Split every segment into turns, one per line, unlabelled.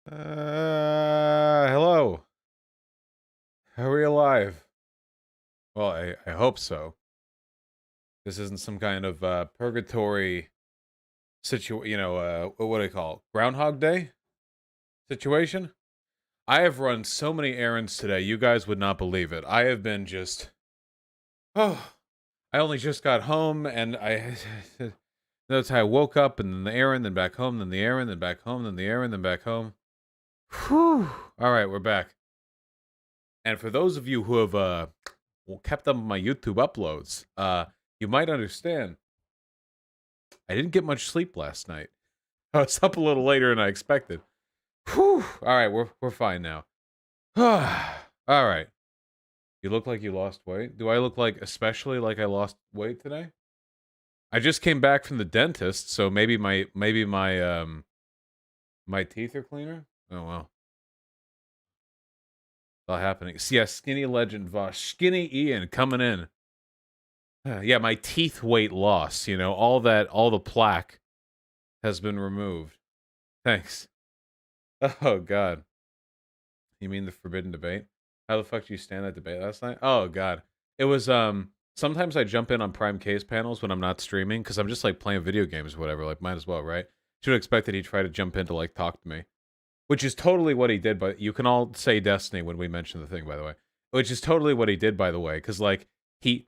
Hello. Are we alive? Well, I hope so. This isn't some kind of purgatory what do you call it? Groundhog Day situation? I have run so many errands today, you guys would not believe it. I have been just, oh, I only just got home and notice how I woke up and then the errand, then back home, then the errand, then back home, then the errand, then back home. Whew. All right, we're back. And for those of you who have kept up with my YouTube uploads, you might understand I didn't get much sleep last night. I was up a little later than I expected. Whew. All right, we're fine now. All right. You look like you lost weight. Do I look like especially like I lost weight today? I just came back from the dentist, so maybe my teeth are cleaner. Oh well. It's all happening. Yeah, skinny legend Vosh. Skinny Ian coming in. Yeah, my teeth weight loss, all the plaque has been removed. Thanks. Oh, God. You mean the forbidden debate? How the fuck do you stand that debate last night? Oh, God. It was, sometimes I jump in on Prime K's panels when I'm not streaming, because I'm just, like, playing video games or whatever. Like, might as well, right? Should have expected he'd try to jump in to, like, talk to me. Which is totally what he did, but you can all say Destiny when we mention the thing, by the way. Which is totally what he did, by the way, because, like, he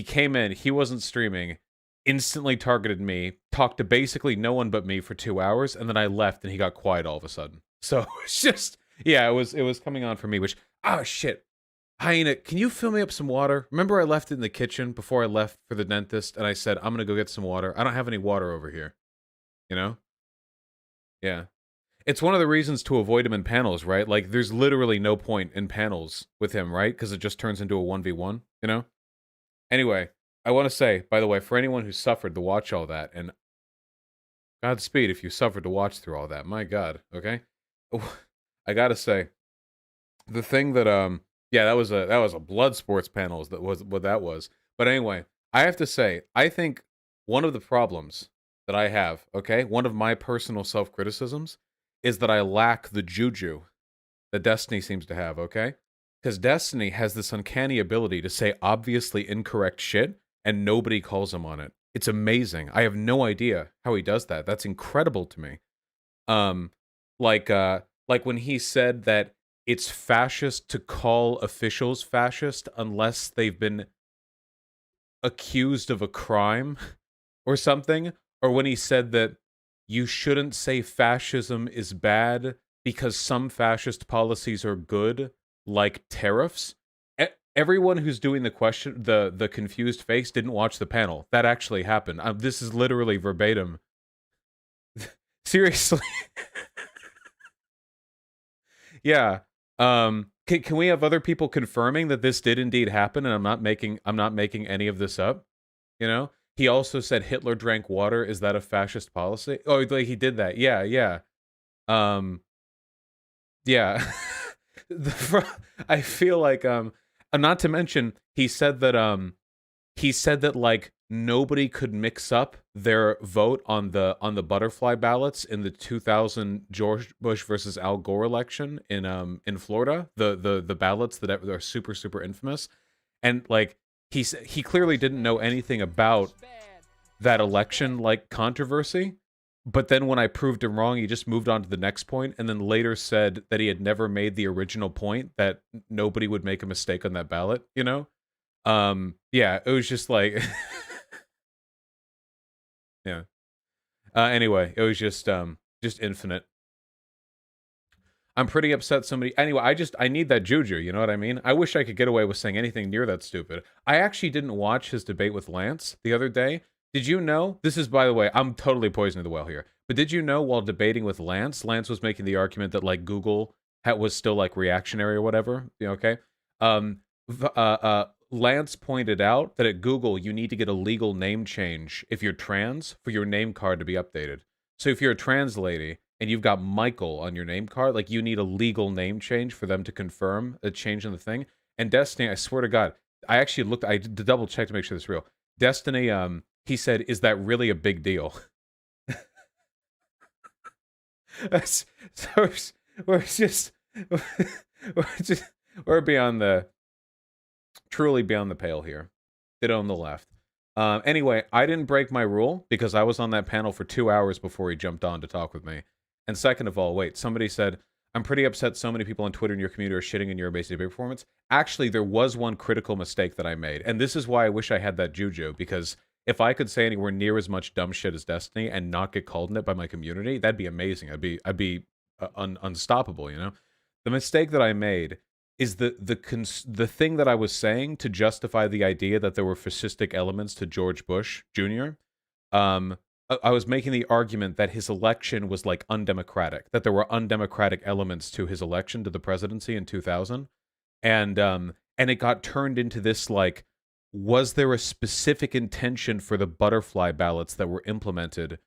came in, he wasn't streaming, instantly targeted me, talked to basically no one but me for 2 hours, and then I left and he got quiet all of a sudden. So it's just, yeah, it was coming on for me, which, oh shit. Hyena, can you fill me up some water? Remember I left it in the kitchen before I left for the dentist, and I said, I'm gonna go get some water. I don't have any water over here. You know? Yeah. It's one of the reasons to avoid him in panels, right? Like, there's literally no point in panels with him, right? Because it just turns into a 1v1, you know? Anyway, I want to say, by the way, for anyone who suffered to watch all that, and Godspeed if you suffered to watch through all that, my God, okay? I gotta say, the thing that, yeah, that was a blood sports panels that was what that was. But anyway, I have to say, I think one of the problems that I have, okay, one of my personal self-criticisms, is that I lack the juju that Destiny seems to have, okay? Because Destiny has this uncanny ability to say obviously incorrect shit, and nobody calls him on it. It's amazing. I have no idea how he does that. That's incredible to me. Um, like when he said that it's fascist to call officials fascist unless they've been accused of a crime or something, or when he said that you shouldn't say fascism is bad because some fascist policies are good, like tariffs. Everyone who's doing the confused face didn't watch the panel. That actually happened. This is literally verbatim. Seriously. Yeah. Can we have other people confirming that this did indeed happen and I'm not making any of this up? You know? He also said Hitler drank water. Is that a fascist policy? Oh, like he did that. Yeah, yeah. Um, yeah. I feel like not to mention he said that like nobody could mix up their vote on the butterfly ballots in the 2000 George Bush versus Al Gore election in Florida, the ballots that are super infamous, and like he clearly didn't know anything about that election like controversy. But then when I proved him wrong, he just moved on to the next point and then later said that he had never made the original point that nobody would make a mistake on that ballot, you know? Yeah, it was just like yeah. Anyway, it was just infinite. I'm pretty upset somebody anyway, I need that juju, you know what I mean? I wish I could get away with saying anything near that stupid. I actually didn't watch his debate with Lance the other day. Did you know? This is, by the way, I'm totally poisoning the well here. But did you know while debating with Lance, Lance was making the argument that like Google was still like reactionary or whatever. Okay. Um, Lance pointed out that at Google you need to get a legal name change if you're trans for your name card to be updated. So if you're a trans lady and you've got Michael on your name card, like you need a legal name change for them to confirm a change in the thing. And Destiny, I swear to God, I actually looked, I did double check to make sure this is real. Destiny, he said, is that really a big deal? so, we're just, we're just, we're beyond the, truly beyond the pale here. Ditto on the left. Anyway, I didn't break my rule because I was on that panel for 2 hours before he jumped on to talk with me. And second of all, wait, somebody said, I'm pretty upset so many people on Twitter in your community are shitting in your basic debate performance. Actually, there was one critical mistake that I made. And this is why I wish I had that juju, because if I could say anywhere near as much dumb shit as Destiny and not get called in it by my community, that'd be amazing. I'd be unstoppable, you know? The mistake that I made is the thing that I was saying to justify the idea that there were fascistic elements to George Bush Jr. I was making the argument that his election was like undemocratic, that there were undemocratic elements to his election to the presidency in 2000, and it got turned into this like, was there a specific intention for the butterfly ballots that were implemented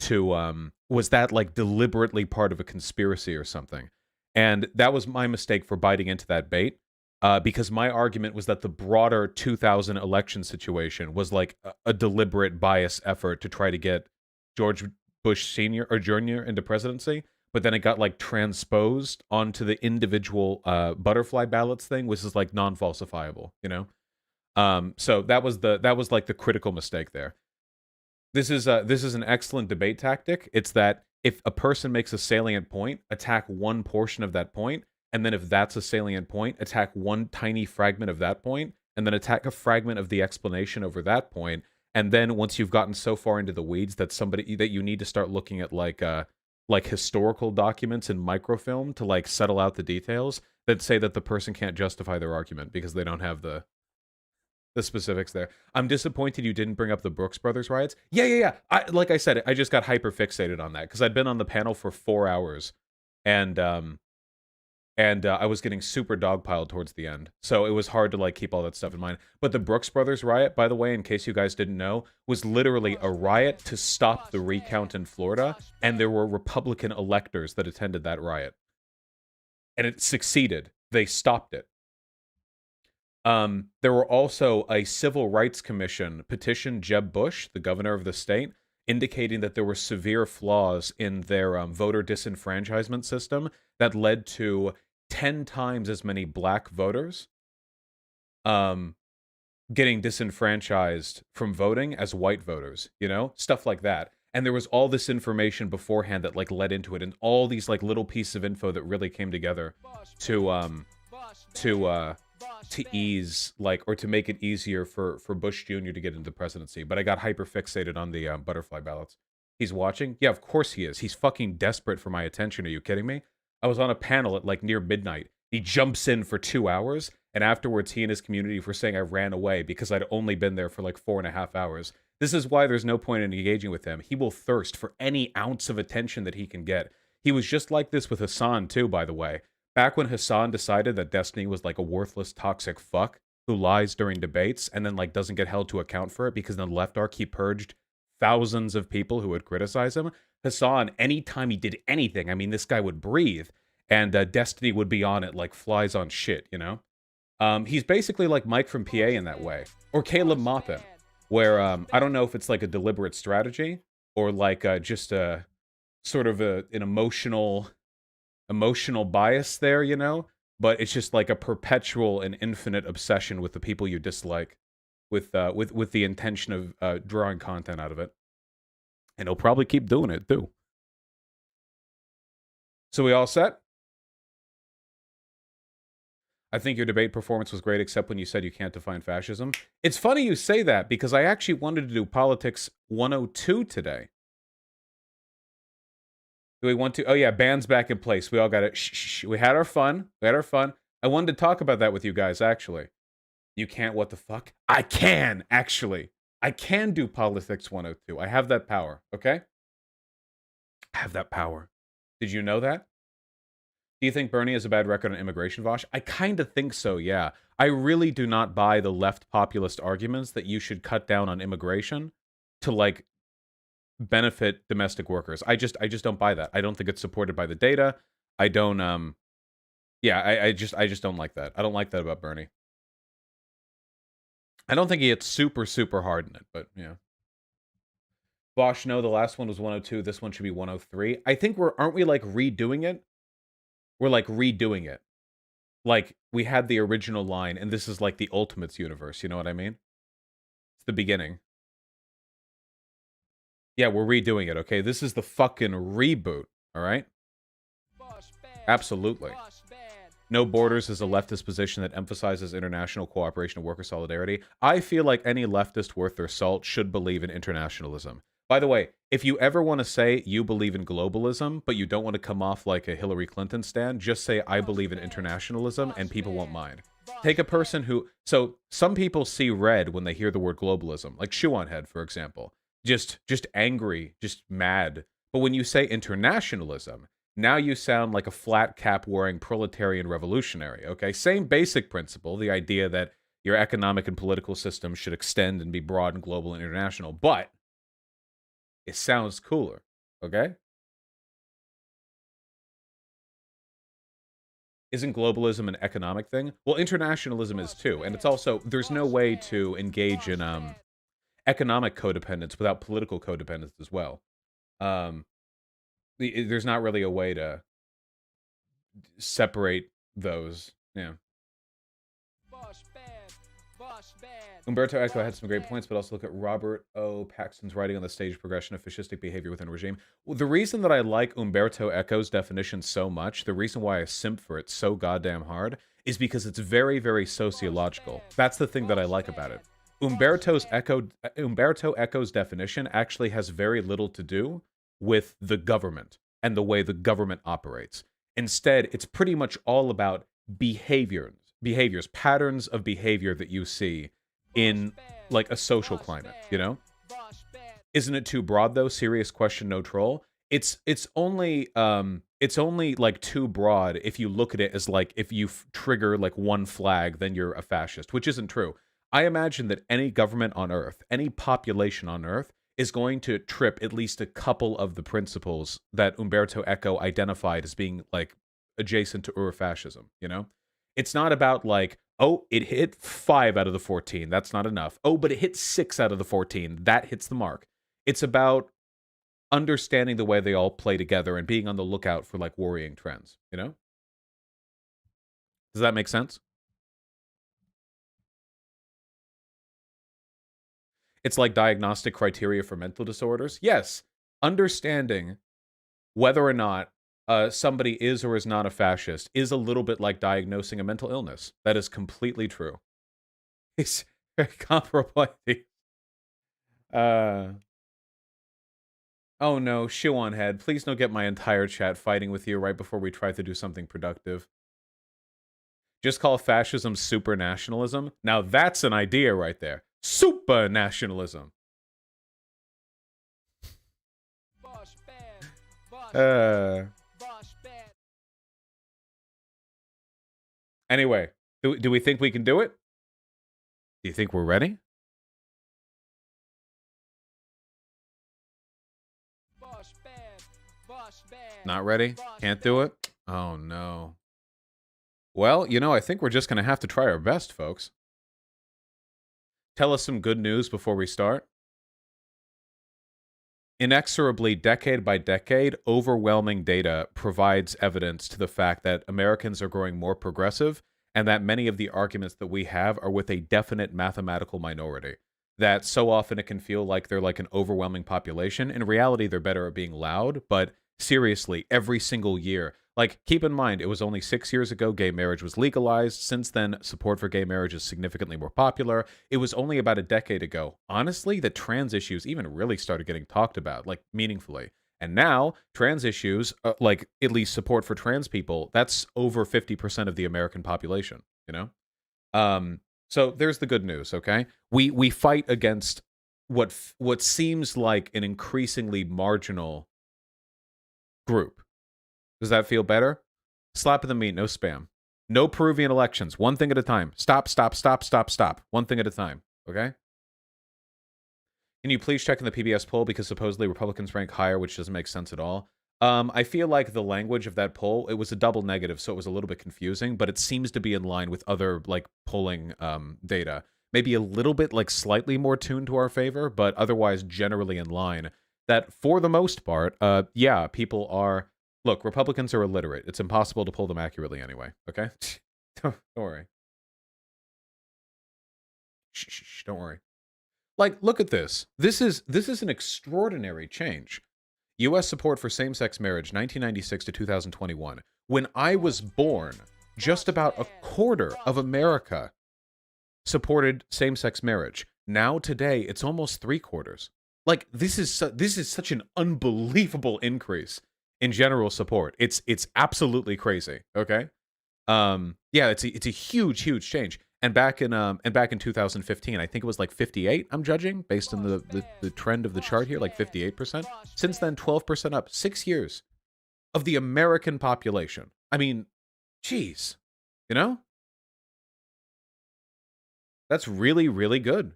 to was that like deliberately part of a conspiracy or something? And that was my mistake for biting into that bait, because my argument was that the broader 2000 election situation was like a deliberate bias effort to try to get George Bush Sr. or Jr. into presidency, but then it got like transposed onto the individual butterfly ballots thing, which is like non-falsifiable, you know? So that was like the critical mistake there. This is an excellent debate tactic. It's that if a person makes a salient point, attack one portion of that point, and then if that's a salient point, attack one tiny fragment of that point, and then attack a fragment of the explanation over that point. And then once you've gotten so far into the weeds that you need to start looking at like historical documents in microfilm to like settle out the details, that say that the person can't justify their argument because they don't have the specifics there. I'm disappointed you didn't bring up the Brooks Brothers riots. Yeah. Like I said, I just got hyper fixated on that because I'd been on the panel for 4 hours, and I was getting super dogpiled towards the end, so it was hard to like keep all that stuff in mind. But the Brooks Brothers riot, by the way, in case you guys didn't know, was literally a riot to stop the recount in Florida, and there were Republican electors that attended that riot, and it succeeded. They stopped it. There were also a civil rights commission petitioned Jeb Bush, the governor of the state, indicating that there were severe flaws in their voter disenfranchisement system that led to 10 times as many black voters getting disenfranchised from voting as white voters, you know? Stuff like that. And there was all this information beforehand that like led into it, and all these like little pieces of info that really came together to ease like, or to make it easier for Bush Jr. to get into the presidency. But I got hyper fixated on the butterfly ballots. He's watching? Yeah, of course he is. He's fucking desperate for my attention. Are you kidding me? I was on a panel at like near midnight. He jumps in for 2 hours, and afterwards he and his community were saying I ran away because I'd only been there for like 4.5 hours. This is why there's no point in engaging with him. He will thirst for any ounce of attention that he can get. He was just like this with Hassan too, by the way. Back when Hassan decided that Destiny was like a worthless, toxic fuck who lies during debates and then like doesn't get held to account for it because in the left arc he purged thousands of people who would criticize him. Hassan, anytime he did anything, I mean, this guy would breathe, and Destiny would be on it like flies on shit, you know? He's basically like Mike from PA in that way. Or Caleb Maupin, where I don't know if it's like a deliberate strategy or like just a sort of an emotional bias there, you know? But it's just like a perpetual and infinite obsession with the people you dislike, with the intention of drawing content out of it. And he'll probably keep doing it too. So we all set? I think your debate performance was great, except when you said you can't define fascism. It's funny you say that, because I actually wanted to do Politics 102 today. Do we want to? Oh yeah, ban's back in place. We all got it. Shh. We had our fun. I wanted to talk about that with you guys, actually. You can't what the fuck? I can, actually. I can do Politics 102. I have that power, okay? I have that power. Did you know that? Do you think Bernie has a bad record on immigration, Vosh? I kind of think so, yeah. I really do not buy the left populist arguments that you should cut down on immigration to, like, benefit domestic workers. I just don't buy that. I don't think it's supported by the data. I don't, yeah, I just don't like that. I don't like that about Bernie. I don't think he hits super, super hard in it, but, yeah. Vosh, no, the last one was 102. This one should be 103. I think aren't we, like, redoing it? We're, like, redoing it. Like, we had the original line, and this is, like, the Ultimates universe, you know what I mean? It's the beginning. Yeah, we're redoing it, okay? This is the fucking reboot, alright? Absolutely. No borders is a leftist position that emphasizes international cooperation and worker solidarity. I feel like any leftist worth their salt should believe in internationalism. By the way, if you ever want to say you believe in globalism, but you don't want to come off like a Hillary Clinton stan, just say I believe in internationalism and people won't mind. Take a person who... So, some people see red when they hear the word globalism, like Shoe on Head, for example. Just angry, just mad. But when you say internationalism, now you sound like a flat cap wearing proletarian revolutionary, okay? Same basic principle, the idea that your economic and political system should extend and be broad and global and international, but it sounds cooler, okay? Isn't globalism an economic thing? Well, internationalism is too, and it's also, there's no way to engage in economic codependence without political codependence as well. There's not really a way to separate those. Yeah. Umberto Eco had some great points, but also look at Robert O. Paxton's writing on the stage progression of fascistic behavior within a regime. Well, the reason that I like Umberto Eco's definition so much, the reason why I simp for it so goddamn hard, is because it's very, very sociological. That's the thing that I like about it. Umberto Eco's definition actually has very little to do with the government and the way the government operates. Instead, it's pretty much all about behaviors, patterns of behavior that you see in, like, a social climate, you know? Isn't it too broad, though? Serious question, no troll. It's only, like, too broad if you look at it as, like, if you trigger, like, one flag, then you're a fascist, which isn't true. I imagine that any government on Earth, any population on Earth, is going to trip at least a couple of the principles that Umberto Eco identified as being, like, adjacent to Eurofascism, you know? It's not about, like, oh, it hit 5 out of the 14. That's not enough. Oh, but it hit 6 out of the 14. That hits the mark. It's about understanding the way they all play together and being on the lookout for, like, worrying trends, you know? Does that make sense? It's like diagnostic criteria for mental disorders. Yes, understanding whether or not somebody is or is not a fascist is a little bit like diagnosing a mental illness. That is completely true. It's very comparable. Oh no, Shoe on Head. Please don't get my entire chat fighting with you right before we try to do something productive. Just call fascism super nationalism. Now that's an idea right there. Super nationalism. Anyway, do we think we can do it? Do you think we're ready? Not ready? Can't do it? Oh no. Well, you know, I think we're just gonna have to try our best, folks. Tell us some good news before we start. Inexorably, decade by decade, overwhelming data provides evidence to the fact that Americans are growing more progressive and that many of the arguments that we have are with a definite mathematical minority. That so often it can feel like they're like an overwhelming population. In reality, they're better at being loud, but seriously, every single year, like, keep in mind, it was only 6 years ago gay marriage was legalized. Since then, support for gay marriage is significantly more popular. It was only about a decade ago, honestly, that trans issues even really started getting talked about, like, meaningfully. And now, trans issues, like, at least support for trans people, that's over 50% of the American population, you know? So there's the good news, okay? We fight against what seems like an increasingly marginal group. Does that feel better? Slap in the meat, no spam. No Peruvian elections, one thing at a time. Stop. One thing at a time, okay? Can you please check in the PBS poll because supposedly Republicans rank higher, which doesn't make sense at all. I feel like the language of that poll, it was a double negative, so it was a little bit confusing, but it seems to be in line with other, like, polling data. Maybe a little bit, like, slightly more tuned to our favor, but otherwise generally in line. That, for the most part, yeah, people are... Look, Republicans are illiterate. It's impossible to pull them accurately anyway, okay? Don't worry. Shh, don't worry. Like, look at this. This is an extraordinary change. U.S. support for same-sex marriage, 1996 to 2021. When I was born, just about a quarter of America supported same-sex marriage. Now, today, it's almost three-quarters. Like, this is such an unbelievable increase in general support. It's absolutely crazy. Okay, yeah, it's a huge change. And back in 2015, I think it was like 58. I'm judging based on the trend of the chart here, like 58%. Since then, 12% up. 6 years of the American population. I mean, geez, you know, that's really, really good.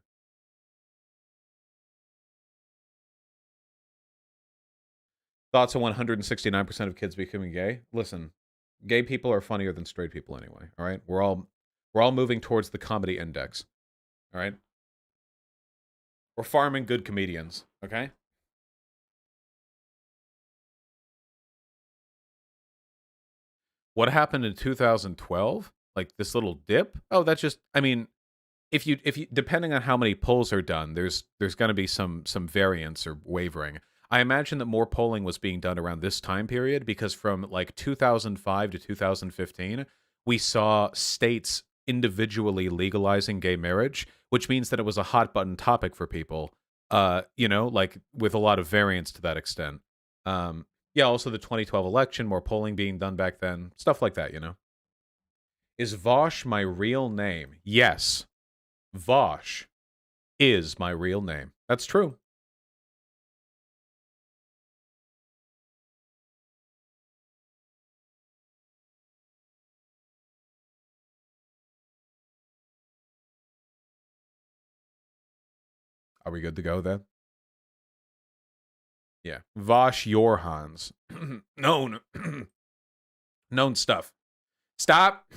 Thoughts on 169% of kids becoming gay? Listen, gay people are funnier than straight people anyway. All right, we're all moving towards the comedy index. All right, we're farming good comedians. Okay. What happened in 2012? Like this little dip? Oh, that's just. I mean, if you depending on how many polls are done, there's going to be some variance or wavering. I imagine that more polling was being done around this time period because from like 2005 to 2015, we saw states individually legalizing gay marriage, which means that it was a hot button topic for people. You know, like with a lot of variance to that extent. Yeah, also the 2012 election, more polling being done back then, stuff like that, you know. Is Vosh my real name? Yes. Vosh is my real name. That's true. Are we good to go then? Yeah. Vosh Yorhans. Known. Known stuff. Stop.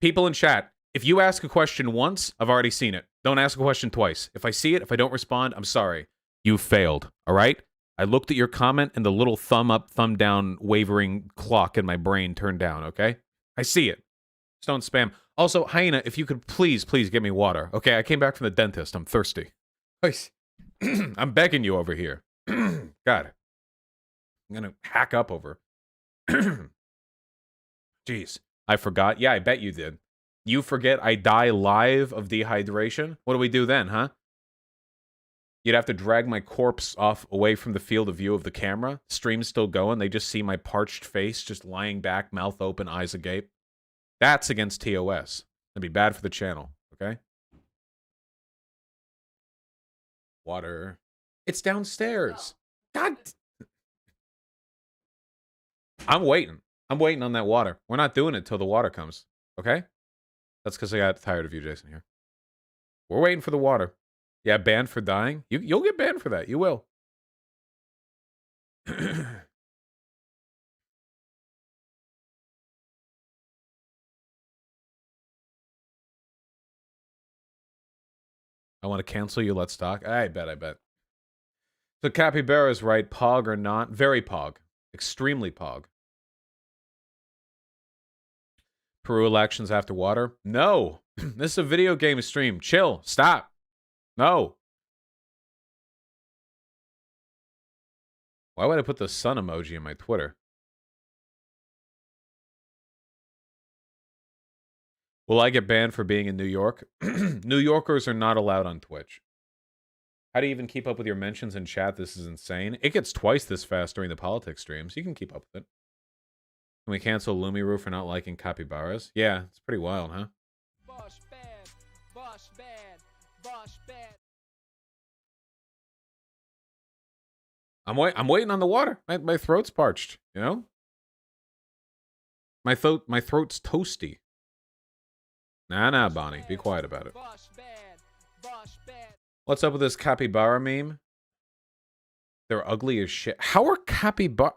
People in chat. If you ask a question once, I've already seen it. Don't ask a question twice. If I see it, if I don't respond, I'm sorry. You failed. All right? I looked at your comment and the little thumb up, thumb down wavering clock in my brain turned down, okay? I see it. Just don't spam. Also, Hyena, if you could please get me water. Okay, I came back from the dentist. I'm thirsty. I'm begging you over here. God. I'm gonna hack up over. Jeez. I forgot. Yeah, I bet you did. You forget I die live of dehydration? What do we do then, huh? You'd have to drag my corpse off away from the field of view of the camera. Stream's still going. They just see my parched face just lying back, mouth open, eyes agape. That's against TOS. That'd be bad for the channel, okay? Water. It's downstairs. God. I'm waiting. I'm waiting on that water. We're not doing it till the water comes, okay? That's because I got tired of you, Jason, here. We're waiting for the water. Yeah, banned for dying? You'll get banned for that. You will. I want to cancel you. Let's talk. I bet. So Capybara's right. Pog or not? Very pog. Extremely pog. Peru elections after water? No. This is a video game stream. Chill. Stop. No. Why would I put the sun emoji in my Twitter? Will I get banned for being in New York? New Yorkers are not allowed on Twitch. How do you even keep up with your mentions in chat? This is insane. It gets twice this fast during the politics streams. You can keep up with it. Can we cancel Lumiru for not liking capybaras? Yeah, it's pretty wild, huh? Bosh bad. Bosh bad. Bosh bad. I'm waiting on the water. My throat's parched, you know? My throat's toasty. Nah, Bonnie. Be quiet about it. What's up with this capybara meme? They're ugly as shit. How are capybara...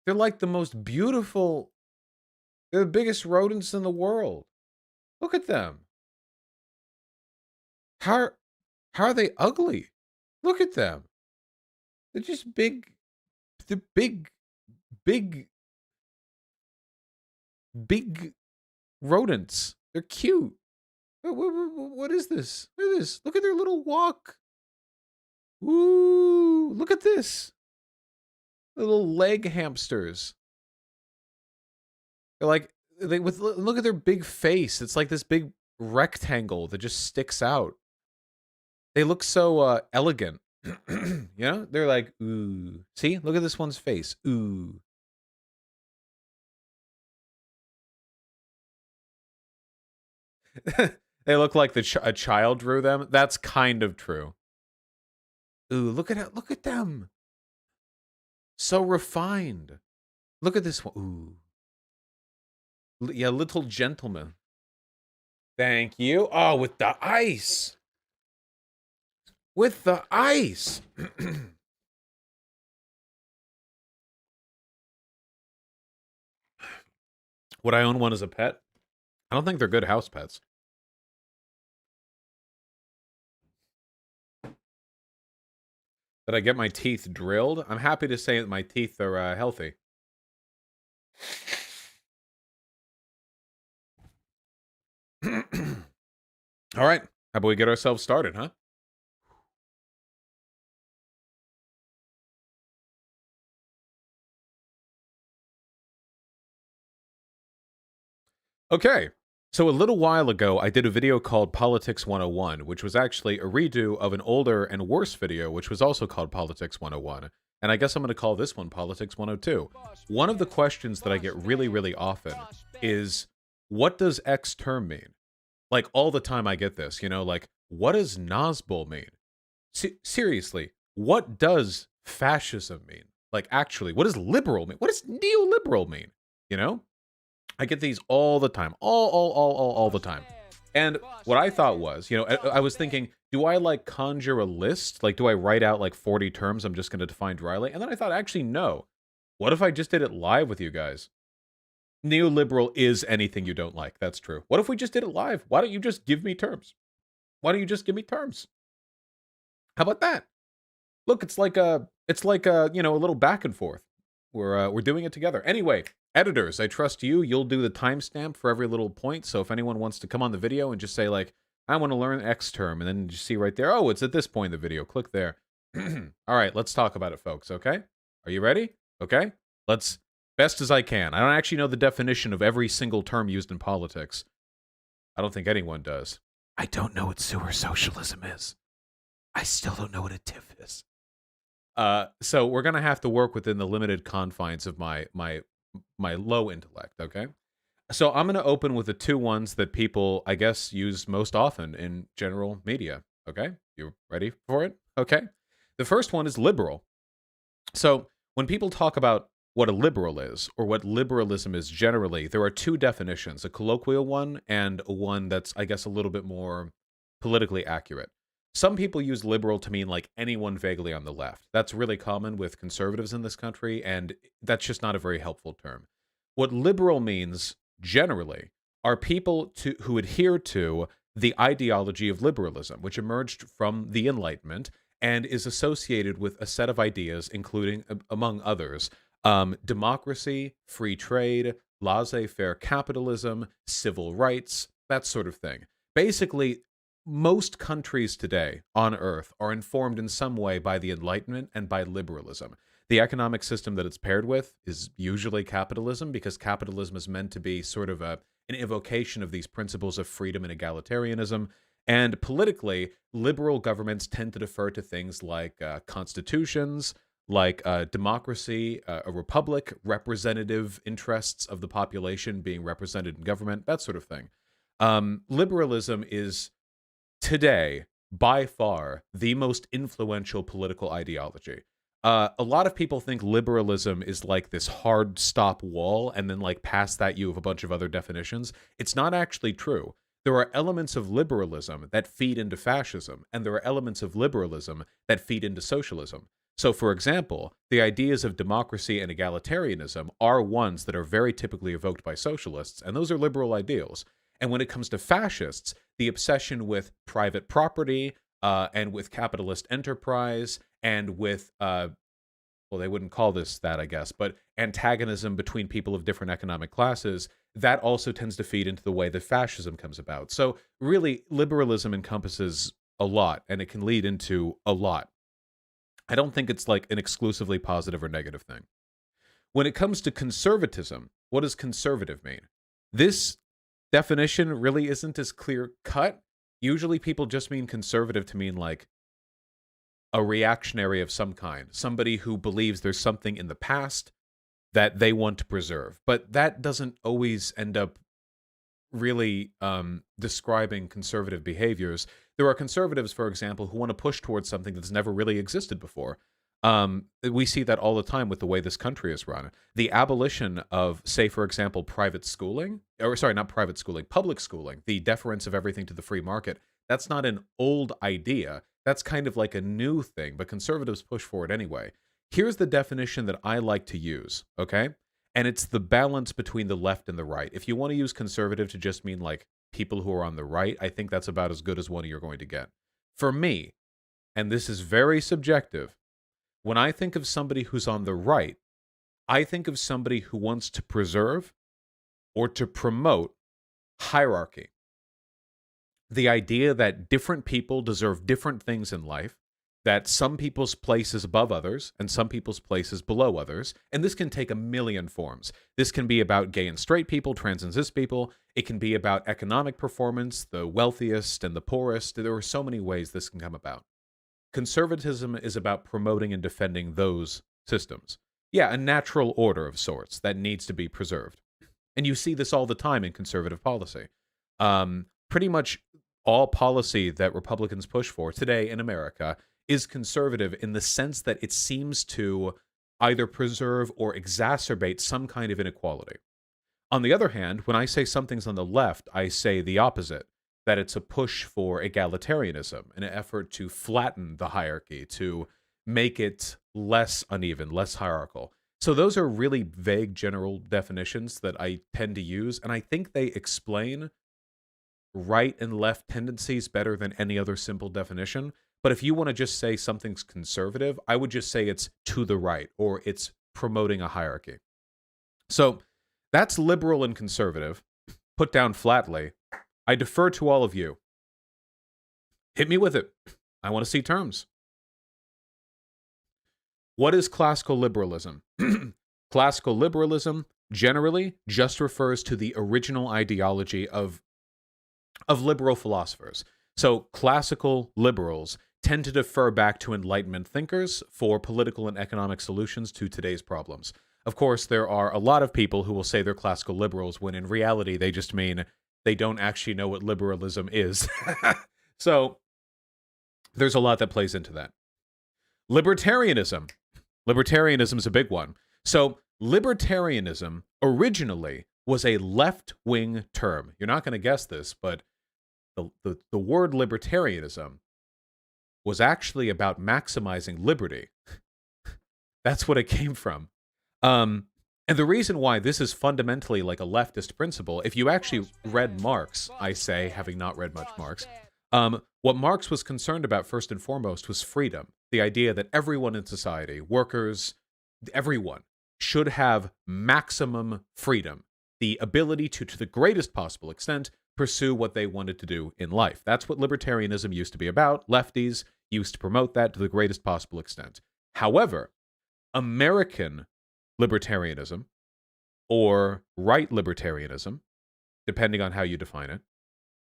They're like the most beautiful... They're the biggest rodents in the world. Look at them. How are they ugly? Look at them. They're just big... They're big big, big rodents. They're cute. What is this? Look at this. Look at their little walk. Ooh, look at this. Little leg hamsters. They're like, look at their big face. It's like this big rectangle that just sticks out. They look so elegant. You know? They're like, ooh. See? Look at this one's face. Ooh. They look like a child drew them. That's kind of true. Ooh, look at them. So refined. Look at this one. Ooh. Yeah, little gentleman. Thank you. Oh, with the ice. With the ice. Would I own one as a pet? I don't think they're good house pets. Did I get my teeth drilled? I'm happy to say that my teeth are healthy. All right. How about we get ourselves started, huh? Okay. So a little while ago, I did a video called Politics 101, which was actually a redo of an older and worse video, which was also called Politics 101. And I guess I'm going to call this one Politics 102. One of the questions that I get really, really often is, what does X term mean? Like, all the time I get this, you know, like, what does Nazbol mean? Seriously, what does fascism mean? Like, actually, what does liberal mean? What does neoliberal mean? You know? I get these all the time, all the time. And what I thought was, you know, I was thinking, do I like conjure a list? Like, do I write out like 40 terms I'm just going to define dryly? And then I thought, actually, no. What if I just did it live with you guys? Neoliberal is anything you don't like. That's true. What if we just did it live? Why don't you just give me terms? Why don't you just give me terms? How about that? Look, it's like a, you know, a little back and forth. We're doing it together. Anyway, editors, I trust you. You'll do the timestamp for every little point. So if anyone wants to come on the video and just say like, I want to learn X term, and then you see right there, oh, it's at this point in the video. Click there. All right, let's talk about it, folks. Okay, are you ready? Okay, let's best as I can. I don't actually know the definition of every single term used in politics. I don't think anyone does. I don't know what sewer socialism is. I still don't know what a TIF is. So we're gonna have to work within the limited confines of my low intellect, okay? So I'm gonna open with the two ones that people, I guess, use most often in general media, okay? You ready for it? Okay. The first one is liberal. So when people talk about what a liberal is, or what liberalism is generally, there are two definitions, a colloquial one and a one that's, I guess, a little bit more politically accurate. Some people use liberal to mean like anyone vaguely on the left. That's really common with conservatives in this country, and that's just not a very helpful term. What liberal means generally are people who adhere to the ideology of liberalism, which emerged from the Enlightenment and is associated with a set of ideas, including, among others, democracy, free trade, laissez-faire capitalism, civil rights, that sort of thing. Basically, most countries today on Earth are informed in some way by the Enlightenment and by liberalism. The economic system that it's paired with is usually capitalism, because capitalism is meant to be sort of an evocation of these principles of freedom and egalitarianism. And politically, liberal governments tend to defer to things like constitutions, like democracy, a republic, representative interests of the population being represented in government, that sort of thing. Liberalism is today, by far, the most influential political ideology. A lot of people think liberalism is like this hard stop wall, and then like past that you have a bunch of other definitions. It's not actually true. There are elements of liberalism that feed into fascism, and there are elements of liberalism that feed into socialism. So, for example, the ideas of democracy and egalitarianism are ones that are very typically evoked by socialists, and those are liberal ideals. And when it comes to fascists, the obsession with private property and with capitalist enterprise and with well, they wouldn't call this that, I guess, but antagonism between people of different economic classes, that also tends to feed into the way that fascism comes about. So really, liberalism encompasses a lot, and it can lead into a lot. I don't think it's like an exclusively positive or negative thing. When it comes to conservatism, what does conservative mean? This definition really isn't as clear cut. Usually people just mean conservative to mean like a reactionary of some kind, somebody who believes there's something in the past that they want to preserve. But that doesn't always end up really describing conservative behaviors. There are conservatives, for example, who want to push towards something that's never really existed before. We see that all the time with the way this country is run. The abolition of, say, for example, private schooling, or sorry, not private schooling, public schooling, the deference of everything to the free market, that's not an old idea. That's kind of like a new thing, but conservatives push for it anyway. Here's the definition that I like to use, okay? And it's the balance between the left and the right. If you want to use conservative to just mean like people who are on the right, I think that's about as good as one you're going to get. For me, and this is very subjective, when I think of somebody who's on the right, I think of somebody who wants to preserve or to promote hierarchy. The idea that different people deserve different things in life, that some people's place is above others and some people's place is below others. And this can take a million forms. This can be about gay and straight people, trans and cis people. It can be about economic performance, the wealthiest and the poorest. There are so many ways this can come about. Conservatism is about promoting and defending those systems. Yeah, a natural order of sorts that needs to be preserved. And you see this all the time in conservative policy. Pretty much all policy that Republicans push for today in America is conservative in the sense that it seems to either preserve or exacerbate some kind of inequality. On the other hand, when I say something's on the left, I say the opposite, that it's a push for egalitarianism, an effort to flatten the hierarchy, to make it less uneven, less hierarchical. So those are really vague general definitions that I tend to use, and I think they explain right and left tendencies better than any other simple definition. But if you want to just say something's conservative, I would just say it's to the right or it's promoting a hierarchy. So that's liberal and conservative. Put down flatly. I defer to all of you. Hit me with it. I want to see terms. What is classical liberalism? Classical liberalism generally just refers to the original ideology of liberal philosophers. So classical liberals tend to defer back to Enlightenment thinkers for political and economic solutions to today's problems. Of course, there are a lot of people who will say they're classical liberals when in reality they just mean they don't actually know what liberalism is. So there's a lot that plays into that. Libertarianism. Libertarianism is a big one. So libertarianism originally was a left-wing term. You're not going to guess this, but the word libertarianism was actually about maximizing liberty. That's what it came from. And the reason why this is fundamentally like a leftist principle, if you actually read Marx, I say, having not read much Marx, what Marx was concerned about first and foremost was freedom. The idea that everyone in society, workers, everyone, should have maximum freedom. The ability to the greatest possible extent, pursue what they wanted to do in life. That's what libertarianism used to be about. Lefties used to promote that to the greatest possible extent. However, American libertarianism, or right libertarianism, depending on how you define it,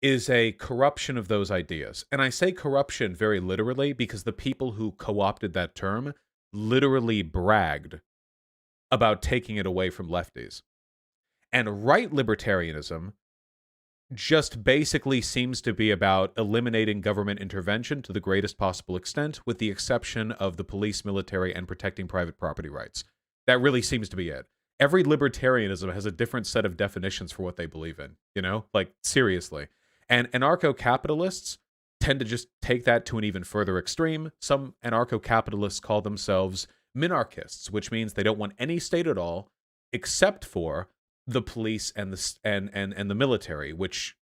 is a corruption of those ideas. And I say corruption very literally because the people who co-opted that term literally bragged about taking it away from lefties. And right libertarianism just basically seems to be about eliminating government intervention to the greatest possible extent, with the exception of the police, military, and protecting private property rights. That really seems to be it. Every libertarianism has a different set of definitions for what they believe in, you know? Like, seriously. And anarcho-capitalists tend to just take that to an even further extreme. Some anarcho-capitalists call themselves minarchists, which means they don't want any state at all, except for the police and the military, which,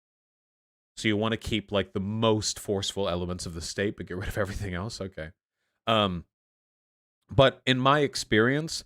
so you want to keep like the most forceful elements of the state but get rid of everything else. Okay. But in my experience,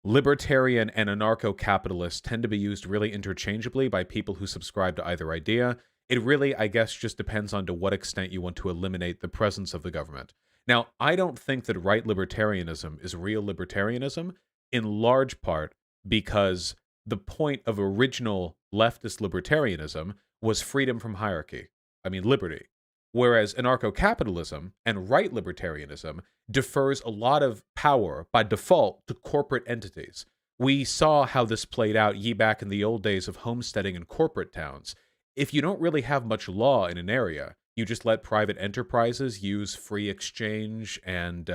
libertarian and anarcho-capitalist tend to be used really interchangeably by people who subscribe to either idea. It really, I guess, just depends on to what extent you want to eliminate the presence of the government. Now, I don't think that right libertarianism is real libertarianism, in large part because the point of original leftist libertarianism was freedom from hierarchy. I mean, liberty. Whereas anarcho-capitalism and right libertarianism defers a lot of power by default to corporate entities. We saw how this played out ye back in the old days of homesteading in corporate towns. If you don't really have much law in an area, you just let private enterprises use free exchange and,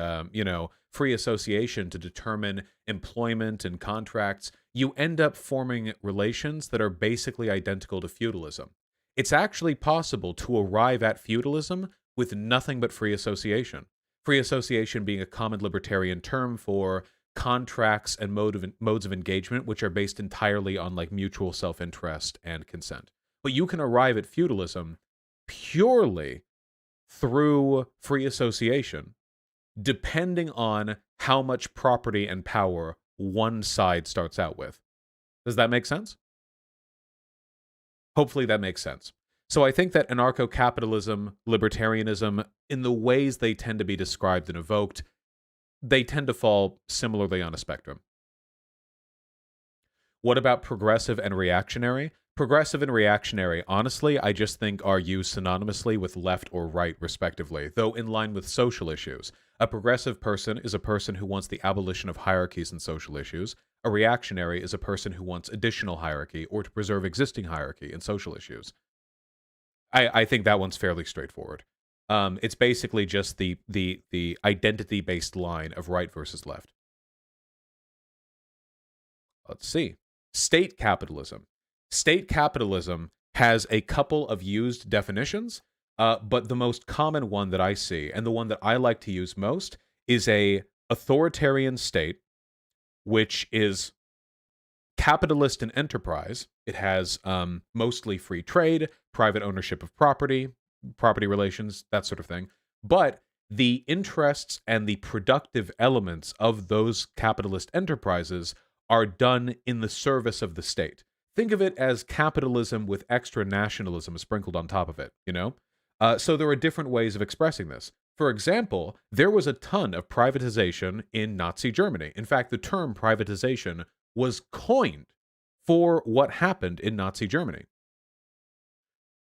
free association to determine employment and contracts. You end up forming relations that are basically identical to feudalism. It's actually possible to arrive at feudalism with nothing but free association. Free association being a common libertarian term for contracts and modes of engagement which are based entirely on like mutual self-interest and consent. But you can arrive at feudalism purely through free association, depending on how much property and power one side starts out with. Does that make sense? Hopefully that makes sense. So I think that anarcho-capitalism, libertarianism, in the ways they tend to be described and evoked, they tend to fall similarly on a spectrum. What about progressive and reactionary? Progressive and reactionary, honestly, I just think are used synonymously with left or right, respectively, though in line with social issues. A progressive person is a person who wants the abolition of hierarchies in social issues. A reactionary is a person who wants additional hierarchy or to preserve existing hierarchy in social issues. I think that one's fairly straightforward. It's basically just the identity-based line of right versus left. Let's see. State capitalism. State capitalism has a couple of used definitions, but the most common one that I see, and the one that I like to use most, is a authoritarian state, which is capitalist and enterprise. It has mostly free trade, private ownership of property, property relations, that sort of thing. But the interests and the productive elements of those capitalist enterprises are done in the service of the state. Think of it as capitalism with extra nationalism sprinkled on top of it, you know? So there are different ways of expressing this. For example, there was a ton of privatization in Nazi Germany. In fact, the term privatization was coined for what happened in Nazi Germany.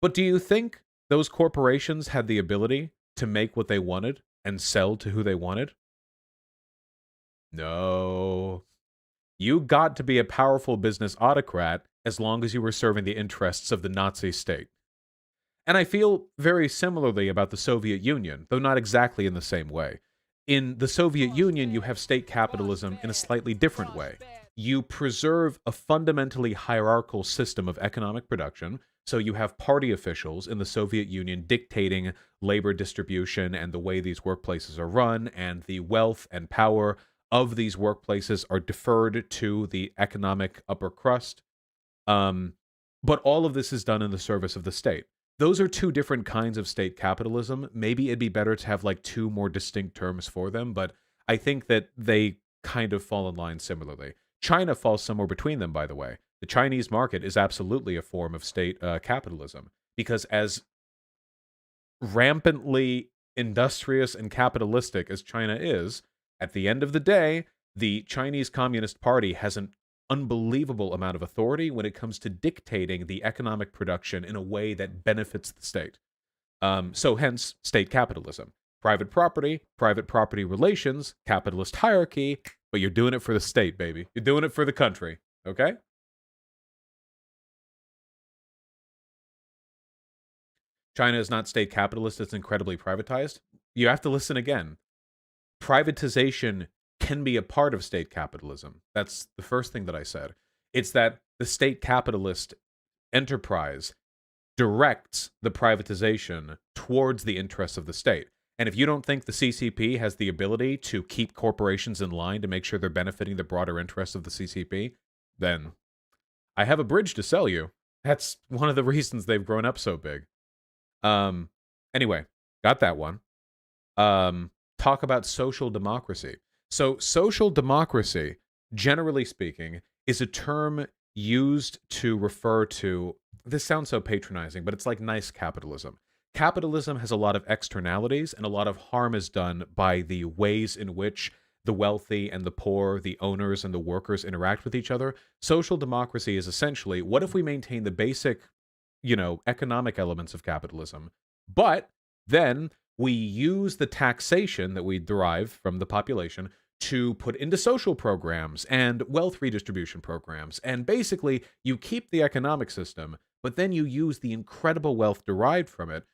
But do you think those corporations had the ability to make what they wanted and sell to who they wanted? No. You got to be a powerful business autocrat as long as you were serving the interests of the Nazi state. And I feel very similarly about the Soviet Union, though not exactly in the same way. In the Soviet Union, you have state capitalism in a slightly different way. You preserve a fundamentally hierarchical system of economic production, so you have party officials in the Soviet Union dictating labor distribution and the way these workplaces are run, and the wealth and power of these workplaces are deferred to the economic upper crust. But all of this is done in the service of the state. Those are two different kinds of state capitalism. Maybe it'd be better to have like two more distinct terms for them, but I think that they kind of fall in line similarly. China falls somewhere between them, by the way. The Chinese market is absolutely a form of state capitalism because as rampantly industrious and capitalistic as China is, at the end of the day, the Chinese Communist Party has an unbelievable amount of authority when it comes to dictating the economic production in a way that benefits the state. So hence, state capitalism. Private property relations, capitalist hierarchy, but you're doing it for the state, baby. You're doing it for the country, okay? China is not state capitalist, it's incredibly privatized. You have to listen again. Privatization can be a part of state capitalism. That's the first thing that I said. It's that the state capitalist enterprise directs the privatization towards the interests of the state. And if you don't think the CCP has the ability to keep corporations in line to make sure they're benefiting the broader interests of the CCP, then I have a bridge to sell you. That's one of the reasons they've grown up so big. Anyway, got that one. Talk about social democracy. So, social democracy, generally speaking, is a term used to refer to this sounds so patronizing, but it's like nice capitalism. Capitalism has a lot of externalities, and a lot of harm is done by the ways in which the wealthy and the poor, the owners and the workers interact with each other. Social democracy is essentially what if we maintain the basic, economic elements of capitalism, but then we use the taxation that we derive from the population to put into social programs and wealth redistribution programs. And basically, you keep the economic system, but then you use the incredible wealth derived from it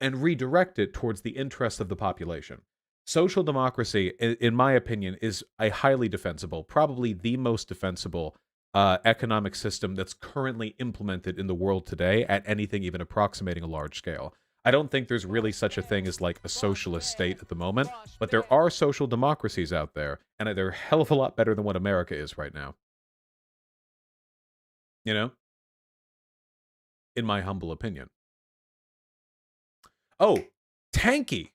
and redirect it towards the interests of the population. Social democracy, in my opinion, is a highly defensible, probably the most defensible economic system that's currently implemented in the world today at anything even approximating a large scale. I don't think there's really such a thing as like a socialist state at the moment, but there are social democracies out there, and they're a hell of a lot better than what America is right now. You know, in my humble opinion. Oh, tanky.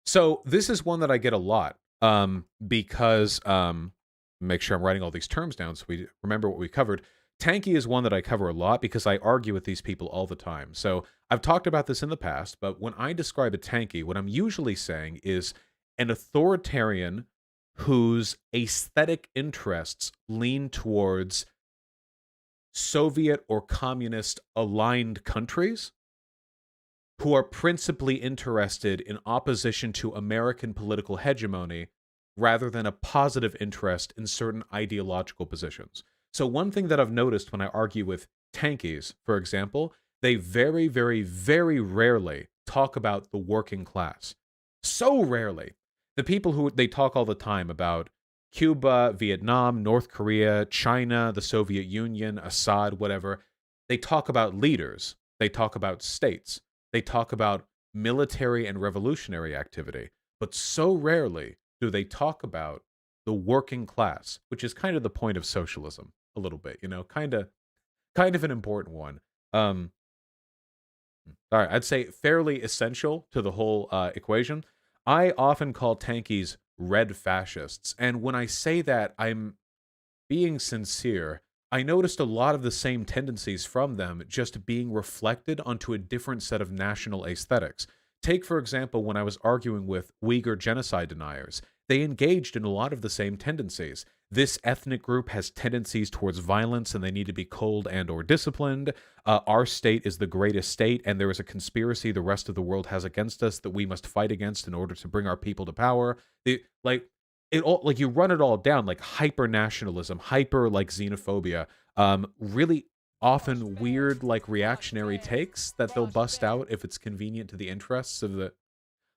So this is one that I get a lot because make sure I'm writing all these terms down so we remember what we covered. Tanky is one that I cover a lot because I argue with these people all the time. So I've talked about this in the past, but when I describe a tanky, what I'm usually saying is an authoritarian whose aesthetic interests lean towards Soviet or communist aligned countries who are principally interested in opposition to American political hegemony rather than a positive interest in certain ideological positions. So, one thing that I've noticed when I argue with tankies, for example, they very, very, very rarely talk about the working class. So rarely. The people who they talk all the time about Cuba, Vietnam, North Korea, China, the Soviet Union, Assad, whatever, they talk about leaders, they talk about states, they talk about military and revolutionary activity, but so rarely do they talk about the working class, which is kind of the point of socialism a little bit, kind of an important one. Um, all right, I'd say fairly essential to the whole equation. I often call tankies red fascists, and when I say that, I'm being sincere. I noticed a lot of the same tendencies from them just being reflected onto a different set of national aesthetics. Take, for example, when I was arguing with Uyghur genocide deniers, they engaged in a lot of the same tendencies. This ethnic group has tendencies towards violence and they need to be cold and or disciplined. Our state is the greatest state and there is a conspiracy the rest of the world has against us that we must fight against in order to bring our people to power. It all like you run it all down like hyper nationalism, hyper like xenophobia, really often weird like reactionary takes that they'll bust out if it's convenient to the interests of the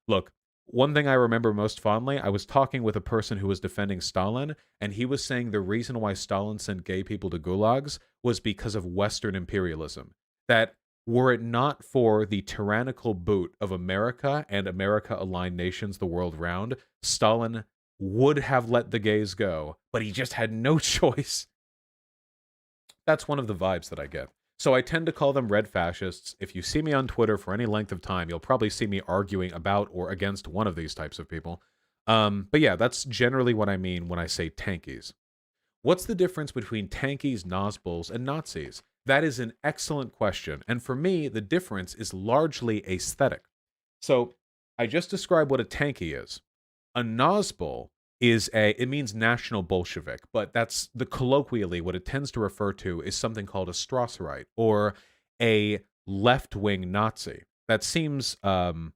look. One thing I remember most fondly, I was talking with a person who was defending Stalin, and he was saying the reason why Stalin sent gay people to gulags was because of Western imperialism. That were it not for the tyrannical boot of America and America aligned nations the world round, Stalin would have let the gays go, but he just had no choice. That's one of the vibes that I get. So I tend to call them red fascists. If you see me on Twitter for any length of time, you'll probably see me arguing about or against one of these types of people. But yeah, that's generally what I mean when I say tankies. What's the difference between tankies, Nazguls, and Nazis? That is an excellent question. And for me, the difference is largely aesthetic. So I just described what a tanky is. A Nazgul it means national Bolshevik, but that's the colloquially what it tends to refer to is something called a Strasserite or a left wing Nazi. That seems oxymoronic,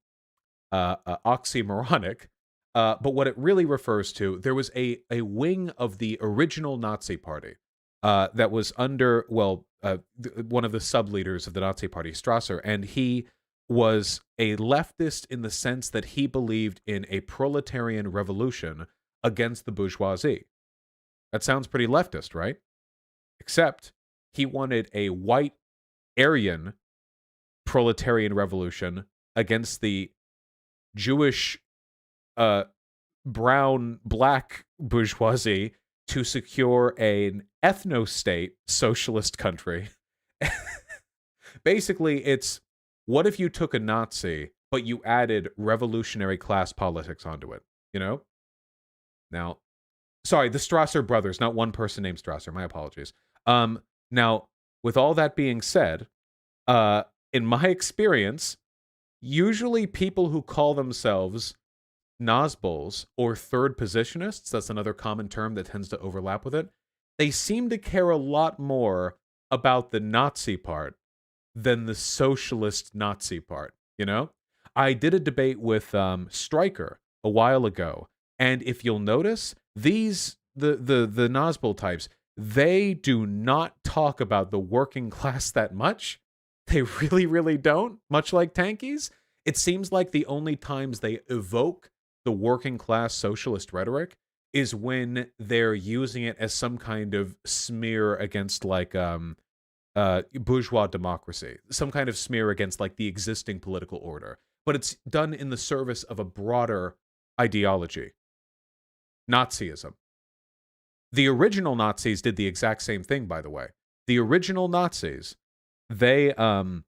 but what it really refers to, there was a wing of the original Nazi party that was under, one of the sub leaders of the Nazi party, Strasser, and he was a leftist in the sense that he believed in a proletarian revolution against the bourgeoisie. That sounds pretty leftist, right? Except he wanted a white Aryan proletarian revolution against the Jewish brown black bourgeoisie to secure an ethno-state socialist country. Basically, it's what if you took a Nazi, but you added revolutionary class politics onto it, you know? Now, Sorry, the Strasser brothers, not one person named Strasser. My apologies. Now, with all that being said, uh, in my experience, usually people who call themselves Nazbols or third positionists, that's another common term that tends to overlap with it, they seem to care a lot more about the Nazi part than the socialist Nazi part, you know? I did a debate with Stryker a while ago, and if you'll notice, the Nazbol types, they do not talk about the working class that much. They really, really don't, much like tankies. It seems like the only times they evoke the working class socialist rhetoric is when they're using it as some kind of smear against like bourgeois democracy, some kind of smear against like the existing political order. But it's done in the service of a broader ideology, Nazism. The original Nazis did the exact same thing, by the way. The original Nazis, they were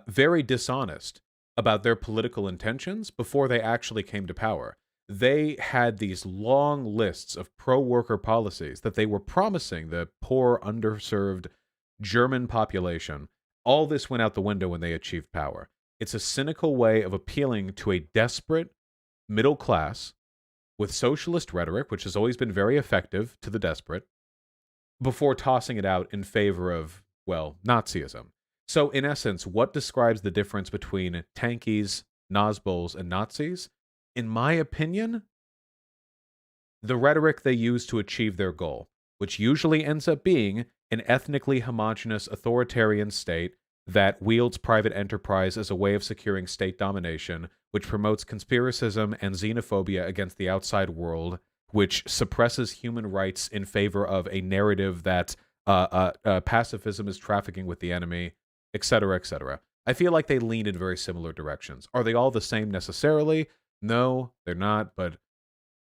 very dishonest about their political intentions before they actually came to power. They had these long lists of pro-worker policies that they were promising the poor, underserved German population. All this went out the window when they achieved power. It's a cynical way of appealing to a desperate middle class with socialist rhetoric, which has always been very effective to the desperate, before tossing it out in favor of, well, Nazism. So, in essence, what describes the difference between tankies, Nazbols, and Nazis? In my opinion, the rhetoric they use to achieve their goal, which usually ends up being an ethnically homogenous authoritarian state that wields private enterprise as a way of securing state domination, which promotes conspiracism and xenophobia against the outside world, which suppresses human rights in favor of a narrative that pacifism is trafficking with the enemy, etc., etc. I feel like they lean in very similar directions. Are they all the same necessarily? No, they're not, but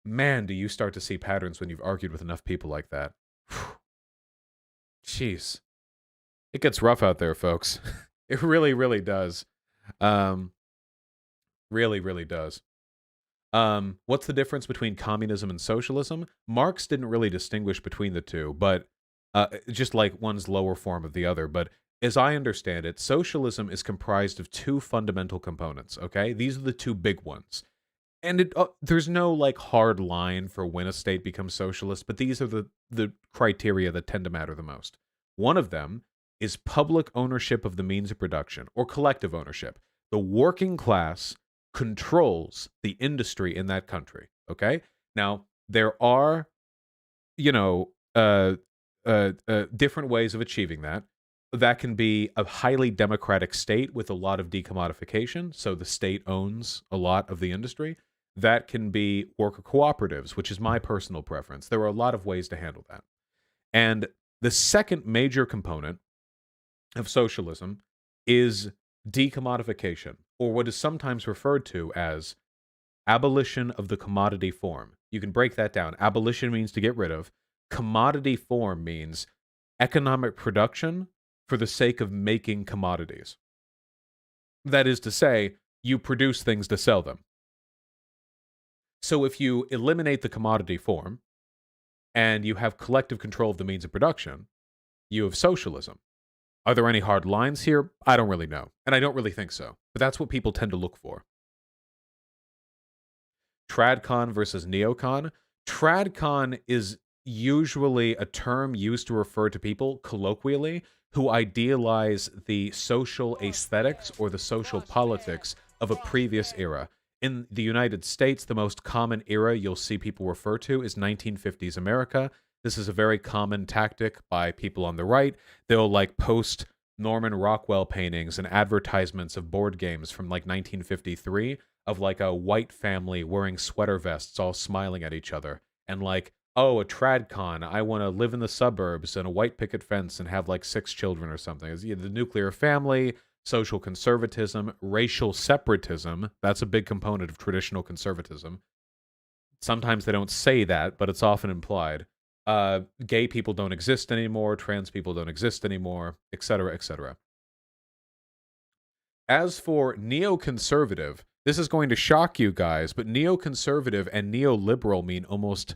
man, do you start to see patterns when you've argued with enough people like that. Jeez. It gets rough out there, folks. It really, really does. Really, really does. What's the difference between communism and socialism? Marx didn't really distinguish between the two, but just like one's lower form of the other. But as I understand it, socialism is comprised of two fundamental components, okay? These are the two big ones. And there's no like hard line for when a state becomes socialist, but these are the criteria that tend to matter the most. One of them is public ownership of the means of production, or collective ownership. The working class controls the industry in that country, okay? Now, there are, you know, different ways of achieving that. That can be a highly democratic state with a lot of decommodification, so the state owns a lot of the industry. That can be worker cooperatives, which is my personal preference. There are a lot of ways to handle that. And the second major component of socialism is decommodification, or what is sometimes referred to as abolition of the commodity form. You can break that down. Abolition means to get rid of. Commodity form means economic production for the sake of making commodities. That is to say, you produce things to sell them. So if you eliminate the commodity form and you have collective control of the means of production, you have socialism. Are there any hard lines here? I don't really know, and I don't really think so, but that's what people tend to look for. Tradcon versus neocon. Tradcon is usually a term used to refer to people, colloquially, who idealize the social aesthetics or the social politics of a previous era. In the United States, the most common era you'll see people refer to is 1950s America. This is a very common tactic by people on the right. They'll like post Norman Rockwell paintings and advertisements of board games from like 1953 of like a white family wearing sweater vests all smiling at each other and like, oh, a tradcon, I want to live in the suburbs and a white picket fence and have like 6 children or something. It's, the nuclear family, social conservatism, racial separatism. That's a big component of traditional conservatism. Sometimes they don't say that, but it's often implied. Gay people don't exist anymore, trans people don't exist anymore, etc., etc. As for neoconservative, This is going to shock you guys, but neoconservative and neoliberal mean almost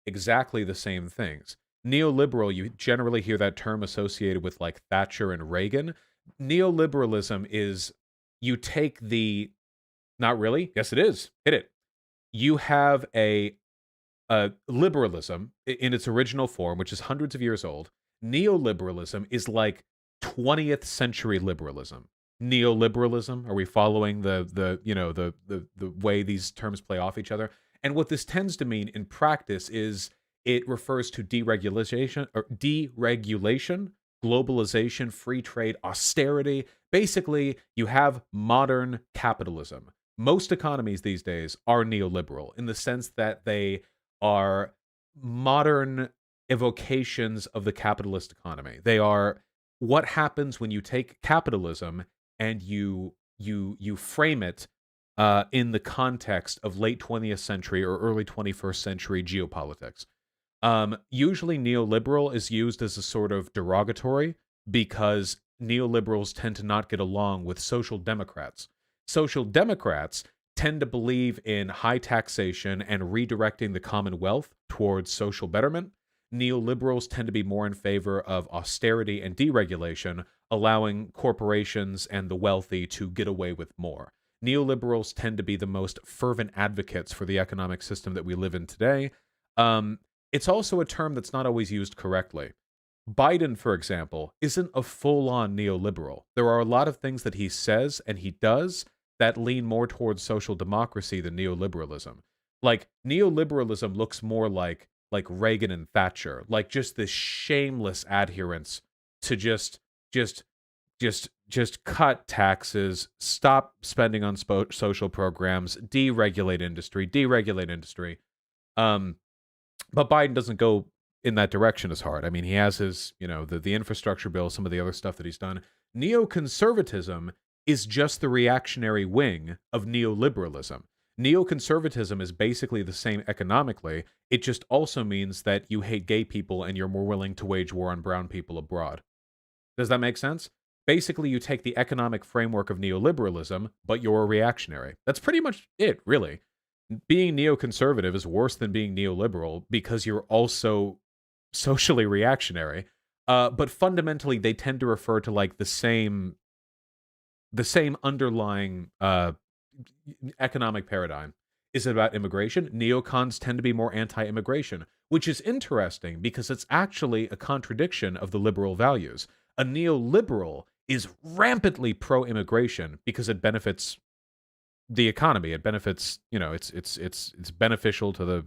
exactly the same things. Neoliberal, you generally hear that term associated with like Thatcher and Reagan. Neoliberalism is you take the not really. Yes, it is. Hit it. You have a liberalism in its original form, which is hundreds of years old. Neoliberalism is like 20th century liberalism. Neoliberalism, are we following the way these terms play off each other? And what this tends to mean in practice is it refers to deregulation, globalization, free trade, austerity. Basically, you have modern capitalism. Most economies these days are neoliberal in the sense that they are modern evocations of the capitalist economy. They are what happens when you take capitalism and you frame it in the context of late 20th century or early 21st century geopolitics. Usually, neoliberal is used as a sort of derogatory because neoliberals tend to not get along with social democrats. Social democrats tend to believe in high taxation and redirecting the commonwealth towards social betterment. Neoliberals tend to be more in favor of austerity and deregulation, allowing corporations and the wealthy to get away with more. Neoliberals tend to be the most fervent advocates for the economic system that we live in today. It's also a term that's not always used correctly. Biden, for example, isn't a full-on neoliberal. There are a lot of things that he says and he does that lean more towards social democracy than neoliberalism. Like, neoliberalism looks more like Reagan and Thatcher, like just this shameless adherence to just cut taxes, stop spending on social programs, deregulate industry. But Biden doesn't go in that direction as hard. I mean, he has his, the infrastructure bill, some of the other stuff that he's done. Neoconservatism is just the reactionary wing of neoliberalism. Neoconservatism is basically the same economically. It just also means that you hate gay people and you're more willing to wage war on brown people abroad. Does that make sense? Basically, you take the economic framework of neoliberalism, but you're a reactionary. That's pretty much it, really. Being neoconservative is worse than being neoliberal because you're also socially reactionary. But fundamentally, they tend to refer to like the same underlying economic paradigm. Is it about immigration? Neocons tend to be more anti-immigration, which is interesting because it's actually a contradiction of the liberal values. A neoliberal is rampantly pro-immigration because it benefits the economy. It benefits, it's beneficial to the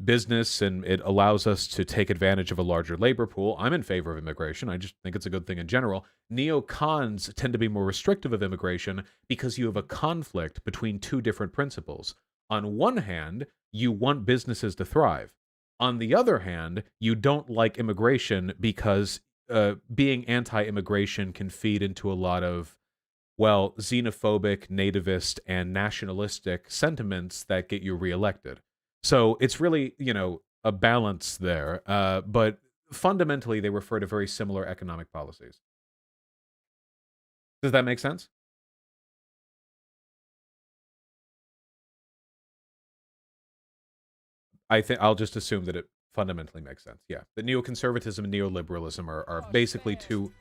business and it allows us to take advantage of a larger labor pool. I'm in favor of immigration. I just think it's a good thing in general. Neocons tend to be more restrictive of immigration because you have a conflict between two different principles. On one hand, you want businesses to thrive. On the other hand, you don't like immigration because being anti-immigration can feed into a lot of, well, xenophobic, nativist, and nationalistic sentiments that get you reelected. So it's really, a balance there. But fundamentally, they refer to very similar economic policies. Does that make sense? I think I'll just assume that it fundamentally makes sense. Yeah, the neoconservatism and neoliberalism are basically two,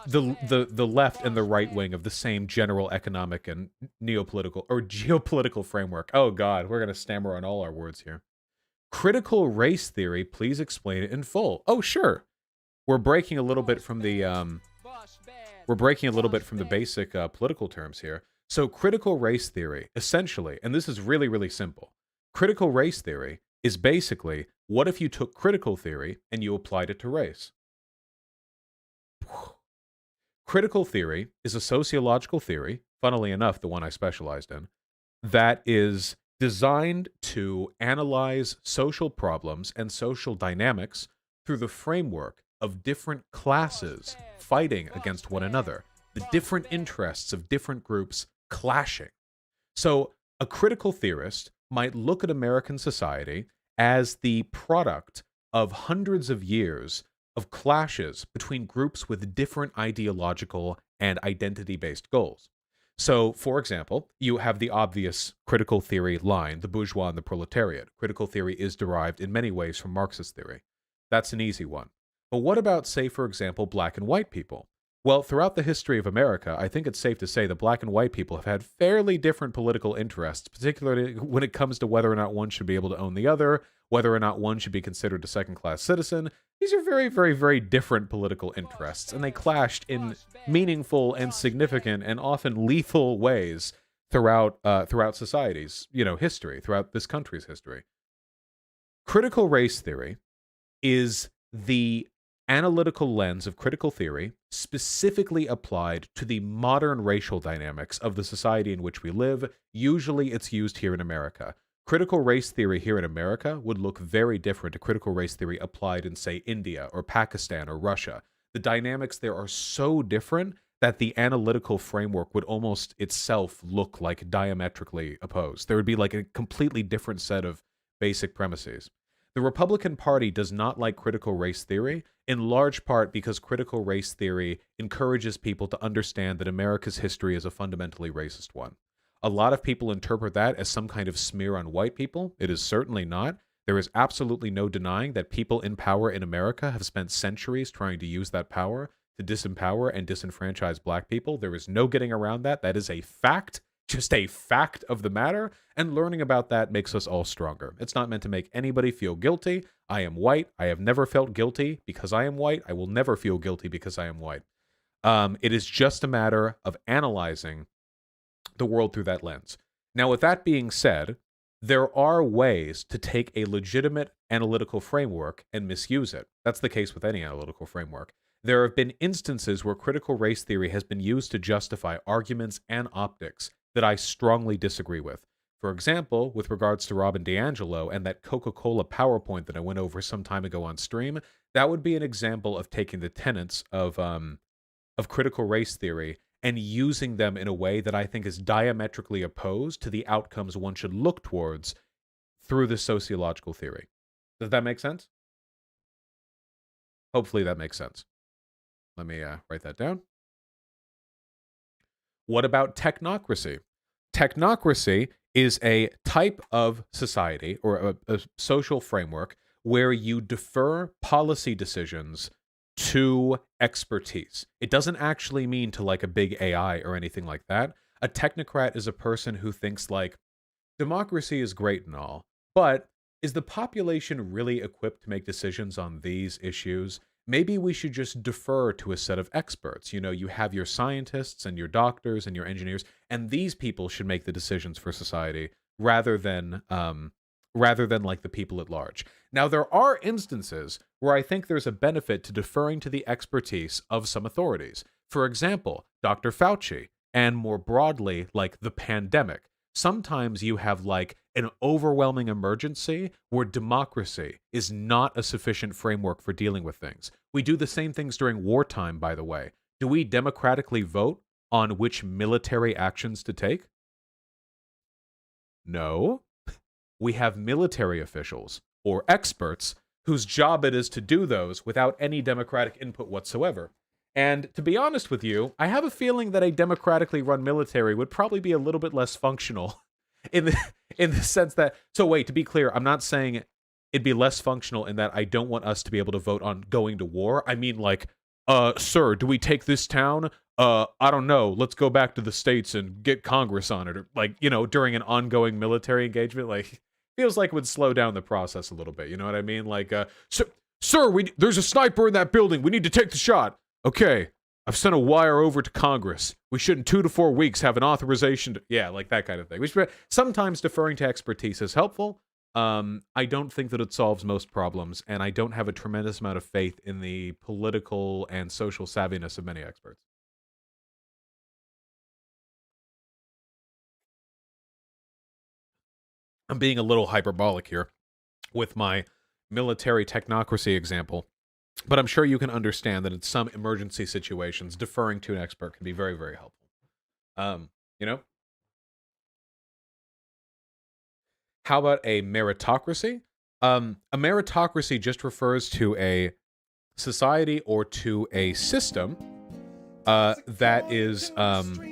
the left and the right wing of the same general economic and neopolitical or geopolitical framework. Oh God, we're gonna stammer on all our words here. Critical race theory, please explain it in full. Oh sure, we're breaking a little bit from the basic political terms here. So critical race theory, essentially, and this is really, really simple. Critical race theory is basically, what if you took critical theory and you applied it to race? Critical theory is a sociological theory, funnily enough, the one I specialized in, that is designed to analyze social problems and social dynamics through the framework of different classes fighting against one another, the different interests of different groups clashing. So a critical theorist might look at American society as the product of hundreds of years of clashes between groups with different ideological and identity-based goals. So, for example, you have the obvious critical theory line, the bourgeois and the proletariat. Critical theory is derived in many ways from Marxist theory. That's an easy one. But what about, say, for example, black and white people? Well, throughout the history of America, I think it's safe to say that black and white people have had fairly different political interests, particularly when it comes to whether or not one should be able to own the other, whether or not one should be considered a second-class citizen. These are very, very, very different political interests, and they clashed in meaningful and significant and often lethal ways throughout society's, history, throughout this country's history. Critical race theory is the analytical lens of critical theory specifically applied to the modern racial dynamics of the society in which we live. Usually it's used here in America. Critical race theory here in America would look very different to critical race theory applied in, say, India or Pakistan or Russia. The dynamics there are so different that the analytical framework would almost itself look like diametrically opposed. There would be like a completely different set of basic premises. The Republican Party does not like critical race theory, in large part because critical race theory encourages people to understand that America's history is a fundamentally racist one. A lot of people interpret that as some kind of smear on white people. It is certainly not. There is absolutely no denying that people in power in America have spent centuries trying to use that power to disempower and disenfranchise black people. There is no getting around that. That is a fact. Just a fact of the matter, and learning about that makes us all stronger. It's not meant to make anybody feel guilty. I am white. I have never felt guilty because I am white. I will never feel guilty because I am white. It is just a matter of analyzing the world through that lens. Now, with that being said, there are ways to take a legitimate analytical framework and misuse it. That's the case with any analytical framework. There have been instances where critical race theory has been used to justify arguments and optics that I strongly disagree with. For example, with regards to Robin DiAngelo and that Coca-Cola PowerPoint that I went over some time ago on stream, that would be an example of taking the tenets of critical race theory and using them in a way that I think is diametrically opposed to the outcomes one should look towards through the sociological theory. Does that make sense? Hopefully that makes sense. Let me write that down. What about technocracy? Technocracy is a type of society or a social framework where you defer policy decisions to expertise. It doesn't actually mean to like a big AI or anything like that. A technocrat is a person who thinks like, democracy is great and all, but is the population really equipped to make decisions on these issues? Maybe we should just defer to a set of experts. You have your scientists and your doctors and your engineers, and these people should make the decisions for society rather than like the people at large. Now, there are instances where I think there's a benefit to deferring to the expertise of some authorities. For example, Dr. Fauci, and more broadly, like the pandemic. Sometimes you have like an overwhelming emergency where democracy is not a sufficient framework for dealing with things. We do the same things during wartime, by the way. Do we democratically vote on which military actions to take? No. We have military officials or experts whose job it is to do those without any democratic input whatsoever. And to be honest with you, I have a feeling that a democratically run military would probably be a little bit less functional in the sense that, so wait, to be clear, I'm not saying it'd be less functional in that I don't want us to be able to vote on going to war. I mean like, sir, do we take this town? I don't know. Let's go back to the States and get Congress on it. Or like, during an ongoing military engagement, like feels like it would slow down the process a little bit. You know what I mean? Like, sir, there's a sniper in that building. We need to take the shot. Okay, I've sent a wire over to Congress. We should in 2 to 4 weeks have an authorization to... Yeah, like that kind of thing. Sometimes deferring to expertise is helpful. I don't think that it solves most problems, and I don't have a tremendous amount of faith in the political and social savviness of many experts. I'm being a little hyperbolic here with my military technocracy example. But I'm sure you can understand that in some emergency situations, deferring to an expert can be very, very helpful. How about a meritocracy? A meritocracy just refers to a society or to a system that is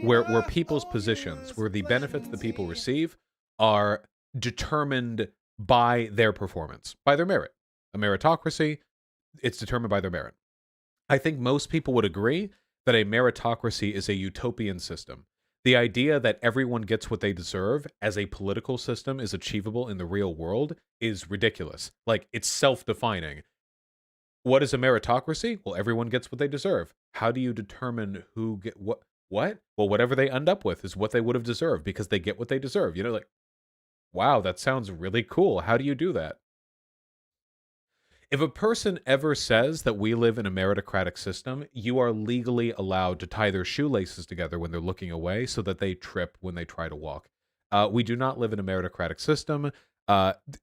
where people's positions, where the benefits that people receive are determined by their performance, by their merit. A meritocracy, it's determined by their merit. I think most people would agree that a meritocracy is a utopian system. The idea that everyone gets what they deserve as a political system is achievable in the real world is ridiculous. Like, it's self-defining. What is a meritocracy? Well, everyone gets what they deserve. How do you determine who get what? What? Well, whatever they end up with is what they would have deserved because they get what they deserve. You know, like, wow, that sounds really cool. How do you do that? If a person ever says that we live in a meritocratic system, you are legally allowed to tie their shoelaces together when they're looking away so that they trip when they try to walk. We do not live in a meritocratic system.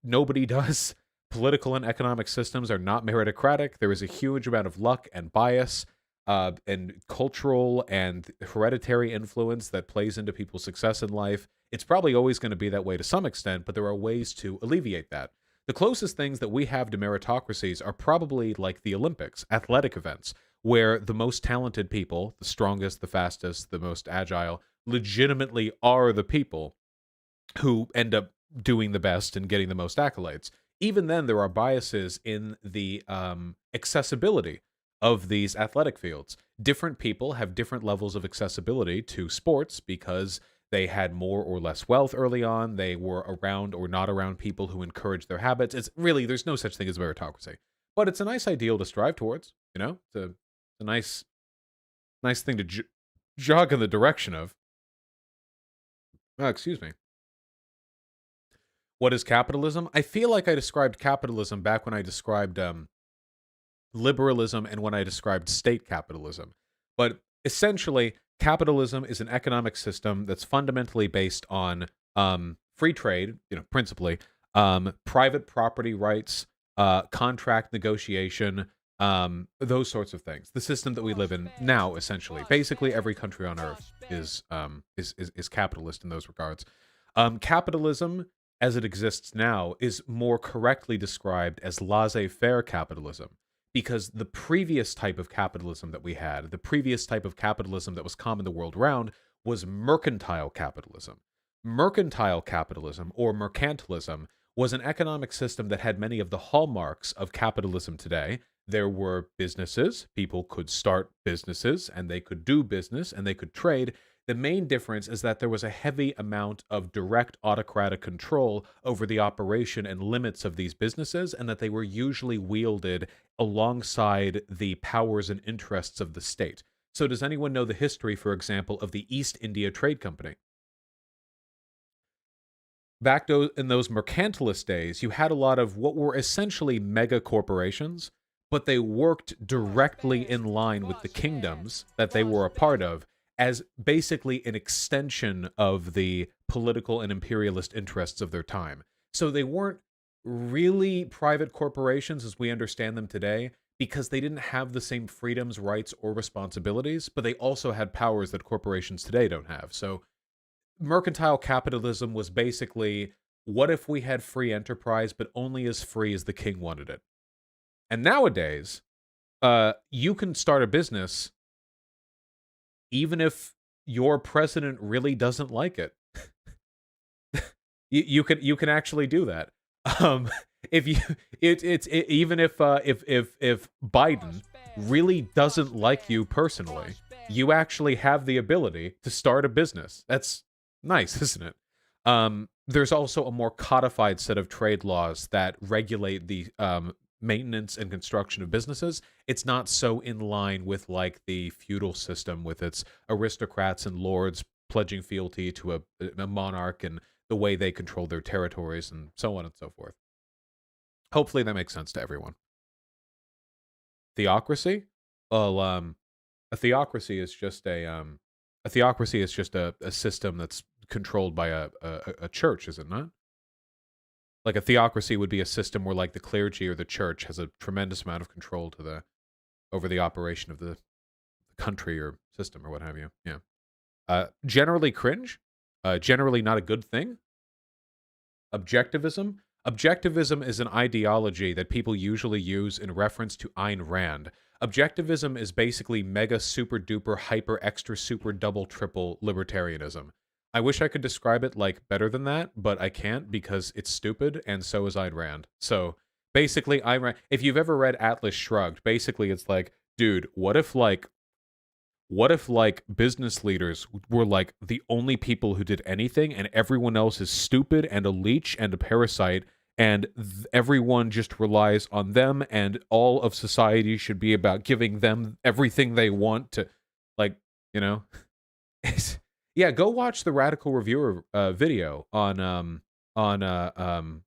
Nobody does. Political and economic systems are not meritocratic. There is a huge amount of luck and bias and cultural and hereditary influence that plays into people's success in life. It's probably always going to be that way to some extent, but there are ways to alleviate that. The closest things that we have to meritocracies are probably like the Olympics, athletic events, where the most talented people, the strongest, the fastest, the most agile, legitimately are the people who end up doing the best and getting the most accolades. Even then, there are biases in the accessibility of these athletic fields. Different people have different levels of accessibility to sports because they had more or less wealth early on. They were around or not around people who encouraged their habits. It's really, there's no such thing as meritocracy. But it's a nice ideal to strive towards, you know? It's a nice thing to jog in the direction of. Oh, excuse me. What is capitalism? I feel like I described capitalism back when I described liberalism and when I described state capitalism. But essentially, capitalism is an economic system that's fundamentally based on free trade, you know, principally, private property rights, contract negotiation, those sorts of things. The system that we live in now, essentially, basically every country on earth is capitalist in those regards. Capitalism, as it exists now, is more correctly described as laissez-faire capitalism. Because the previous type of capitalism that we had, the previous type of capitalism that was common the world around, was mercantile capitalism. Mercantile capitalism, or mercantilism, was an economic system that had many of the hallmarks of capitalism today. There were businesses, people could start businesses, and they could do business, and they could trade. The main difference is that there was a heavy amount of direct autocratic control over the operation and limits of these businesses, and that they were usually wielded alongside the powers and interests of the state. So does anyone know the history, for example, of the East India Trade Company? Back in those mercantilist days, you had a lot of what were essentially mega corporations, but they worked directly in line with the kingdoms that they were a part of as basically an extension of the political and imperialist interests of their time. So they weren't really private corporations as we understand them today because they didn't have the same freedoms, rights, or responsibilities, but they also had powers that corporations today don't have. So mercantile capitalism was basically, what if we had free enterprise, but only as free as the king wanted it? And nowadays, you can start a business even if your president really doesn't like it. you can actually do that. If you even if Biden really doesn't like you personally, you actually have the ability to start a business. That's nice, isn't it? There's also a more codified set of trade laws that regulate the maintenance and construction of businesses. It's not so in line with like the feudal system with its aristocrats and lords pledging fealty to a monarch and the way they control their territories and so on and so forth. Hopefully that makes sense to everyone. Theocracy? Well, a theocracy is just a system that's controlled by a church, is it not? Like a theocracy would be a system where like the clergy or the church has a tremendous amount of control over the operation of the country or system or what have you. Yeah. Generally cringe. Generally not a good thing. Objectivism. Objectivism is an ideology that people usually use in reference to Ayn Rand. Objectivism is basically mega super duper hyper extra super double triple libertarianism. I wish I could describe it like better than that, but I can't because it's stupid, and so is Ayn Rand. So basically, Ayn Rand, if you've ever read Atlas Shrugged, basically it's like, dude, what if business leaders were like the only people who did anything and everyone else is stupid and a leech and a parasite and everyone just relies on them and all of society should be about giving them everything they want to, like, you know? Yeah, go watch the Radical Reviewer video on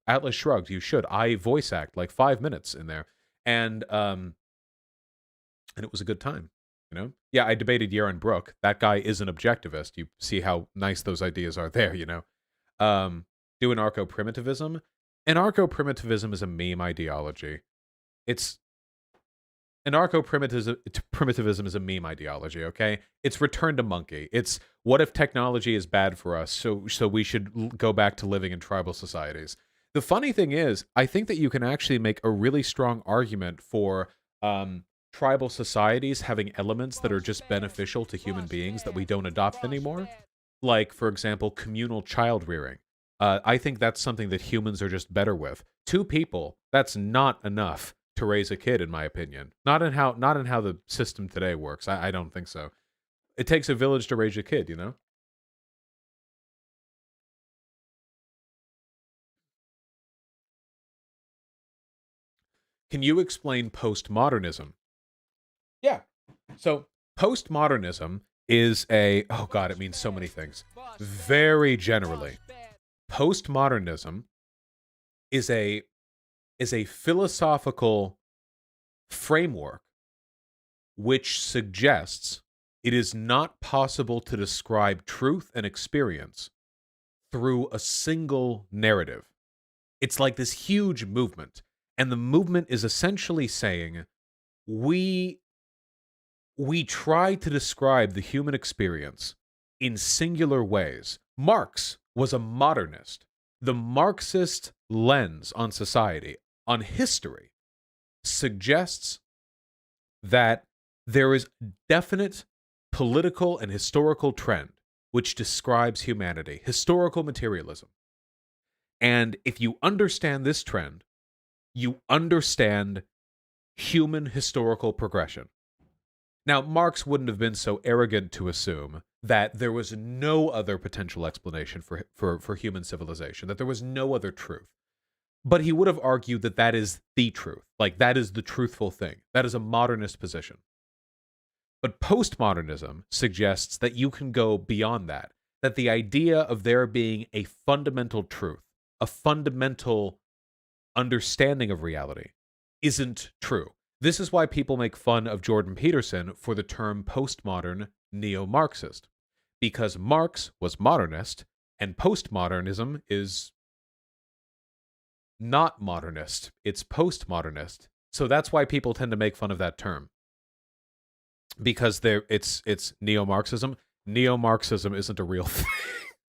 Atlas Shrugged. You should. I voice act like 5 minutes in there. And it was a good time. You know? Yeah, I debated Yaron Brook. That guy is an objectivist. You see how nice those ideas are there, you know? Do anarcho-primitivism. Anarcho-primitivism is a meme ideology. It's Anarcho-primitivism is a meme ideology, okay? It's return to monkey. It's what if technology is bad for us, so we should go back to living in tribal societies. The funny thing is, I think that you can actually make a really strong argument for tribal societies having elements that are just beneficial to human beings that we don't adopt anymore. Like, for example, communal child rearing. I think that's something that humans are just better with. 2 people, that's not enough to raise a kid, in my opinion. Not in how the system today works. I don't think so. It takes a village to raise a kid, you know? Can you explain postmodernism? Yeah. So postmodernism is oh God, it means so many things. Very generally, postmodernism is a philosophical framework which suggests it is not possible to describe truth and experience through a single narrative. It's like this huge movement, and the movement is essentially saying we try to describe the human experience in singular ways. Marx was a modernist. The Marxist lens on society, on history, suggests that there is definite political and historical trend which describes humanity, historical materialism. And if you understand this trend, you understand human historical progression. Now, Marx wouldn't have been so arrogant to assume that there was no other potential explanation for human civilization, that there was no other truth. But he would have argued that that is the truth. Like, that is the truthful thing. That is a modernist position. But postmodernism suggests that you can go beyond that, that the idea of there being a fundamental truth, a fundamental understanding of reality, isn't true. This is why people make fun of Jordan Peterson for the term postmodern neo-Marxist, because Marx was modernist, and postmodernism is not modernist, it's postmodernist. So that's why people tend to make fun of that term. Because it's neo-Marxism. Neo-Marxism isn't a real thing.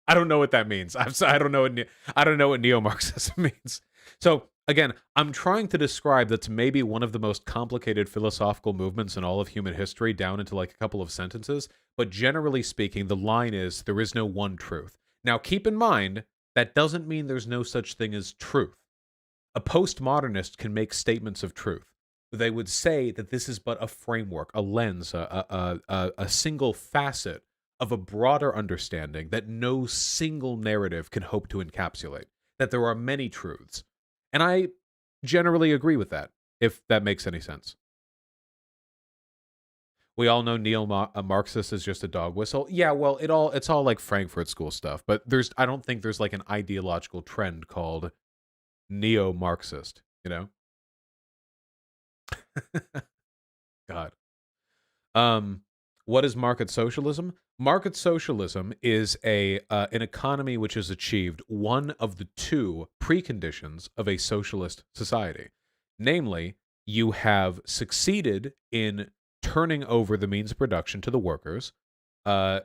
I don't know what that means. I don't know what neo-Marxism means. So again, I'm trying to describe that's maybe one of the most complicated philosophical movements in all of human history down into like a couple of sentences. But generally speaking, the line is there is no one truth. Now keep in mind, that doesn't mean there's no such thing as truth. A postmodernist can make statements of truth. They would say that this is but a framework, a lens, a single facet of a broader understanding that no single narrative can hope to encapsulate, that there are many truths. And I generally agree with that, if that makes any sense. We all know neo-Marxist is just a dog whistle. Yeah, well, it's all like Frankfurt School stuff, but I don't think there's like an ideological trend called neo-Marxist, you know? God. What is market socialism? Market socialism is an economy which has achieved one of the 2 preconditions of a socialist society. Namely, you have succeeded in turning over the means of production to the workers. I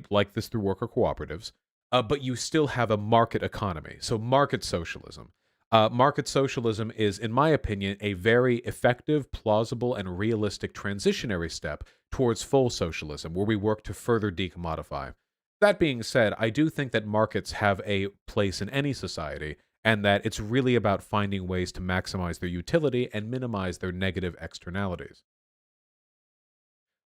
like this through worker cooperatives. But you still have a market economy. So market socialism. Market socialism is, in my opinion, a very effective, plausible, and realistic transitionary step towards full socialism, where we work to further decommodify. That being said, I do think that markets have a place in any society, and that it's really about finding ways to maximize their utility and minimize their negative externalities.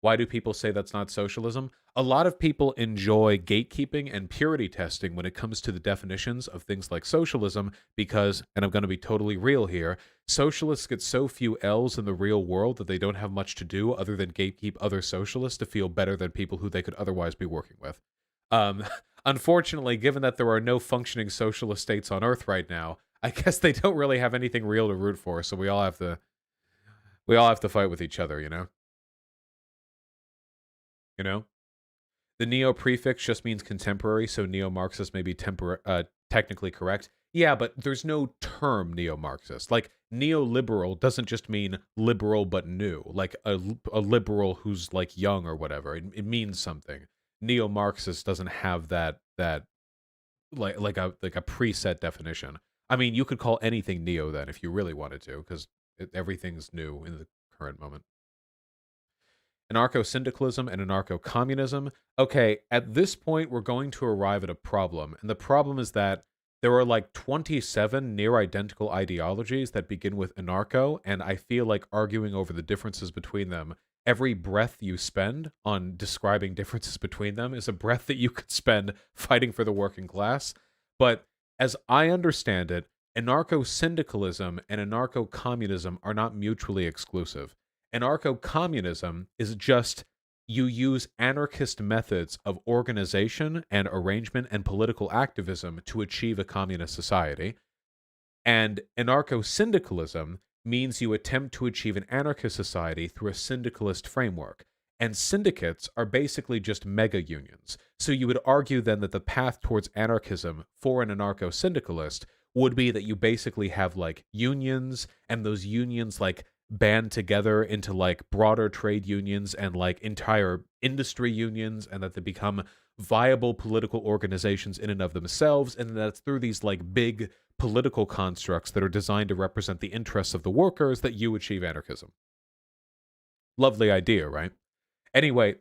Why do people say that's not socialism? A lot of people enjoy gatekeeping and purity testing when it comes to the definitions of things like socialism because, and I'm going to be totally real here, socialists get so few L's in the real world that they don't have much to do other than gatekeep other socialists to feel better than people who they could otherwise be working with. Um, Unfortunately, given that there are no functioning socialist states on Earth right now, I guess they don't really have anything real to root for, so we all have to fight with each other, you know? You know? The neo prefix just means contemporary, so neo Marxist may be technically correct. Yeah, but there's no term neo Marxist. Like, neoliberal doesn't just mean liberal but new, like a liberal who's like young or whatever. It means something. Neo Marxist doesn't have that like a preset definition. I mean, you could call anything neo then if you really wanted to, because everything's new in the current moment. Anarcho-syndicalism and anarcho-communism. Okay, at this point, we're going to arrive at a problem. And the problem is that there are like 27 near-identical ideologies that begin with anarcho, and I feel like arguing over the differences between them, every breath you spend on describing differences between them is a breath that you could spend fighting for the working class. But as I understand it, anarcho-syndicalism and anarcho-communism are not mutually exclusive. Anarcho-communism is just you use anarchist methods of organization and arrangement and political activism to achieve a communist society. And anarcho-syndicalism means you attempt to achieve an anarchist society through a syndicalist framework. And syndicates are basically just mega unions. So you would argue then that the path towards anarchism for an anarcho-syndicalist would be that you basically have like unions, and those unions like band together into like broader trade unions and like entire industry unions, and that they become viable political organizations in and of themselves, and that's through these like big political constructs that are designed to represent the interests of the workers that you achieve anarchism. Lovely idea, right? Anyway,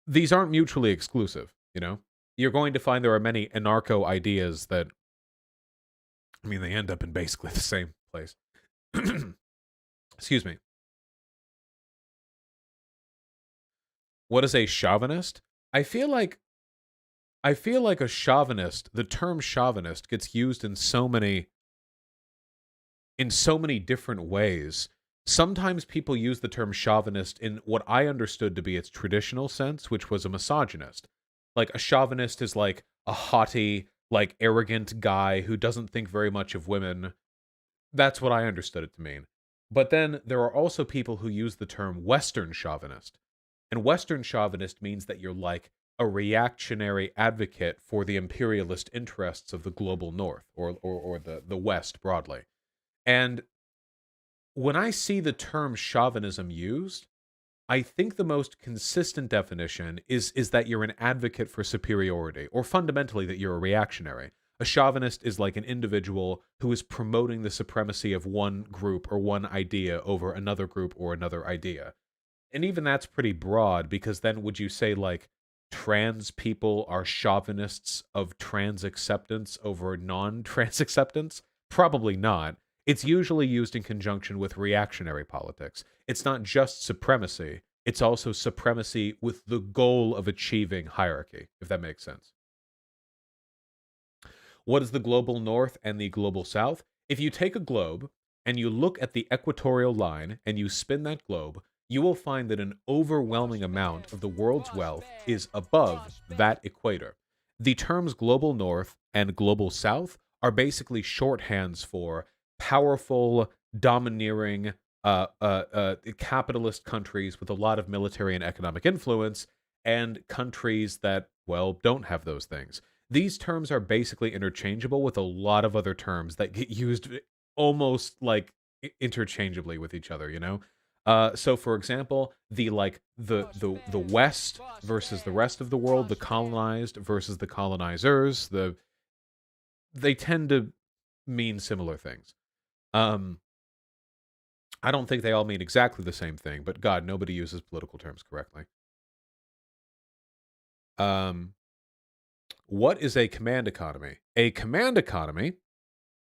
these aren't mutually exclusive, you know? You're going to find there are many anarcho ideas that, I mean, they end up in basically the same place. Excuse me. What is a chauvinist? I feel like a chauvinist, the term chauvinist gets used in so many different ways. Sometimes people use the term chauvinist in what I understood to be its traditional sense, which was a misogynist. Like a chauvinist is like a haughty, like arrogant guy who doesn't think very much of women. That's what I understood it to mean. But then there are also people who use the term Western chauvinist. And Western chauvinist means that you're like a reactionary advocate for the imperialist interests of the global north, or the West broadly. And when I see the term chauvinism used, I think the most consistent definition is that you're an advocate for superiority, or fundamentally that you're a reactionary. A chauvinist is like an individual who is promoting the supremacy of one group or one idea over another group or another idea. And even that's pretty broad, because then would you say like trans people are chauvinists of trans acceptance over non-trans acceptance? Probably not. It's usually used in conjunction with reactionary politics. It's not just supremacy, it's also supremacy with the goal of achieving hierarchy, if that makes sense. What is the global north and the global south? If you take a globe and you look at the equatorial line and you spin that globe, you will find that an overwhelming amount of the world's wealth is above that equator. The terms global north and global south are basically shorthands for powerful, domineering, capitalist countries with a lot of military and economic influence, and countries that, well, don't have those things. These terms are basically interchangeable with a lot of other terms that get used almost like interchangeably with each other, you know? So for example, the West versus the rest of the world, the colonized versus the colonizers, they tend to mean similar things. Um, I don't think they all mean exactly the same thing, but God, nobody uses political terms correctly. Um, what is a command economy? A command economy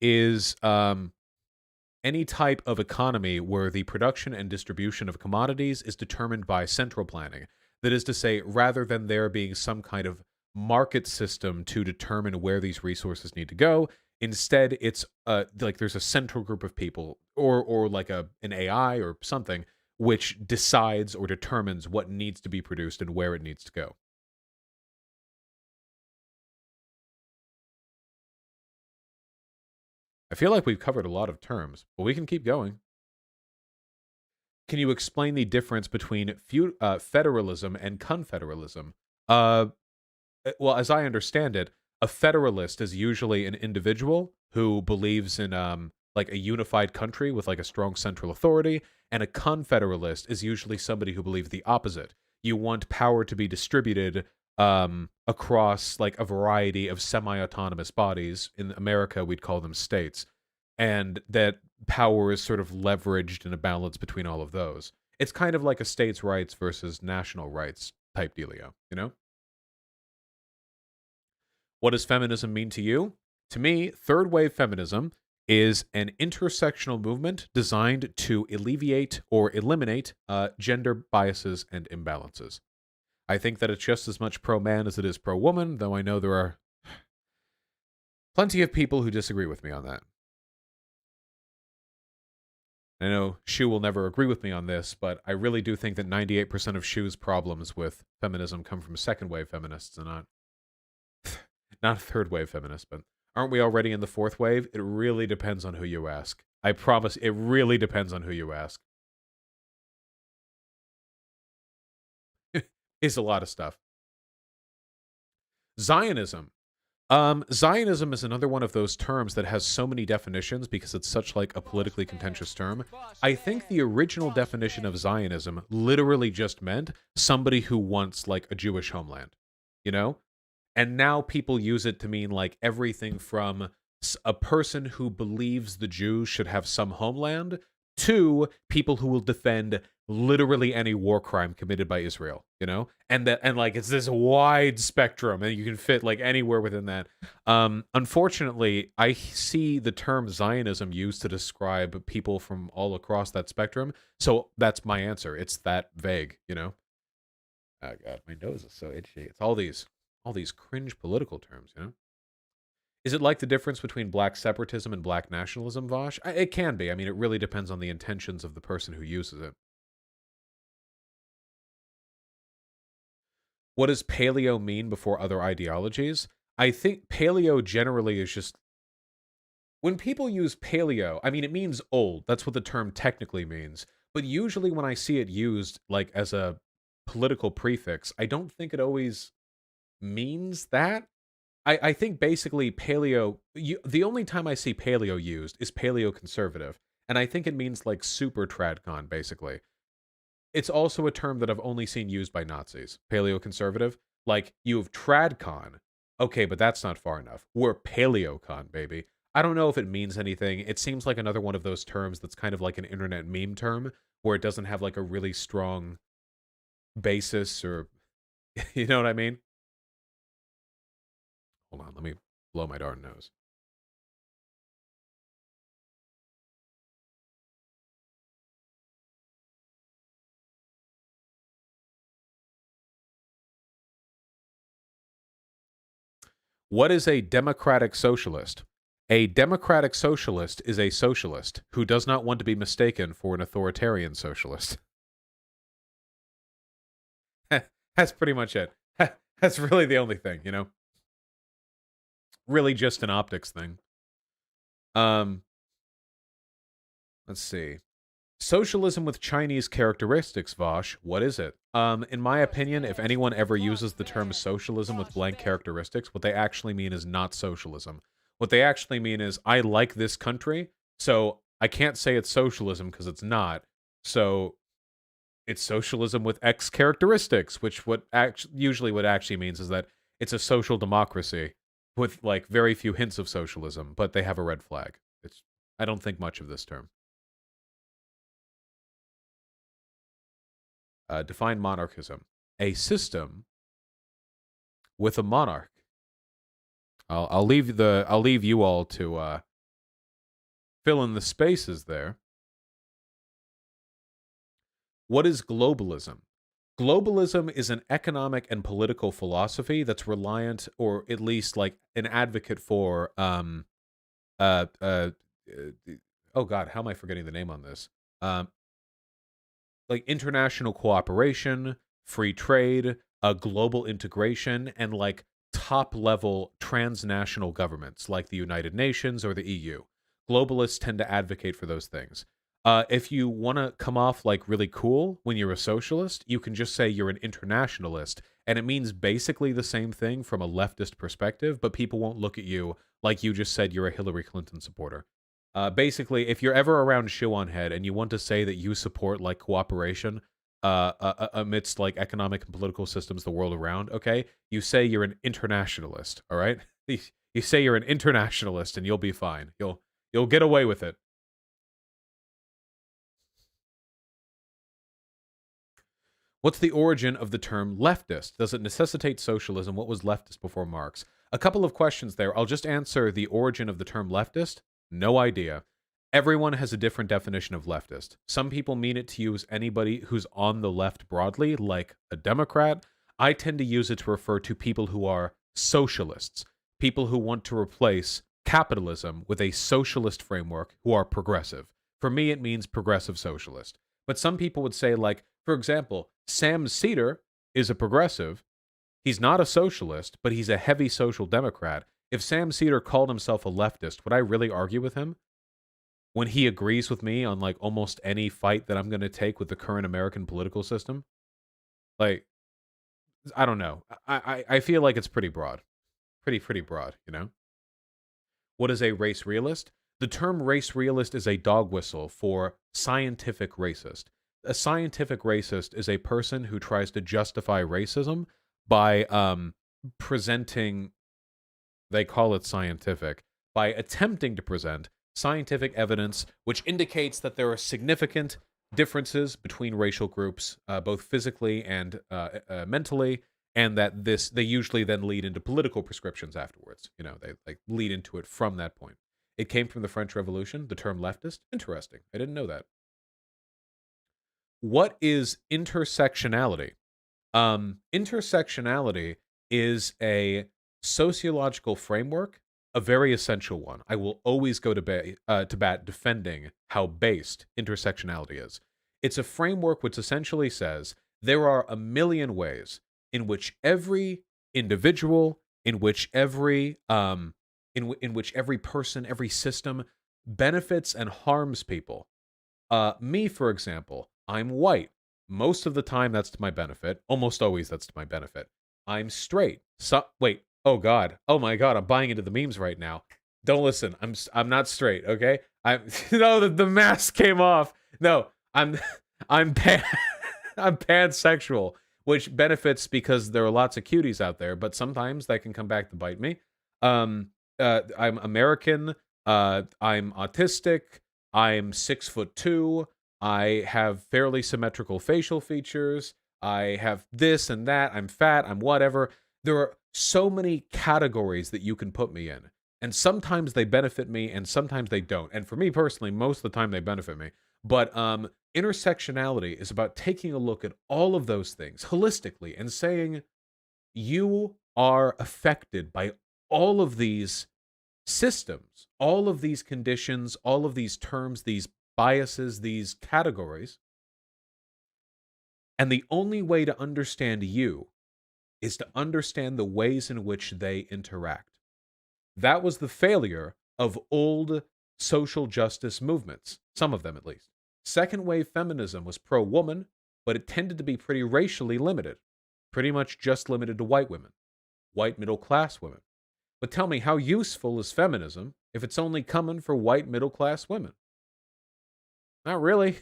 is any type of economy where the production and distribution of commodities is determined by central planning. That is to say, rather than there being some kind of market system to determine where these resources need to go, instead it's like there's a central group of people or like an AI or something which decides or determines what needs to be produced and where it needs to go. I feel like we've covered a lot of terms, but we can keep going. Can you explain the difference between federalism and confederalism? Uh, well, as I understand it, a federalist is usually an individual who believes in like a unified country with like a strong central authority, and a confederalist is usually somebody who believes the opposite. You want power to be distributed across like a variety of semi-autonomous bodies. In America, we'd call them states, and that power is sort of leveraged in a balance between all of those. It's kind of like a states' rights versus national rights type dealio, you know? What does feminism mean to you? To me, third wave feminism is an intersectional movement designed to alleviate or eliminate gender biases and imbalances. I think that it's just as much pro man as it is pro woman, though I know there are plenty of people who disagree with me on that. I know Shu will never agree with me on this, but I really do think that 98% of Shu's problems with feminism come from second wave feminists and not third wave feminists. But aren't we already in the fourth wave? It really depends on who you ask. I promise it really depends on who you ask. It's a lot of stuff. Zionism. Zionism is another one of those terms that has so many definitions because it's such like a politically contentious term. I think the original definition of Zionism literally just meant somebody who wants like a Jewish homeland, you know? And now people use it to mean like everything from a person who believes the Jews should have some homeland to people who will defend literally any war crime committed by Israel, you know? And like it's this wide spectrum and you can fit like anywhere within that. Unfortunately, I see the term Zionism used to describe people from all across that spectrum. So that's my answer. It's that vague, you know? Oh god, my nose is so itchy. It's all these cringe political terms, you know? Is it like the difference between black separatism and black nationalism, Vosh? It can be. I mean, it really depends on the intentions of the person who uses it. What does paleo mean before other ideologies? I think paleo generally is just when people use paleo, I mean, it means old. That's what the term technically means. But usually when I see it used like as a political prefix, I don't think it always means that. I think basically the only time I see paleo used is paleo conservative. And I think it means like super tradcon, basically. It's also a term that I've only seen used by Nazis. Paleo conservative. Like, you have tradcon. Okay, but that's not far enough. We're paleocon, baby. I don't know if it means anything. It seems like another one of those terms that's kind of like an internet meme term, where it doesn't have like a really strong basis or, you know what I mean? Hold on, let me blow my darn nose. What is a democratic socialist? A democratic socialist is a socialist who does not want to be mistaken for an authoritarian socialist. That's pretty much it. That's really the only thing, you know? Really just an optics thing. Um, let's see. Socialism with Chinese characteristics, Vosh. What is it? In my opinion, if anyone ever uses the term socialism with blank characteristics, what they actually mean is not socialism. What they actually mean is, I like this country, so I can't say it's socialism because it's not. So it's socialism with X characteristics, which usually what actually means is that it's a social democracy with like very few hints of socialism, but they have a red flag. It's I don't think much of this term. Define monarchism: a system with a monarch. I'll leave you all to fill in the spaces there. What is globalism? Globalism is an economic and political philosophy that's reliant, or at least like an advocate for, uh, uh, oh God, how am I forgetting the name on this? Um, like international cooperation, free trade, global integration, and like top level transnational governments like the United Nations or the EU. Globalists tend to advocate for those things. If you want to come off like really cool when you're a socialist, you can just say you're an internationalist. And it means basically the same thing from a leftist perspective, but people won't look at you like you just said you're a Hillary Clinton supporter. Basically, if you're ever around Shoe on Head and you want to say that you support like cooperation amidst like economic and political systems the world around, okay, you say you're an internationalist. All right, you say you're an internationalist, and you'll be fine. You'll get away with it. What's the origin of the term leftist? Does it necessitate socialism? What was leftist before Marx? A couple of questions there. I'll just answer the origin of the term leftist. No idea. Everyone has a different definition of leftist. Some people mean it to use anybody who's on the left broadly, like a Democrat. I tend to use it to refer to people who are socialists, people who want to replace capitalism with a socialist framework who are progressive. For me, it means progressive socialist. But some people would say, like, for example, Sam Cedar is a progressive. He's not a socialist, but he's a heavy social democrat. If Sam Cedar called himself a leftist, would I really argue with him? When he agrees with me on like almost any fight that I'm going to take with the current American political system? Like, I don't know. I feel like it's pretty broad. Pretty broad, you know? What is a race realist? The term race realist is a dog whistle for scientific racist. A scientific racist is a person who tries to justify racism by presenting, they call it scientific, by attempting to present scientific evidence which indicates that there are significant differences between racial groups, both physically and mentally, and that they usually then lead into political prescriptions afterwards. You know, they like lead into it from that point. It came from the French Revolution, the term leftist. Interesting. I didn't know that. What is intersectionality? Intersectionality is a sociological framework, a very essential one. I will always go to bat defending how based intersectionality is. It's a framework which essentially says there are a million ways in which every individual, in which every in which every person, every system benefits and harms people. Me, for example, I'm white. Most of the time, that's to my benefit. Almost always, that's to my benefit. I'm straight. Wait. Oh God. Oh my God. I'm buying into the memes right now. Don't listen. I'm not straight. Okay. I'm no. The mask came off. No. I'm I'm pan I'm pansexual, which benefits because there are lots of cuties out there, but sometimes that can come back to bite me. I'm American. I'm autistic. I'm 6'2". I have fairly symmetrical facial features. I have this and that. I'm fat. I'm whatever. There are so many categories that you can put me in. And sometimes they benefit me and sometimes they don't. And for me personally, most of the time they benefit me. But intersectionality is about taking a look at all of those things holistically and saying you are affected by all of these systems, all of these conditions, all of these terms, these biases, these categories. And the only way to understand you is to understand the ways in which they interact. That was the failure of old social justice movements, some of them at least. Second wave feminism was pro woman, but it tended to be pretty racially limited, pretty much just limited to white women, white middle class women. But tell me, how useful is feminism if it's only coming for white middle class women? Not really.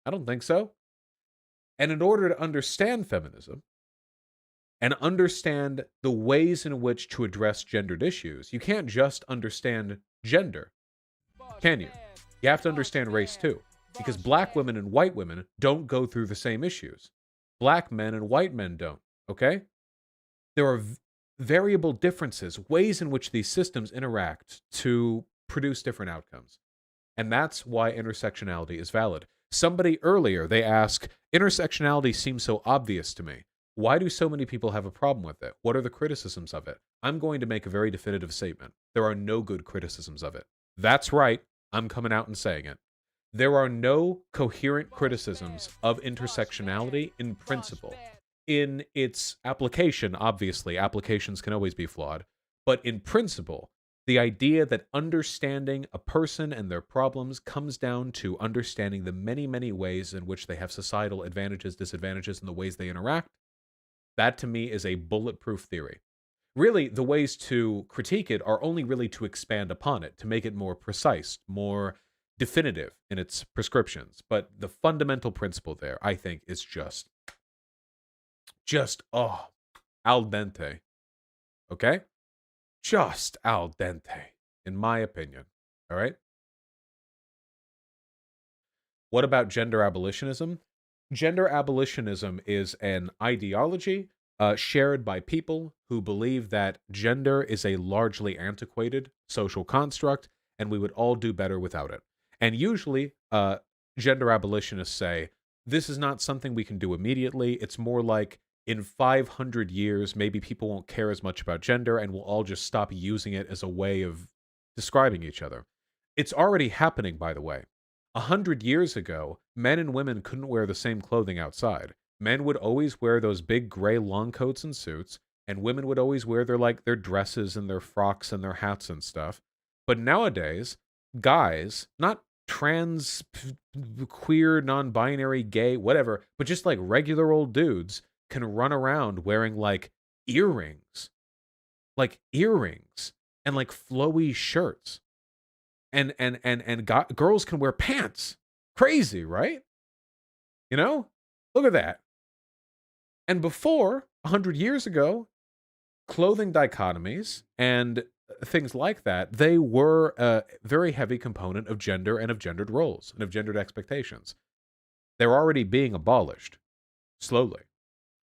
I don't think so. And in order to understand feminism, and understand the ways in which to address gendered issues. You can't just understand gender, can you? You have to understand race too, because black women and white women don't go through the same issues. Black men and white men don't, okay? There are variable differences, ways in which these systems interact to produce different outcomes. And that's why intersectionality is valid. Somebody earlier, they ask, intersectionality seems so obvious to me. Why do so many people have a problem with it? What are the criticisms of it? I'm going to make a very definitive statement. There are no good criticisms of it. That's right. I'm coming out and saying it. There are no coherent criticisms of intersectionality in principle. In its application, obviously, applications can always be flawed, but in principle, the idea that understanding a person and their problems comes down to understanding the many, many ways in which they have societal advantages, disadvantages, and the ways they interact, that to me is a bulletproof theory. Really, the ways to critique it are only really to expand upon it, to make it more precise, more definitive in its prescriptions. But the fundamental principle there, I think, is just oh, al dente. Okay? Just al dente, in my opinion. All right? What about gender abolitionism? Gender abolitionism is an ideology shared by people who believe that gender is a largely antiquated social construct and we would all do better without it. And usually, gender abolitionists say, this is not something we can do immediately. It's more like in 500 years, maybe people won't care as much about gender and we'll all just stop using it as a way of describing each other. It's already happening, by the way. 100 years ago, men and women couldn't wear the same clothing outside. Men would always wear those big gray long coats and suits, and women would always wear their dresses and their frocks and their hats and stuff. But nowadays, guys, not trans, queer, non-binary, gay, whatever, but just like regular old dudes can run around wearing earrings, and flowy shirts. And girls can wear pants. Crazy, right? You know? Look at that. And before, 100 years ago, clothing dichotomies and things like that, they were a very heavy component of gender and of gendered roles and of gendered expectations. They're already being abolished, slowly.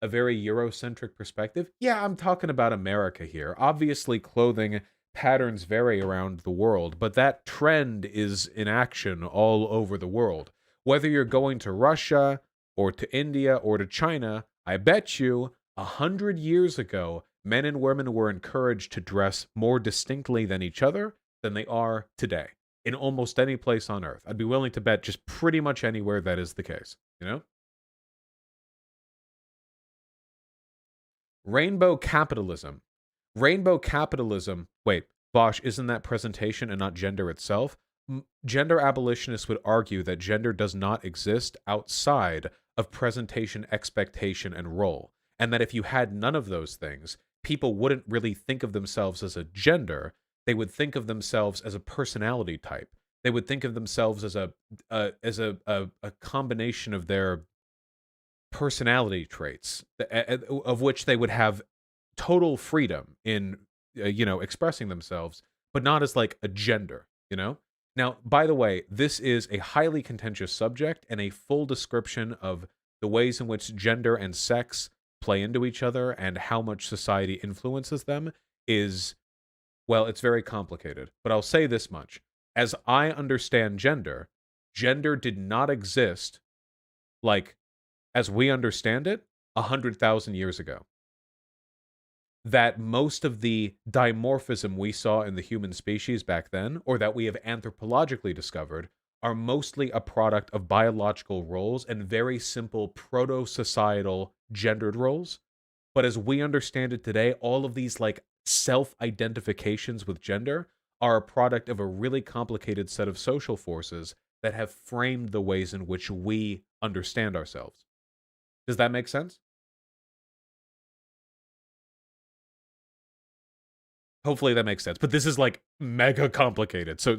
A very Eurocentric perspective? Yeah, I'm talking about America here. Obviously, clothing patterns vary around the world, but that trend is in action all over the world. Whether you're going to Russia or to India or to China, I bet you 100 years ago, men and women were encouraged to dress more distinctly than each other than they are today. In almost any place on earth. I'd be willing to bet just pretty much anywhere that is the case, you know? Rainbow capitalism. Rainbow capitalism. Wait, Bosch, isn't that presentation and not gender itself? Gender abolitionists would argue that gender does not exist outside of presentation, expectation, and role. And that if you had none of those things, people wouldn't really think of themselves as a gender. They would think of themselves as a personality type. They would think of themselves as a combination of their personality traits, of which they would have total freedom in expressing themselves, but not as a gender. Now, by the way, this is a highly contentious subject, and a full description of the ways in which gender and sex play into each other and how much society influences them is, well, it's very complicated. But I'll say this much: as I understand gender, gender did not exist as we understand it 100,000 years ago. That most of the dimorphism we saw in the human species back then, or that we have anthropologically discovered, are mostly a product of biological roles and very simple proto-societal gendered roles. But as we understand it today, all of these self-identifications with gender are a product of a really complicated set of social forces that have framed the ways in which we understand ourselves. Does that make sense? Hopefully that makes sense. But this is mega complicated. So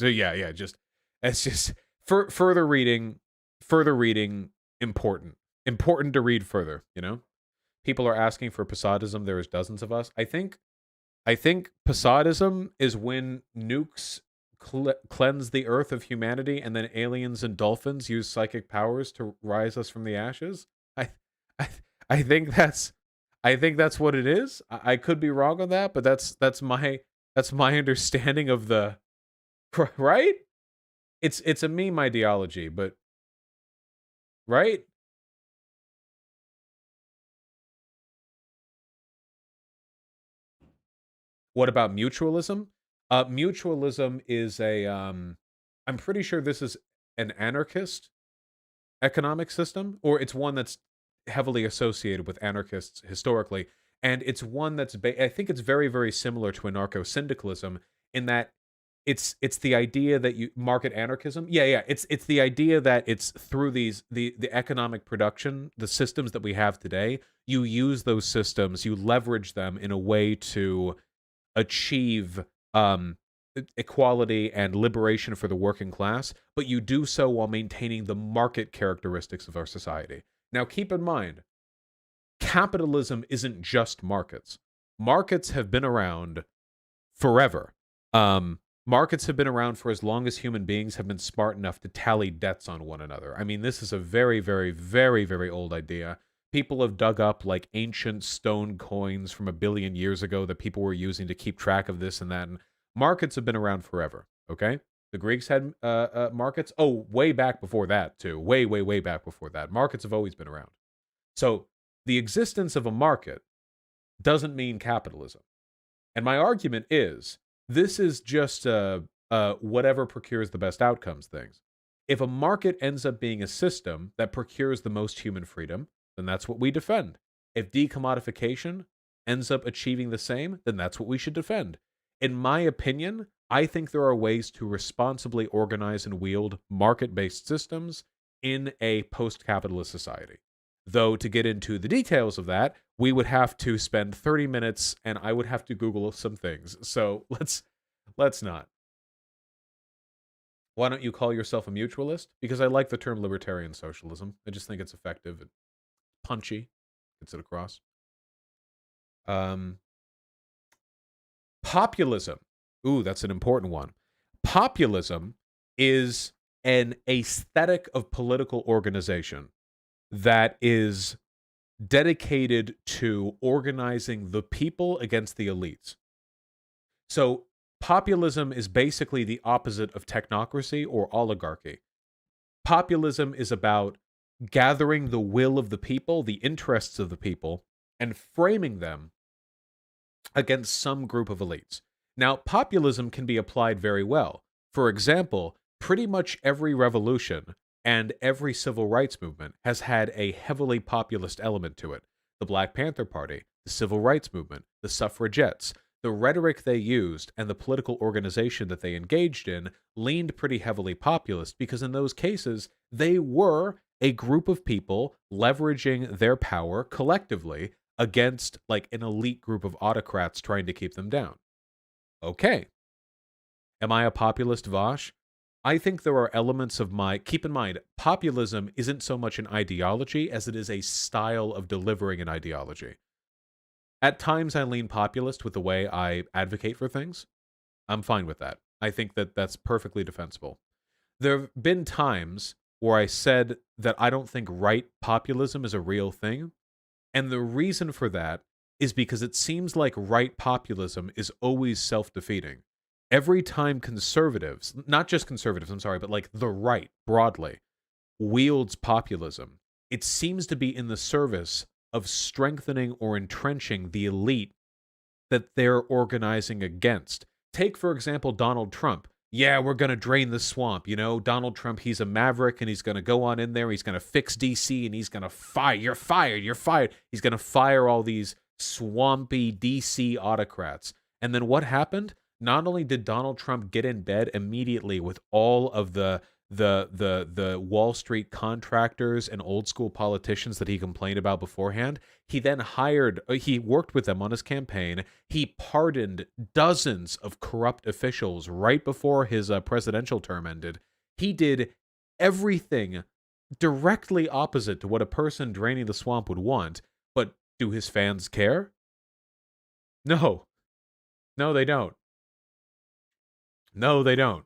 yeah, just it's just further reading important to read further, people are asking for Posadism. There is dozens of us. I think Posadism is when nukes cleanse the earth of humanity, and then aliens and dolphins use psychic powers to rise us from the ashes. I, I, I think that's what it is. I could be wrong on that, but that's my understanding of the right. It's a meme ideology, but right. What about mutualism? Mutualism is I'm pretty sure this is an anarchist economic system, or it's one that's heavily associated with anarchists historically, and it's one that's I think it's very very similar to anarcho-syndicalism in that it's the idea that you market anarchism. Yeah, yeah, it's the idea that it's through the economic production, the systems that we have today, you use those systems, you leverage them in a way to achieve equality and liberation for the working class, but you do so while maintaining the market characteristics of our society. Now, keep in mind, capitalism isn't just markets. Markets have been around forever. Markets have been around for as long as human beings have been smart enough to tally debts on one another. I mean, this is a very, very, very, very old idea. People have dug up like ancient stone coins from 1 billion years ago that people were using to keep track of this and that. And markets have been around forever. Okay, the Greeks had markets. Oh, way back before that too. Way, way, way back before that. Markets have always been around. So the existence of a market doesn't mean capitalism. And my argument is this is just whatever procures the best outcomes things. If a market ends up being a system that procures the most human freedom, then that's what we defend. If decommodification ends up achieving the same, then that's what we should defend. In my opinion, I think there are ways to responsibly organize and wield market-based systems in a post-capitalist society. Though to get into the details of that, we would have to spend 30 minutes and I would have to Google some things. So let's not. Why don't you call yourself a mutualist? Because I like the term libertarian socialism. I just think it's effective and punchy. Gets it across. Populism. Ooh, that's an important one. Populism is an aesthetic of political organization that is dedicated to organizing the people against the elites. So populism is basically the opposite of technocracy or oligarchy. Populism is about gathering the will of the people, the interests of the people, and framing them against some group of elites. Now, populism can be applied very well. For example, pretty much every revolution and every civil rights movement has had a heavily populist element to it. The Black Panther Party, the civil rights movement, the suffragettes, the rhetoric they used and the political organization that they engaged in leaned pretty heavily populist because in those cases, they were a group of people leveraging their power collectively against like an elite group of autocrats trying to keep them down. Okay. Am I a populist, Vosh? I think there are elements of my... Keep in mind, populism isn't so much an ideology as it is a style of delivering an ideology. At times, I lean populist with the way I advocate for things. I'm fine with that. I think that that's perfectly defensible. There have been times where I said that I don't think right populism is a real thing. And the reason for that is because it seems like right populism is always self-defeating. Every time conservatives, not just conservatives, I'm sorry, but like the right broadly, wields populism, it seems to be in the service of strengthening or entrenching the elite that they're organizing against. Take, for example, Donald Trump. Yeah, we're going to drain the swamp. You know, Donald Trump, he's a maverick and he's going to go on in there. He's going to fix DC and he's going to fire. You're fired. You're fired. He's going to fire all these swampy DC autocrats. And then what happened? Not only did Donald Trump get in bed immediately with all of the Wall Street contractors and old school politicians that he complained about beforehand, he then he worked with them on his campaign. He pardoned dozens of corrupt officials right before his presidential term ended. He did everything directly opposite to what a person draining the swamp would want, but Do his fans care? No. No, they don't. No, they don't.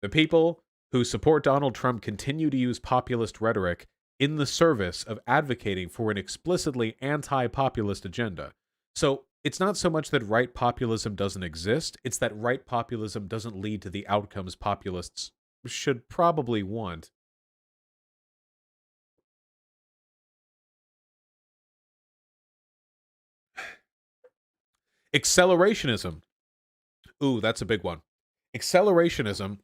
The people who support Donald Trump continue to use populist rhetoric in the service of advocating for an explicitly anti-populist agenda. So it's not so much that right populism doesn't exist, it's that right populism doesn't lead to the outcomes populists should probably want. Accelerationism. Ooh, that's a big one. Accelerationism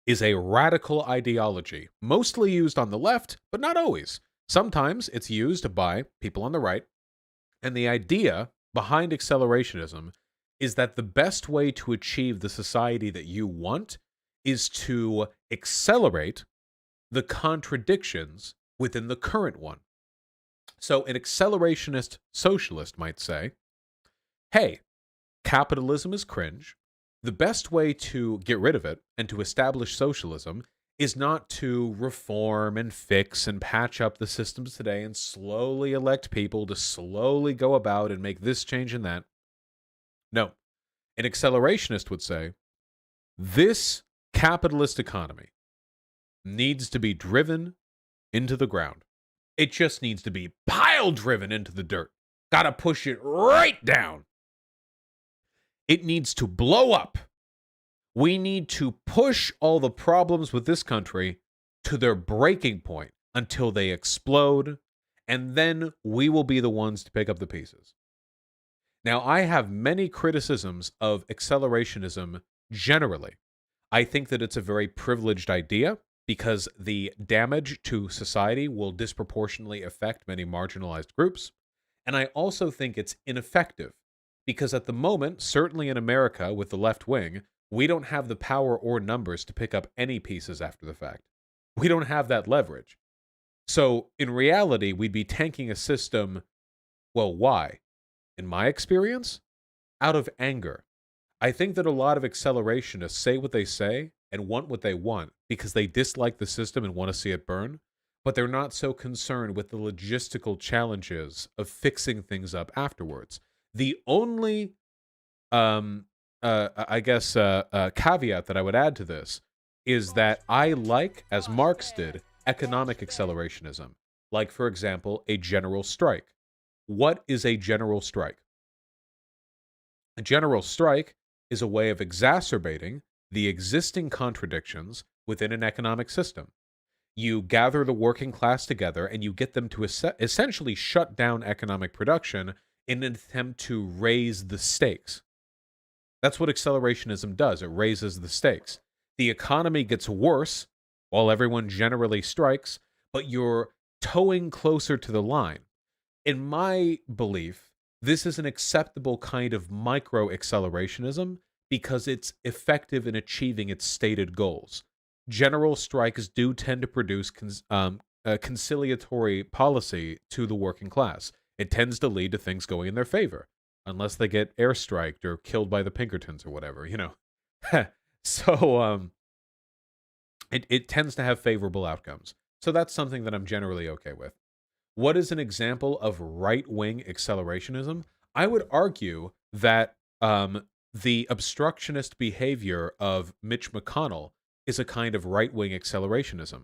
is a radical ideology, mostly used on the left, but not always. Sometimes it's used by people on the right. And the idea behind accelerationism is that the best way to achieve the society that you want is to accelerate the contradictions within the current one. So an accelerationist socialist might say, hey, capitalism is cringe. The best way to get rid of it and to establish socialism is not to reform and fix and patch up the systems today and slowly elect people to slowly go about and make this change and that. No. An accelerationist would say, this capitalist economy needs to be driven into the ground. It just needs to be pile driven into the dirt. Gotta push it right down. It needs to blow up. We need to push all the problems with this country to their breaking point until they explode, and then we will be the ones to pick up the pieces. Now, I have many criticisms of accelerationism generally. I think that it's a very privileged idea because the damage to society will disproportionately affect many marginalized groups. And I also think it's ineffective because at the moment, certainly in America with the left wing, we don't have the power or numbers to pick up any pieces after the fact. We don't have that leverage. So in reality, we'd be tanking a system. Well, why? In my experience, out of anger. I think that a lot of accelerationists say what they say and want what they want because they dislike the system and want to see it burn, but they're not so concerned with the logistical challenges of fixing things up afterwards. The only, caveat that I would add to this is that I like, as Marx did, economic accelerationism. Like, for example, a general strike. What is a general strike? A general strike is a way of exacerbating the existing contradictions within an economic system. You gather the working class together and you get them to essentially shut down economic production in an attempt to raise the stakes. That's what accelerationism does. It raises the stakes. The economy gets worse while everyone generally strikes, but you're towing closer to the line. In my belief, this is an acceptable kind of micro-accelerationism because it's effective in achieving its stated goals. General strikes do tend to produce conciliatory policy to the working class. It tends to lead to things going in their favor, unless they get airstriked or killed by the Pinkertons or whatever, you know. So it tends to have favorable outcomes. So that's something that I'm generally okay with. What is an example of right-wing accelerationism? I would argue that the obstructionist behavior of Mitch McConnell is a kind of right-wing accelerationism.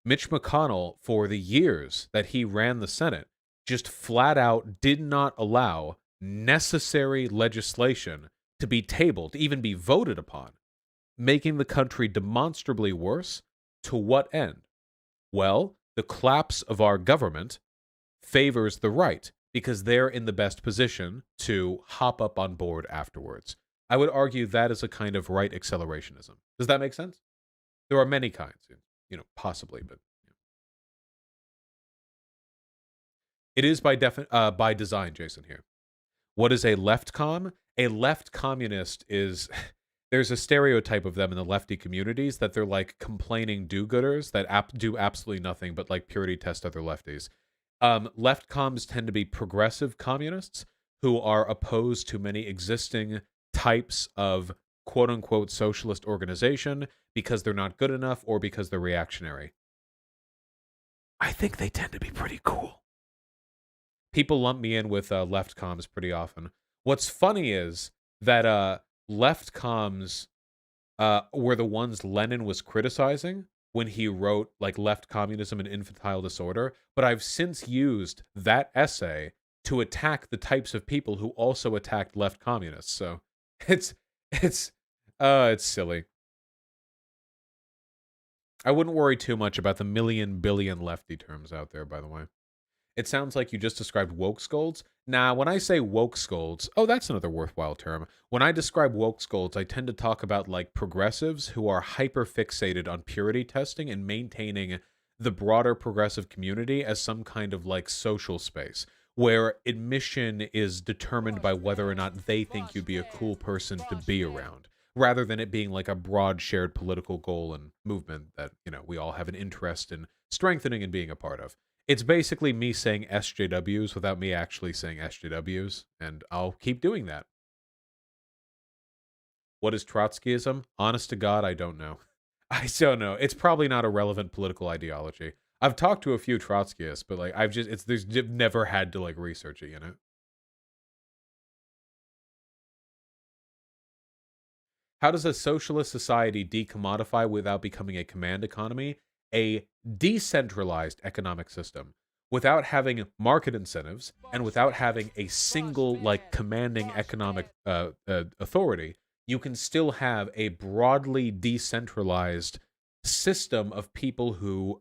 Mitch McConnell, for the years that he ran the Senate, just flat out did not allow necessary legislation to be tabled, to even be voted upon, making the country demonstrably worse. To what end? Well, the collapse of our government favors the right because they're in the best position to hop up on board afterwards. I would argue that is a kind of right accelerationism. Does that make sense? There are many kinds, possibly, but it is by design, Jason, here. What is a left com? A left communist is there's a stereotype of them in the lefty communities that they're like complaining do-gooders that do absolutely nothing but like purity test other lefties. Left comms tend to be progressive communists who are opposed to many existing types of quote-unquote socialist organization because they're not good enough or because they're reactionary. I think they tend to be pretty cool. People lump me in with left comms pretty often. What's funny is that left comms were the ones Lenin was criticizing when he wrote like Left Communism and Infantile Disorder, but I've since used that essay to attack the types of people who also attacked left communists. So it's it's it's silly. I wouldn't worry too much about the million billion lefty terms out there, by the way. It sounds like you just described woke scolds. Nah, when I say woke scolds, oh, that's another worthwhile term. When I describe woke scolds, I tend to talk about like progressives who are hyper fixated on purity testing and maintaining the broader progressive community as some kind of like social space where admission is determined by whether or not they think you'd be a cool person to be around, rather than it being like a broad shared political goal and movement that, we all have an interest in strengthening and being a part of. It's basically me saying SJWs without me actually saying SJWs, and I'll keep doing that. What is Trotskyism? Honest to God, I don't know. I don't know. It's probably not a relevant political ideology. I've talked to a few Trotskyists, but like there's never had to like research it, How does a socialist society decommodify without becoming a command economy? A decentralized economic system. Without having market incentives and without having a single, like, commanding economic authority, you can still have a broadly decentralized system of people who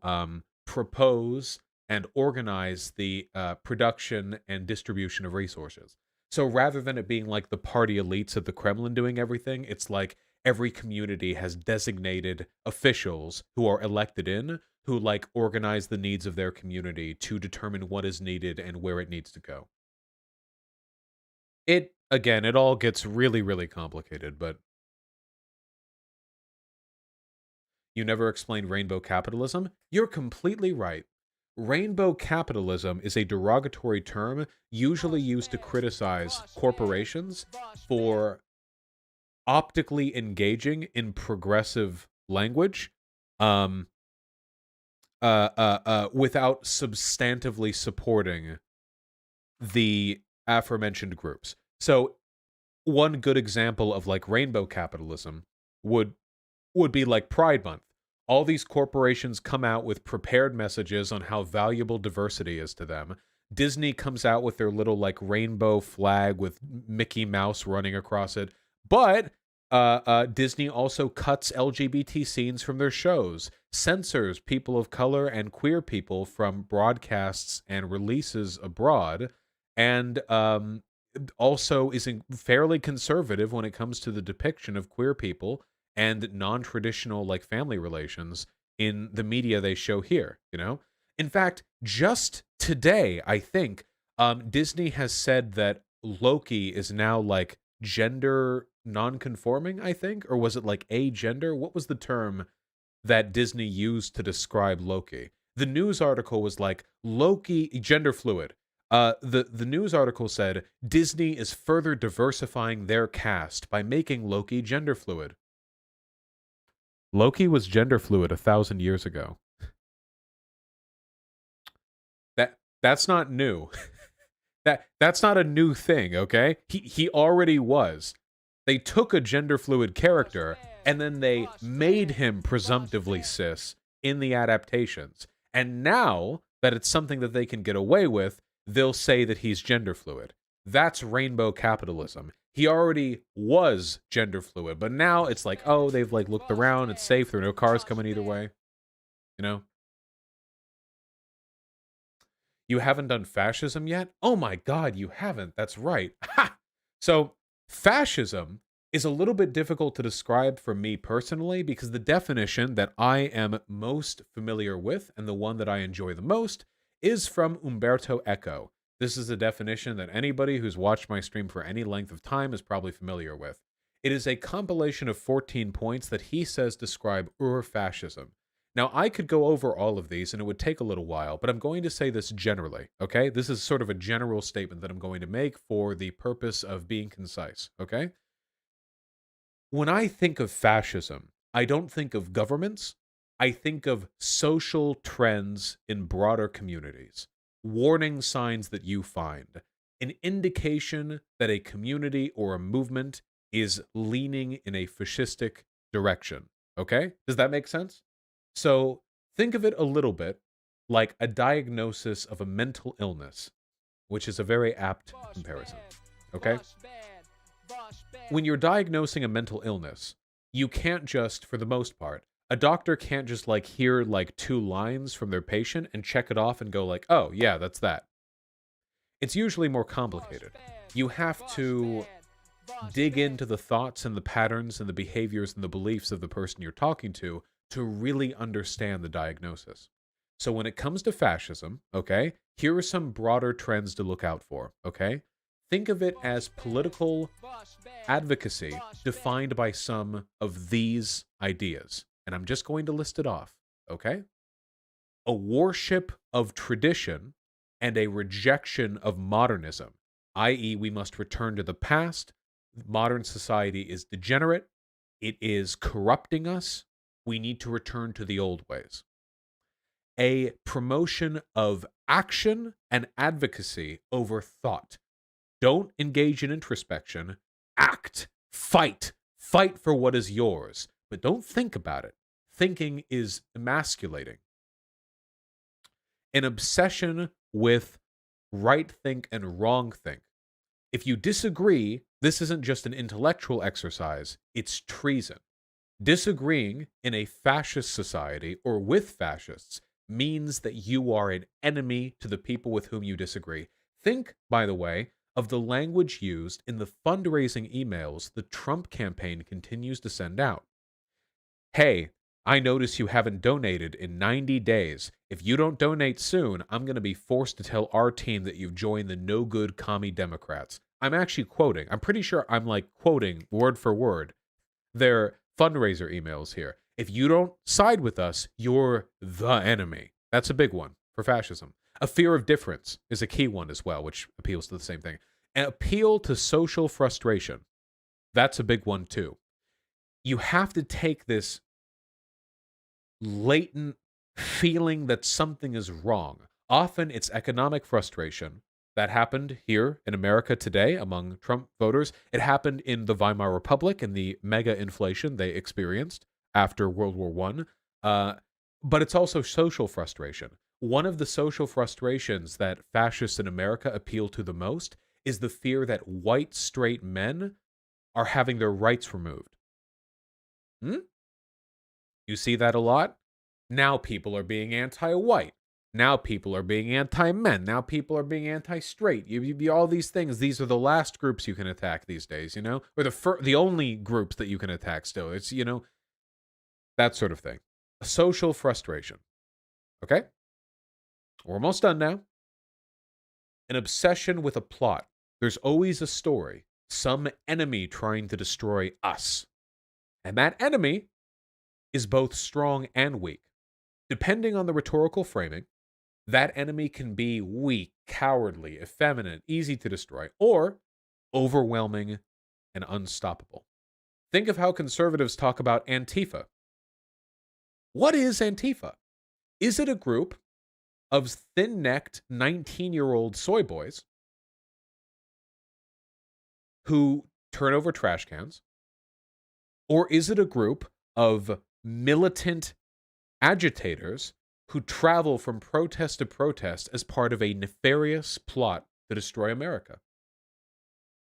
propose and organize the production and distribution of resources. So rather than it being like the party elites at the Kremlin doing everything, it's like every community has designated officials who are elected in, who like organize the needs of their community to determine what is needed and where it needs to go. It all gets really, really complicated, but you never explained rainbow capitalism? You're completely right. Rainbow capitalism is a derogatory term usually used to criticize corporations for optically engaging in progressive language without substantively supporting the aforementioned groups. So one good example of like rainbow capitalism would be like Pride Month. All these corporations come out with prepared messages on how valuable diversity is to them. Disney comes out with their little like rainbow flag with Mickey Mouse running across it. But Disney also cuts LGBT scenes from their shows, censors people of color and queer people from broadcasts and releases abroad, and also is fairly conservative when it comes to the depiction of queer people and non-traditional like family relations in the media they show here. In fact, just today, I think Disney has said that Loki is now like gender non-conforming, I think, or was it like agender? What was the term that Disney used to describe Loki? The news article was like Loki gender fluid. The news article said Disney is further diversifying their cast by making Loki gender fluid. Loki was gender fluid 1,000 years ago. That's not new. That's not a new thing, okay? He already was. They took a gender fluid character and then they made him presumptively cis in the adaptations. And now that it's something that they can get away with, they'll say that he's gender fluid. That's rainbow capitalism. He already was gender fluid, but now it's like, oh, they've like looked around, it's safe, there are no cars coming either way. You haven't done fascism yet? Oh my god, you haven't. That's right. Ha! So, fascism is a little bit difficult to describe for me personally because the definition that I am most familiar with and the one that I enjoy the most is from Umberto Eco. This is a definition that anybody who's watched my stream for any length of time is probably familiar with. It is a compilation of 14 points that he says describe Ur-fascism. Now, I could go over all of these and it would take a little while, but I'm going to say this generally, okay? This is sort of a general statement that I'm going to make for the purpose of being concise, okay? When I think of fascism, I don't think of governments. I think of social trends in broader communities. warning signs that you find, an indication that a community or a movement is leaning in a fascistic direction. Okay? Does that make sense? So think of it a little bit like a diagnosis of a mental illness, which is a very apt comparison. Okay? When you're diagnosing a mental illness, you can't just, for the most part, a doctor can't just like hear like 2 lines from their patient and check it off and go like, oh, yeah, that's that. It's usually more complicated. You have to dig into the thoughts and the patterns and the behaviors and the beliefs of the person you're talking to really understand the diagnosis. So when it comes to fascism, okay, here are some broader trends to look out for, okay? Think of it as political advocacy defined by some of these ideas. And I'm just going to list it off, okay? A worship of tradition and a rejection of modernism, i.e., we must return to the past. Modern society is degenerate. It is corrupting us. We need to return to the old ways. A promotion of action and advocacy over thought. Don't engage in introspection. Act. Fight. Fight for what is yours. But don't think about it. Thinking is emasculating. An obsession with right think and wrong think. If you disagree, this isn't just an intellectual exercise, it's treason. Disagreeing in a fascist society or with fascists means that you are an enemy to the people with whom you disagree. Think, by the way, of the language used in the fundraising emails the Trump campaign continues to send out. Hey, I notice you haven't donated in 90 days. If you don't donate soon, I'm going to be forced to tell our team that you've joined the no-good commie Democrats. I'm actually quoting. I'm pretty sure I'm like quoting word for word their fundraiser emails here. If you don't side with us, you're the enemy. That's a big one for fascism. A fear of difference is a key one as well, which appeals to the same thing. An appeal to social frustration. That's a big one too. You have to take this latent feeling that something is wrong. Often it's economic frustration. That happened here in America today among Trump voters. It happened in the Weimar Republic and the mega inflation they experienced after World War I. But it's also social frustration. One of the social frustrations that fascists in America appeal to the most is the fear that white straight men are having their rights removed. You see that a lot? Now people are being anti-white. Now people are being anti-men. Now people are being anti-straight. You all these things. These are the last groups you can attack these days, you know? Or the only groups that you can attack still. It's, you know, that sort of thing. Social frustration. Okay? We're almost done now. An obsession with a plot. There's always a story. Some enemy trying to destroy us. And that enemy is both strong and weak. Depending on the rhetorical framing, that enemy can be weak, cowardly, effeminate, easy to destroy, or overwhelming and unstoppable. Think of how conservatives talk about Antifa. What is Antifa? Is it a group of thin-necked 19-year-old soy boys who turn over trash cans? Or is it a group of militant agitators who travel from protest to protest as part of a nefarious plot to destroy America?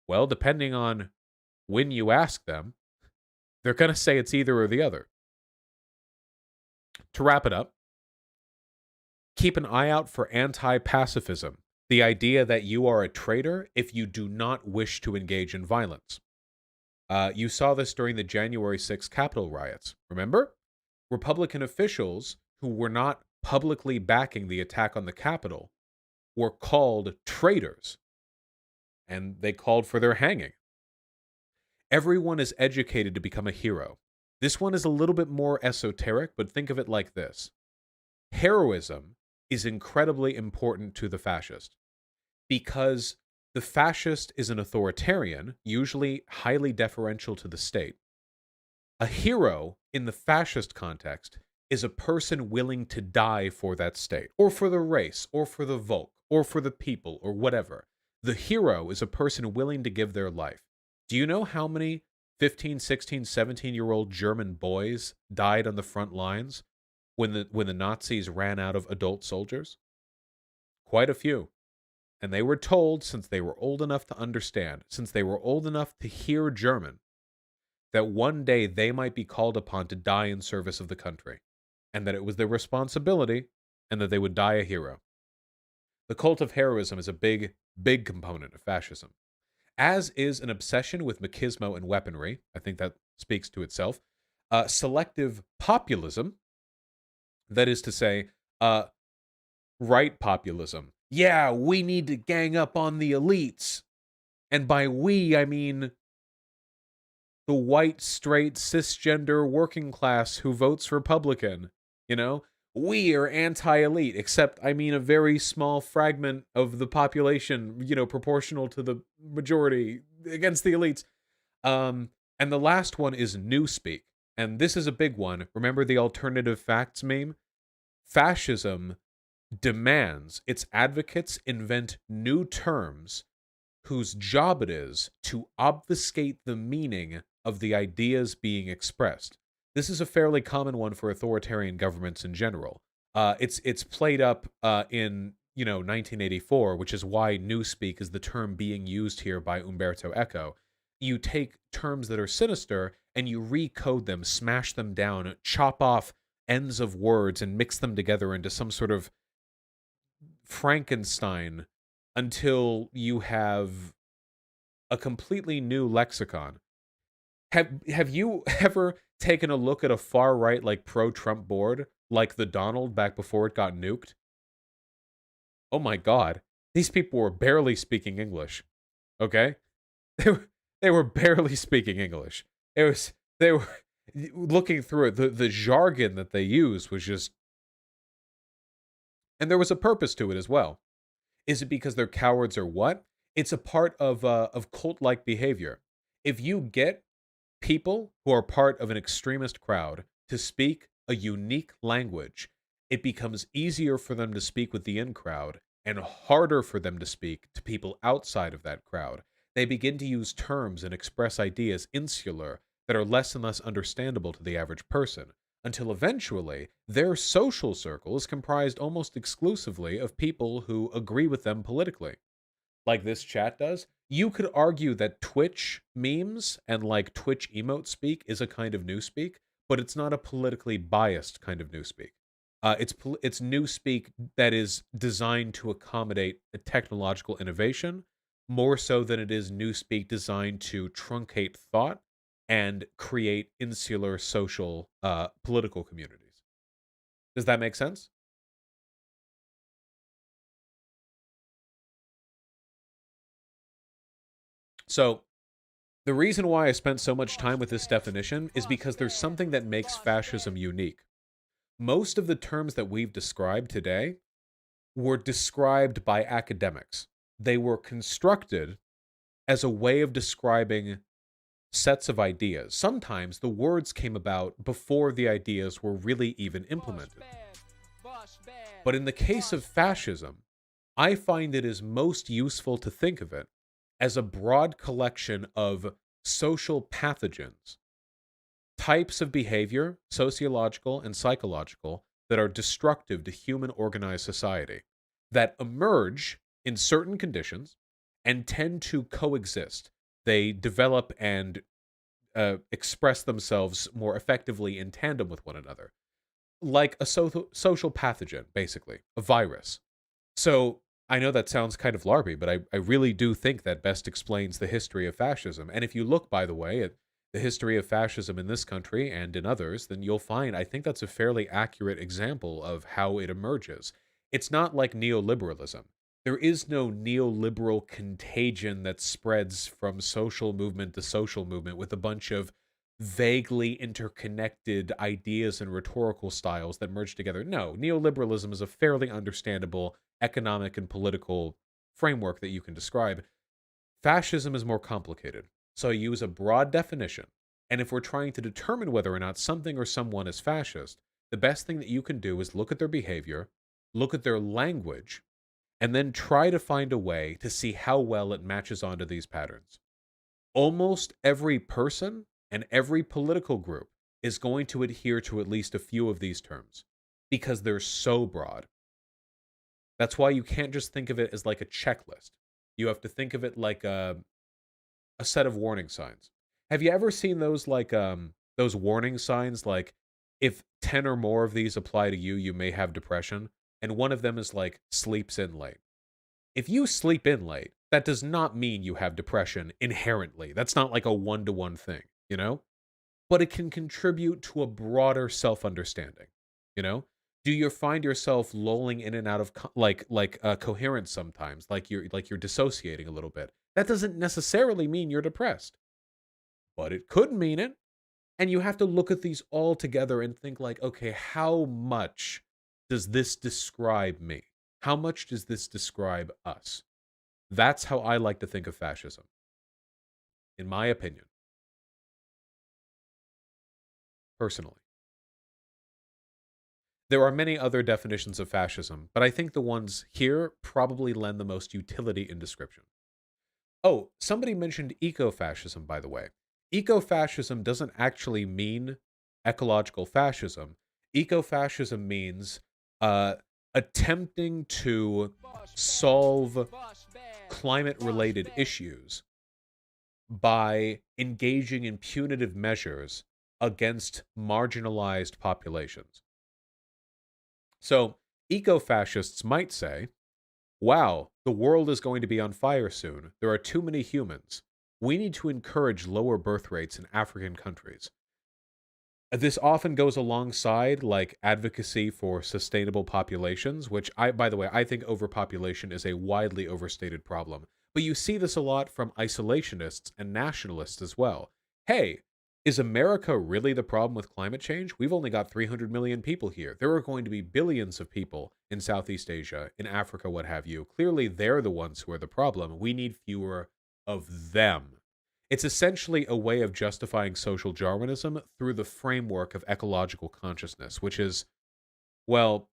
Well, depending on when you ask them, they're going to say it's either or the other. To wrap it up, keep an eye out for anti-pacifism, the idea that you are a traitor if you do not wish to engage in violence. You saw this during the January 6th Capitol riots. Remember? Republican officials who were not publicly backing the attack on the Capitol were called traitors, and they called for their hanging. Everyone is educated to become a hero. This one is a little bit more esoteric, but think of it like this. Heroism is incredibly important to the fascist because the fascist is an authoritarian, usually highly deferential to the state. A hero in the fascist context is a person willing to die for that state, or for the race, or for the Volk, or for the people or whatever. The hero is a person willing to give their life. Do you know how many 15, 16, 17-year-old German boys died on the front lines when the Nazis ran out of adult soldiers? Quite a few. And they were told, since they were old enough to understand, since they were old enough to hear German, that one day they might be called upon to die in service of the country, and that it was their responsibility, and that they would die a hero. The cult of heroism is a big, big component of fascism, as is an obsession with machismo and weaponry. I think that speaks to itself. Selective populism, that is to say, right populism. Yeah, we need to gang up on the elites. And by we, I mean the white, straight, cisgender working class who votes Republican. You know, we are anti-elite, except, I mean, a very small fragment of the population, proportional to the majority against the elites. And the last one is newspeak. And this is a big one. Remember the alternative facts meme? Fascism demands its advocates invent new terms whose job it is to obfuscate the meaning of the ideas being expressed. This is a fairly common one for authoritarian governments in general. It's played up in 1984, which is why newspeak is the term being used here by Umberto Eco. You take terms that are sinister and you recode them, smash them down, chop off ends of words and mix them together into some sort of Frankenstein until you have a completely new lexicon. Have you ever taken a look at a far right like pro-Trump board like the Donald back before it got nuked? Oh my god. These people were barely speaking English. Okay? They were barely speaking English. They were looking through it, the jargon that they used was just, and there was a purpose to it as well. Is it because they're cowards or what? It's a part of cult-like behavior. If you get people who are part of an extremist crowd to speak a unique language, it becomes easier for them to speak with the in-crowd and harder for them to speak to people outside of that crowd. They begin to use terms and express ideas insular that are less and less understandable to the average person, until eventually their social circle is comprised almost exclusively of people who agree with them politically. Like this chat does. You could argue that Twitch memes and like Twitch emote speak is a kind of newspeak, but it's not a politically biased kind of newspeak. It's newspeak that is designed to accommodate a technological innovation more so than it is newspeak designed to truncate thought and create insular social political communities. Does that make sense? So, the reason why I spent so much time with this definition is because there's something that makes fascism unique. Most of the terms that we've described today were described by academics. They were constructed as a way of describing sets of ideas. Sometimes the words came about before the ideas were really even implemented. But in the case of fascism, I find it is most useful to think of it as a broad collection of social pathogens, types of behavior, sociological and psychological, that are destructive to human organized society, that emerge in certain conditions and tend to coexist. They develop and express themselves more effectively in tandem with one another, like a social pathogen, basically, a virus. So I know that sounds kind of larpy, but I really do think that best explains the history of fascism. And if you look, by the way, at the history of fascism in this country and in others, then you'll find I think that's a fairly accurate example of how it emerges. It's not like neoliberalism. There is no neoliberal contagion that spreads from social movement to social movement with a bunch of vaguely interconnected ideas and rhetorical styles that merge together. No, neoliberalism is a fairly understandable economic and political framework that you can describe. Fascism is more complicated. So I use a broad definition. And if we're trying to determine whether or not something or someone is fascist, the best thing that you can do is look at their behavior, look at their language, and then try to find a way to see how well it matches onto these patterns. Almost every person and every political group is going to adhere to at least a few of these terms because they're so broad. That's why you can't just think of it as like a checklist. You have to think of it like a set of warning signs. Have you ever seen those warning signs like if 10 or more of these apply to you, you may have depression, and one of them is like sleeps in late. If you sleep in late, that does not mean you have depression inherently. That's not like a one-to-one thing, you know? But it can contribute to a broader self-understanding, you know? Do you find yourself lolling in and out of coherence sometimes, like you're dissociating a little bit? That doesn't necessarily mean you're depressed, but it could mean it. And you have to look at these all together and think like, okay, how much does this describe me? How much does this describe us? That's how I like to think of fascism, in my opinion, personally. There are many other definitions of fascism, but I think the ones here probably lend the most utility in description. Oh, somebody mentioned eco-fascism, by the way. Eco-fascism doesn't actually mean ecological fascism. Eco-fascism means uh, attempting to solve climate-related issues by engaging in punitive measures against marginalized populations. So, eco-fascists might say, wow, the world is going to be on fire soon. There are too many humans. We need to encourage lower birth rates in African countries. This often goes alongside like advocacy for sustainable populations, which by the way, I think overpopulation is a widely overstated problem. But you see this a lot from isolationists and nationalists as well. Hey, is America really the problem with climate change? We've only got 300 million people here. There are going to be billions of people in Southeast Asia, in Africa, what have you. Clearly, they're the ones who are the problem. We need fewer of them. It's essentially a way of justifying social Darwinism through the framework of ecological consciousness, which is, well,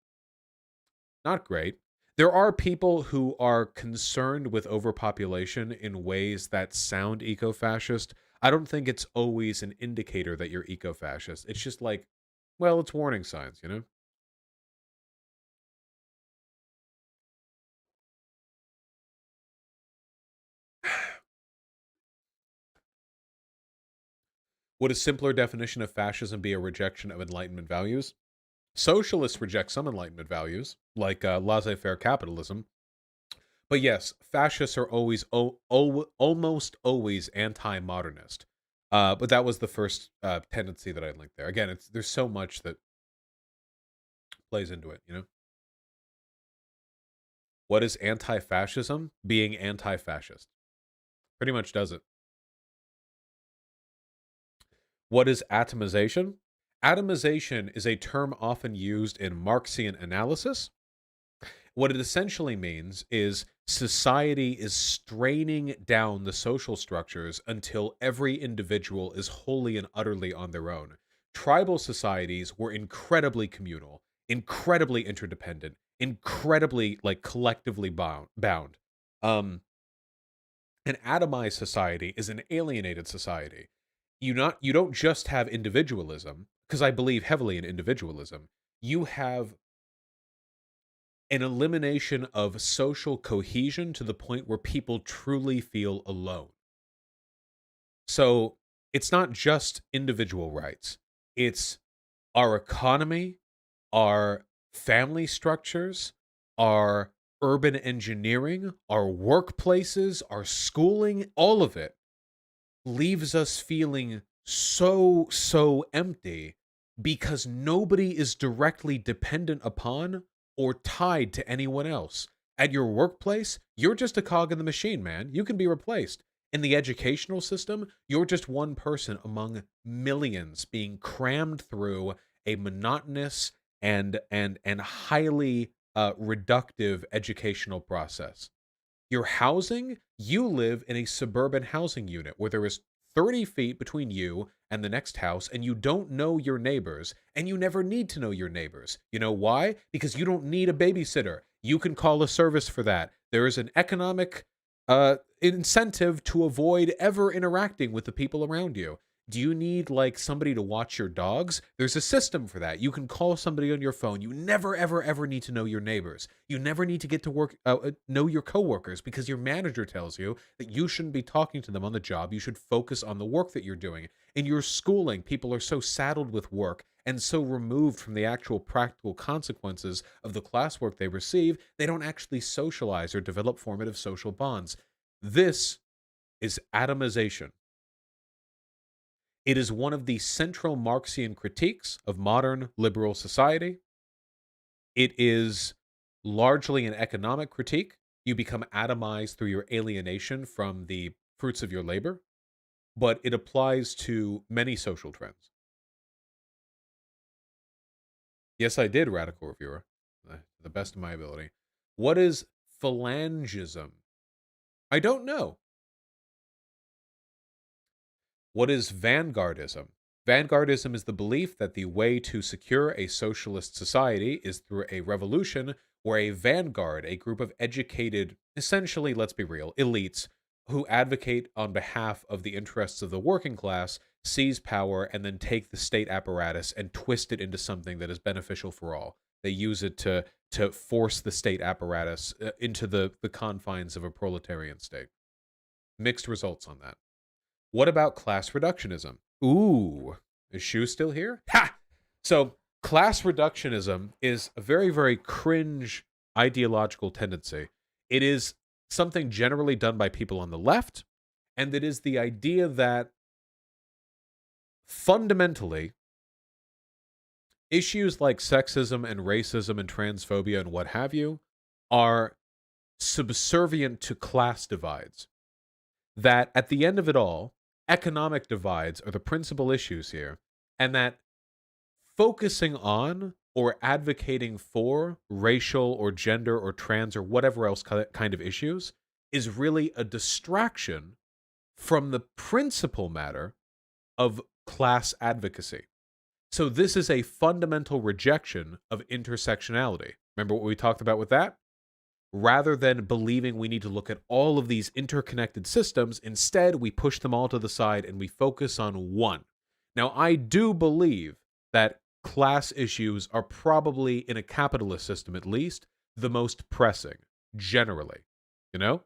not great. There are people who are concerned with overpopulation in ways that sound eco-fascist. I don't think it's always an indicator that you're eco-fascist. It's just like, well, it's warning signs, you know? Would a simpler definition of fascism be a rejection of Enlightenment values? Socialists reject some Enlightenment values, like laissez-faire capitalism. But yes, fascists are almost always anti-modernist. But that was the first tendency that I linked there. Again, there's so much that plays into it, you know? What is anti-fascism? Being anti-fascist. Pretty much does it. What is atomization? Atomization is a term often used in Marxian analysis. What it essentially means is society is straining down the social structures until every individual is wholly and utterly on their own. Tribal societies were incredibly communal, incredibly interdependent, incredibly like collectively bound. Um, an atomized society is an alienated society. You don't just have individualism, because I believe heavily in individualism. You have an elimination of social cohesion to the point where people truly feel alone. So it's not just individual rights, it's our economy, our family structures, our urban engineering, our workplaces, our schooling, all of it leaves us feeling so empty because nobody is directly dependent upon or tied to anyone else. At your workplace, you're just a cog in the machine, man. You can be replaced. In the educational system, you're just one person among millions being crammed through a monotonous and highly reductive educational process. Your housing, you live in a suburban housing unit where there is 30 feet between you and the next house, and you don't know your neighbors, and you never need to know your neighbors. You know why? Because you don't need a babysitter. You can call a service for that. There is an economic incentive to avoid ever interacting with the people around you. Do you need like somebody to watch your dogs? There's a system for that. You can call somebody on your phone. You never, ever, ever need to know your neighbors. You never need to get to work, know your coworkers, because your manager tells you that you shouldn't be talking to them on the job. You should focus on the work that you're doing. In your schooling, people are so saddled with work and so removed from the actual practical consequences of the classwork they receive, they don't actually socialize or develop formative social bonds. This is atomization. It is one of the central Marxian critiques of modern liberal society. It is largely an economic critique. You become atomized through your alienation from the fruits of your labor, but it applies to many social trends. Yes, I did, Radical Reviewer, the best of my ability. What is phalangism? I don't know. What is vanguardism? Vanguardism is the belief that the way to secure a socialist society is through a revolution where a vanguard, a group of educated, essentially, let's be real, elites who advocate on behalf of the interests of the working class, seize power and then take the state apparatus and twist it into something that is beneficial for all. They use it to force the state apparatus into the confines of a proletarian state. Mixed results on that. What about class reductionism? Ooh, is Shu still here? Ha! So, class reductionism is a very, very cringe ideological tendency. It is something generally done by people on the left, and it is the idea that fundamentally, issues like sexism and racism and transphobia and what have you are subservient to class divides. That at the end of it all, economic divides are the principal issues here, and that focusing on or advocating for racial or gender or trans or whatever else kind of issues is really a distraction from the principal matter of class advocacy. So this is a fundamental rejection of intersectionality. Remember what we talked about with that? Rather than believing we need to look at all of these interconnected systems, instead we push them all to the side and we focus on one. Now, I do believe that class issues are probably, in a capitalist system at least, the most pressing, generally, you know?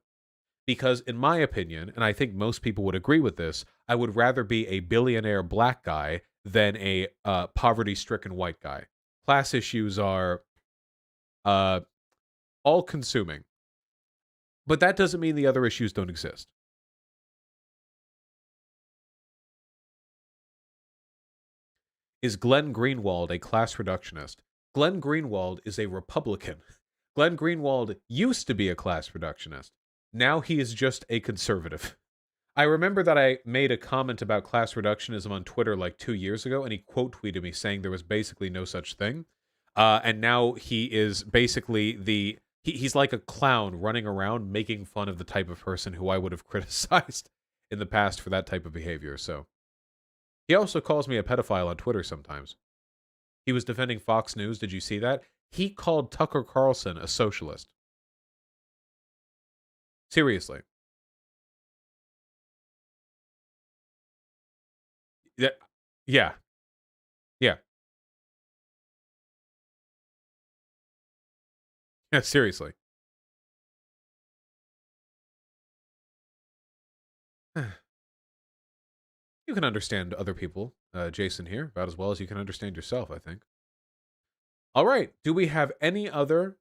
Because in my opinion, and I think most people would agree with this, I would rather be a billionaire black guy than a poverty-stricken white guy. Class issues are all-consuming. But that doesn't mean the other issues don't exist. Is Glenn Greenwald a class reductionist? Glenn Greenwald is a Republican. Glenn Greenwald used to be a class reductionist. Now he is just a conservative. I remember that I made a comment about class reductionism on Twitter like 2 years ago, and he quote tweeted me saying there was basically no such thing. And now he is basically he's like a clown running around making fun of the type of person who I would have criticized in the past for that type of behavior. So he also calls me a pedophile on Twitter sometimes. He was defending Fox News. Did you see that? He called Tucker Carlson a socialist. Seriously. Yeah. Yeah. Yeah. Yeah, seriously. You can understand other people, Jason here, about as well as you can understand yourself, I think. All right. Do we have any other?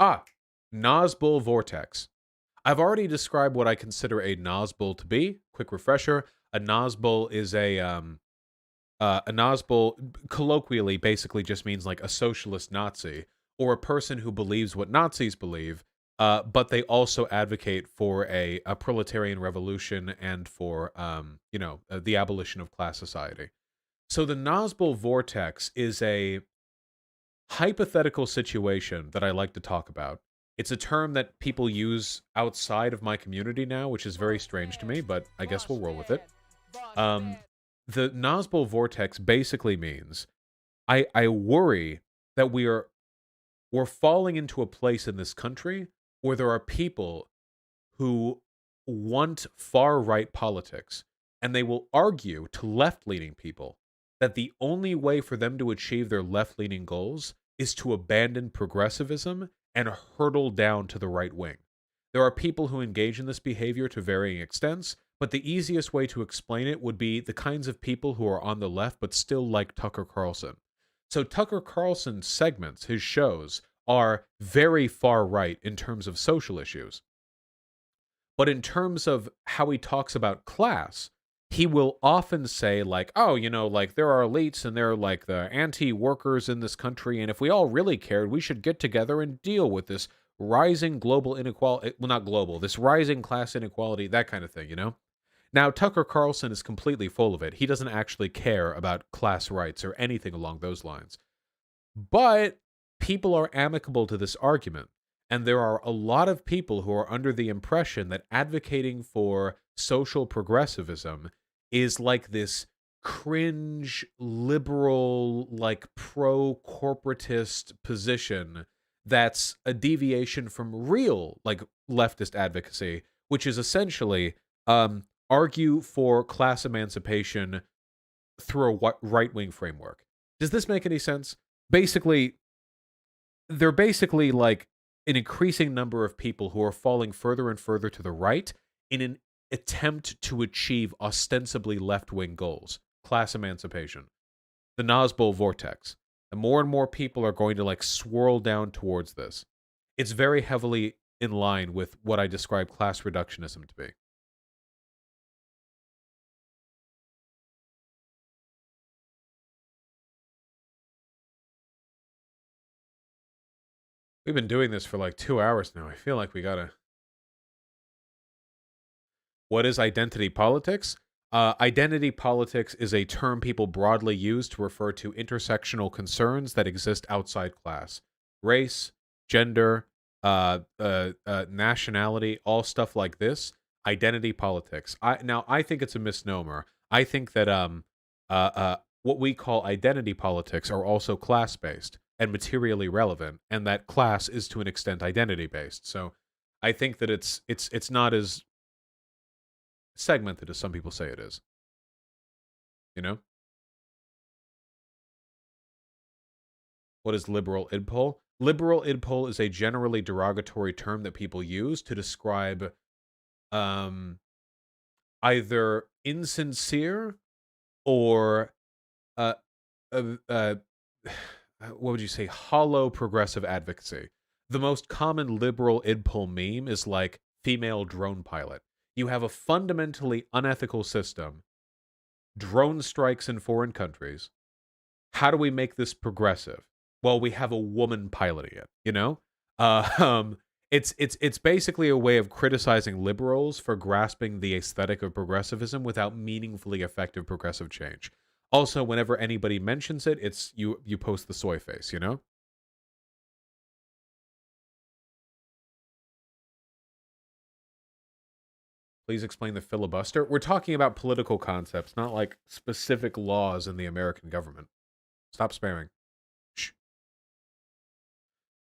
Nazbul Vortex. I've already described what I consider a Nazbul to be. Quick refresher. A Nazbul is a Nazbul, colloquially, basically just means like a socialist Nazi, or a person who believes what Nazis believe, but they also advocate for a proletarian revolution and for, the abolition of class society. So the Nazbul vortex is a hypothetical situation that I like to talk about. It's a term that people use outside of my community now, which is very strange to me, but I guess we'll roll with it. Um, the Nazbol vortex basically means I worry that we're falling into a place in this country where there are people who want far right politics, and they will argue to left leaning people that the only way for them to achieve their left leaning goals is to abandon progressivism and hurtle down to the right wing. There are people who engage in this behavior to varying extents, but the easiest way to explain it would be the kinds of people who are on the left but still like Tucker Carlson. So Tucker Carlson's segments, his shows, are very far right in terms of social issues. But in terms of how he talks about class, he will often say, like, oh, like there are elites and they're like the anti workers in this country. And if we all really cared, we should get together and deal with this rising global inequality. Well, not global, this rising class inequality, that kind of thing. Now, Tucker Carlson is completely full of it. He doesn't actually care about class rights or anything along those lines. But people are amicable to this argument. And there are a lot of people who are under the impression that advocating for social progressivism is like this cringe, liberal, like pro corporatist position that's a deviation from real, like leftist advocacy, which is essentially argue for class emancipation through a right wing framework. Does this make any sense? Basically, they're basically like an increasing number of people who are falling further and further to the right in an attempt to achieve ostensibly left-wing goals, class emancipation, the Nazbol vortex. And more people are going to like swirl down towards this. It's very heavily in line with what I describe class reductionism to be. We've been doing this for like 2 hours now. I feel like we gotta... What is identity politics? Identity politics is a term people broadly use to refer to intersectional concerns that exist outside class. Race, gender, nationality, all stuff like this. Identity politics. I think it's a misnomer. I think that what we call identity politics are also class-based and materially relevant, and that class is to an extent identity-based. So I think that it's not as segmented as some people say it is. You know? What is liberal idpol? Liberal idpol is a generally derogatory term that people use to describe either insincere or uh, uh, uh, what would you say, hollow progressive advocacy. The most common liberal idpol meme is like female drone pilot. You have a fundamentally unethical system, drone strikes in foreign countries. How do we make this progressive? Well, we have a woman piloting it, Uh, um, it's basically a way of criticizing liberals for grasping the aesthetic of progressivism without meaningfully effective progressive change. Also, whenever anybody mentions it, it's you post the soy face. Please explain the filibuster. We're talking about political concepts, not like specific laws in the American government. Stop spamming. Shh.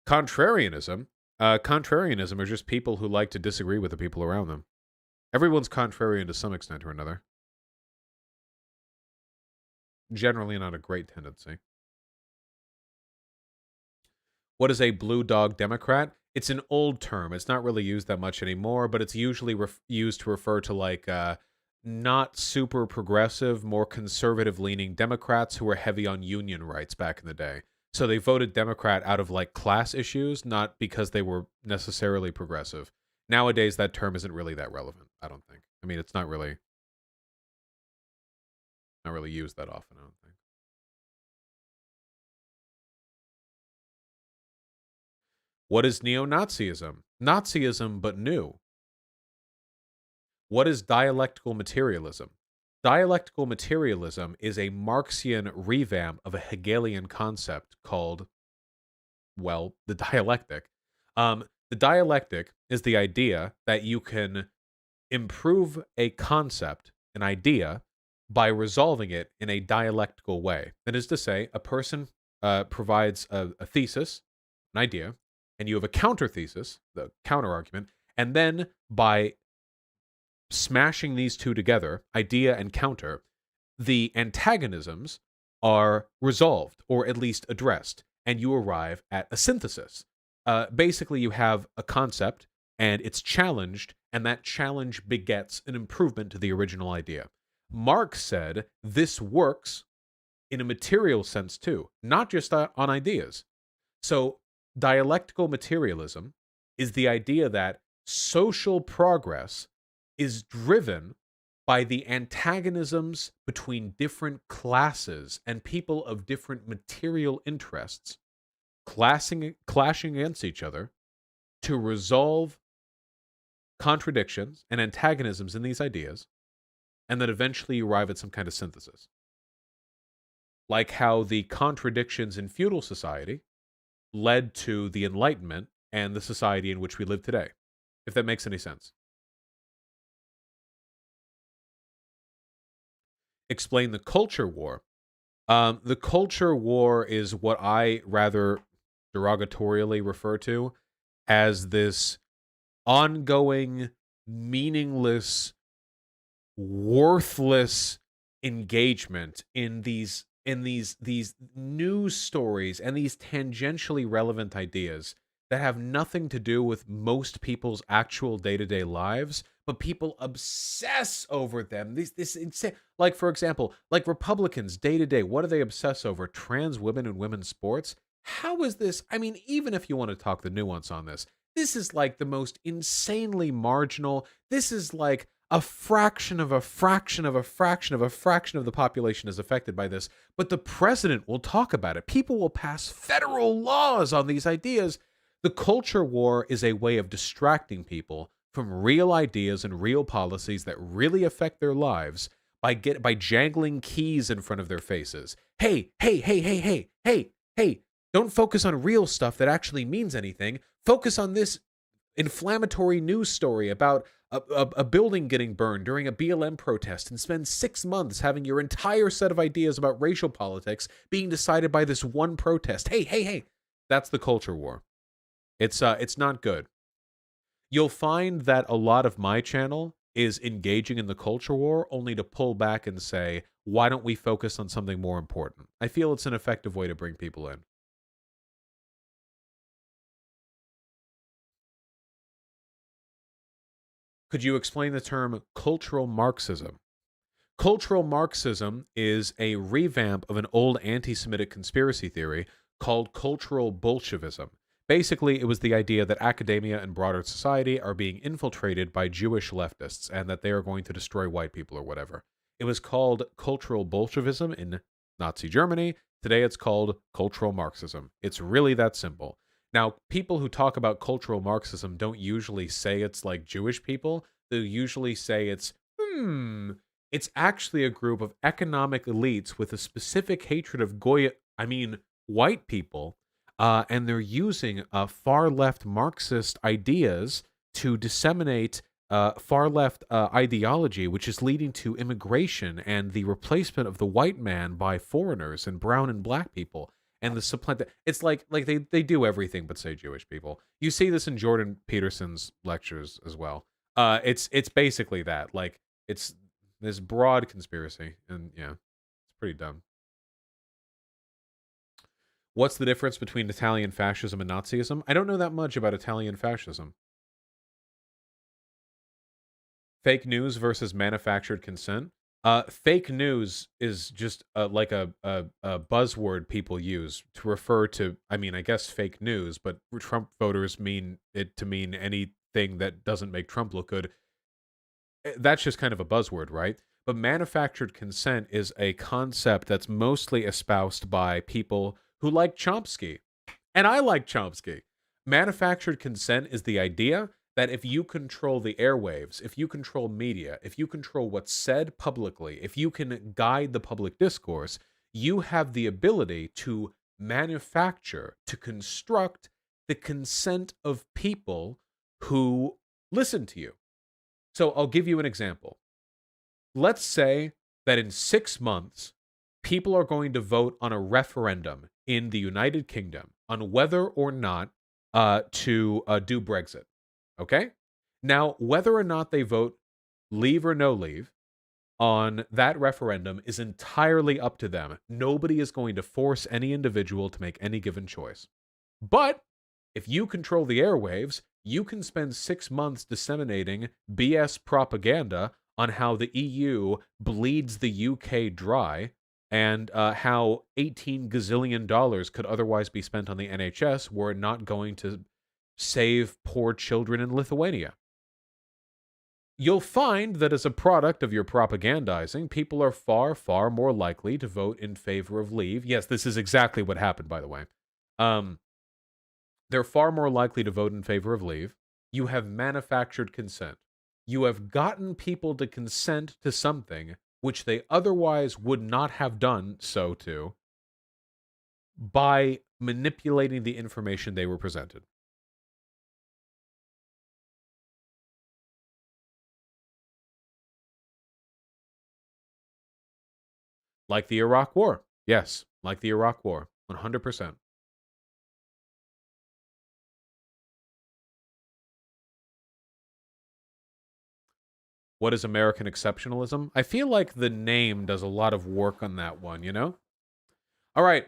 Contrarianism. Contrarianism are just people who like to disagree with the people around them. Everyone's contrarian to some extent or another. Generally not a great tendency. What is a blue dog Democrat? It's an old term. It's not really used that much anymore, but it's usually used to refer to like not super progressive, more conservative leaning Democrats who were heavy on union rights back in the day. So they voted Democrat out of like class issues, not because they were necessarily progressive. Nowadays, that term isn't really that relevant, I don't think. I mean, it's not really used that often, I don't think. What is neo-Nazism? Nazism, but new. What is dialectical materialism? Dialectical materialism is a Marxian revamp of a Hegelian concept called, well, the dialectic. The dialectic is the idea that you can improve a concept, an idea, by resolving it in a dialectical way. That is to say, a person provides a thesis, an idea, and you have a counter thesis, the counter argument, and then by smashing these two together, idea and counter, the antagonisms are resolved or at least addressed, and you arrive at a synthesis. Basically, you have a concept and it's challenged, and that challenge begets an improvement to the original idea. Marx said this works in a material sense too, not just on ideas. So, dialectical materialism is the idea that social progress is driven by the antagonisms between different classes and people of different material interests clashing against each other to resolve contradictions and antagonisms in these ideas, and then eventually arrive at some kind of synthesis. Like how the contradictions in feudal society led to the Enlightenment and the society in which we live today, if that makes any sense. Explain the culture war. The culture war is what I rather derogatorily refer to as this ongoing, meaningless, worthless engagement in these news stories and these tangentially relevant ideas that have nothing to do with most people's actual day-to-day lives, but people obsess over them. This insane, like, for example, like Republicans day to day, what do they obsess over? Trans women and women's sports. How is this? I mean, even if you want to talk the nuance on this, this is like the most insanely marginal. This is like a fraction of a fraction of a fraction of a fraction of the population is affected by this. But the president will talk about it. People will pass federal laws on these ideas. The culture war is a way of distracting people from real ideas and real policies that really affect their lives by jangling keys in front of their faces. Hey, hey, hey, hey, hey, hey, hey, don't focus on real stuff that actually means anything. Focus on this inflammatory news story about a building getting burned during a BLM protest, and spend 6 months having your entire set of ideas about racial politics being decided by this one protest. Hey, hey, hey. That's the culture war. It's not good. You'll find that a lot of my channel is engaging in the culture war only to pull back and say, why don't we focus on something more important? I feel it's an effective way to bring people in. Could you explain the term cultural Marxism? Cultural Marxism is a revamp of an old anti-Semitic conspiracy theory called cultural Bolshevism. Basically, it was the idea that academia and broader society are being infiltrated by Jewish leftists and that they are going to destroy white people or whatever. It was called cultural Bolshevism in Nazi Germany. Today it's called cultural Marxism. It's really that simple. Now, people who talk about cultural Marxism don't usually say it's like Jewish people. They usually say it's actually a group of economic elites with a specific hatred of white people, and they're using far left Marxist ideas to disseminate far left ideology, which is leading to immigration and the replacement of the white man by foreigners and brown and black people. And the supplant. It's like they do everything but say Jewish people. You see this in Jordan Peterson's lectures as well. It's basically that. Like, it's this broad conspiracy, and yeah, it's pretty dumb. What's the difference between Italian fascism and Nazism? I don't know that much about Italian fascism. Fake news versus manufactured consent. Fake news is just like a buzzword people use to refer to, I mean, I guess fake news, but Trump voters mean it to mean anything that doesn't make Trump look good. That's just kind of a buzzword, right? But manufactured consent is a concept that's mostly espoused by people who like Chomsky. And I like Chomsky. Manufactured consent is the idea that if you control the airwaves, if you control media, if you control what's said publicly, if you can guide the public discourse, you have the ability to manufacture, to construct the consent of people who listen to you. So I'll give you an example. Let's say that in 6 months, people are going to vote on a referendum in the United Kingdom on whether or not to do Brexit. Okay? Now, whether or not they vote leave or no leave on that referendum is entirely up to them. Nobody is going to force any individual to make any given choice. But if you control the airwaves, you can spend 6 months disseminating BS propaganda on how the EU bleeds the UK dry and how $18 gazillion could otherwise be spent on the NHS were it not going to save poor children in Lithuania. You'll find that as a product of your propagandizing, people are far, far more likely to vote in favor of leave. Yes, this is exactly what happened, by the way. They're far more likely to vote in favor of leave. You have manufactured consent. You have gotten people to consent to something which they otherwise would not have done so to by manipulating the information they were presented. Like the Iraq War. Yes, like the Iraq War. 100%. What is American exceptionalism? I feel like the name does a lot of work on that one, you know? All right.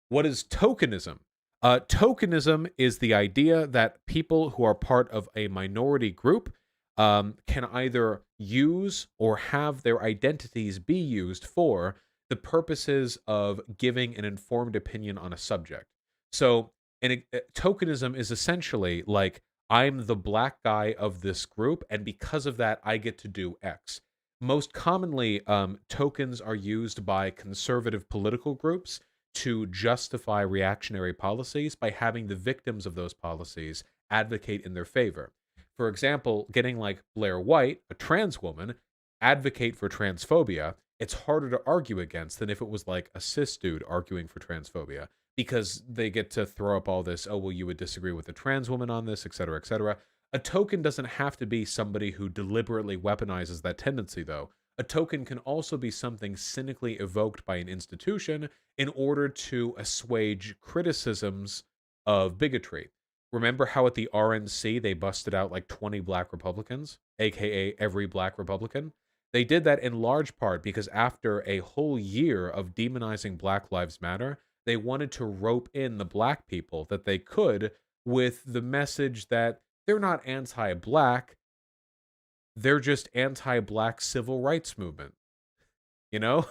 What is tokenism? Tokenism is the idea that people who are part of a minority group can either use or have their identities be used for the purposes of giving an informed opinion on a subject. So, tokenism is essentially like, I'm the black guy of this group, and because of that, I get to do X. Most commonly, tokens are used by conservative political groups to justify reactionary policies by having the victims of those policies advocate in their favor. For example, getting like Blair White, a trans woman, advocate for transphobia, it's harder to argue against than if it was like a cis dude arguing for transphobia, because they get to throw up all this, oh, well, you would disagree with a trans woman on this, et cetera, et cetera. A token doesn't have to be somebody who deliberately weaponizes that tendency, though. A token can also be something cynically evoked by an institution in order to assuage criticisms of bigotry. Remember how at the RNC they busted out like 20 black Republicans, aka every black Republican? They did that in large part because after a whole year of demonizing Black Lives Matter, they wanted to rope in the black people that they could with the message that they're not anti-black, they're just anti-black civil rights movement. You know?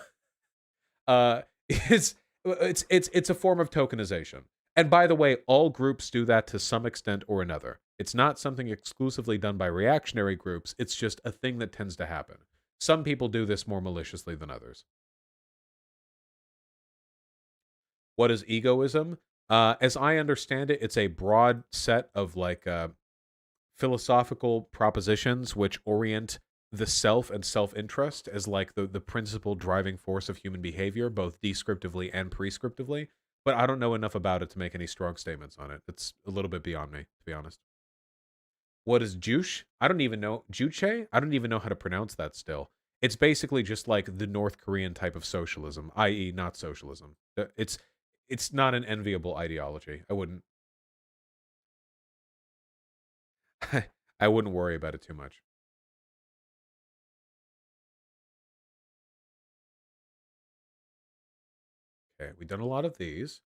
Uh, it's a form of tokenization. And by the way, all groups do that to some extent or another. It's not something exclusively done by reactionary groups. It's just a thing that tends to happen. Some people do this more maliciously than others. What is egoism? As I understand it, it's a broad set of like philosophical propositions which orient the self and self-interest as like the principal driving force of human behavior, both descriptively and prescriptively. But I don't know enough about it to make any strong statements on it. It's a little bit beyond me, to be honest. What is juche? I don't even know. Juche? I don't even know how to pronounce that still. It's basically just like the North Korean type of socialism, i.e. not socialism. It's not an enviable ideology. I wouldn't worry about it too much. Okay, we've done a lot of these.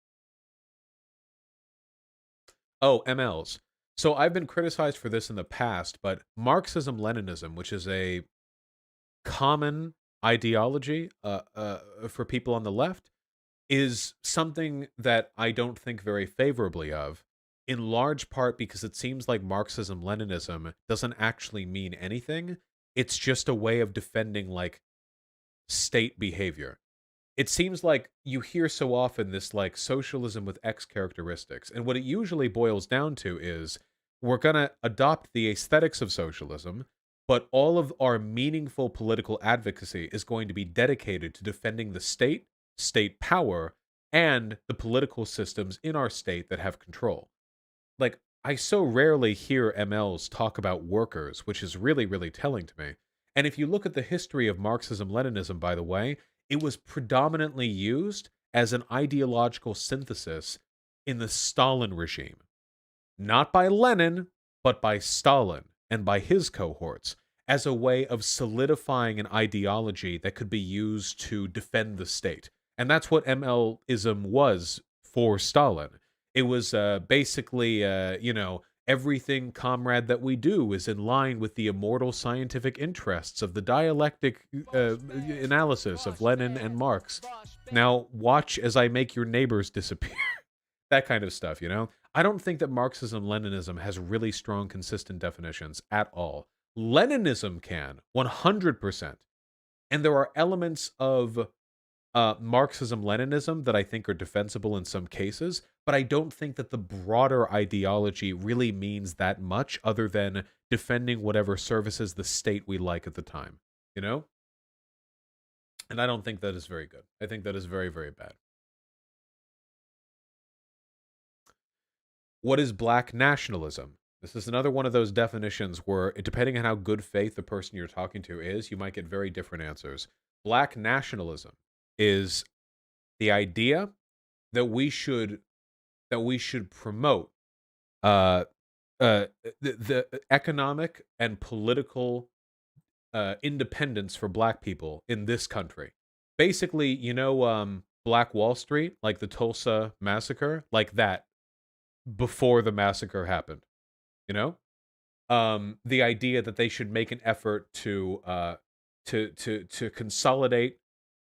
Oh, MLs. So I've been criticized for this in the past, but Marxism-Leninism, which is a common ideology for people on the left, is something that I don't think very favorably of, in large part because it seems like Marxism-Leninism doesn't actually mean anything. It's just a way of defending, like, state behavior. It seems like you hear so often this, like, socialism with X characteristics, and what it usually boils down to is we're gonna adopt the aesthetics of socialism, but all of our meaningful political advocacy is going to be dedicated to defending the state, state power, and the political systems in our state that have control. Like, I so rarely hear MLs talk about workers, which is really, really telling to me. And if you look at the history of Marxism-Leninism, by the way, it was predominantly used as an ideological synthesis in the Stalin regime. Not by Lenin, but by Stalin and by his cohorts, as a way of solidifying an ideology that could be used to defend the state. And that's what ML-ism was for Stalin. It was basically, everything, comrade, that we do is in line with the immortal scientific interests of the dialectic analysis of Lenin and Marx. Now, watch as I make your neighbors disappear. That kind of stuff, you know? I don't think that Marxism-Leninism has really strong, consistent definitions at all. Leninism can, 100%. And there are elements of Marxism-Leninism that I think are defensible in some cases, but I don't think that the broader ideology really means that much other than defending whatever services the state we like at the time, you know? And I don't think that is very good. I think that is very, very bad. What is black nationalism? This is another one of those definitions where, depending on how good faith the person you're talking to is, you might get very different answers. Black nationalism is the idea that we should promote the economic and political independence for black people in this country. Basically, Black Wall Street, like the Tulsa massacre, like that, before the massacre happened, you know? The idea that they should make an effort to consolidate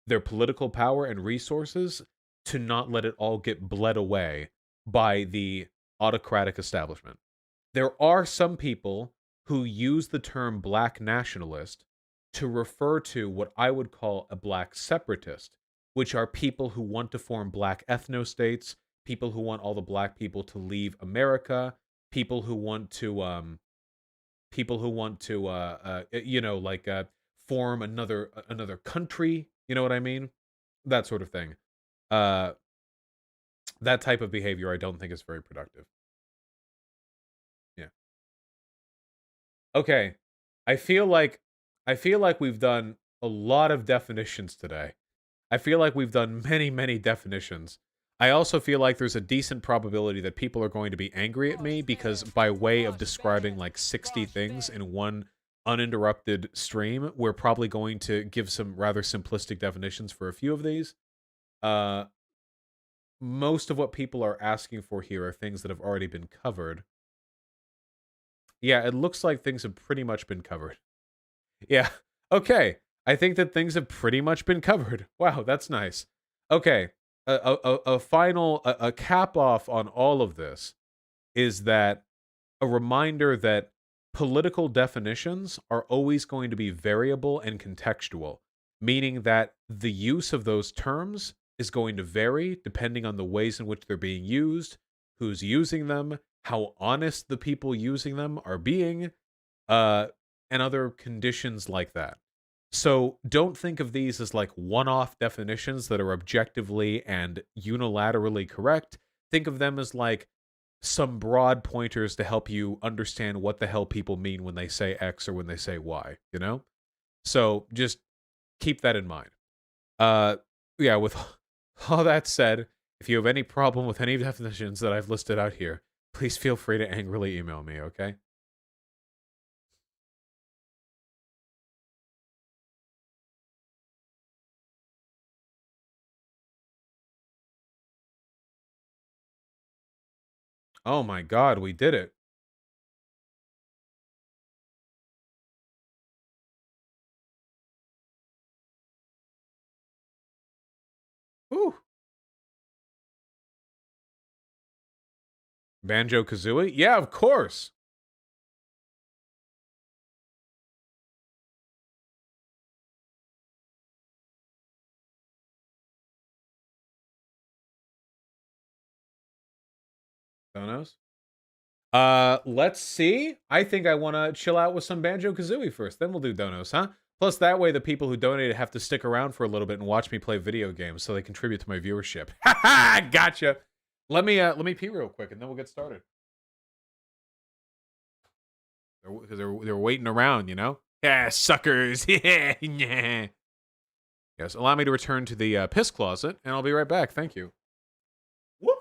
their political power and resources, to not let it all get bled away by the autocratic establishment. There are some people who use the term black nationalist to refer to what I would call a black separatist, which are people who want to form black ethno-states, people who want all the black people to leave America, people who want to form another country, you know what I mean? That sort of thing. That type of behavior I don't think is very productive. Yeah. Okay. I feel like we've done a lot of definitions today. I feel like we've done many, many definitions. I also feel like there's a decent probability that people are going to be angry at me because by way of describing like 60 things in one uninterrupted stream, we're probably going to give some rather simplistic definitions for a few of these. Most of what people are asking for here are things that have already been covered. Yeah, it looks like things have pretty much been covered. Yeah, okay. I think that things have pretty much been covered. Wow, that's nice. Okay, a final cap off on all of this is that a reminder that political definitions are always going to be variable and contextual, meaning that the use of those terms is going to vary depending on the ways in which they're being used, who's using them, how honest the people using them are being, and other conditions like that. So don't think of these as like one-off definitions that are objectively and unilaterally correct. Think of them as like some broad pointers to help you understand what the hell people mean when they say X or when they say Y, you know? So just keep that in mind. Yeah, with all that said, if you have any problem with any definitions that I've listed out here, please feel free to angrily email me, okay? Oh my god, we did it. Whew. Banjo Kazooie? Yeah, of course. Donos? Let's see. I think I want to chill out with some Banjo Kazooie first. Then we'll do Donos, huh? Plus, that way the people who donated have to stick around for a little bit and watch me play video games, so they contribute to my viewership. Ha ha! Gotcha. Let me pee real quick, and then we'll get started. Because they're waiting around, you know. Yeah, suckers. Yeah. Yes, allow me to return to the piss closet, and I'll be right back. Thank you. Whoop.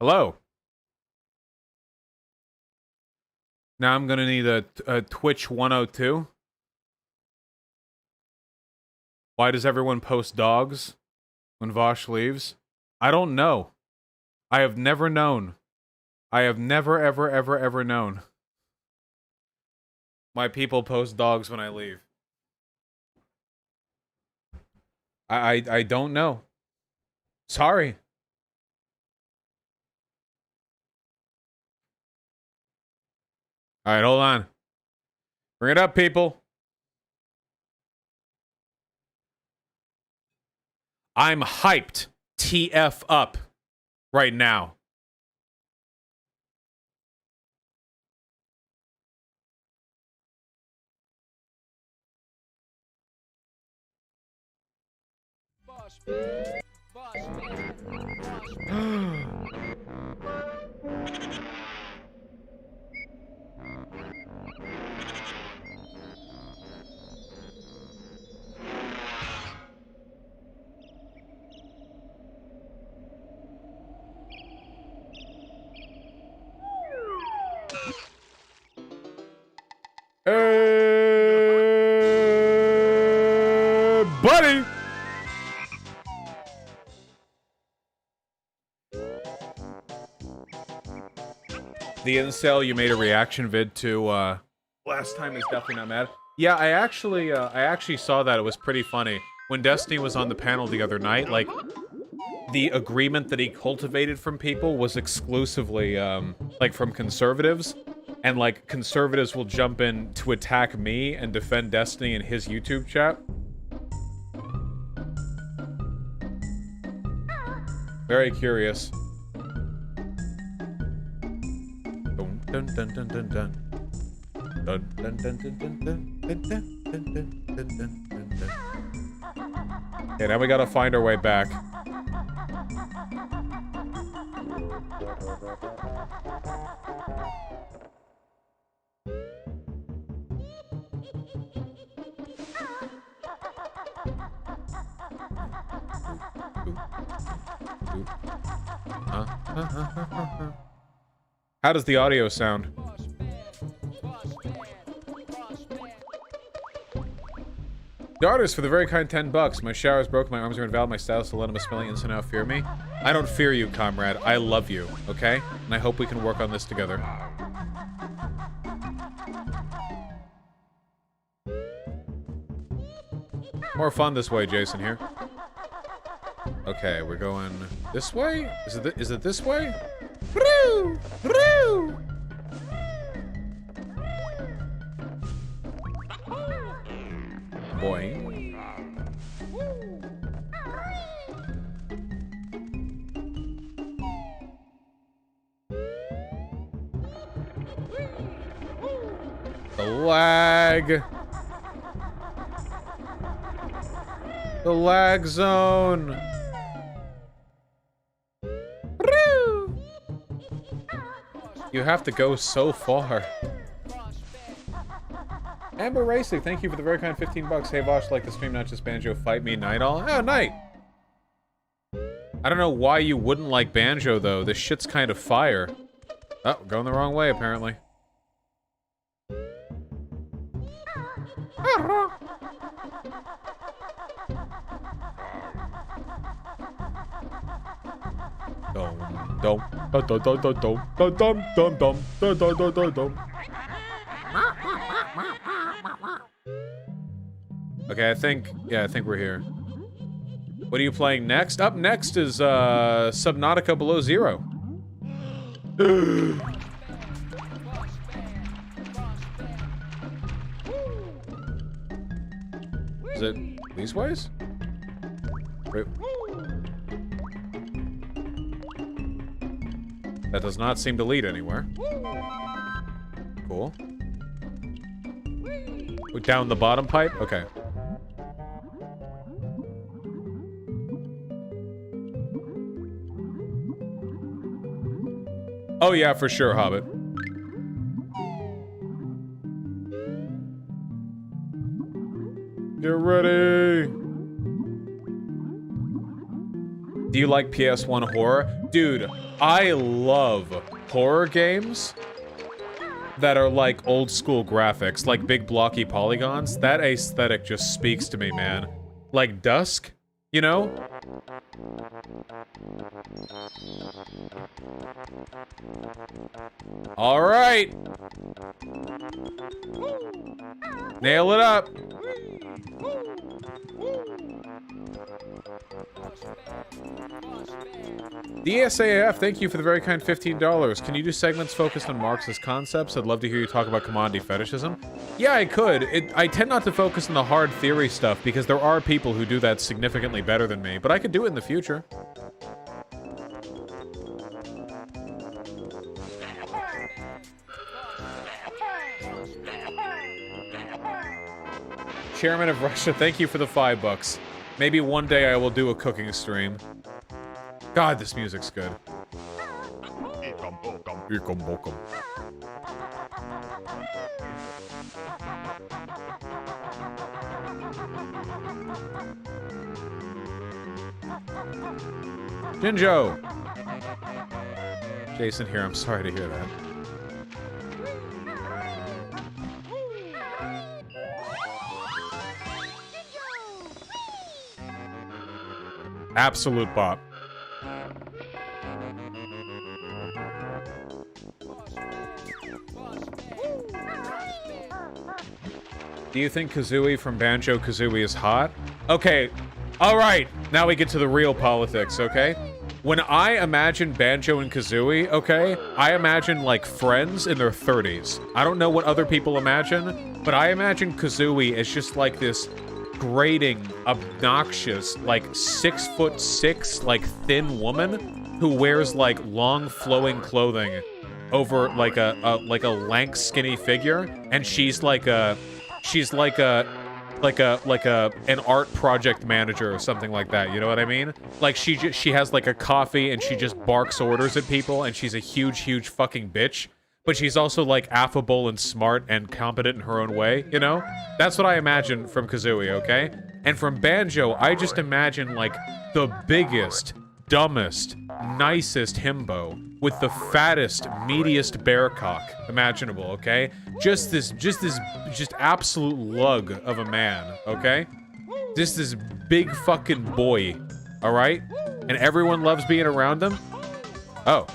Hello. Now I'm gonna need a Twitch 102. Why does everyone post dogs when Vosh leaves? I don't know. I have never known. I have never, ever, ever, ever known. My people post dogs when I leave. I don't know. Sorry. All right, hold on. Bring it up, people. I'm hyped TF up right now. Hey, buddy. The incel you made a reaction vid to last time is definitely not mad. Yeah, I actually saw that. It was pretty funny. When Destiny was on the panel the other night, like, the agreement that he cultivated from people was exclusively, like, from conservatives. And, like, conservatives will jump in to attack me and defend Destiny in his YouTube chat. Very curious. Dun dun dun dun dun. Dun dun dun dun dun dun dun dun dun dun dun dun. Okay, now we gotta find our way back. How does the audio sound? The artist for the very kind $10. My shower's broken, my arms are invalid, my stylist will let him a smelling instant now fear me. I don't fear you, comrade. I love you, okay? And I hope we can work on this together. More fun this way, Jason, here. Okay, we're going this way? Is it this way? Woo! Woo! Boy. The lag. The lag zone. You have to go so far. Amber Racing, thank you for the very kind $15. Hey Vosh, like the stream, not just Banjo. Fight me, Night All. Oh, Night. I don't know why you wouldn't like Banjo, though. This shit's kind of fire. Oh, going the wrong way, apparently. Okay, I think we're here. What are you playing next? Up next is Subnautica Below Zero. Is it these ways? Wait. That does not seem to lead anywhere. Cool. Down the bottom pipe? Okay. Oh yeah, for sure, Hobbit. Get ready! Do you like PS1 horror? Dude, I love horror games that are like old school graphics, like big blocky polygons. That aesthetic just speaks to me, man. Like Dusk, you know? All right. Nail it up. DSAF, thank you for the very kind $15. Can you do segments focused on Marxist concepts? I'd love to hear you talk about commodity fetishism. Yeah, I could. I tend not to focus on the hard theory stuff because there are people who do that significantly better than me, but I could do it in the future. Chairman of Russia, thank you for the $5. Maybe one day I will do a cooking stream. God, this music's good. Jinjo! Jason here, I'm sorry to hear that. Absolute bop. Do you think Kazooie from Banjo Kazooie is hot? Okay, alright, now we get to the real politics, okay? When I imagine Banjo and Kazooie, okay, I imagine, like, friends in their 30s. I don't know what other people imagine, but I imagine Kazooie as just, like, this grating, obnoxious, like, 6'6", like, thin woman who wears, like, long, flowing clothing over, like, a lank, skinny figure, and she's like an art project manager or something like that, you know what I mean? Like, she has, like, a coffee and she just barks orders at people and she's a huge fucking bitch. But she's also, like, affable and smart and competent in her own way, you know? That's what I imagine from Kazooie, okay? And from Banjo, I just imagine, like, the biggest, dumbest, nicest himbo with the fattest, meatiest bear cock imaginable, okay? Just absolute lug of a man, okay? Just this big fucking boy, alright? And everyone loves being around him? Oh.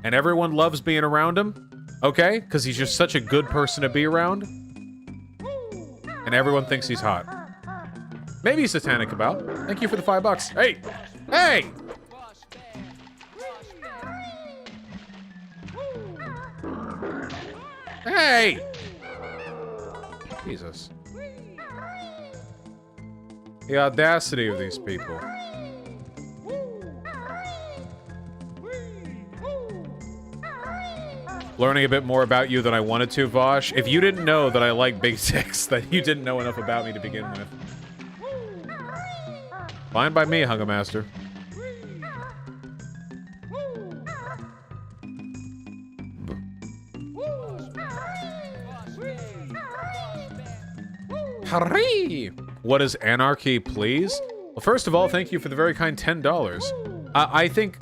And everyone loves being around him, okay? Because he's just such a good person to be around. And everyone thinks he's hot. Maybe satanic about. Thank you for the $5. Hey! Hey! Hey! Jesus. The audacity of these people. Learning a bit more about you than I wanted to, Vosh. If you didn't know that I like big dicks, then you didn't know enough about me to begin with. Fine by me, Hunger Master. Hurry! What is anarchy, please? Well, first of all, thank you for the very kind $10. I think...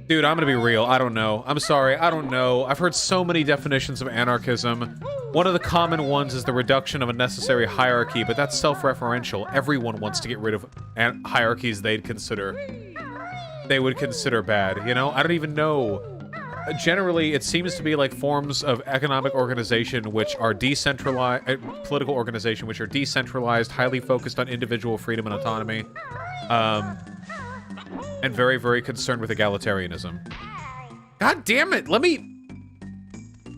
Dude, I'm gonna be real. I don't know. I'm sorry. I don't know. I've heard so many definitions of anarchism. One of the common ones is the reduction of unnecessary hierarchy, but that's self-referential. Everyone wants to get rid of hierarchies they would consider bad, you know? I don't even know. Generally, it seems to be like forms of economic organization which are decentralized, political organization which are decentralized, highly focused on individual freedom and autonomy, and very, very concerned with egalitarianism. God damn it, let me...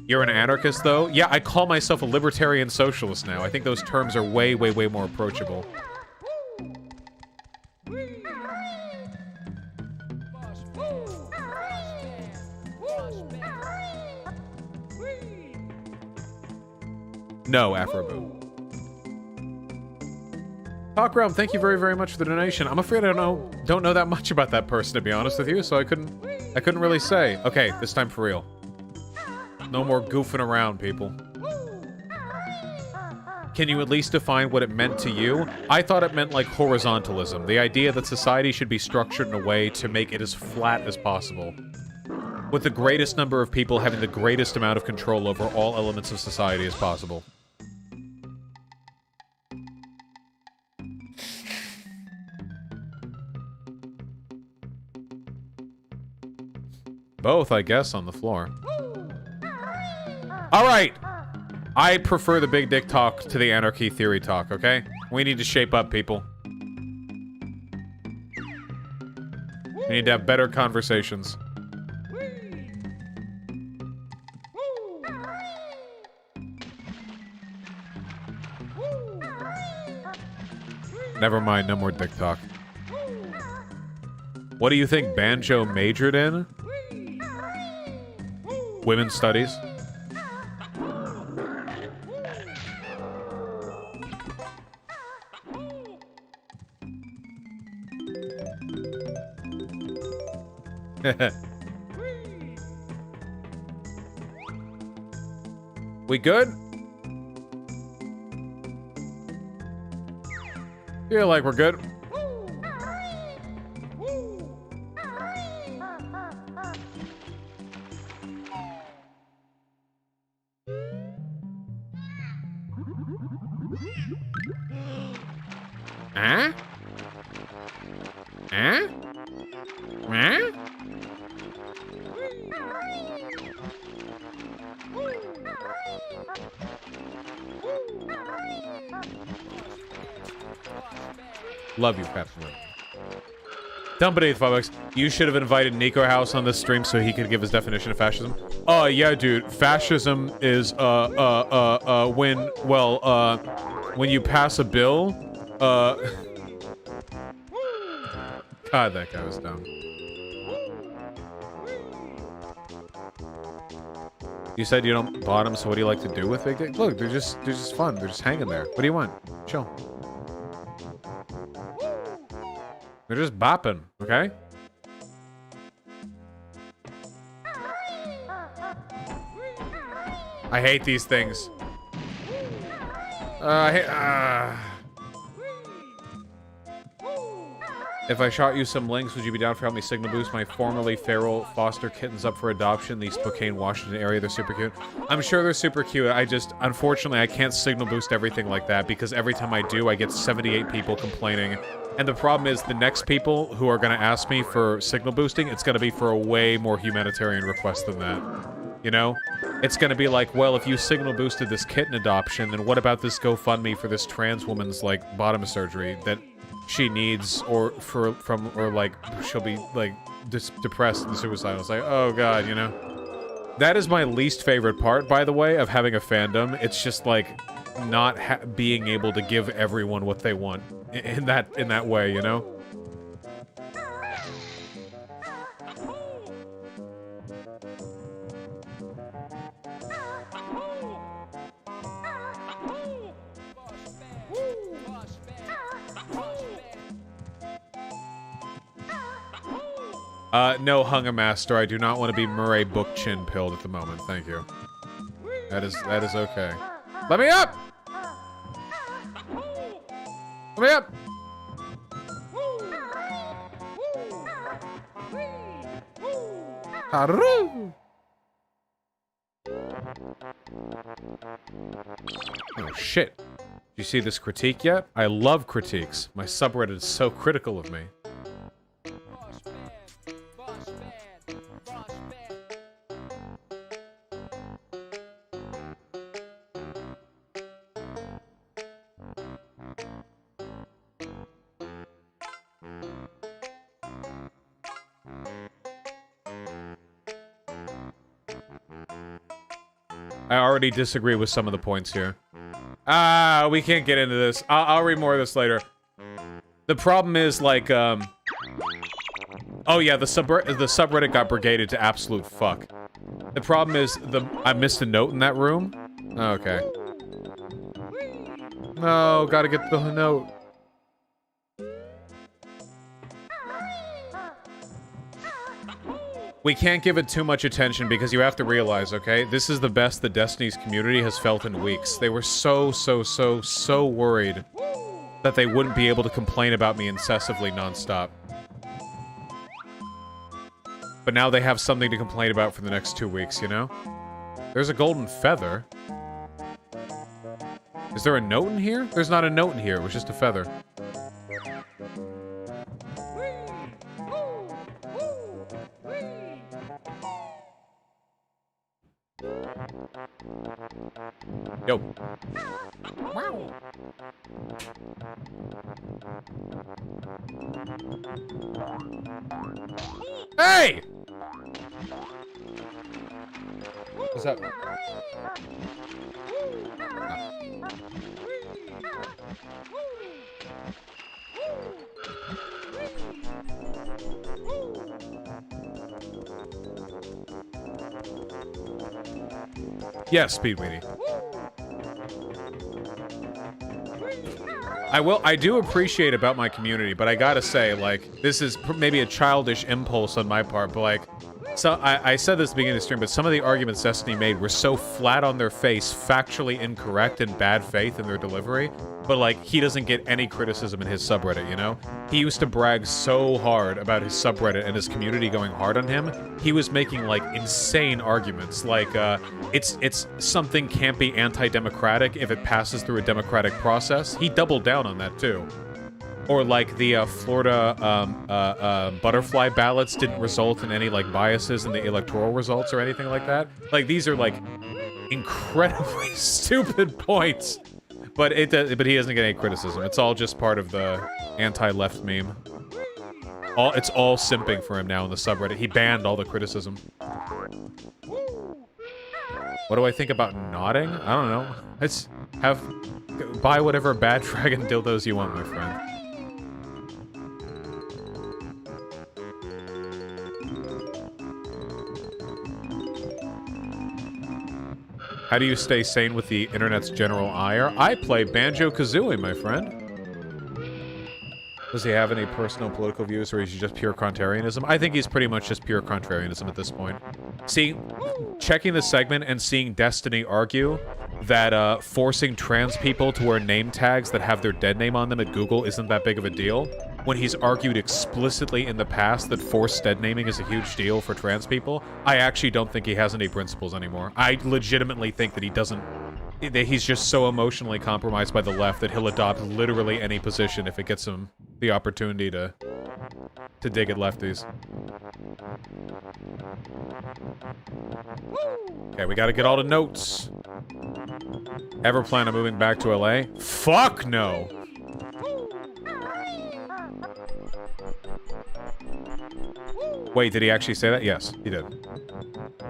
You're an anarchist, though? Yeah, I call myself a libertarian socialist now. I think those terms are way, way, way more approachable. No, Afroboo. Talk Realm, thank you very, very much for the donation. I'm afraid I don't know that much about that person, to be honest with you, so I couldn't really say. Okay, this time for real. No more goofing around, people. Can you at least define what it meant to you? I thought it meant, like, horizontalism. The idea that society should be structured in a way to make it as flat as possible. With the greatest number of people having the greatest amount of control over all elements of society as possible. Both, I guess, on the floor. Alright! I prefer the big dick talk to the anarchy theory talk, okay? We need to shape up, people. We need to have better conversations. Never mind, no more dick talk. What do you think Banjo majored in? Women's studies. We good? Feel like we're good. Huh? Huh? Huh? Love you, Peppermint. Dump it, 5 bucks. You should have invited Nico House on this stream so he could give his definition of fascism. Oh, yeah, dude. Fascism is, when you pass a bill, God, that guy was dumb. You said you don't bottom, so what do you like to do with big dick? Look, they're just fun. They're just hanging there. What do you want? Chill. They're just bopping, okay? I hate these things. If I shot you some links, would you be down for helping me signal boost my formerly feral foster kittens up for adoption in the Spokane, Washington area? They're super cute. I'm sure they're super cute. Unfortunately, I can't signal boost everything like that because every time I do, I get 78 people complaining. And the problem is the next people who are going to ask me for signal boosting, it's going to be for a way more humanitarian request than that. You know? It's going to be like, well, if you signal boosted this kitten adoption, then what about this GoFundMe for this trans woman's, like, bottom surgery that she needs, or she'll be, like, depressed and suicidal. It's like, oh god, you know? That is my least favorite part, by the way, of having a fandom. It's just, like, not being able to give everyone what they want in that way, you know? No, Hunger Master, I do not want to be Murray Book Chin pilled at the moment, thank you. That is okay. Let me up! Hurry up! Haru! Oh shit. Did you see this critique yet? I love critiques. My subreddit is so critical of me. I already disagree with some of the points here. Ah, we can't get into this. I'll read more of this later. The problem is, like, oh yeah, the subreddit got brigaded to absolute fuck. The problem is, I missed a note in that room. Okay. No, gotta get the note. We can't give it too much attention because you have to realize, okay? This is the best the Destiny's community has felt in weeks. They were so worried that they wouldn't be able to complain about me incessantly nonstop. But now they have something to complain about for the next 2 weeks, you know? There's a golden feather. Is there a note in here? There's not a note in here. It was just a feather. Yo. Wow. Hey! What's up? Yes, Speedweedy. I do appreciate about my community, but I gotta say, like, this is maybe a childish impulse on my part, but like, so I said this at the beginning of the stream, but some of the arguments Destiny made were so flat on their face, factually incorrect and bad faith in their delivery, but like, he doesn't get any criticism in his subreddit, you know? He used to brag so hard about his subreddit and his community going hard on him. He was making, like, insane arguments, like, it's something can't be anti-democratic if it passes through a democratic process. He doubled down on that, too. Or, like, the, Florida, butterfly ballots didn't result in any, like, biases in the electoral results or anything like that. Like, these are, like, incredibly stupid points. But he doesn't get any criticism. It's all just part of the anti-left meme. It's all simping for him now in the subreddit. He banned all the criticism. What do I think about nodding? I don't know. Let's buy whatever bad dragon dildos you want, my friend. How do you stay sane with the internet's general ire? I play Banjo Kazooie, my friend. Does he have any personal political views, or is he just pure contrarianism? I think he's pretty much just pure contrarianism at this point. Checking the segment and seeing Destiny argue that forcing trans people to wear name tags that have their dead name on them at Google isn't that big of a deal, when he's argued explicitly in the past that forced dead naming is a huge deal for trans people, I actually don't think he has any principles anymore. I legitimately think that he doesn't... that he's just so emotionally compromised by the left that he'll adopt literally any position if it gets him the opportunity to dig at lefties. Okay, we gotta get all the notes. Ever plan on moving back to LA? Fuck no! Wait, did he actually say that? Yes, he did.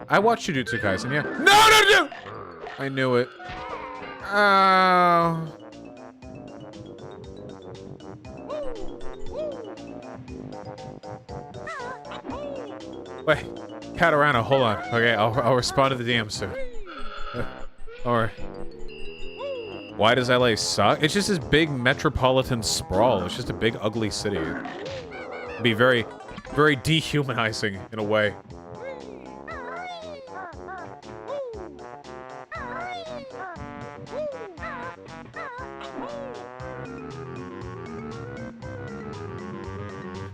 I watched Jujutsu Kaisen, yeah. No! I knew it. Oh. Wait, Katarana, hold on. Okay, I'll respond to the DM soon. Or... Why does LA suck? It's just this big metropolitan sprawl. It's just a big, ugly city. It'd be very, very dehumanizing in a way.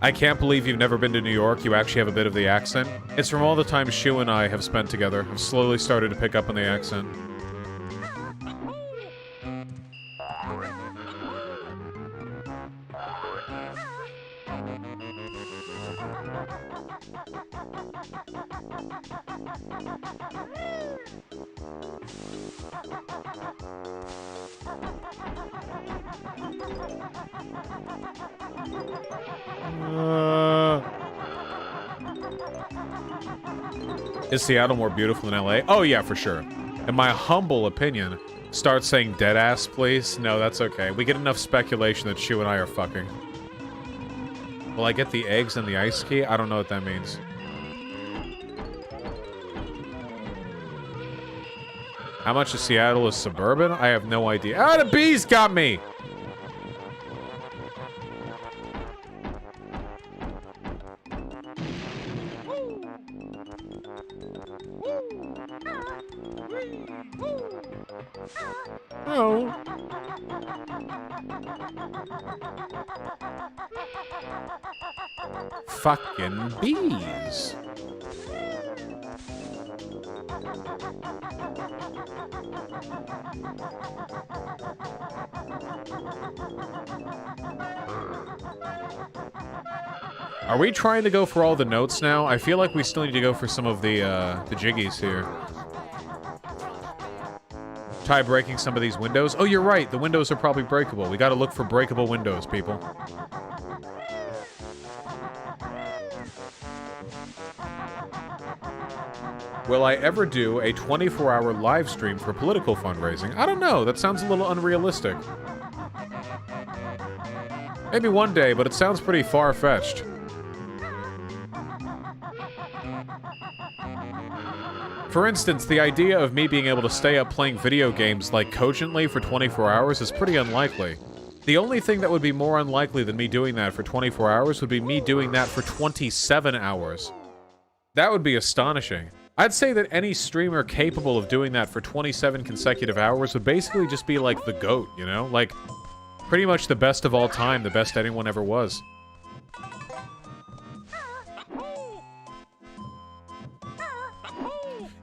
I can't believe you've never been to New York. You actually have a bit of the accent. It's from all the time Shu and I have spent together. I've slowly started to pick up on the accent. Is Seattle more beautiful than LA? Oh yeah, for sure. In my humble opinion, start saying deadass, please. No, that's okay. We get enough speculation that Shu and I are fucking. Will I get the eggs and the ice key? I don't know what that means. How much of Seattle is suburban? I have no idea. Ah, the bees got me! Oh. Fucking bees. Are we trying to go for all the notes now? I feel like we still need to go for some of the jiggies here. Try breaking some of these windows. Oh, you're right. The windows are probably breakable. We gotta look for breakable windows, people. Will I ever do a 24-hour live stream for political fundraising? I don't know. That sounds a little unrealistic. Maybe one day, but it sounds pretty far-fetched. For instance, the idea of me being able to stay up playing video games, like, cogently for 24 hours is pretty unlikely. The only thing that would be more unlikely than me doing that for 24 hours would be me doing that for 27 hours. That would be astonishing. I'd say that any streamer capable of doing that for 27 consecutive hours would basically just be like the GOAT, you know? Like, pretty much the best of all time, the best anyone ever was.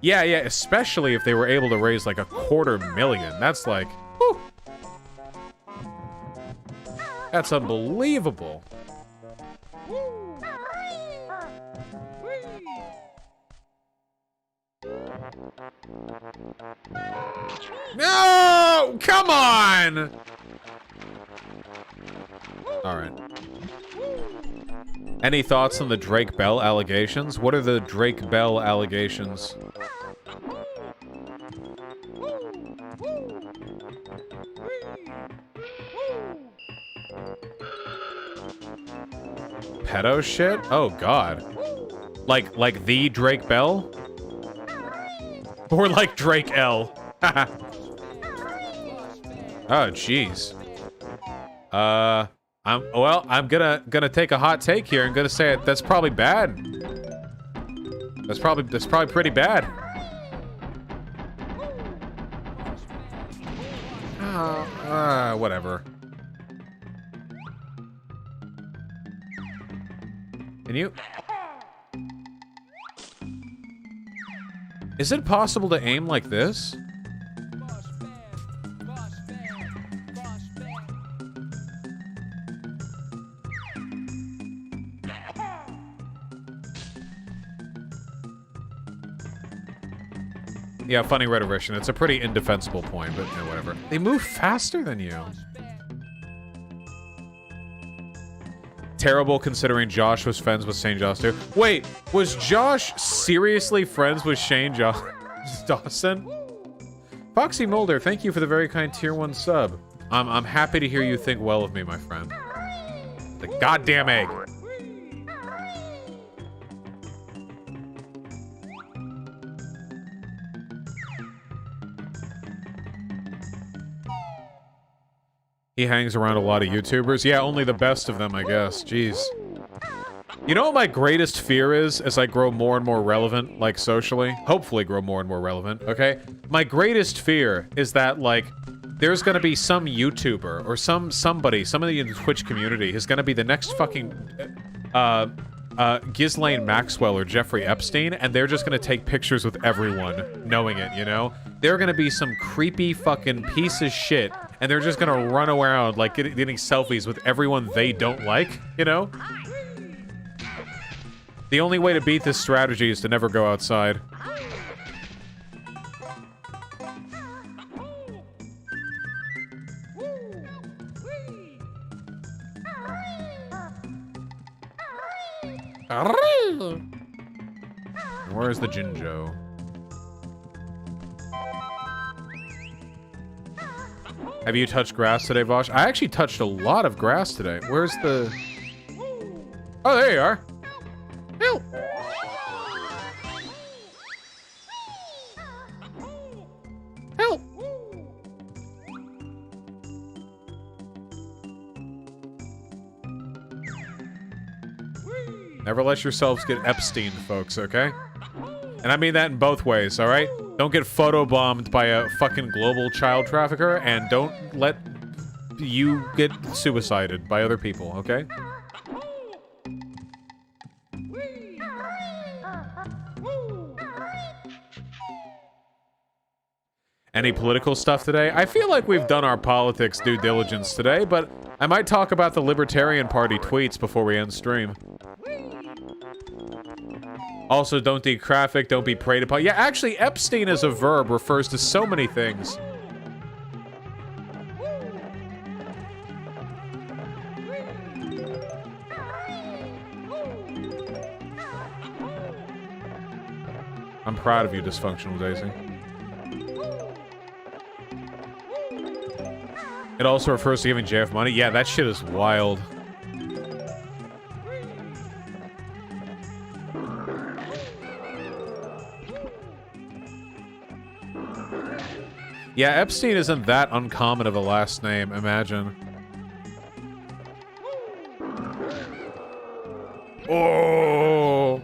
Yeah, especially if they were able to raise like $250,000. That's like, whew. That's unbelievable. No! Come on! Alright. Any thoughts on the Drake Bell allegations? What are the Drake Bell allegations? Pedo shit? Oh god. Like the Drake Bell? Or like Drake L? Oh jeez. I'm gonna take a hot take here and gonna say that's probably bad. That's probably pretty bad. Whatever. Can you? Is it possible to aim like this? Yeah, funny rhetorician. It's a pretty indefensible point, but you know, whatever. They move faster than you. Terrible considering Josh was friends with Shane Joss too. Wait, was Josh seriously friends with Shane Dawson? Foxy Mulder, thank you for the very kind tier 1 sub. I'm happy to hear you think well of me, my friend. The goddamn egg. He hangs around a lot of YouTubers. Yeah, only the best of them, I guess. Jeez. You know what my greatest fear is as I grow more and more relevant, like, socially? Hopefully grow more and more relevant, okay? My greatest fear is that, like, there's gonna be some YouTuber or somebody in the Twitch community who's gonna be the next fucking... Ghislaine Maxwell or Jeffrey Epstein, and they're just gonna take pictures with everyone, knowing it, you know? They're gonna be some creepy fucking piece of shit, and they're just gonna run around, like, getting selfies with everyone they don't like, you know? The only way to beat this strategy is to never go outside. Where's the Jinjo? Have you touched grass today, Vosh? I actually touched a lot of grass today. Where's the... Oh, there you are. Help! Help! Never let yourselves get Epstein, folks, okay? And I mean that in both ways, alright? Don't get photobombed by a fucking global child trafficker, and don't let you get suicided by other people, okay? Any political stuff today? I feel like we've done our politics due diligence today, but I might talk about the Libertarian Party tweets before we end stream. Also, don't decraffic, don't be preyed upon. Yeah, actually, Epstein as a verb refers to so many things. I'm proud of you, Dysfunctional Daisy. It also refers to giving JF money. Yeah, that shit is wild. Yeah, Epstein isn't that uncommon of a last name, imagine. Oh!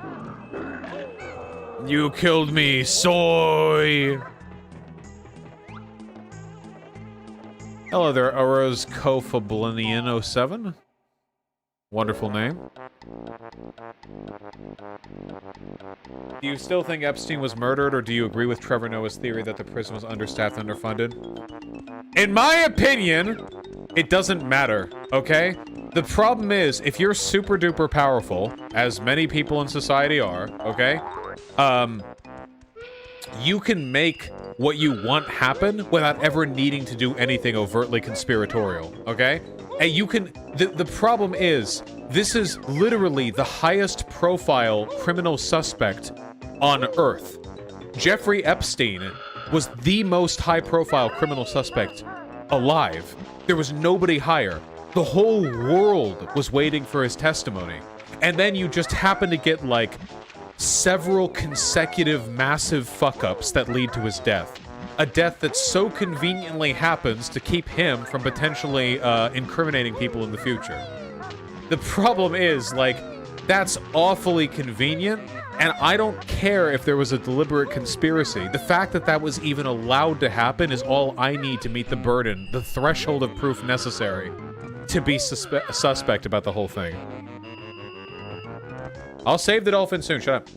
You killed me, soy! Hello there, Auro's Kofablinian 07. Wonderful name. Do you still think Epstein was murdered, or do you agree with Trevor Noah's theory that the prison was understaffed and underfunded? In my opinion, it doesn't matter, okay? The problem is, if you're super duper powerful, as many people in society are, okay? You can make what you want happen without ever needing to do anything overtly conspiratorial, okay? And you can... The problem is, this is literally the highest profile criminal suspect on Earth. Jeffrey Epstein was the most high-profile criminal suspect alive. There was nobody higher. The whole world was waiting for his testimony. And then you just happen to get, like, several consecutive massive fuck-ups that lead to his death. A death that so conveniently happens to keep him from potentially incriminating people in the future. The problem is, like, that's awfully convenient, and I don't care if there was a deliberate conspiracy. The fact that that was even allowed to happen is all I need to meet the burden, the threshold of proof necessary to be suspect about the whole thing. I'll save the dolphin soon, shut up.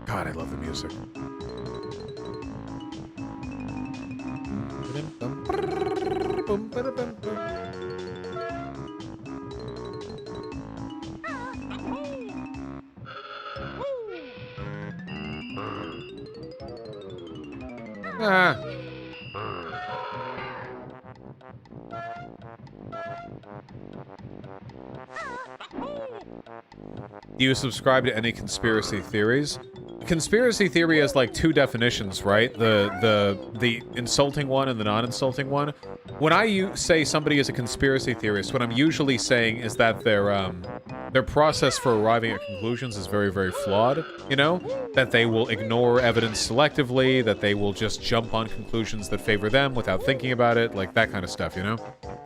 God, I love the music. Ah. Do you subscribe to any conspiracy theories? Conspiracy theory has like two definitions, right? The insulting one and the non-insulting one. When I say somebody is a conspiracy theorist, what I'm usually saying is that their process for arriving at conclusions is very, very flawed, you know? That they will ignore evidence selectively, that they will just jump on conclusions that favor them without thinking about it, like that kind of stuff, you know?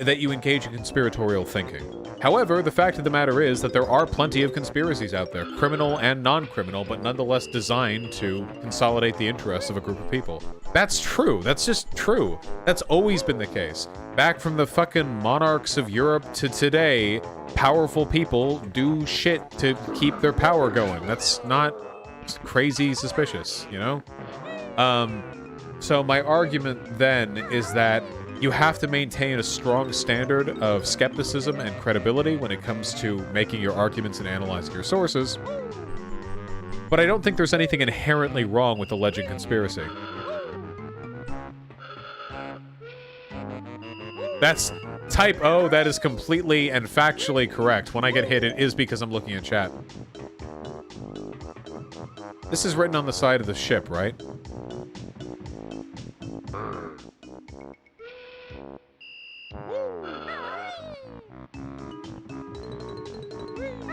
that you engage in conspiratorial thinking. However, the fact of the matter is that there are plenty of conspiracies out there, criminal and non-criminal, but nonetheless designed to consolidate the interests of a group of people. That's true. That's just true. That's always been the case. Back from the fucking monarchs of Europe to today, powerful people do shit to keep their power going. That's not crazy suspicious, you know? So my argument then is that you have to maintain a strong standard of skepticism and credibility when it comes to making your arguments and analyzing your sources. But I don't think there's anything inherently wrong with alleged conspiracy. That's type O, that is completely and factually correct. When I get hit, it is because I'm looking at chat. This is written on the side of the ship, right?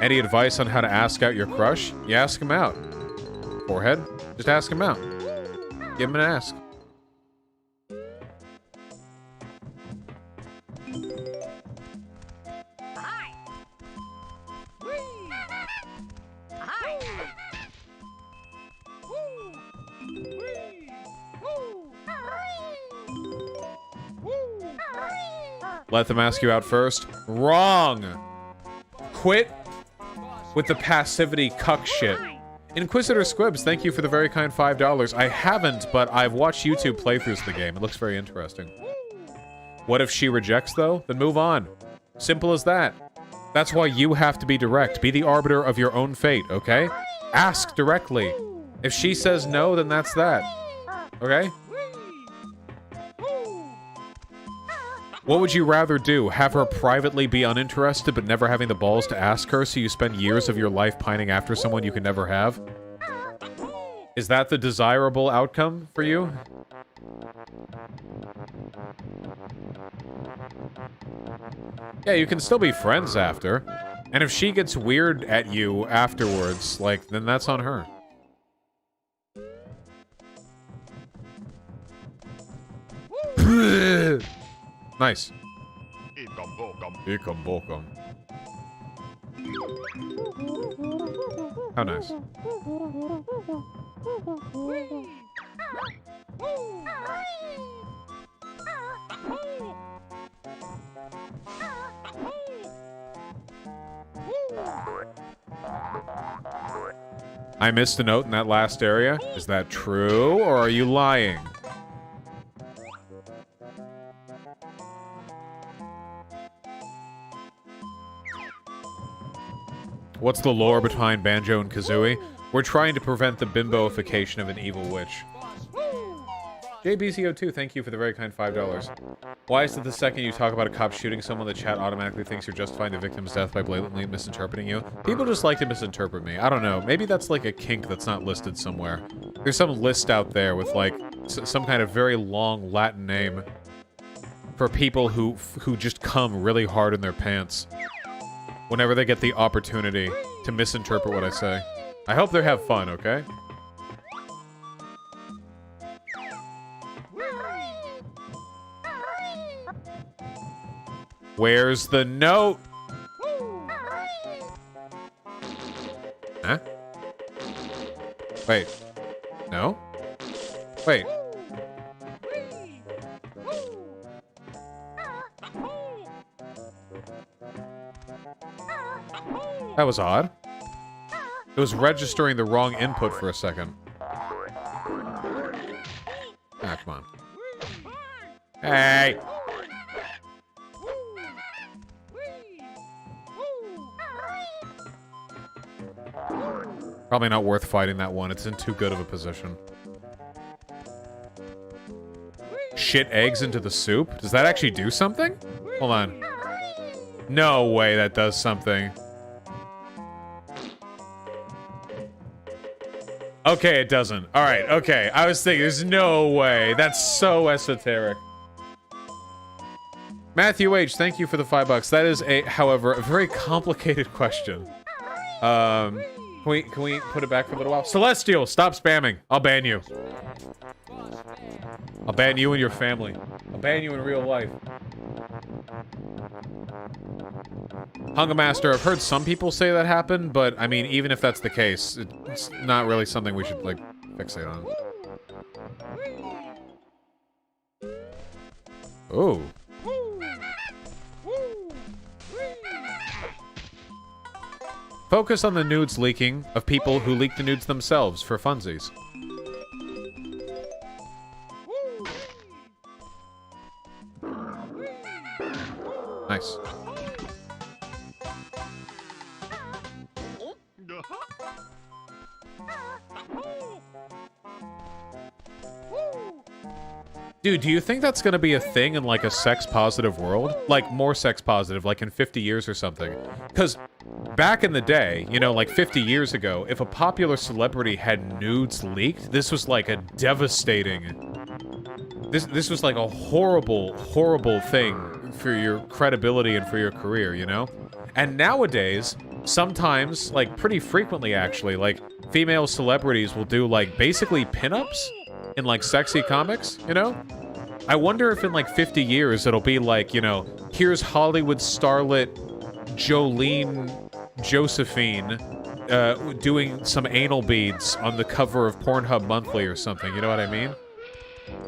Any advice on how to ask out your crush? You ask him out. Forehead? Just ask him out. Give him an ask. Let them ask you out first. Wrong! Quit with the passivity cuck shit. Inquisitor Squibs, thank you for the very kind $5. I haven't, but I've watched YouTube playthroughs of the game. It looks very interesting. What if she rejects, though? Then move on. Simple as that. That's why you have to be direct. Be the arbiter of your own fate, okay? Ask directly. If she says no, then that's that. Okay? What would you rather do? Have her privately be uninterested but never having the balls to ask her so you spend years of your life pining after someone you can never have? Is that the desirable outcome for you? Yeah, you can still be friends after. And if she gets weird at you afterwards, like, then that's on her. Nice. How nice. I missed a note in that last area. Is that true, or are you lying? What's the lore behind Banjo and Kazooie? We're trying to prevent the bimboification of an evil witch. JBZO2, thank you for the very kind $5. Why is it the second you talk about a cop shooting someone, the chat automatically thinks you're justifying the victim's death by blatantly misinterpreting you? People just like to misinterpret me. I don't know. Maybe that's like a kink that's not listed somewhere. There's some list out there with like some kind of very long Latin name for people who just come really hard in their pants whenever they get the opportunity to misinterpret what I say. I hope they have fun, okay? Where's the note? Huh? Wait. No? Wait. That was odd. It was registering the wrong input for a second. Ah, come on. Hey! Probably not worth fighting that one. It's in too good of a position. Shit eggs into the soup? Does that actually do something? Hold on. No way that does something. Okay, it doesn't. Alright, okay. I was thinking, there's no way. That's so esoteric. Matthew H., thank you for the $5. That is, however, a very complicated question. Can we put it back for a little while? Celestial, stop spamming. I'll ban you. I'll ban you and your family. I'll ban you in real life. Hunger Master, I've heard some people say that happened, but I mean, even if that's the case, it's not really something we should, like, fixate on. Oh. Focus on the nudes leaking of people who leak the nudes themselves for funsies. Nice. Dude, do you think that's gonna be a thing in, like, a sex-positive world? Like, more sex-positive, like in 50 years or something? Because back in the day, you know, like 50 years ago, if a popular celebrity had nudes leaked, this was, like, a devastating... This was, like, a horrible, horrible thing for your credibility and for your career, you know? And nowadays, sometimes, like, pretty frequently, actually, like, female celebrities will do, like, basically pinups in, like, sexy comics, you know? I wonder if in, like, 50 years it'll be like, you know, here's Hollywood starlet Jolene Josephine doing some anal beads on the cover of Pornhub Monthly or something, you know what I mean?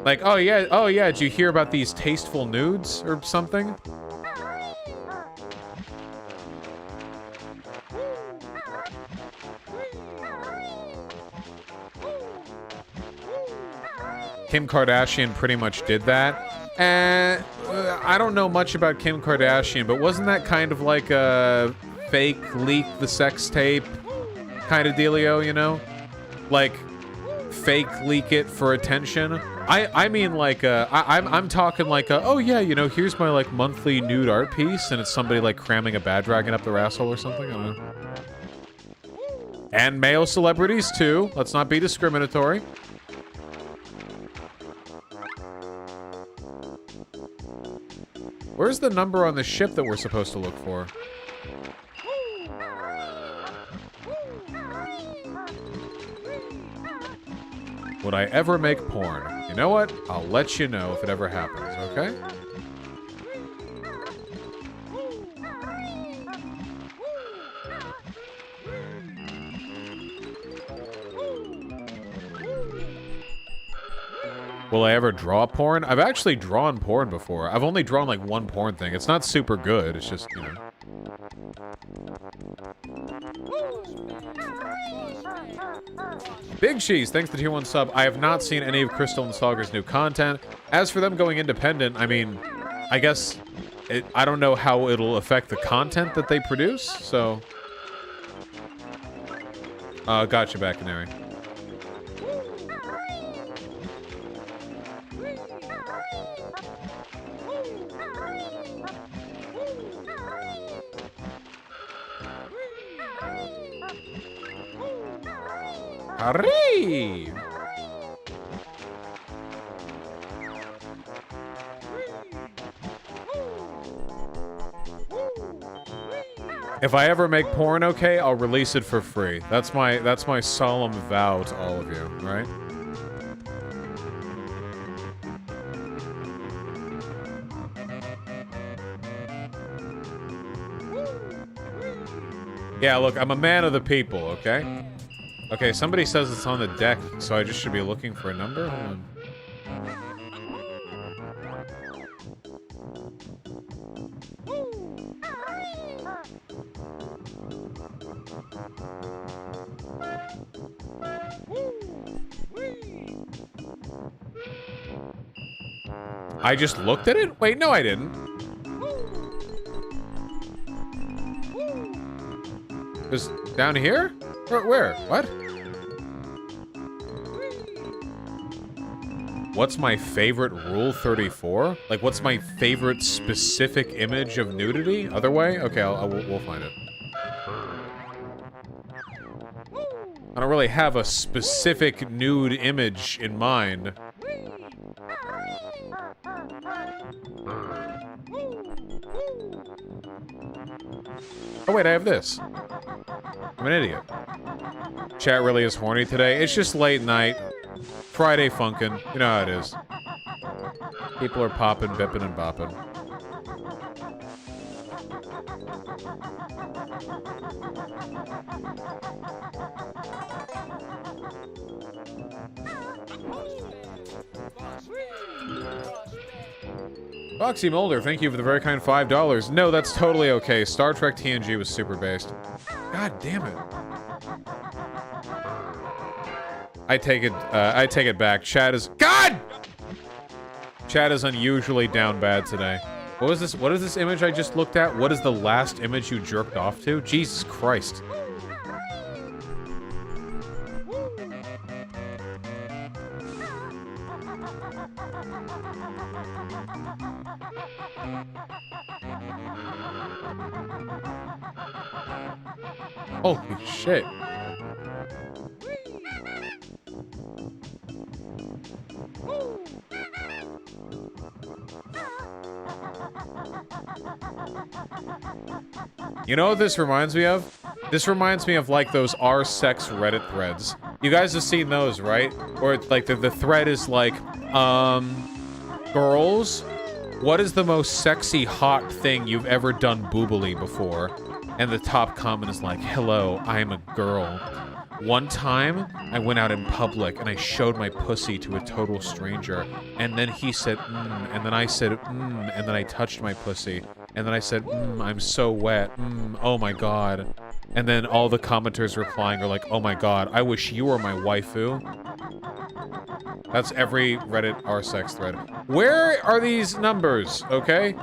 Like, oh yeah, did you hear about these tasteful nudes or something? Kim Kardashian pretty much did that. And I don't know much about Kim Kardashian, but wasn't that kind of like a fake leak the sex tape kind of dealio, you know? Like, fake leak it for attention? I mean, like, I'm talking like, oh yeah, you know, here's my, like, monthly nude art piece, and it's somebody, like, cramming a bad dragon up their asshole or something, I don't know. And male celebrities, too. Let's not be discriminatory. Where's the number on the ship that we're supposed to look for? Would I ever make porn? You know what? I'll let you know if it ever happens, okay? Will I ever draw porn? I've actually drawn porn before. I've only drawn like one porn thing. It's not super good. It's just, you know. Big Cheese, thanks for the tier 1 sub. I have not seen any of Crystal and Stalker's new content. As for them going independent, I mean, I guess I don't know how it'll affect the content that they produce, so... Gotcha, Bacanary. Hurry! If I ever make porn, okay, I'll release it for free. That's my solemn vow to all of you, right? Yeah, look, I'm a man of the people, okay? Okay, somebody says it's on the deck, so I just should be looking for a number? Hold on. I just looked at it? Wait, no I didn't. Is down here? Where? What? What's my favorite Rule 34? Like, what's my favorite specific image of nudity? Other way? Okay, we'll find it. I don't really have a specific nude image in mind. Oh wait, I have this. I'm an idiot. Chat really is horny today. It's just late night. Friday funkin'. You know how it is. People are popping, bipping, and bopping. Foxy Mulder, thank you for the very kind $5. No, that's totally okay. Star Trek TNG was super based. God damn it. I take it back. Chat is... God! Chat is unusually down bad today. What was this? What is this image I just looked at? What is the last image you jerked off to? Jesus Christ. Holy shit. You know what this reminds me of? This reminds me of like those r/sex Reddit threads. You guys have seen those, right? Or like the thread is like, girls, what is the most sexy hot thing you've ever done boobily before? And the top comment is like, hello, I am a girl. One time, I went out in public and I showed my pussy to a total stranger. And then he said, and then I said, and then I touched my pussy. And then I said, I'm so wet, oh my god. And then all the commenters replying are like, oh my god, I wish you were my waifu. That's every Reddit r/sex thread. Where are these numbers, okay?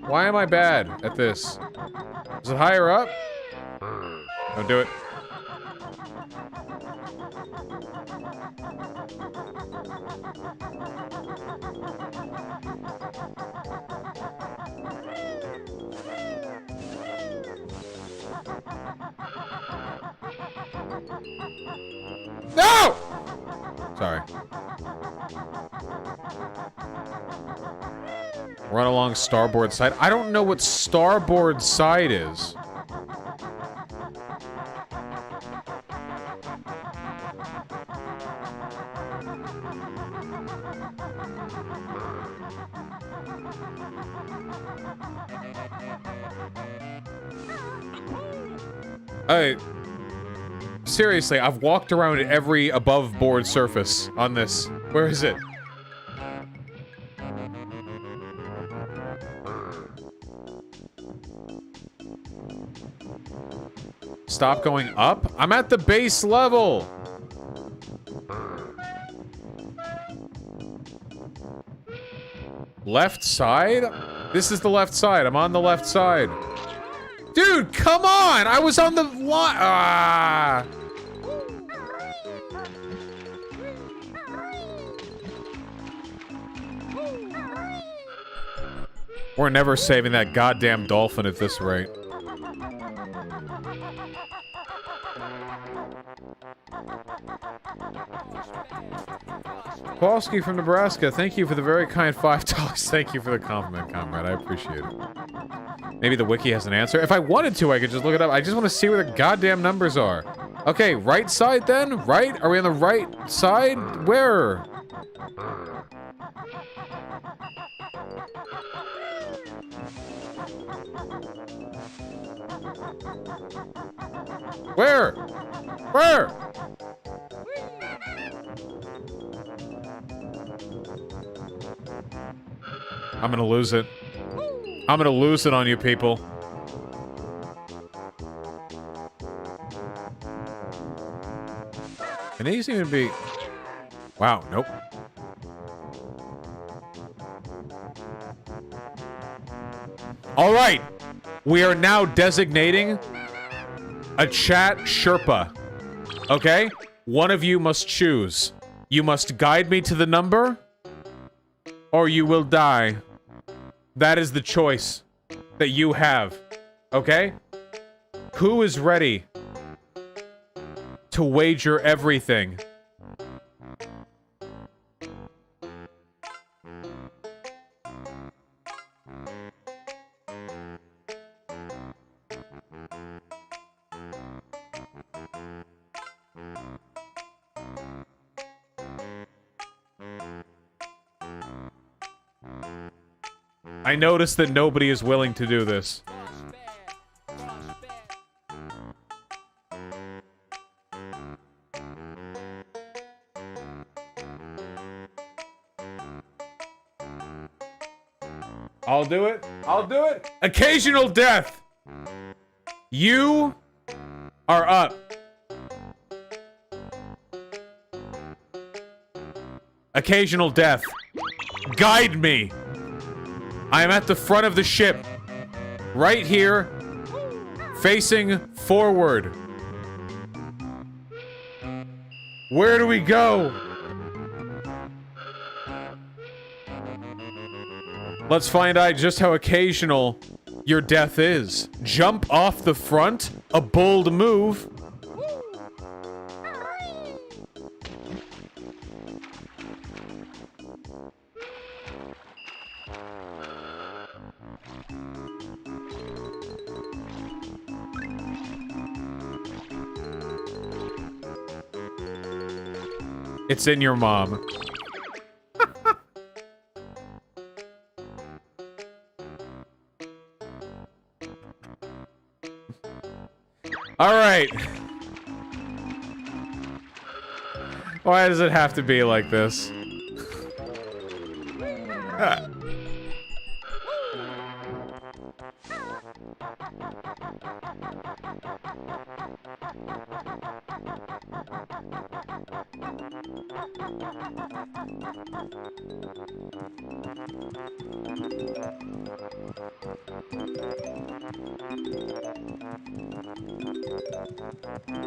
Why am I bad at this? Is it higher up? Don't do it. No! Sorry. Run along starboard side. I don't know what starboard side is. Seriously, I've walked around every above board surface on this. Where is it? Stop going up? I'm at the base level! Left side? This is the left side. I'm on the left side. Dude, come on! I was on the line. Ah! We're never saving that goddamn dolphin at this rate. Kowalski from Nebraska, thank you for the very kind $5. Thank you for the compliment, comrade. I appreciate it. Maybe the wiki has an answer. If I wanted to, I could just look it up. I just want to see where the goddamn numbers are. Okay, right side then? Right? Are we on the right side? Where? Where? Where? I'm gonna lose it. I'm gonna lose it on you people. Can these even be... Wow, nope. All right. We are now designating a chat Sherpa. Okay? One of you must choose. You must guide me to the number, or you will die. That is the choice that you have. Okay? Who is ready to wager everything? I noticed that nobody is willing to do this. I'll do it. I'll do it. Occasional death. You are up. Occasional death. Guide me. I am at the front of the ship. Right here. Facing forward. Where do we go? Let's find out just how occasional your death is. Jump off the front? A bold move. It's in your mom. All right. Why does it have to be like this?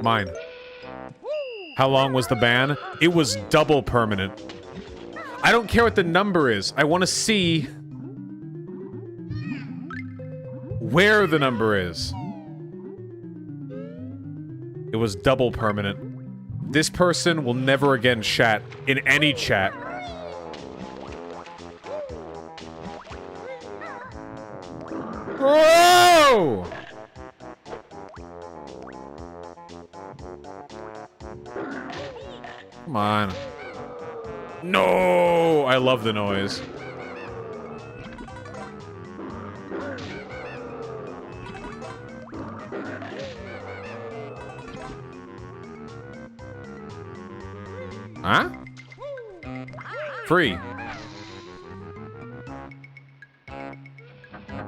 Mine. How long was the ban? It was double permanent. I don't care what the number is. I want to see where the number is. It was double permanent. This person will never again chat in any chat. Whoa! Come on. No! I love the noise. Huh? Free.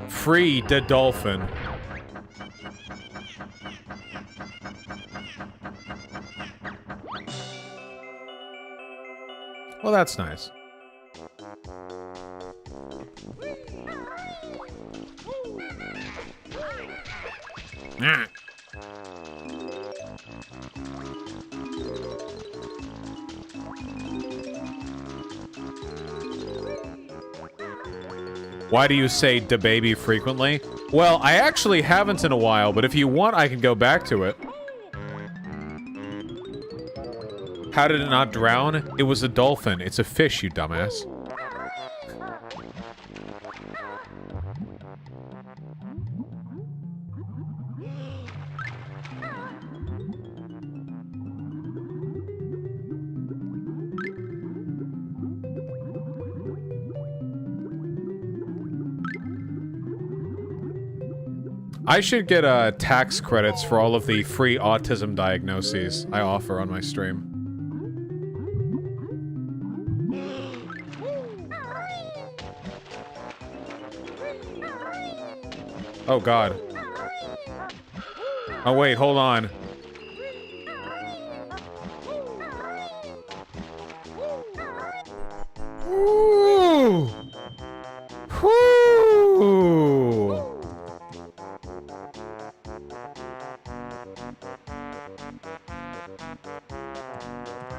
Free the dolphin. Well, that's nice. Why do you say "da baby" frequently? Well, I actually haven't in a while, but if you want, I can go back to it. How did it not drown? It was a dolphin. It's a fish, you dumbass. I should get tax credits for all of the free autism diagnoses I offer on my stream. Oh god. Oh wait, hold on. Ooh. Ooh.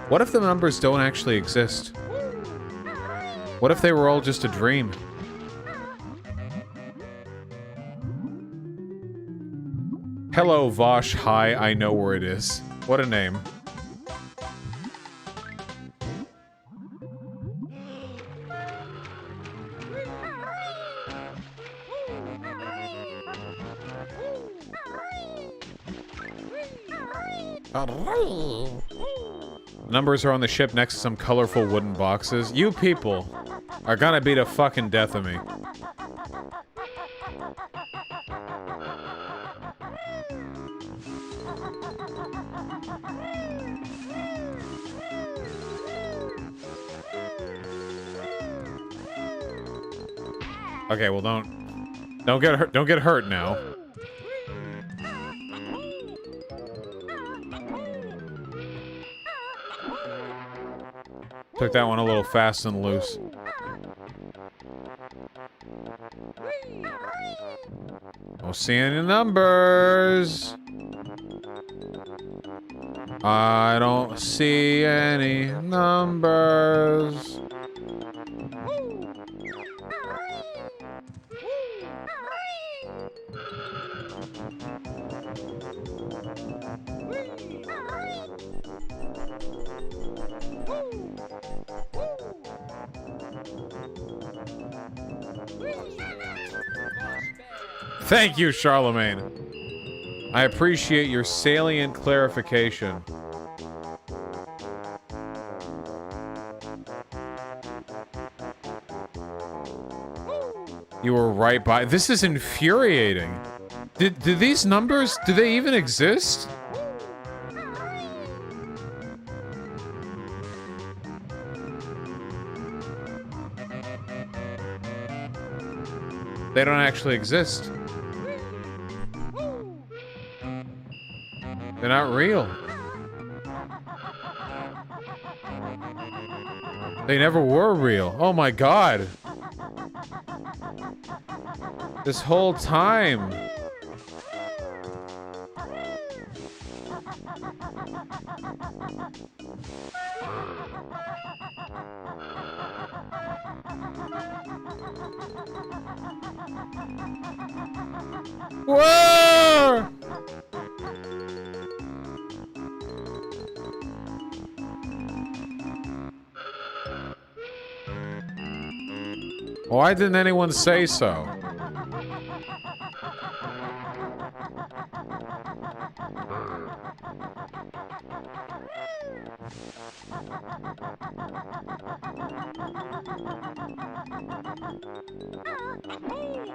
What if the numbers don't actually exist? What if they were all just a dream? Hello, Vosh. Hi, I know where it is. What a name. Numbers are on the ship next to some colorful wooden boxes. You people are gonna beat the fucking death of me. Okay, well, don't get hurt. Don't get hurt now. Took that one a little fast and loose. Don't see any numbers. I don't see any numbers. Thank you, Charlemagne. I appreciate your salient clarification. You were right by. This is infuriating. Did these numbers, do they even exist? They don't actually exist. They're not real. They never were real. Oh my god. This whole time. Whoa! Why didn't anyone say so?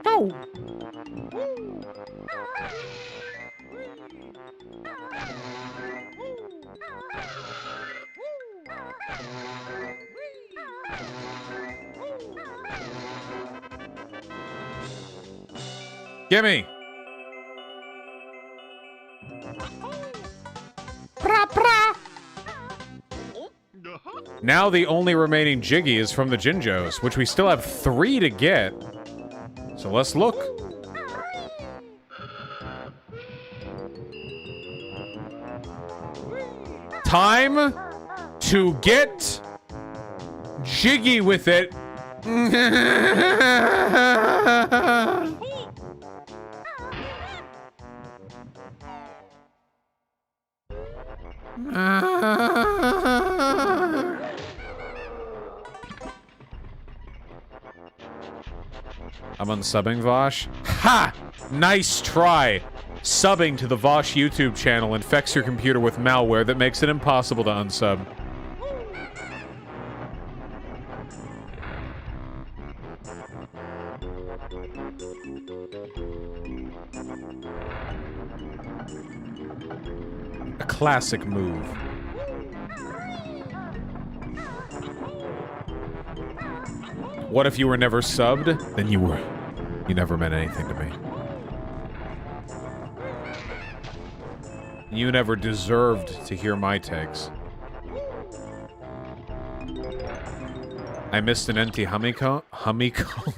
Oh! Gimme! Now the only remaining Jiggy is from the Jinjos, which we still have 3 to get. So let's look. Time to get jiggy with it. I'm unsubbing Vosh. Ha! Nice try. Subbing to the Vosh YouTube channel infects your computer with malware that makes it impossible to unsub. A classic move. What if you were never subbed? Then you never meant anything to me. You never deserved to hear my takes. I missed an empty honeycomb. Honeycomb.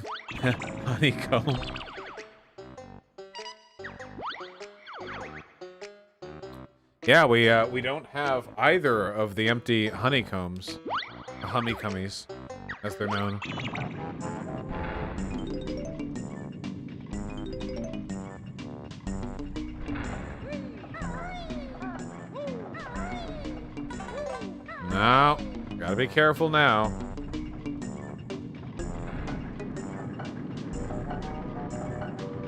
Honeycomb. Yeah, we don't have either of the empty honeycombs. The honeycombies, as they're known. No, gotta be careful now.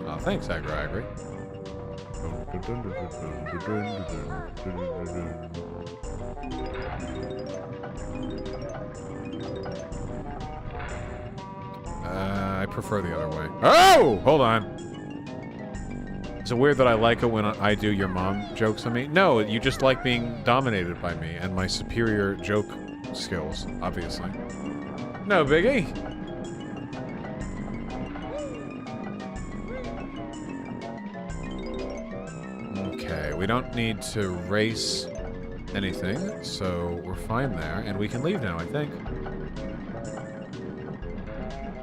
Oh, thanks, Agri. I prefer the other way. Oh! Hold on. Is it weird that I like it when I do your mom jokes on me? No, you just like being dominated by me and my superior joke skills, obviously. No biggie. Okay, we don't need to race anything, so we're fine there, and we can leave now, I think.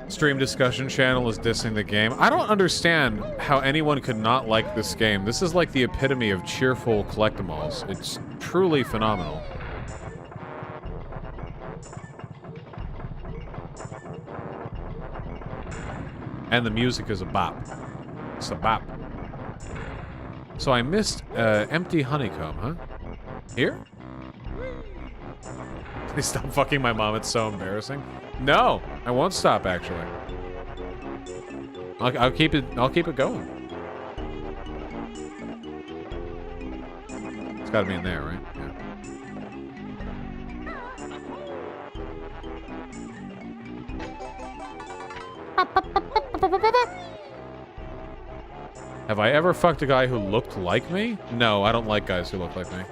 Stream discussion channel is dissing the game. I don't understand how anyone could not like this game. This is like the epitome of cheerful collectibles. It's truly phenomenal. And the music is a bop. It's a bop. So I missed empty honeycomb, huh? Here? Please stop fucking my mom, it's so embarrassing. No, I won't stop actually. I'll keep it going. It's gotta be in there, right? Yeah. Have I ever fucked a guy who looked like me? No, I don't like guys who look like me.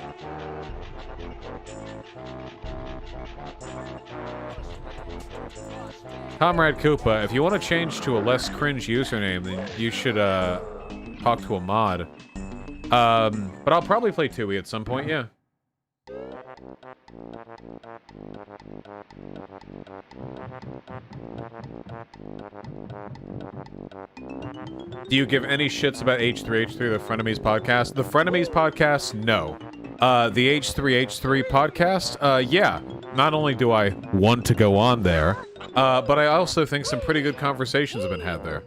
Comrade Koopa, if you want to change to a less cringe username, then you should talk to a mod. But I'll probably play 2E at some point, yeah. Do you give any shits about H3H3, the Frenemies podcast? The Frenemies podcast? No. The H3H3 podcast? Yeah. Not only do I want to go on there, but I also think some pretty good conversations have been had there.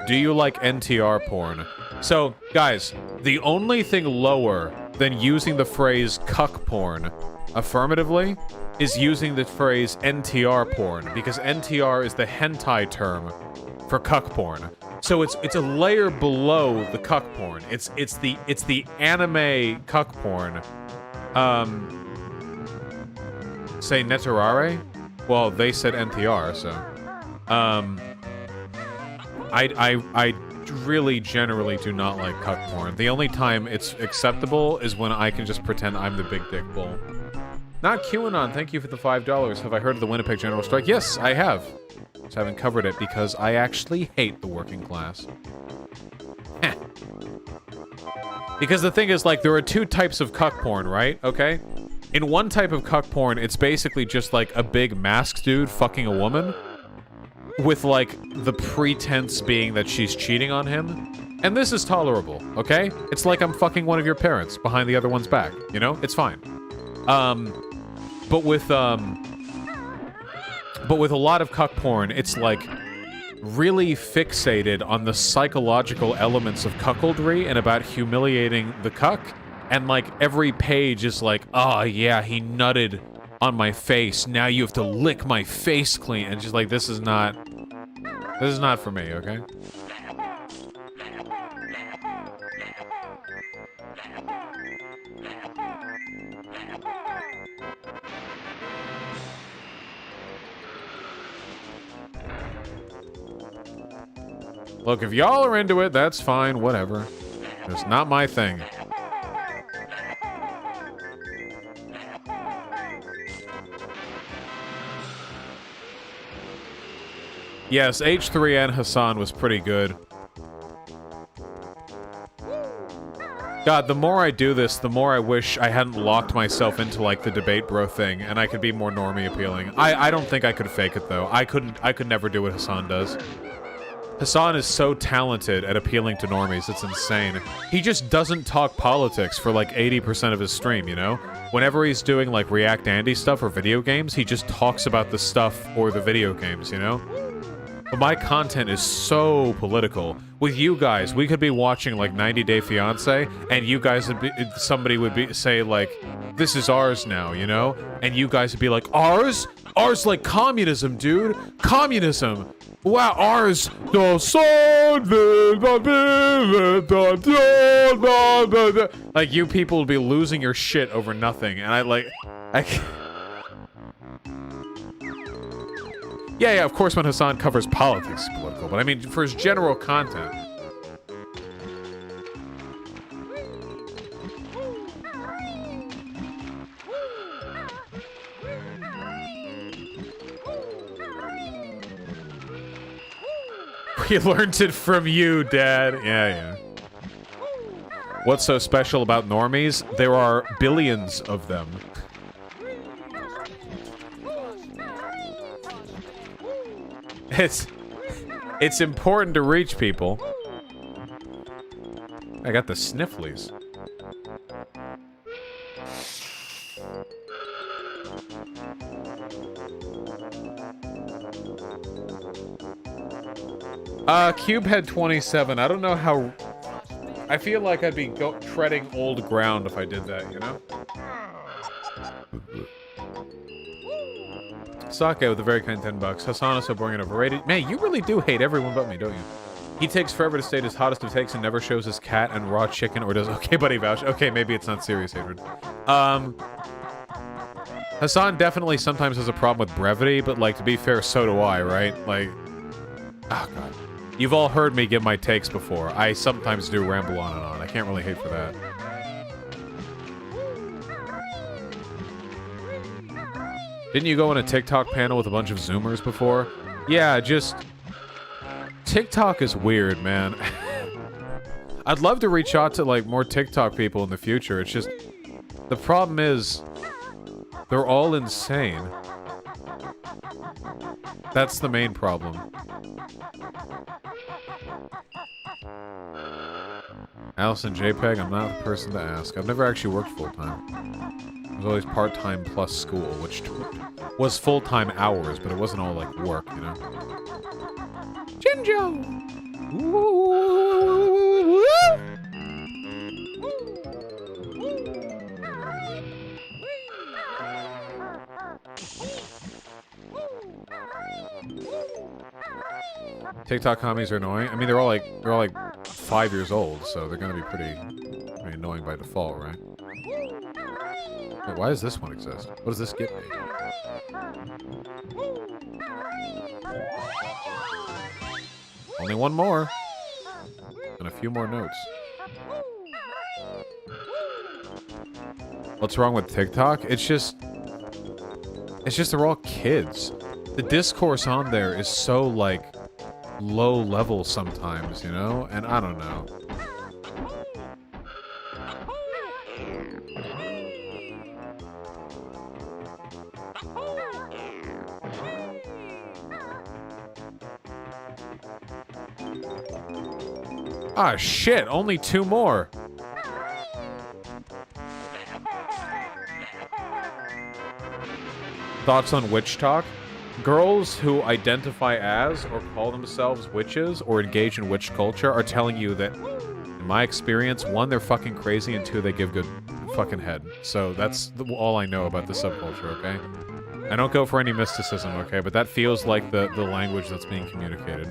Do you like NTR porn? So, guys, the only thing lower than using the phrase cuck porn affirmatively is using the phrase NTR porn, because NTR is the hentai term for cuck porn. So it's a layer below the cuck porn. It's the anime cuck porn. Say Netarare? Well, they said NTR, so I really generally do not like cuck porn. The only time it's acceptable is when I can just pretend I'm the big dick bull. Not QAnon, thank you for the $5. Have I heard of the Winnipeg General Strike? Yes, I have. Just haven't covered it because I actually hate the working class. Heh. Because the thing is, like, there are two types of cuck porn, right? Okay? In one type of cuck porn, it's basically just like a big masked dude fucking a woman, with, like, the pretense being that she's cheating on him. And this is tolerable, okay? It's like I'm fucking one of your parents behind the other one's back, you know? It's fine. But with a lot of cuck porn, it's, like, really fixated on the psychological elements of cuckoldry and about humiliating the cuck. And, like, every page is like, oh, yeah, he nutted on my face. Now you have to lick my face clean. And just like, this is not for me, okay? Look, if y'all are into it, that's fine, whatever. It's not my thing. Yes, H3N Hassan was pretty good. God, the more I do this, the more I wish I hadn't locked myself into, like, the debate bro thing, and I could be more normie appealing. I don't think I could fake it, though. I could never do what Hassan does. Hassan is so talented at appealing to normies, it's insane. He just doesn't talk politics for, like, 80% of his stream, you know? Whenever he's doing, like, React Andy stuff or video games, he just talks about the stuff or the video games, you know? But my content is so political. With you guys, we could be watching, like, 90 Day Fiancé, and you guys would be, somebody would be, say, like, this is ours now, you know? And you guys would be like, ours? Ours like communism, dude! Communism! Wow, ours! Like, you people would be losing your shit over nothing, and Yeah, of course when Hassan covers politics, it's political, but I mean, for his general content. He learned it from you, Dad. Yeah. What's so special about normies? There are billions of them. It's important to reach people. I got the snifflies. Cubehead 27. I don't know how... I feel like I'd be treading old ground if I did that, you know? Sake with a very kind 10 bucks. Hassan is so boring and overrated. Man, you really do hate everyone but me, don't you? He takes forever to state his hottest of takes and never shows his cat and raw chicken or does... Okay, buddy, vouch. Okay, maybe it's not serious hatred. Hassan definitely sometimes has a problem with brevity, but, like, to be fair, so do I, right? Like... Oh, God. You've all heard me give my takes before. I sometimes do ramble on and on. I can't really hate for that. Didn't you go on a TikTok panel with a bunch of Zoomers before? Yeah, just... TikTok is weird, man. I'd love to reach out to, like, more TikTok people in the future. It's just... The problem is... They're all insane. That's the main problem. Allison JPEG, I'm not the person to ask. I've never actually worked full-time. It was always part-time plus school, which was full-time hours, but it wasn't all, like, work, you know? Jinjo! Ooh. TikTok commies are annoying. I mean, they're all like 5 years old, so they're gonna be pretty annoying by default, right? Wait, why does this one exist? What does this get me? Only one more. And a few more notes. What's wrong with TikTok? It's just they're all kids. The discourse on there is so, like, low level sometimes, you know? And I don't know. Ah, shit! Only 2 more! Thoughts on witch talk? Girls who identify as or call themselves witches or engage in witch culture are telling you that, in my experience, 1, they're fucking crazy, and 2, they give good fucking head. So that's all I know about the subculture, okay? I don't go for any mysticism, okay? But that feels like the language that's being communicated.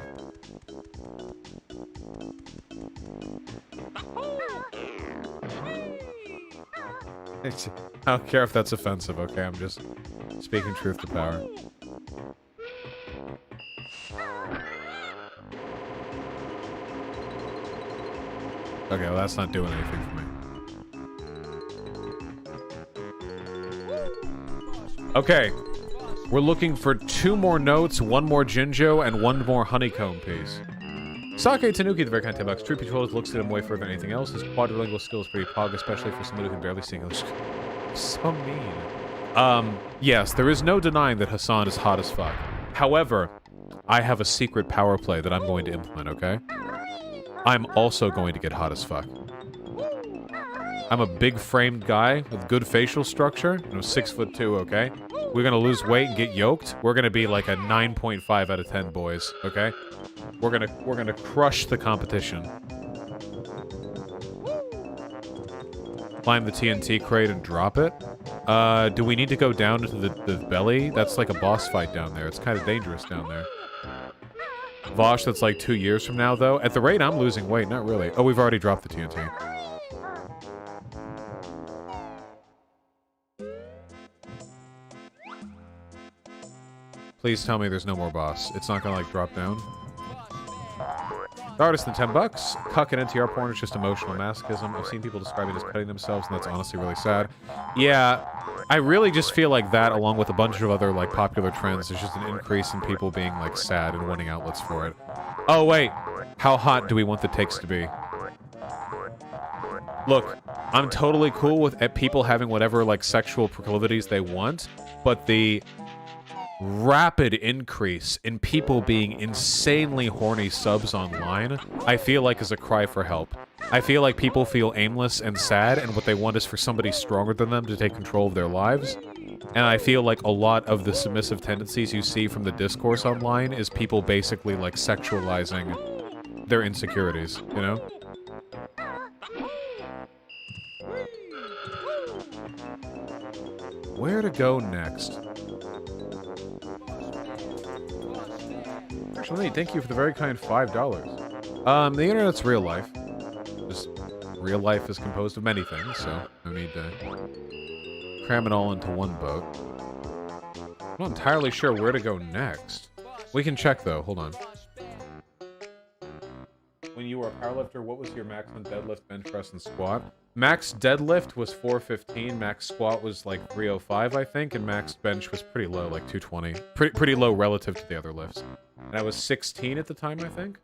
I don't care if that's offensive, okay? I'm just speaking truth to power. Okay, well, that's not doing anything for me. Okay. We're looking for 2 more notes, 1 more Jinjo, and 1 more honeycomb piece. Sake Tanuki, the very kind of $10. True Patrol looks at him way further than anything else. His quadrilingual skill is pretty pog, especially for someone who can barely speak English. So mean. Yes, there is no denying that Hassan is hot as fuck. However, I have a secret power play that I'm going to implement, okay? I'm also going to get hot as fuck. I'm a big framed guy with good facial structure. You know, 6'2", okay? We're gonna lose weight and get yoked. We're gonna be like a 9.5 out of 10, boys, okay? We're gonna crush the competition. Climb the TNT crate and drop it. Do we need to go down into the belly? That's like a boss fight down there. It's kind of dangerous down there. Vosh, that's like 2 years from now, though. At the rate I'm losing weight, not really. Oh, we've already dropped the TNT. Please tell me there's no more boss. It's not gonna, like, drop down. The artist in $10. Cucking NTR porn is just emotional masochism. I've seen people describe it as cutting themselves, and that's honestly really sad. Yeah, I really just feel like that, along with a bunch of other, like, popular trends, is just an increase in people being, like, sad and wanting outlets for it. Oh, wait. How hot do we want the takes to be? Look, I'm totally cool with people having whatever, like, sexual proclivities they want, but the rapid increase in people being insanely horny subs online, I feel like is a cry for help. I feel like people feel aimless and sad, and what they want is for somebody stronger than them to take control of their lives. And I feel like a lot of the submissive tendencies you see from the discourse online is people basically, like, sexualizing their insecurities, you know? Where to go next? Actually, thank you for the very kind $5. The internet's real life. Just real life is composed of many things, so no need to cram it all into one boat. I'm not entirely sure where to go next. We can check, though. Hold on. When you were a powerlifter, what was your maximum deadlift, bench press, and squat? Max deadlift was 415, max squat was like 305, I think, and max bench was pretty low, like 220. Pretty low relative to the other lifts. And I was 16 at the time, I think.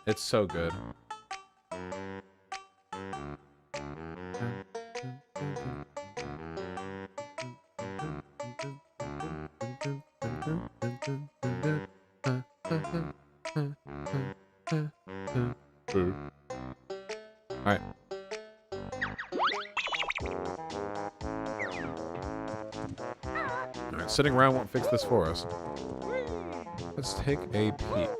It's so good. Alright. Alright, sitting around won't fix this for us. Let's take a peek.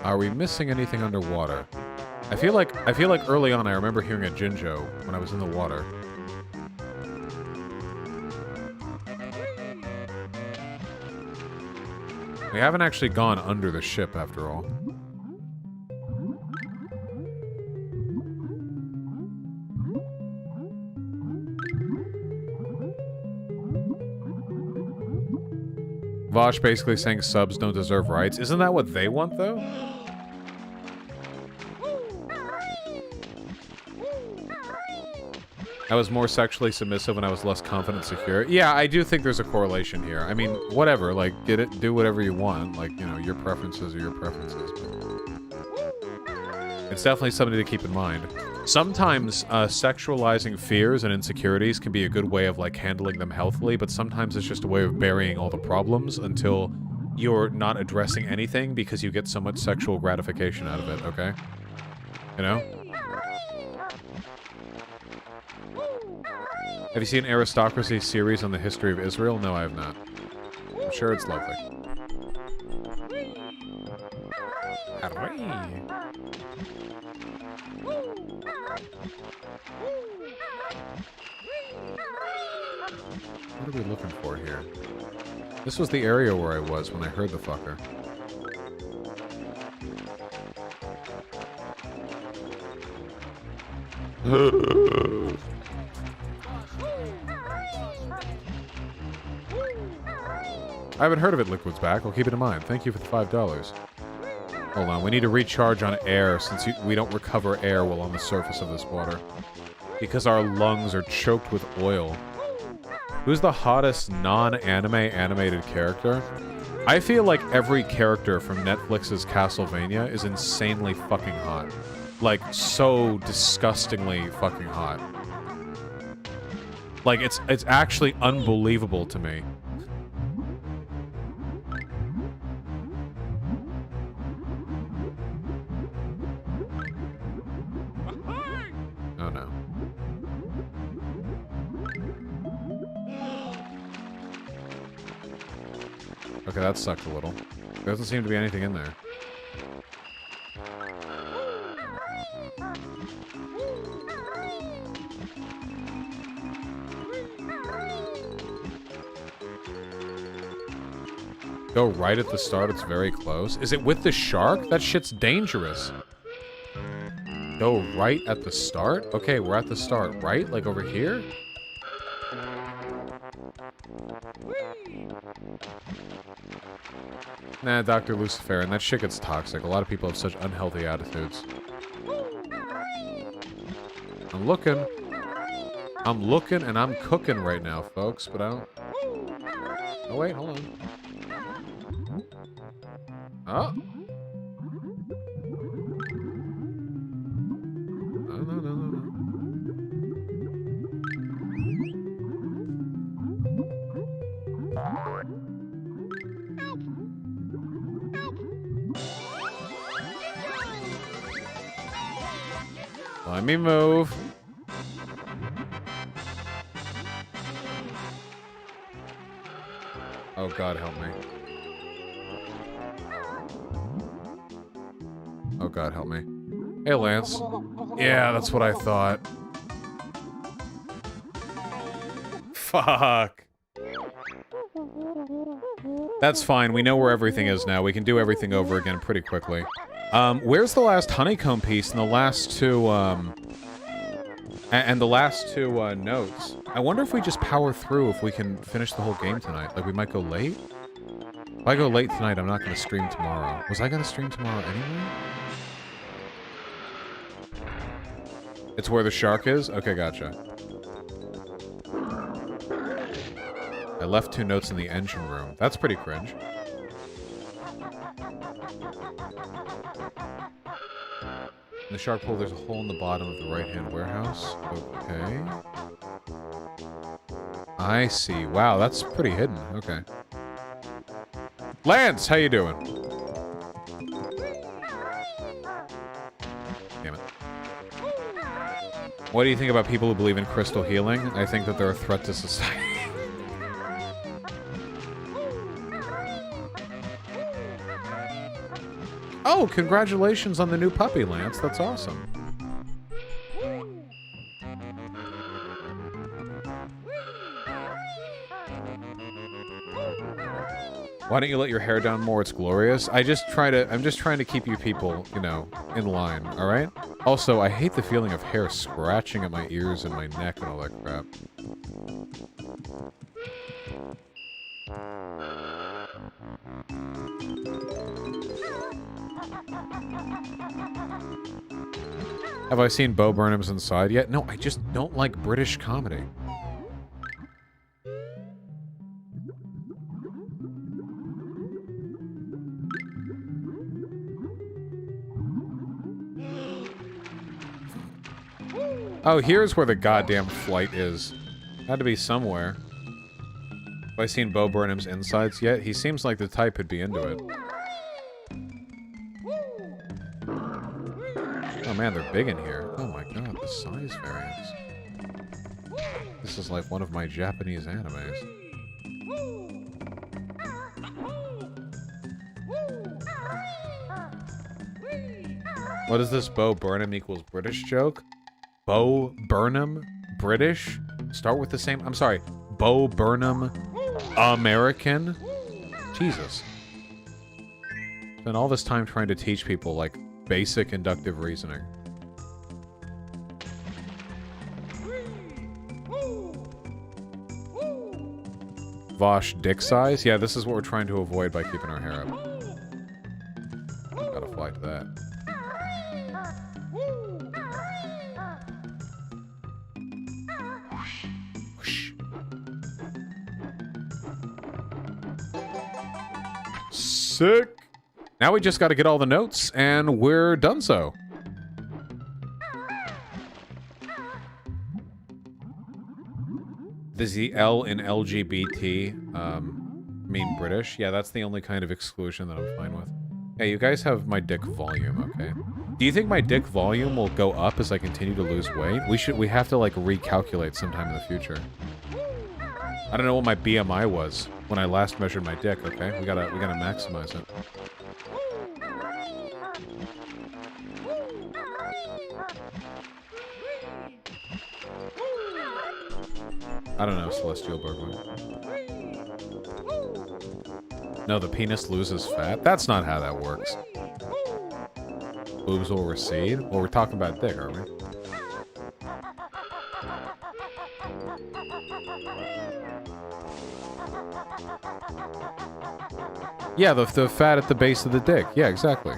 Are we missing anything underwater? I feel like early on I remember hearing a Jinjo when I was in the water. We haven't actually gone under the ship after all. Vosh basically saying subs don't deserve rights. Isn't that what they want, though? I was more sexually submissive when I was less confident and secure. Yeah, I do think there's a correlation here. I mean, whatever, like, get it, do whatever you want. Like, you know, your preferences are your preferences. It's definitely something to keep in mind. Sometimes sexualizing fears and insecurities can be a good way of, like, handling them healthily, but sometimes it's just a way of burying all the problems until you're not addressing anything because you get so much sexual gratification out of it, okay? You know? Have you seen Aristocracy series on the history of Israel? No, I have not. I'm sure it's lovely. What are we looking for here? This was the area where I was when I heard the fucker. I haven't heard of it, Liquid's back. I'll keep it in mind. Thank you for the $5. Hold on, we need to recharge on air since we don't recover air while on the surface of this water. Because our lungs are choked with oil. Who's the hottest non-anime animated character? I feel like every character from Netflix's Castlevania is insanely fucking hot. Like, so disgustingly fucking hot. Like, it's actually unbelievable to me. Oh no. Okay, that sucked a little. There doesn't seem to be anything in there. Go right at the start, it's very close. Is it with the shark? That shit's dangerous. Go right at the start? Okay, we're at the start, right? Like over here? Nah, Dr. Lucifer, and that shit gets toxic. A lot of people have such unhealthy attitudes. I'm looking. I'm looking and I'm cooking right now, folks, but I don't... Oh, wait, hold on. Oh! No, no, no, no, no. Let me move. Oh, God, help me. Oh, God, help me. Hey, Lance. Yeah, that's what I thought. Fuck. That's fine. We know where everything is now. We can do everything over again pretty quickly. Where's the last honeycomb piece and the last two, and the last two, notes? I wonder if we just power through if we can finish the whole game tonight. Like, we might go late? If I go late tonight, I'm not going to stream tomorrow. Was I going to stream tomorrow anyway? It's where the shark is? Okay, gotcha. I left 2 notes in the engine room. That's pretty cringe. In the shark pool, there's a hole in the bottom of the right-hand warehouse. Okay. I see. Wow, that's pretty hidden. Okay. Lance, how you doing? Damn it. What do you think about people who believe in crystal healing? I think that they're a threat to society. Oh, congratulations on the new puppy, Lance. That's awesome. Why don't you let your hair down more? It's glorious. I'm just trying to keep you people, you know, in line, all right? Also, I hate the feeling of hair scratching at my ears and my neck and all that crap. Have I seen Bo Burnham's Inside yet? No, I just don't like British comedy. Oh, here's where the goddamn flight is. Had to be somewhere. Have I seen Bo Burnham's Insides yet? He seems like the type who'd be into it. Oh man, they're big in here. Oh my god, the size variance. This is like one of my Japanese animes. What is this Bo Burnham equals British joke? Bo Burnham British? Start with the same... I'm sorry. Bo Burnham American? Jesus. Spent all this time trying to teach people, like, basic inductive reasoning. Vosh dick size? Yeah, this is what we're trying to avoid by keeping our hair up. Gotta fly to that. Whoosh. Sick! Now we just gotta get all the notes, and we're done so. Does the L in LGBT mean British? Yeah, that's the only kind of exclusion that I'm fine with. Hey, you guys have my dick volume, okay? Do you think my dick volume will go up as I continue to lose weight? We have to, like, recalculate sometime in the future. I don't know what my BMI was when I last measured my dick, okay? We gotta maximize it. I don't know, Celestial Burglar. No, the penis loses fat? That's not how that works. Boobs will recede? Well, we're talking about dick, aren't we? Yeah, the fat at the base of the dick. Yeah, exactly.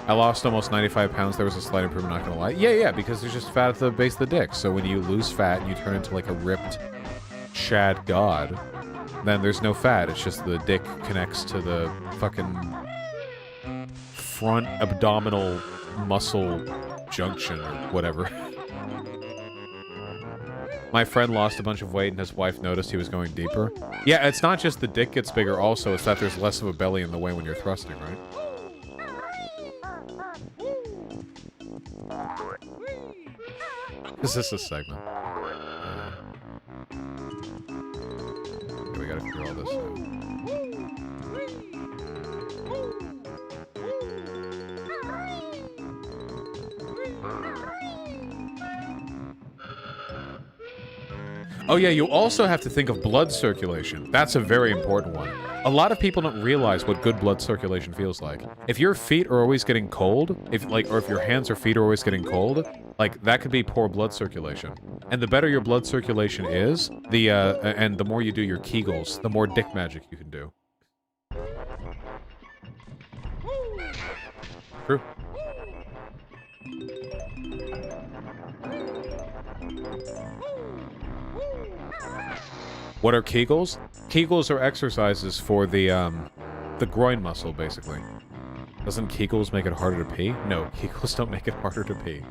I lost almost 95 pounds. There was a slight improvement, not gonna lie. Yeah, because there's just fat at the base of the dick. So when you lose fat and you turn into like a ripped shad god, then there's no fat. It's just the dick connects to the fucking front abdominal muscle junction or whatever. My friend lost a bunch of weight and his wife noticed he was going deeper. Yeah, it's not just the dick gets bigger also, it's that there's less of a belly in the way when you're thrusting, right? Is this a segment? We gotta figure all this out. Oh yeah, you also have to think of blood circulation. That's a very important one. A lot of people don't realize what good blood circulation feels like. If your feet are always getting cold, or if your hands or feet are always getting cold, like, that could be poor blood circulation. And the better your blood circulation is, and the more you do your Kegels, the more dick magic you can do. True. What are Kegels? Kegels are exercises for the groin muscle, basically. Doesn't Kegels make it harder to pee? No, Kegels don't make it harder to pee.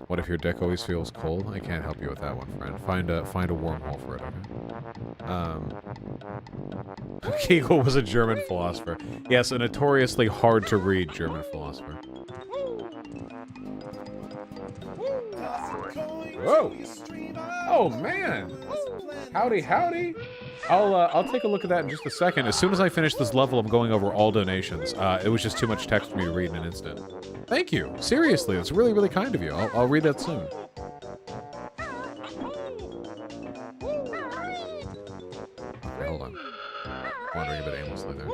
What if your dick always feels cold? I can't help you with that one, friend. Find a wormhole for it, okay? Kegel was a German philosopher. Yes, a notoriously hard-to-read German philosopher. Whoa! Oh, man! Howdy, howdy! I'll take a look at that in just a second. As soon as I finish this level, I'm going over all donations. It was just too much text for me to read in an instant. Thank you. Seriously, that's really, really kind of you. I'll read that soon. Okay, hold on. Wandering a bit aimlessly there.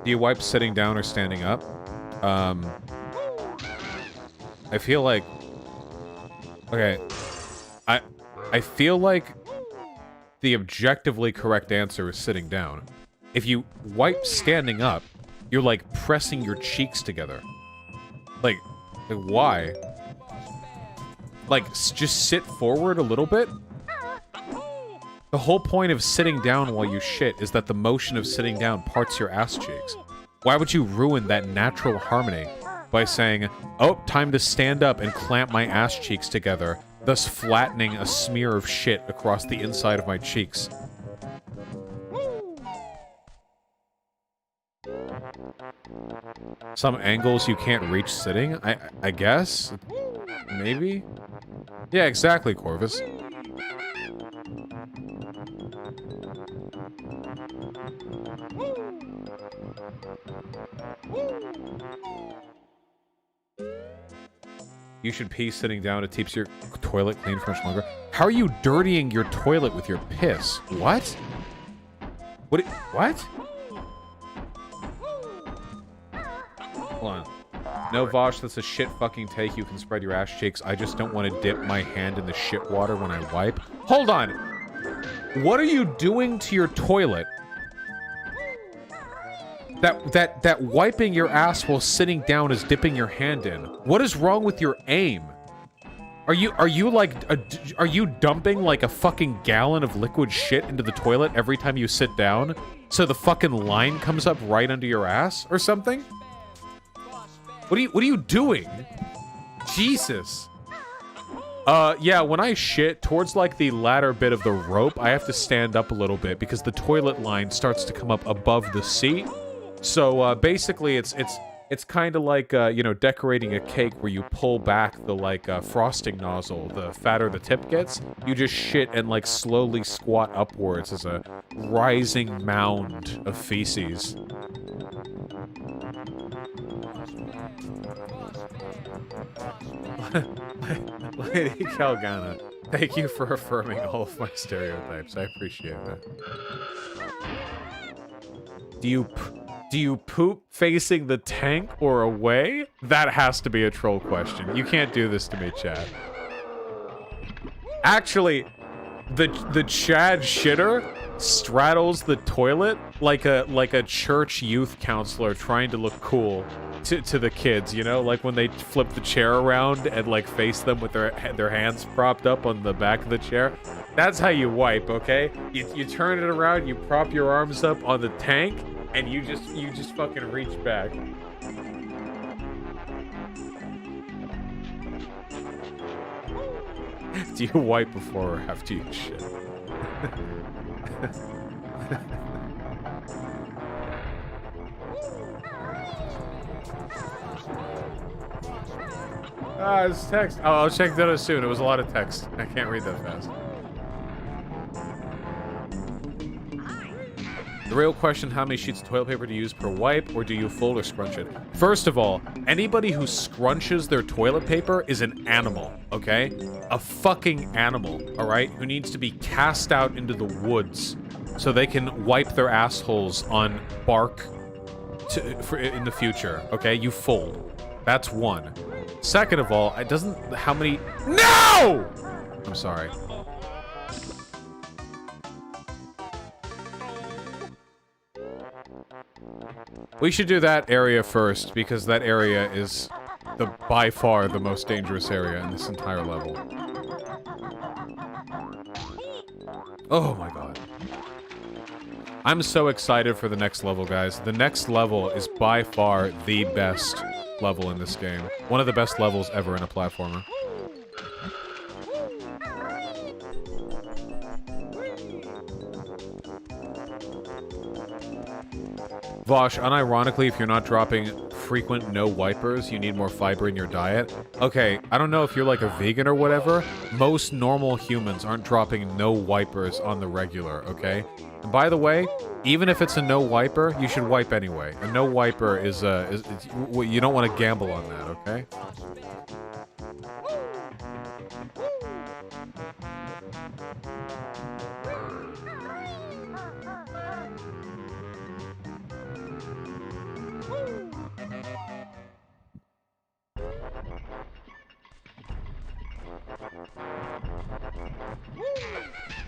Do you wipe sitting down or standing up? I feel like... Okay. I feel like the objectively correct answer is sitting down. If you wipe standing up, you're like pressing your cheeks together. Like why? Like, just sit forward a little bit? The whole point of sitting down while you shit is that the motion of sitting down parts your ass cheeks. Why would you ruin that natural harmony by saying, oh, time to stand up and clamp my ass cheeks together, thus flattening a smear of shit across the inside of my cheeks? Some angles you can't reach sitting? I guess? Maybe? Yeah, exactly, Corvus. You should pee sitting down. It keeps your toilet clean for much longer. How are you dirtying your toilet with your piss? What? What? Hold on. No, Vosh, that's a shit fucking take. You can spread your ass cheeks. I just don't want to dip my hand in the shit water when I wipe. Hold on! What are you doing to your toilet? That wiping your ass while sitting down is dipping your hand in. What is wrong with your aim? Are you dumping like a fucking gallon of liquid shit into the toilet every time you sit down? So the fucking line comes up right under your ass or something? What are you doing? Jesus. Yeah, when I shit, towards like the latter bit of the rope, I have to stand up a little bit because the toilet line starts to come up above the seat. So, basically, it's kind of like, you know, decorating a cake where you pull back the, like, frosting nozzle. The fatter the tip gets, you just shit and, like, slowly squat upwards as a rising mound of feces. Lady Calgana, thank you for affirming all of my stereotypes. I appreciate that. Do you poop facing the tank or away? That has to be a troll question. You can't do this to me, Chad. Actually, the Chad shitter straddles the toilet like a church youth counselor trying to look cool to the kids, you know, like when they flip the chair around and like face them with their hands propped up on the back of the chair. That's how you wipe, okay? You turn it around, you prop your arms up on the tank, and you just fucking reach back. Do you wipe before or after you shit? It's text. Oh, I'll check that out soon. It was a lot of text. I can't read that fast. The real question, how many sheets of toilet paper do you use per wipe, or do you fold or scrunch it? First of all, anybody who scrunches their toilet paper is an animal, okay? A fucking animal, all right? Who needs to be cast out into the woods so they can wipe their assholes on bark in the future, okay? You fold. That's one. Second of all, it doesn't... How many... No! I'm sorry. We should do that area first, because that area is by far the most dangerous area in this entire level. Oh my god. I'm so excited for the next level, guys. The next level is by far the best level in this game. One of the best levels ever in a platformer. Vosh, unironically, if you're not dropping frequent no wipers, you need more fiber in your diet. Okay, I don't know if you're like a vegan or whatever. Most normal humans aren't dropping no wipers on the regular, okay? And by the way, even if it's a no wiper, you should wipe anyway. A no wiper is you don't want to gamble on that, okay?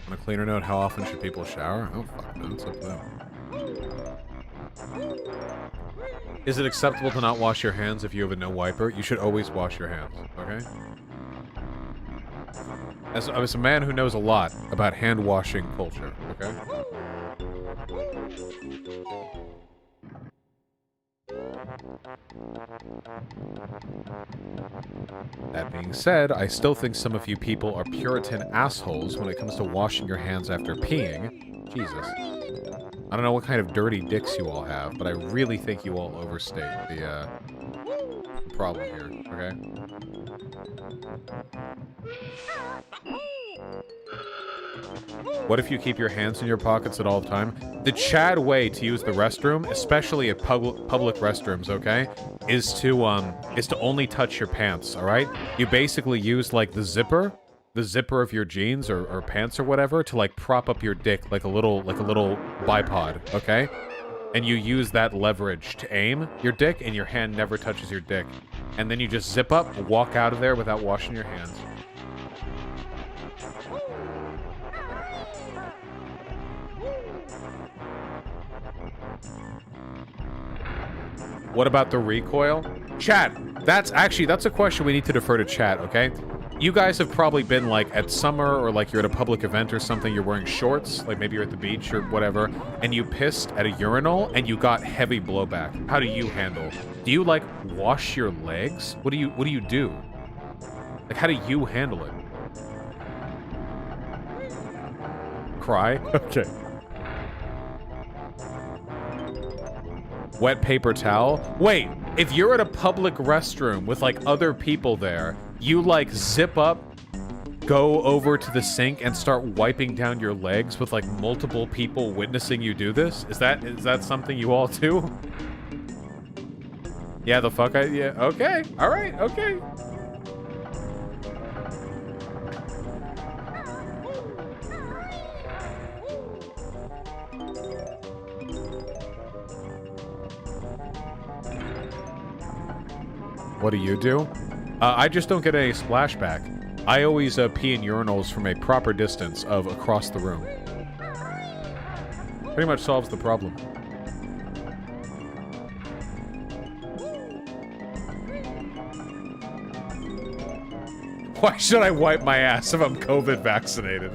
On a cleaner note, how often should people shower? Oh, fuck no, it's up to them. Is it acceptable to not wash your hands if you have a no wiper? You should always wash your hands, okay? As a man who knows a lot about hand washing culture, okay? That being said, I still think some of you people are Puritan assholes when it comes to washing your hands after peeing. Jesus. I don't know what kind of dirty dicks you all have, but I really think you all overstate the problem here, okay? What if you keep your hands in your pockets at all time? The Chad way to use the restroom, especially at public restrooms, okay, is to only touch your pants, all right? You basically use like the zipper of your jeans or pants or whatever to like prop up your dick like a little bipod, okay? And you use that leverage to aim your dick, and your hand never touches your dick. And then you just zip up, walk out of there without washing your hands. What about the recoil? Chat, that's a question we need to defer to chat, okay? You guys have probably been like at summer, or like you're at a public event or something, you're wearing shorts, like maybe you're at the beach or whatever, and you pissed at a urinal and you got heavy blowback. How do you handle? Do you like wash your legs? What do you do? Like, how do you handle it? Cry? Okay. Wet paper towel? Wait, if you're at a public restroom with like other people there, you like zip up, go over to the sink and start wiping down your legs with like multiple people witnessing you do this? Is that something you all do? Yeah, the fuck yeah, okay. All right, okay. What do you do? I just don't get any splashback. I always pee in urinals from a proper distance of across the room. Pretty much solves the problem. Why should I wipe my ass if I'm COVID vaccinated?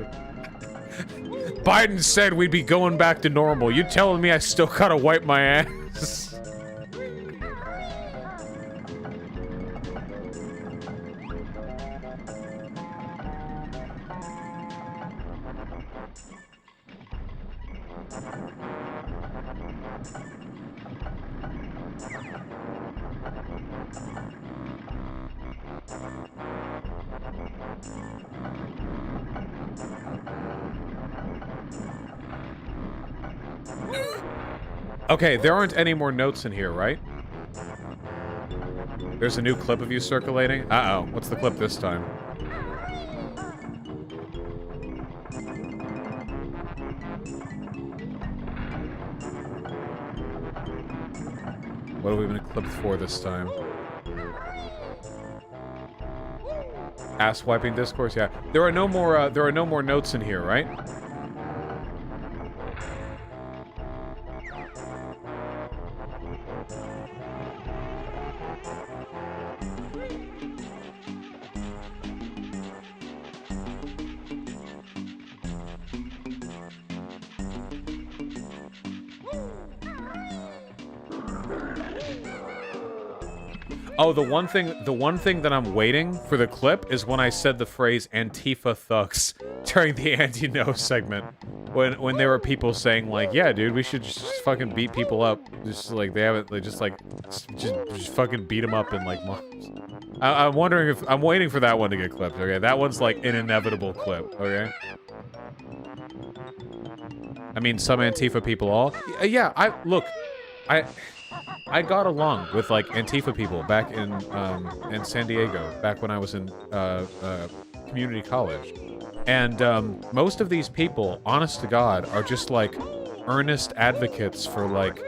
Biden said we'd be going back to normal. You telling me I still gotta wipe my ass? Okay, there aren't any more notes in here, right? There's a new clip of you circulating? Uh-oh, what's the clip this time? What have we been clipped for this time? Ass wiping discourse, yeah. There are no more notes in here, right? Oh, the one thing that I'm waiting for the clip is when I said the phrase Antifa thugs during the anti-no segment. When there were people saying like, yeah, dude, we should just fucking beat people up. Just like, they just fucking beat them up in like months. I'm wondering if, I'm waiting for that one to get clipped, okay? That one's like an inevitable clip, okay? I mean, some Antifa people all... Yeah, I got along with, like, Antifa people back in San Diego, back when I was in, community college. And, most of these people, honest to God, are just, like, earnest advocates for, like,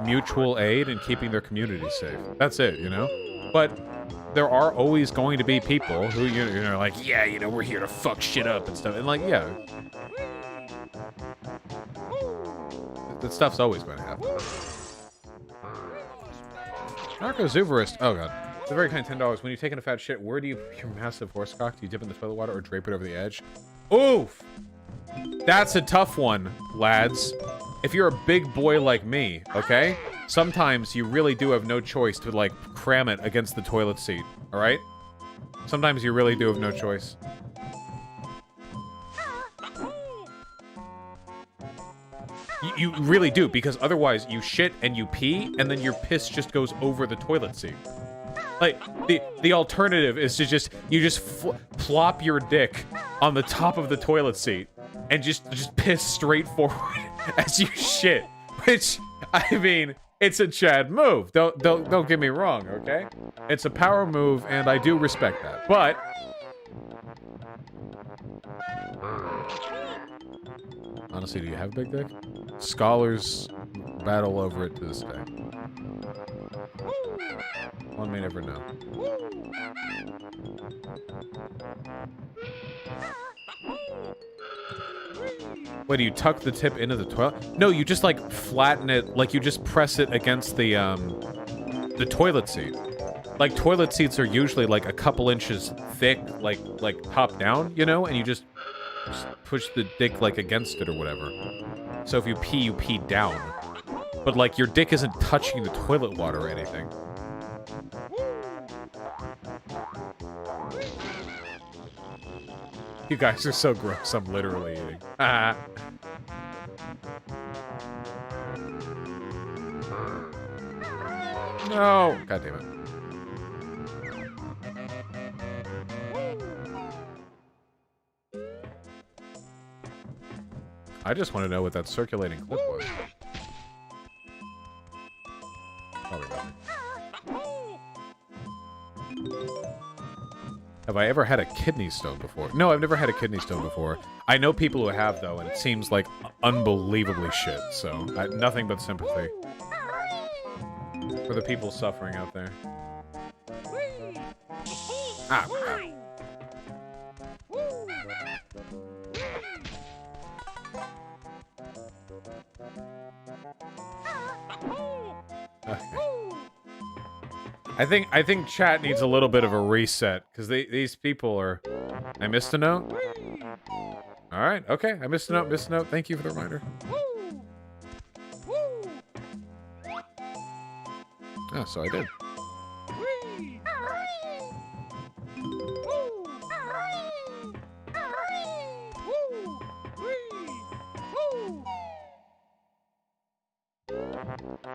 mutual aid and keeping their community safe. That's it, you know? But there are always going to be people who, you know, like, yeah, you know, we're here to fuck shit up and stuff. And, like, yeah. That stuff's always going to happen. Narcozuverist. Oh god. It's a very kind $10. When you're taking a fat shit, where do you put your massive horse cock? Do you dip in the toilet water or drape it over the edge? Oof! That's a tough one, lads. If you're a big boy like me, okay? Sometimes you really do have no choice to, like, cram it against the toilet seat, alright? Sometimes you really do have no choice. You really do, because otherwise you shit and you pee, and then your piss just goes over the toilet seat. Like, the alternative is to just, you just plop your dick on the top of the toilet seat, and just piss straight forward as you shit. Which, I mean, it's a Chad move. Don't get me wrong, okay? It's a power move, and I do respect that. But... honestly, do you have a big dick? Scholars battle over it to this day. One may never know. Wait, do you tuck the tip into the toilet? No, you just, like, flatten it, like, you just press it against the toilet seat. Like, toilet seats are usually, like, a couple inches thick, like top down, you know? And you just push the dick, like, against it or whatever. So if you pee down. But, like, your dick isn't touching the toilet water or anything. You guys are so gross, I'm literally eating. Ah. No! God damn it. I just want to know what that circulating clip was. Probably nothing. Have I ever had a kidney stone before? No, I've never had a kidney stone before. I know people who have, though, and it seems like unbelievably shit, so nothing but sympathy for the people suffering out there. Ah, crap. Okay. I think chat needs a little bit of a reset because these people are. I missed a note. All right, okay. I missed a note. Missed a note. Thank you for the reminder. Oh, so I did.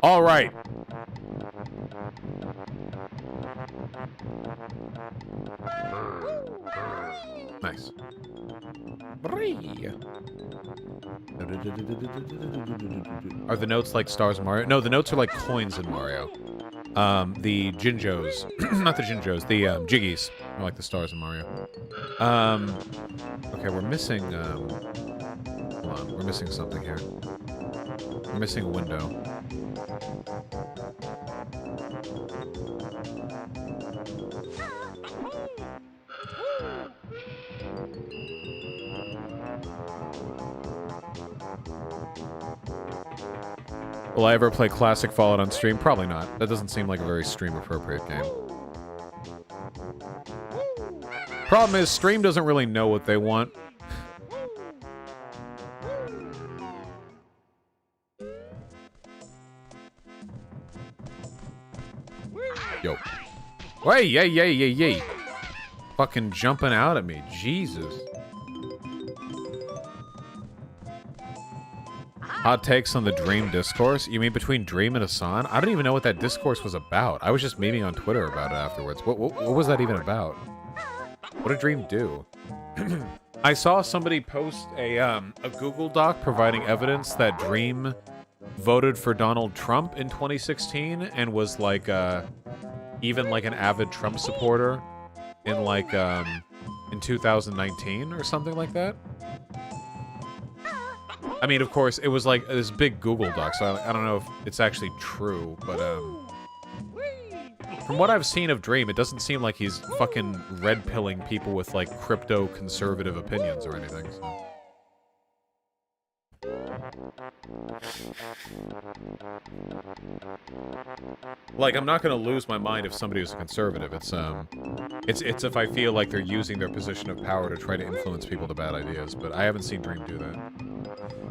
All right. Nice. Are the notes like stars in Mario? No, the notes are like coins in Mario. The Jinjos, not the Jinjos, the Jiggies are like the stars in Mario. Okay, we're missing. Hold on, we're missing something here. We're missing a window. Will I ever play Classic Fallout on stream? Probably not. That doesn't seem like a very stream-appropriate game. Problem is, stream doesn't really know what they want. Yo. Hey, yay, yay, yay, yay. Fucking jumping out at me. Jesus. Hot takes on the Dream discourse? You mean between Dream and Hassan? I don't even know what that discourse was about. I was just memeing on Twitter about it afterwards. What was that even about? What did Dream do? I saw somebody post a Google Doc providing evidence that Dream voted for Donald Trump in 2016 and was like even like an avid Trump supporter in like in 2019 or something like that. I mean, of course, it was like this big Google Doc, so I don't know if it's actually true, but from what I've seen of Dream, it doesn't seem like he's fucking red-pilling people with like crypto-conservative opinions or anything. So. Like, I'm not gonna lose my mind if somebody is a conservative. It's if I feel like they're using their position of power to try to influence people to bad ideas, but I haven't seen Dream do that.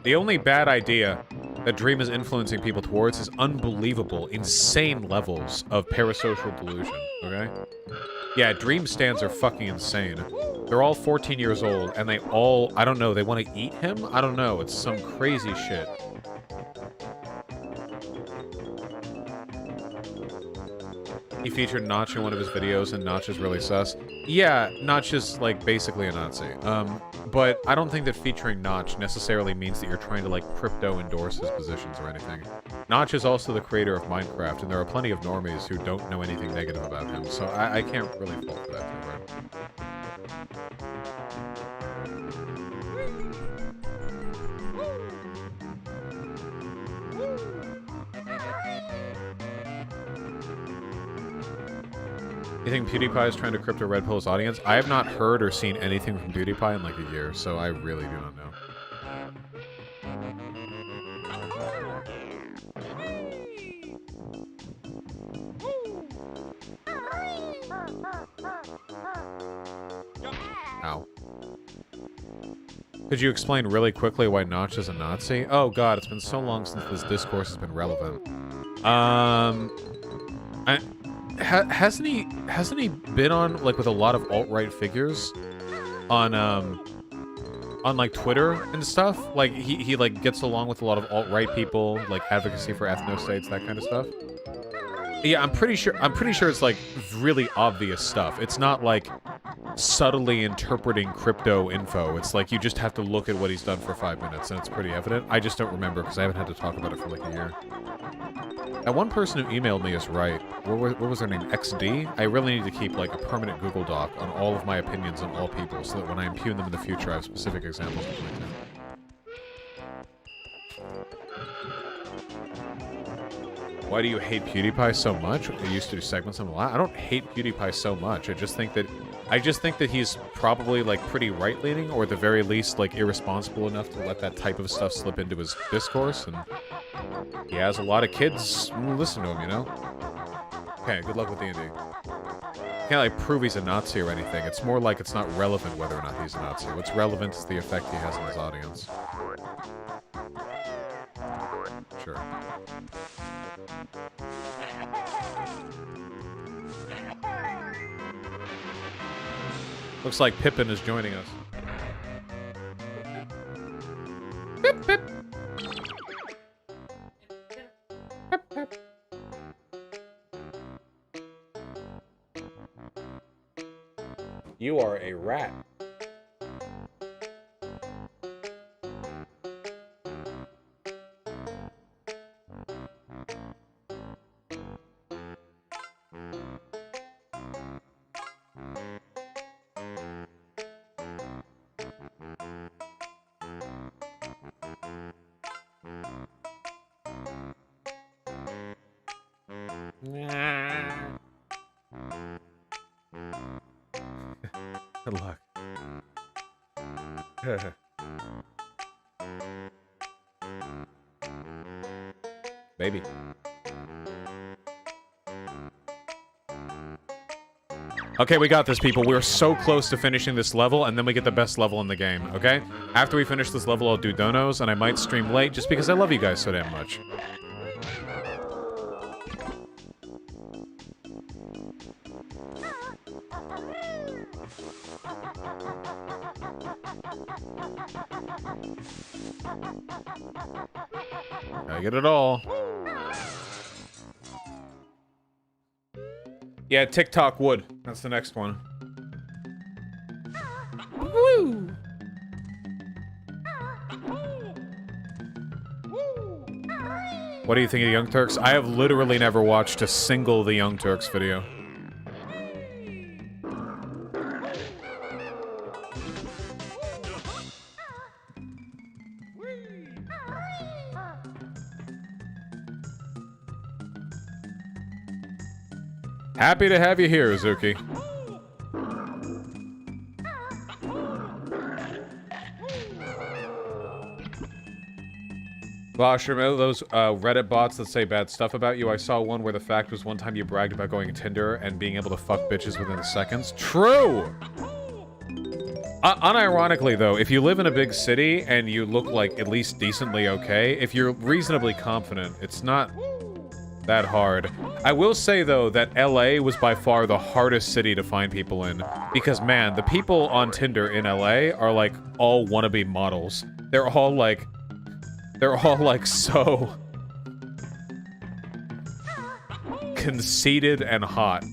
The only bad idea that Dream is influencing people towards is unbelievable, insane levels of parasocial delusion, okay? Yeah, Dream stands are fucking insane. They're all 14 years old, and they all, I don't know, they want to eat him? I don't know, it's some crazy shit. He featured Notch in one of his videos, and Notch is really sus. Yeah, Notch is, like, basically a Nazi. But I don't think that featuring Notch necessarily means that you're trying to, like, crypto-endorse his positions or anything. Notch is also the creator of Minecraft, and there are plenty of normies who don't know anything negative about him, so I can't really fault for that too hard. You think PewDiePie is trying to crypto red pill his audience? I have not heard or seen anything from PewDiePie in like a year, so I really do not know. Ow. Could you explain really quickly why Notch is a Nazi? Oh god, it's been so long since this discourse has been relevant. Hasn't he been on like with a lot of alt-right figures on like Twitter and stuff? Like he like gets along with a lot of alt-right people, like advocacy for ethnostates, that kind of stuff. Yeah, I'm pretty sure it's like really obvious stuff. It's not like subtly interpreting crypto info. It's like you just have to look at what he's done for 5 minutes and it's pretty evident. I just don't remember because I haven't had to talk about it for like a year. That one person who emailed me is right. What was their name? XD? I really need to keep like a permanent Google Doc on all of my opinions on all people so that when I impugn them in the future I have specific examples to point to. Why do you hate PewDiePie so much? I used to do segments on him a lot. I don't hate PewDiePie so much. I just think that I just think that he's probably, like, pretty right-leaning, or at the very least, like, irresponsible enough to let that type of stuff slip into his discourse, and he has a lot of kids who listen to him, you know? Okay, good luck with D&D. Can't, like, prove he's a Nazi or anything. It's more like it's not relevant whether or not he's a Nazi. What's relevant is the effect he has on his audience. Sure. Looks like Pippin is joining us. Pip, pip. Pip, pip. You are a rat. Good luck. Baby. Okay, we got this, people. We're so close to finishing this level, and then we get the best level in the game, okay? After we finish this level, I'll do donos, and I might stream late just because I love you guys so damn much. I get it all. Yeah, TikTok would. That's the next one. Woo! What do you think of the Young Turks? I have literally never watched a single The Young Turks video. Happy to have you here, Uzuki. Gosh, remember those Reddit bots that say bad stuff about you? I saw one where the fact was one time you bragged about going to Tinder and being able to fuck bitches within seconds. True! Unironically, though, if you live in a big city and you look, like, at least decently okay, if you're reasonably confident, it's not that hard. I will say, though, that LA was by far the hardest city to find people in. Because, man, the people on Tinder in LA are, like, all wannabe models. They're all, like, so conceited and hot.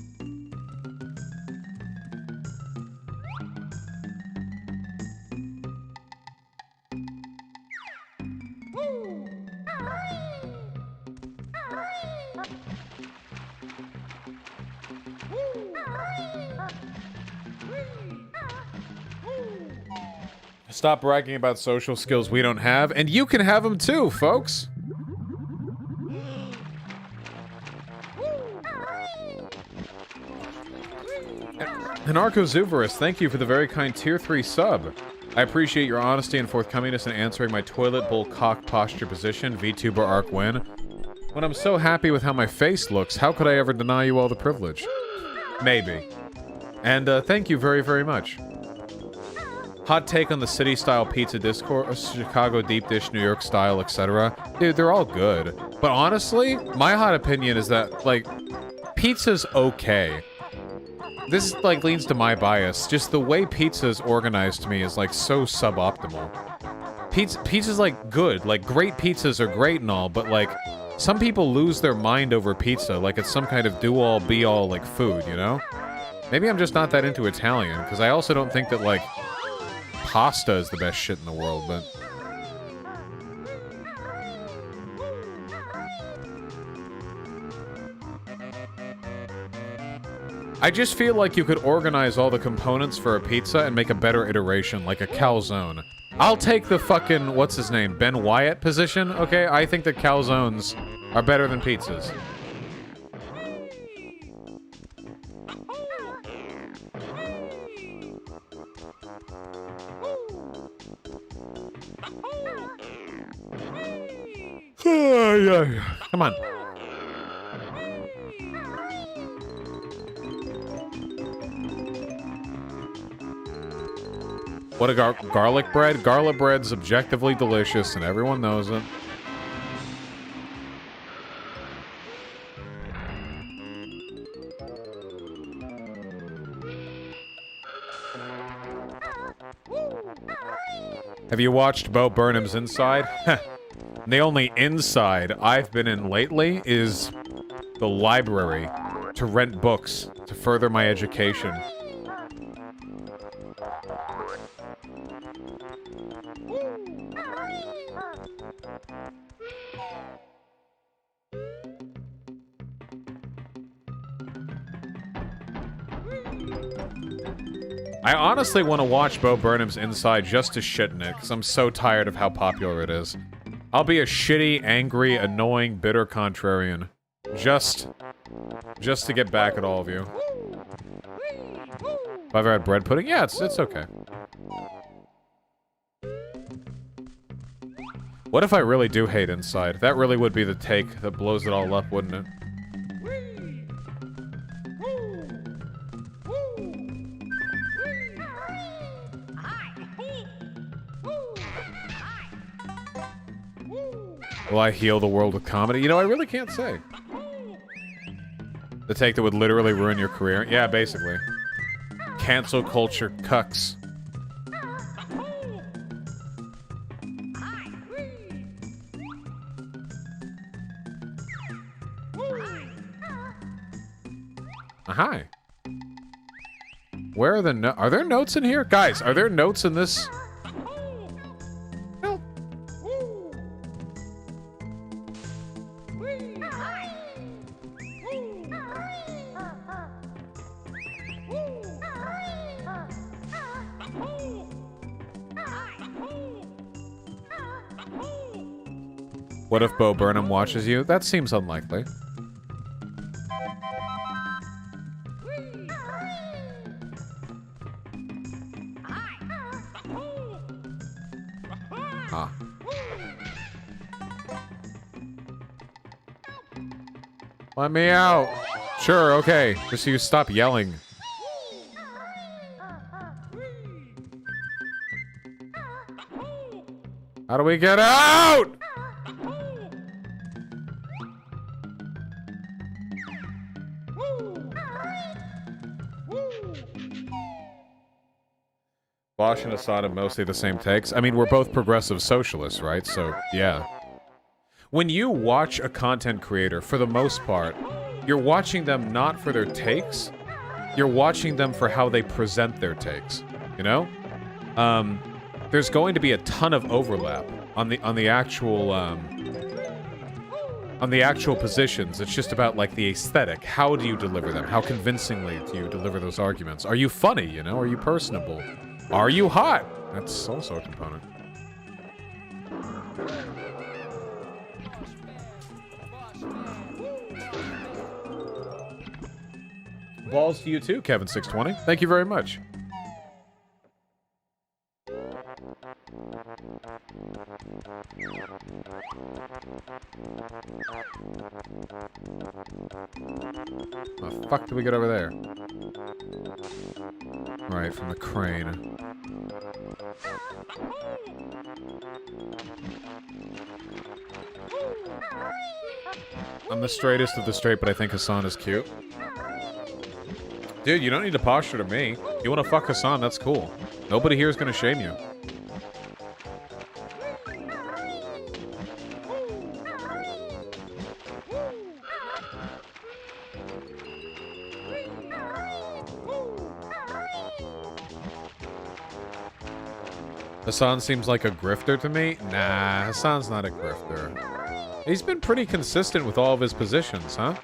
Stop bragging about social skills we don't have, and you can have them too, folks. Anarcho-Zuverus, thank you for the very kind tier 3 sub. I appreciate your honesty and forthcomingness in answering my toilet bowl cock posture position, VTuber arc win. When I'm so happy with how my face looks, how could I ever deny you all the privilege? Maybe. And thank you very, very much. Hot take on the city-style pizza discourse, Chicago deep dish, New York style, etc. Dude, they're all good. But honestly, my hot opinion is that, like, pizza's okay. This, like, leans to my bias. Just the way pizza's organized to me is, like, so suboptimal. Pizza's, like, good. Like, great pizzas are great and all, but, like, some people lose their mind over pizza. Like, it's some kind of do-all, be-all, like, food, you know? Maybe I'm just not that into Italian, because I also don't think that, like, pasta is the best shit in the world, but... I just feel like you could organize all the components for a pizza and make a better iteration, like a calzone. I'll take the fucking, what's his name, Ben Wyatt position, okay? I think that calzones are better than pizzas. Come on. What a garlic bread? Garlic bread's objectively delicious and everyone knows it. Have you watched Bo Burnham's Inside? The only inside I've been in lately is the library to rent books to further my education. I honestly want to watch Bo Burnham's Inside just to shit in it, because I'm so tired of how popular it is. I'll be a shitty, angry, annoying, bitter contrarian. Just to get back at all of you. Have I ever had bread pudding? Yeah, it's okay. What if I really do hate Inside? That really would be the take that blows it all up, wouldn't it? Will I heal the world with comedy? You know, I really can't say. The take that would literally ruin your career? Yeah, basically. Cancel culture cucks. Hi. Where are the are there notes in here? Guys, are there notes in this? No. What if Bo Burnham watches you? That seems unlikely. Ah. Let me out. Sure, okay. Just so you stop yelling. How do we get out? Bosch and Assad have mostly the same takes. I mean, we're both progressive socialists, right? So, yeah. When you watch a content creator, for the most part, you're watching them not for their takes, you're watching them for how they present their takes, you know? There's going to be a ton of overlap on the actual positions. It's just about, like, the aesthetic. How do you deliver them? How convincingly do you deliver those arguments? Are you funny, you know? Are you personable? Are you hot? That's also a component. Balls to you too, Kevin620. Thank you very much. What the fuck did we get over there? Right, from the crane. I'm the straightest of the straight, but I think Hassan is cute. Dude, you don't need to posture to me. You want to fuck Hassan, that's cool. Nobody here is going to shame you. Hassan seems like a grifter to me. Nah, Hassan's not a grifter. He's been pretty consistent with all of his positions, huh?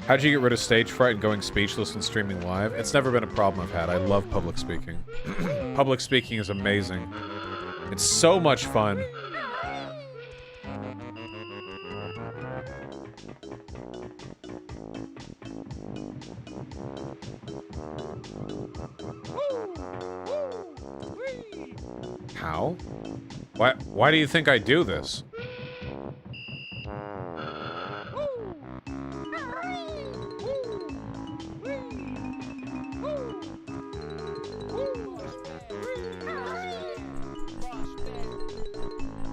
How'd you get rid of stage fright and going speechless when streaming live? It's never been a problem I've had. I love public speaking. Public speaking is amazing. It's so much fun. How? Why do you think I do this?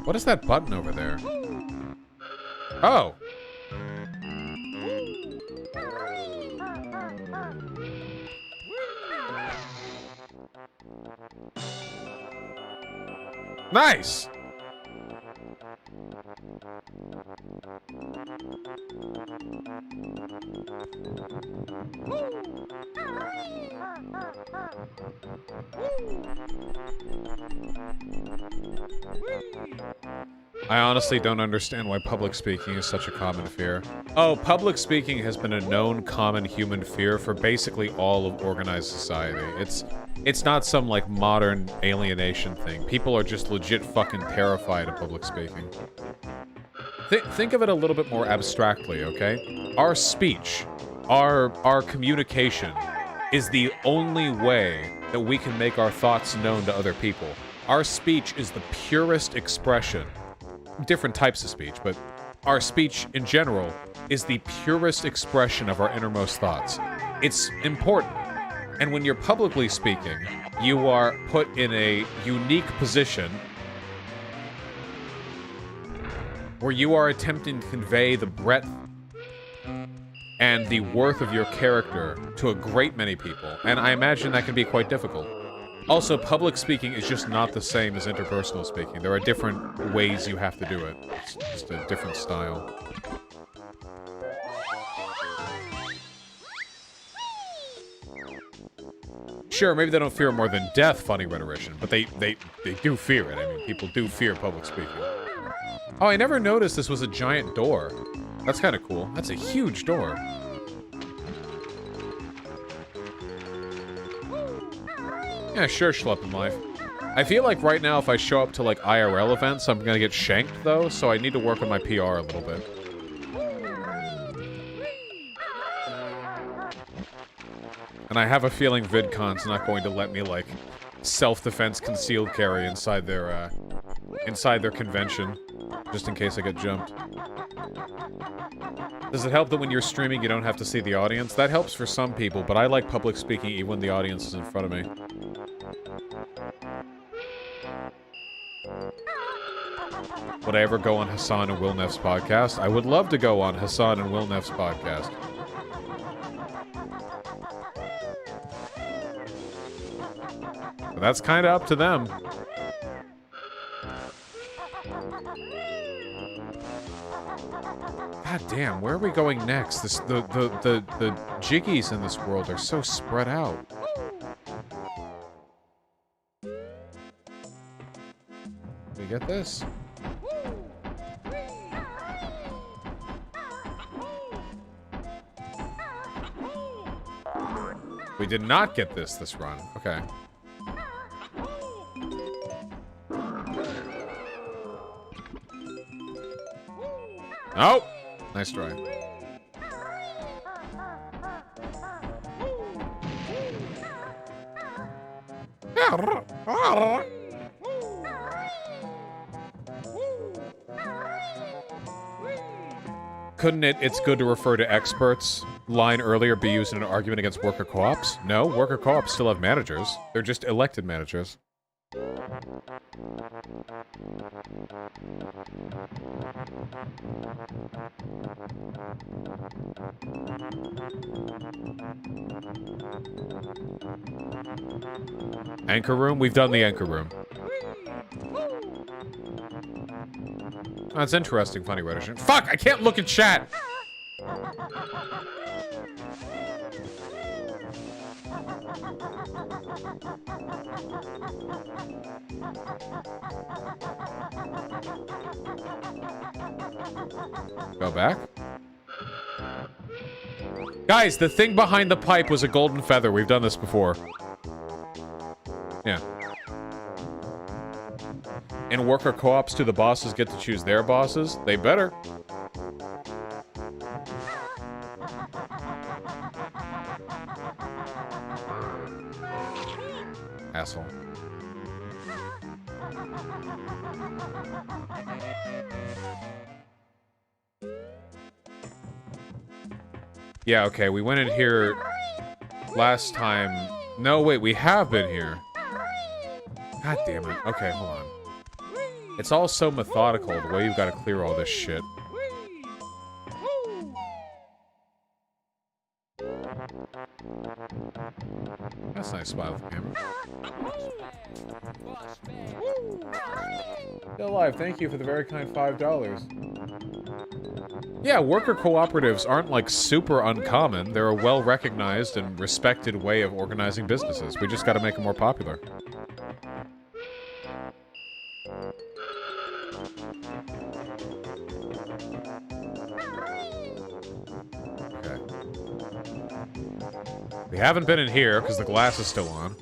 What is that button over there? Oh! Nice! I honestly don't understand why public speaking is such a common fear. Oh, public speaking has been a known common human fear for basically all of organized society. It's not some, like, modern alienation thing. People are just legit fucking terrified of public speaking. Think of it a little bit more abstractly, okay? Our speech, our communication, is the only way that we can make our thoughts known to other people. Our speech is the purest expression. Different types of speech, but our speech in general is the purest expression of our innermost thoughts. It's important. And when you're publicly speaking, you are put in a unique position where you are attempting to convey the breadth and the worth of your character to a great many people. And I imagine that can be quite difficult. Also, public speaking is just not the same as interpersonal speaking. There are different ways you have to do it. It's just a different style. Sure, maybe they don't fear it more than death, funny rhetorician, but they do fear it. I mean, people do fear public speaking. Oh, I never noticed this was a giant door. That's kind of cool. That's a huge door. Yeah, sure, schlepping life. I feel like right now if I show up to, like, IRL events, I'm gonna get shanked, though, so I need to work on my PR a little bit. And I have a feeling VidCon's not going to let me, like, self-defense concealed carry inside their convention, just in case I get jumped. Does it help that when you're streaming you don't have to see the audience? That helps for some people, but I like public speaking even when the audience is in front of me. Would I ever go on Hassan and Will Neff's podcast? I would love to go on Hassan and Will Neff's podcast. But that's kind of up to them. God damn, where are we going next? The jiggies in this world are so spread out. We get this? We did not get this run. Okay. Nope. Nice try. Couldn't it's good to refer to experts line earlier be used in an argument against worker co-ops? No, worker co-ops still have managers. They're just elected managers. Anchor room? We've done the anchor room. That's interesting, funny rhetoric. Fuck! I can't look at chat! Go back. Guys, the thing behind the pipe was a golden feather. We've done this before. Yeah. In worker co-ops, do the bosses get to choose their bosses? They better. Asshole. Yeah, okay, we went in here last time. No, wait, we have been here. God damn it. Okay, hold on. It's all so methodical, the way you've got to clear all this shit. That's a nice spot with the camera. Still alive, thank you for the very kind $5. Yeah, worker cooperatives aren't like super uncommon. They're a well-recognized and respected way of organizing businesses. We just gotta make them more popular. Okay. We haven't been in here because the glass is still on.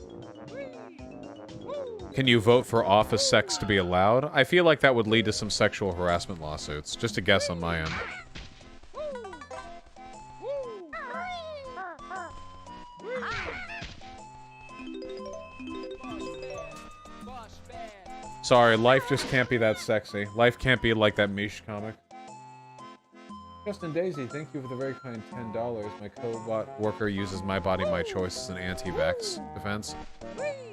Can you vote for office sex to be allowed? I feel like that would lead to some sexual harassment lawsuits. Just a guess on my end. Sorry, life just can't be that sexy. Life can't be like that Mish comic. Justin Daisy, thank you for the very kind $10. My co-bot worker uses my body, my choice as an anti-vax defense.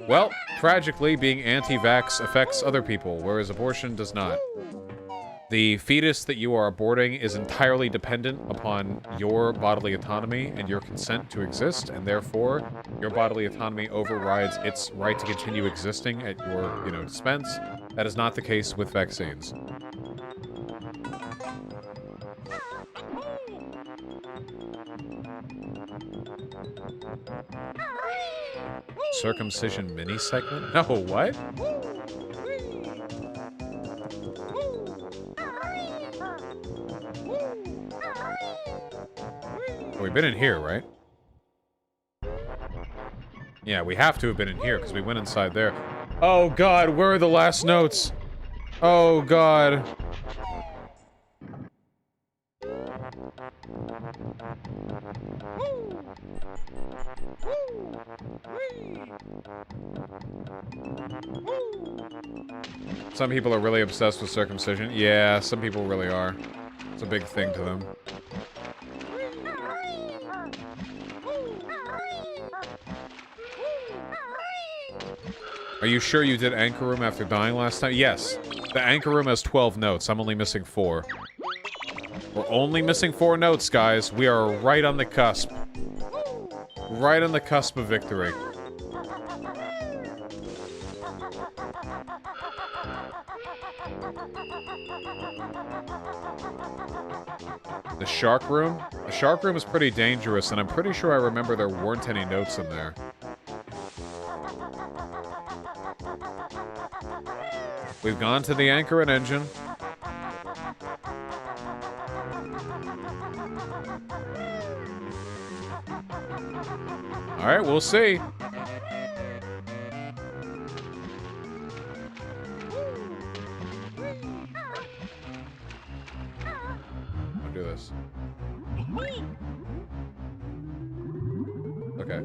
Well, tragically, being anti-vax affects other people, whereas abortion does not. The fetus that you are aborting is entirely dependent upon your bodily autonomy and your consent to exist, and therefore, your bodily autonomy overrides its right to continue existing at your, dispense. That is not the case with vaccines. Circumcision mini segment? No, what? Well, we've been in here, right? Yeah, we have to have been in here because we went inside there. Oh god, where are the last notes? Oh god. Some people are really obsessed with circumcision. Yeah, some people really are. It's a big thing to them. Are you sure you did Anchor Room after dying last time? Yes. The Anchor Room has 12 notes. I'm only missing 4. We're only missing 4 notes, guys. We are right on the cusp. Right on the cusp of victory. The Shark Room? The Shark Room is pretty dangerous, and I'm pretty sure I remember there weren't any notes in there. We've gone to the Anchor and Engine. Alright, we'll see. I'll do this. Okay.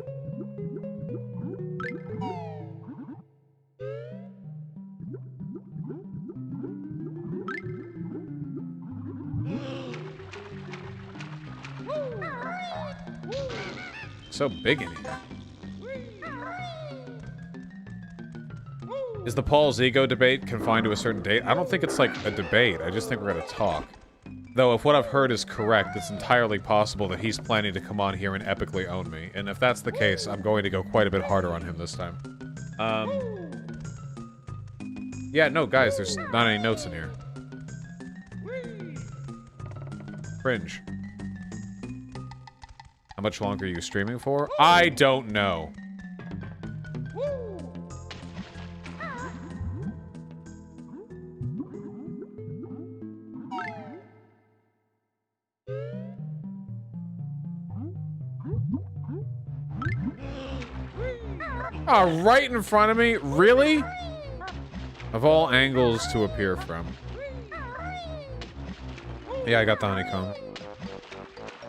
So big in here. Is the Paul's ego debate confined to a certain date? I don't think it's like a debate. I just think we're gonna talk. Though, if what I've heard is correct, it's entirely possible that he's planning to come on here and epically own me. And if that's the case, I'm going to go quite a bit harder on him this time. Yeah, no, guys, there's not any notes in here. Cringe. How much longer are you streaming for? I don't know. Oh, right in front of me? Really? Of all angles to appear from. Yeah, I got the honeycomb.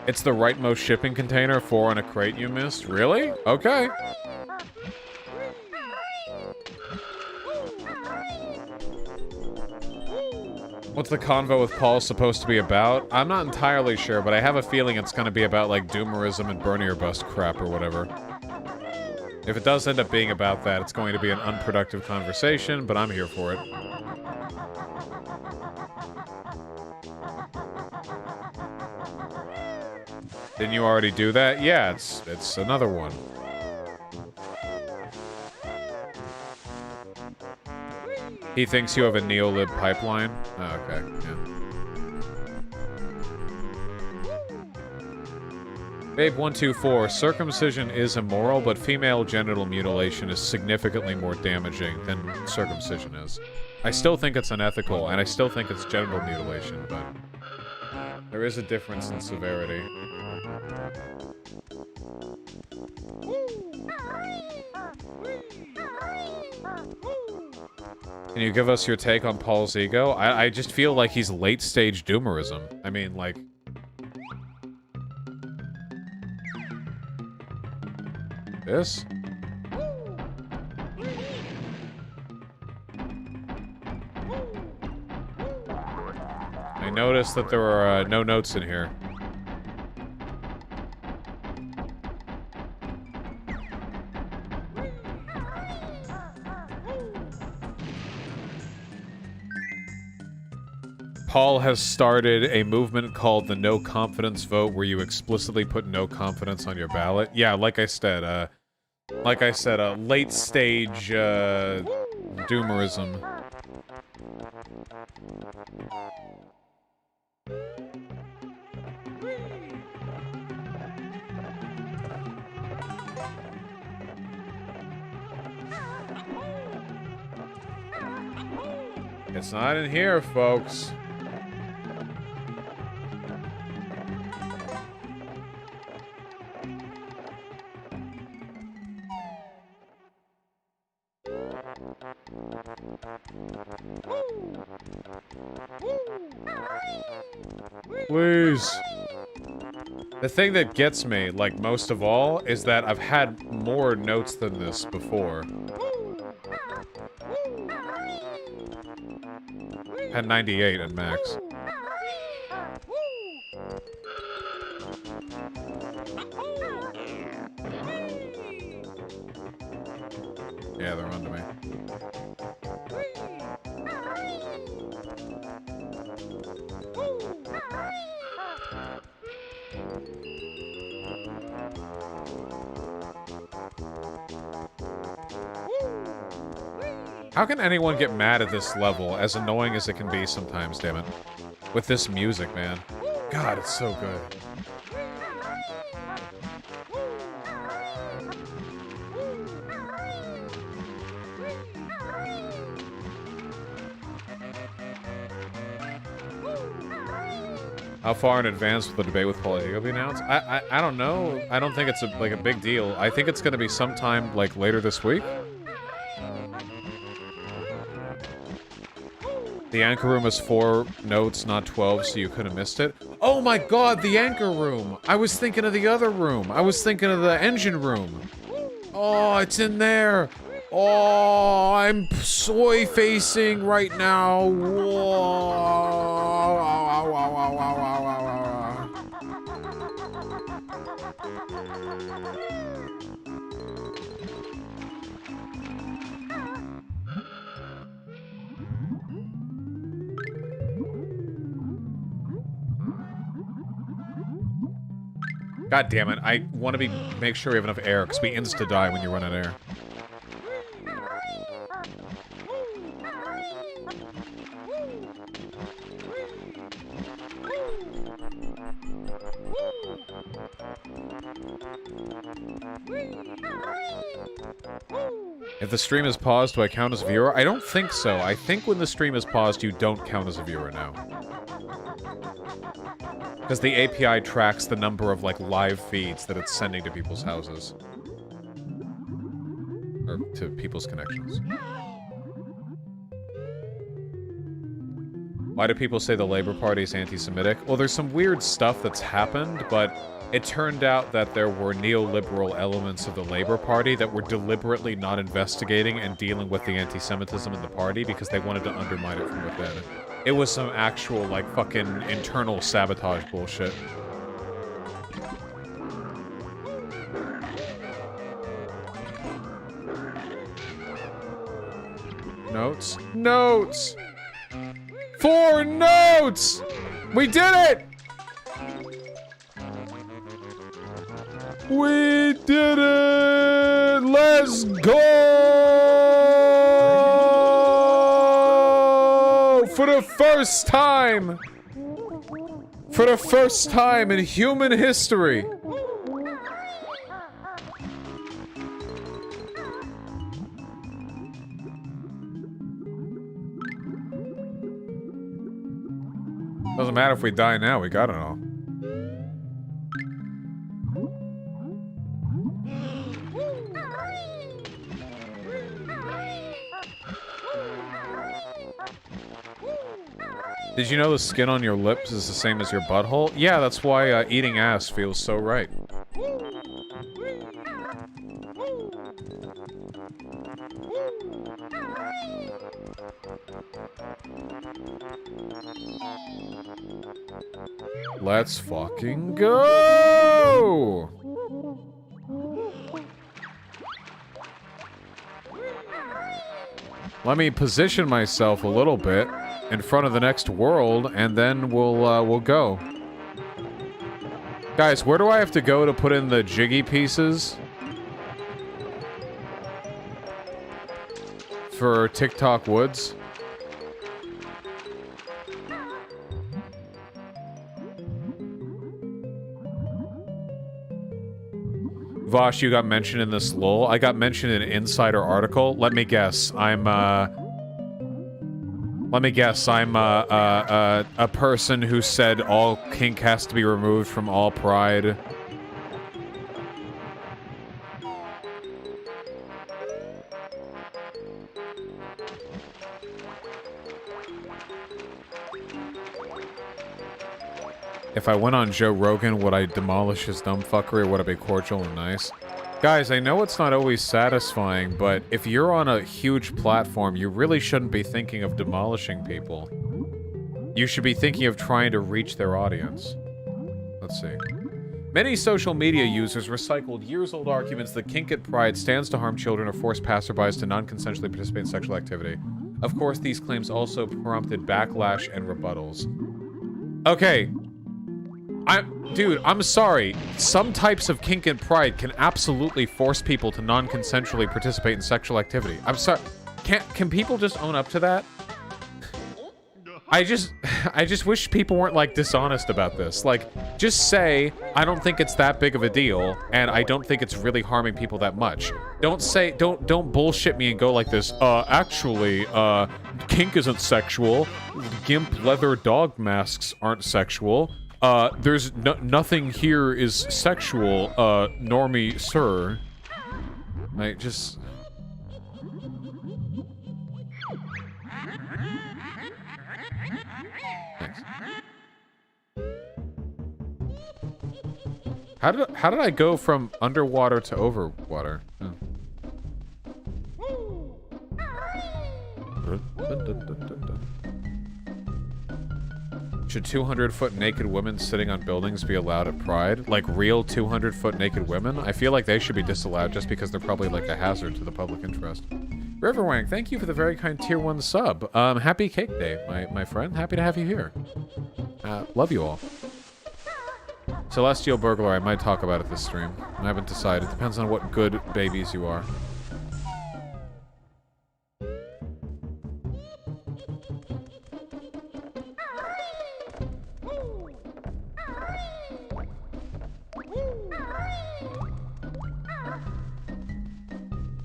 It's the rightmost shipping container, 4 on a crate you missed? Really? Okay. What's the convo with Paul supposed to be about? I'm not entirely sure, but I have a feeling it's going to be about, like, doomerism and burn your bust crap or whatever. If it does end up being about that, it's going to be an unproductive conversation, but I'm here for it. Didn't you already do that? Yeah, it's another one. He thinks you have a neolib pipeline? Oh, okay, yeah. Babe124, circumcision is immoral, but female genital mutilation is significantly more damaging than circumcision is. I still think it's unethical, and I still think it's genital mutilation, but there is a difference in severity. Can you give us your take on Paul's ego? I just feel like he's late-stage doomerism. I mean, like... This? I noticed that there are no notes in here. Paul has started a movement called the No Confidence Vote, where you explicitly put no confidence on your ballot. Yeah, like I said, late stage, doomerism. It's not in here, folks. Please. The thing that gets me, like, most of all, is that I've had more notes than this before. Had 98 at max. Yeah, they're onto me. How can anyone get mad at this level, as annoying as it can be sometimes, damn it? With this music, man. God, it's so good. How far in advance will the debate with Paul Diego be announced? I don't know. I don't think it's like a big deal. I think it's going to be sometime like later this week. The anchor room is 4 notes, not 12, so you could have missed it. Oh my god, the anchor room! I was thinking of the other room. I was thinking of the engine room. Oh, it's in there. Oh, I'm soy facing right now. Whoa. God damn it, I want to make sure we have enough air, because we insta-die when you run out of air. If the stream is paused, do I count as a viewer? I don't think so. I think when the stream is paused, you don't count as a viewer now. Because the API tracks the number of, like, live feeds that it's sending to people's houses. Or to people's connections. Why do people say the Labour Party is anti-Semitic? Well, there's some weird stuff that's happened, but it turned out that there were neoliberal elements of the Labour Party that were deliberately not investigating and dealing with the anti-Semitism in the party because they wanted to undermine it from within. It was some actual, like, fucking internal sabotage bullshit. Notes? Notes! 4 notes! We did it! We did it! Let's go! For the first time! For the first time in human history! Doesn't matter if we die now, we got it all. Did you know the skin on your lips is the same as your butthole? Yeah, that's why eating ass feels so right. Let's fucking go! Let me position myself a little bit in front of the next world, and then we'll go. Guys, where do I have to go to put in the jiggy pieces? For TikTok Woods? Vosh, you got mentioned in this lol. I got mentioned in an insider article. Let me guess. I'm a person who said all kink has to be removed from all pride. If I went on Joe Rogan, would I demolish his dumb fuckery, or would I be cordial and nice? Guys, I know it's not always satisfying, but if you're on a huge platform, you really shouldn't be thinking of demolishing people. You should be thinking of trying to reach their audience. Let's see. Many social media users recycled years-old arguments that kink at Pride stands to harm children or force passerbys to non-consensually participate in sexual activity. Of course, these claims also prompted backlash and rebuttals. Okay. Dude, I'm sorry. Some types of kink and pride can absolutely force people to non-consensually participate in sexual activity. I'm sorry. Can people just own up to that? I just wish people weren't, like, dishonest about this. Like, just say, I don't think it's that big of a deal, and I don't think it's really harming people that much. Don't say, don't bullshit me and go like this, actually, kink isn't sexual. Gimp leather dog masks aren't sexual. There's nothing here is sexual, normie sir. Like, just... Thanks. How did I go from underwater to overwater? Oh. Should 200-foot naked women sitting on buildings be allowed at Pride? Like real 200-foot naked women? I feel like they should be disallowed just because they're probably like a hazard to the public interest. Riverwang, thank you for the very kind tier 1 sub. Happy Cake Day, my friend. Happy to have you here. Love you all. Celestial Burglar, I might talk about it this stream. I haven't decided. Depends on what good babies you are.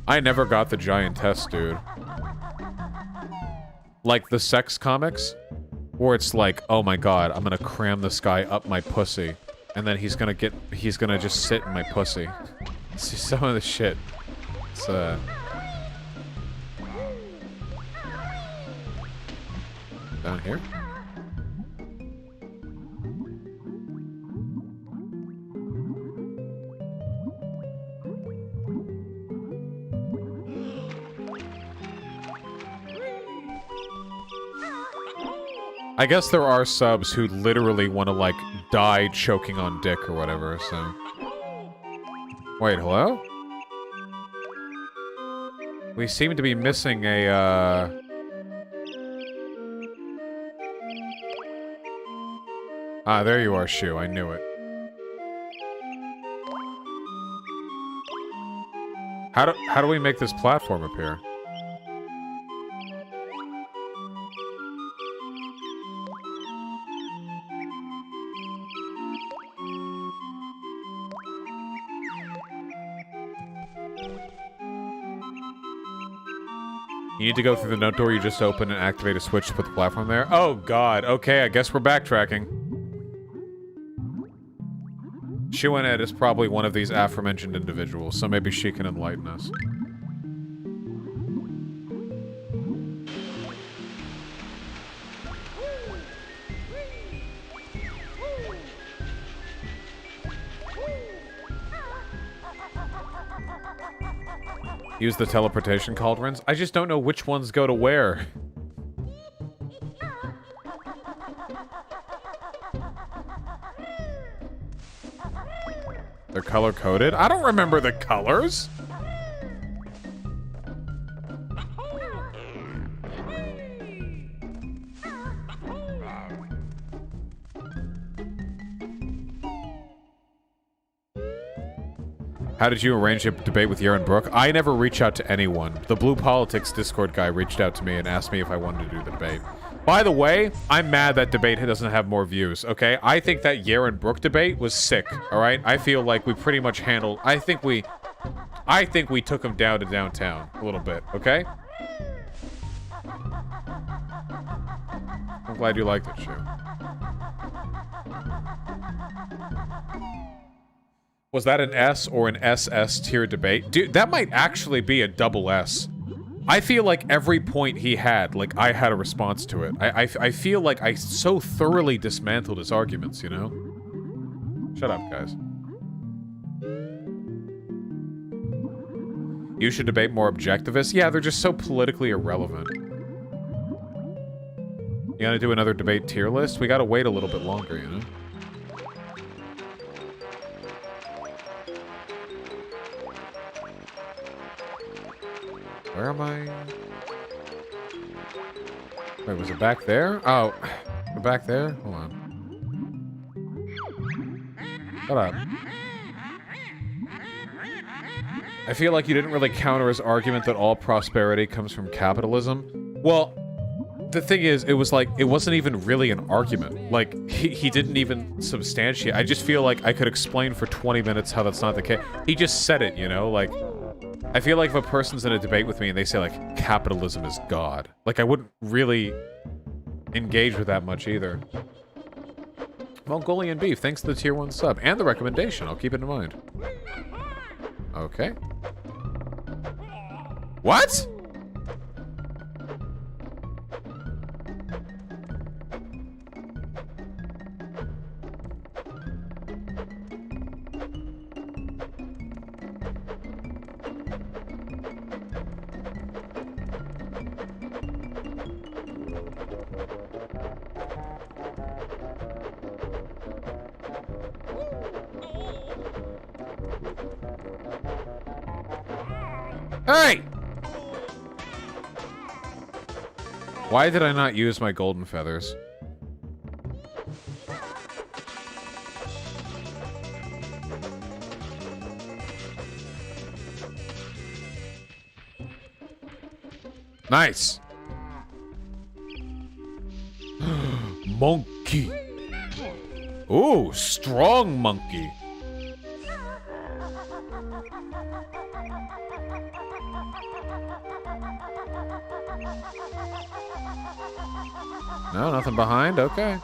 I never got the giantess, dude. Like the sex comics, where it's like, oh my god, I'm gonna cram this guy up my pussy, and then he's gonna just sit in my pussy. See some of the shit. It's down here? I guess there are subs who literally want to, like, die choking on dick or whatever, so... Wait, hello? We seem to be missing a, Ah, there you are, Shu. I knew it. How do we make this platform appear? You need to go through the note door you just opened and activate a switch to put the platform there. Oh god, okay, I guess we're backtracking. Shuaned is probably one of these aforementioned individuals, so maybe she can enlighten us. Use the teleportation cauldrons? I just don't know which ones go to where. They're color-coded? I don't remember the colors! How did you arrange a debate with Yaron Brook? I never reach out to anyone. The Blue Politics Discord guy reached out to me and asked me if I wanted to do the debate. By the way, I'm mad that debate doesn't have more views, okay? I think that Yaron Brook debate was sick, alright? I feel like we pretty much handled... I think we took him down to downtown a little bit, okay? I'm glad you liked it, Shu. Was that an S or an SS tier debate? Dude, that might actually be a double S. I feel like every point he had, like, I had a response to it. I feel like I so thoroughly dismantled his arguments, you know? Shut up, guys. You should debate more objectivists? Yeah, they're just so politically irrelevant. You gonna do another debate tier list? We gotta wait a little bit longer, you know? Where am I? Wait, was it back there? Oh, back there? Hold on. Shut up. I feel like you didn't really counter his argument that all prosperity comes from capitalism. Well, the thing is, it was like, it wasn't even really an argument. Like, he didn't even substantiate. I just feel like I could explain for 20 minutes how that's not the case. He just said it, you know? Like... I feel like if a person's in a debate with me and they say, like, capitalism is God, like, I wouldn't really engage with that much either. Mongolian Beef, thanks to the tier 1 sub. And the recommendation, I'll keep it in mind. Okay. What? Hey! Why did I not use my golden feathers? Nice! Monkey! Ooh, strong monkey! No, nothing behind? Okay.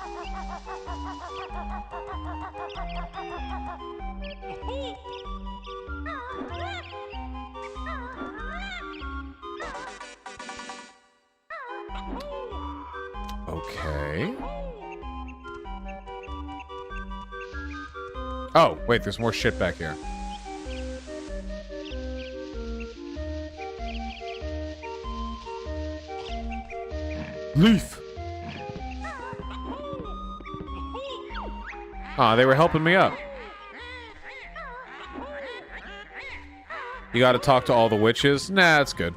Okay. Oh, wait, there's more shit back here. Leaf! Aw, they were helping me up. You gotta talk to all the witches? Nah, that's good.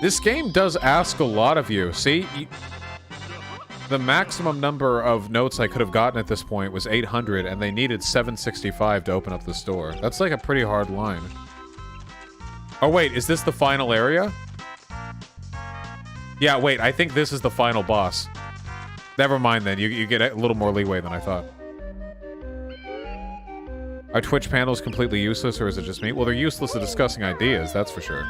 This game does ask a lot of you. See? The maximum number of notes I could have gotten at this point was 800, and they needed 765 to open up the store. That's like a pretty hard line. Oh, wait, is this the final area? Yeah, wait, I think this is the final boss. Never mind then, you get a little more leeway than I thought. Are Twitch panels completely useless, or is it just me? Well, they're useless at discussing ideas, that's for sure.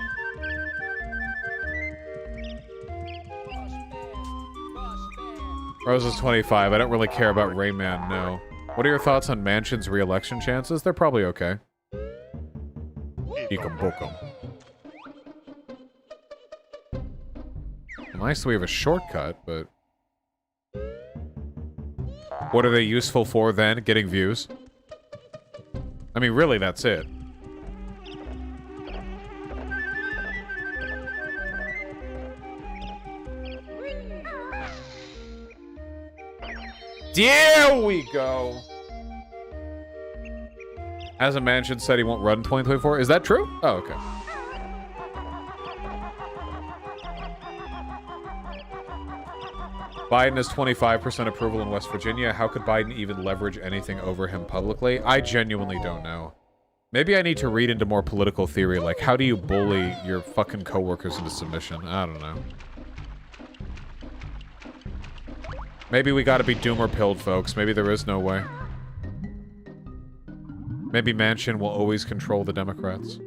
Rose is 25. I don't really care about Rayman, no. What are your thoughts on Mansion's re-election chances? They're probably okay. Eekum bokum. Nice that we have a shortcut, but... What are they useful for then? Getting views? I mean, really, that's it. There we go! As a Mansion said he won't run in 2024. Is that true? Oh, okay. Biden has 25% approval in West Virginia. How could Biden even leverage anything over him publicly? I genuinely don't know. Maybe I need to read into more political theory, like how do you bully your fucking coworkers into submission? I don't know. Maybe we gotta be doomer-pilled, folks. Maybe there is no way. Maybe Manchin will always control the Democrats.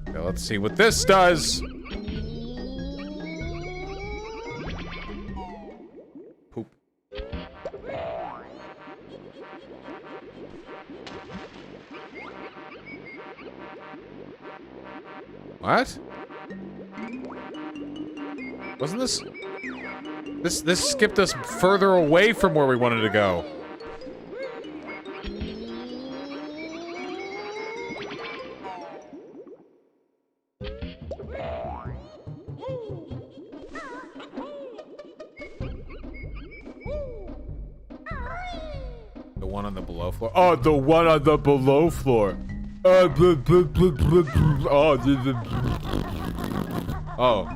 Okay, let's see what this does! What? Wasn't this... This skipped us further away from where we wanted to go. The one on the below floor? Oh, the one on the below floor. Oh.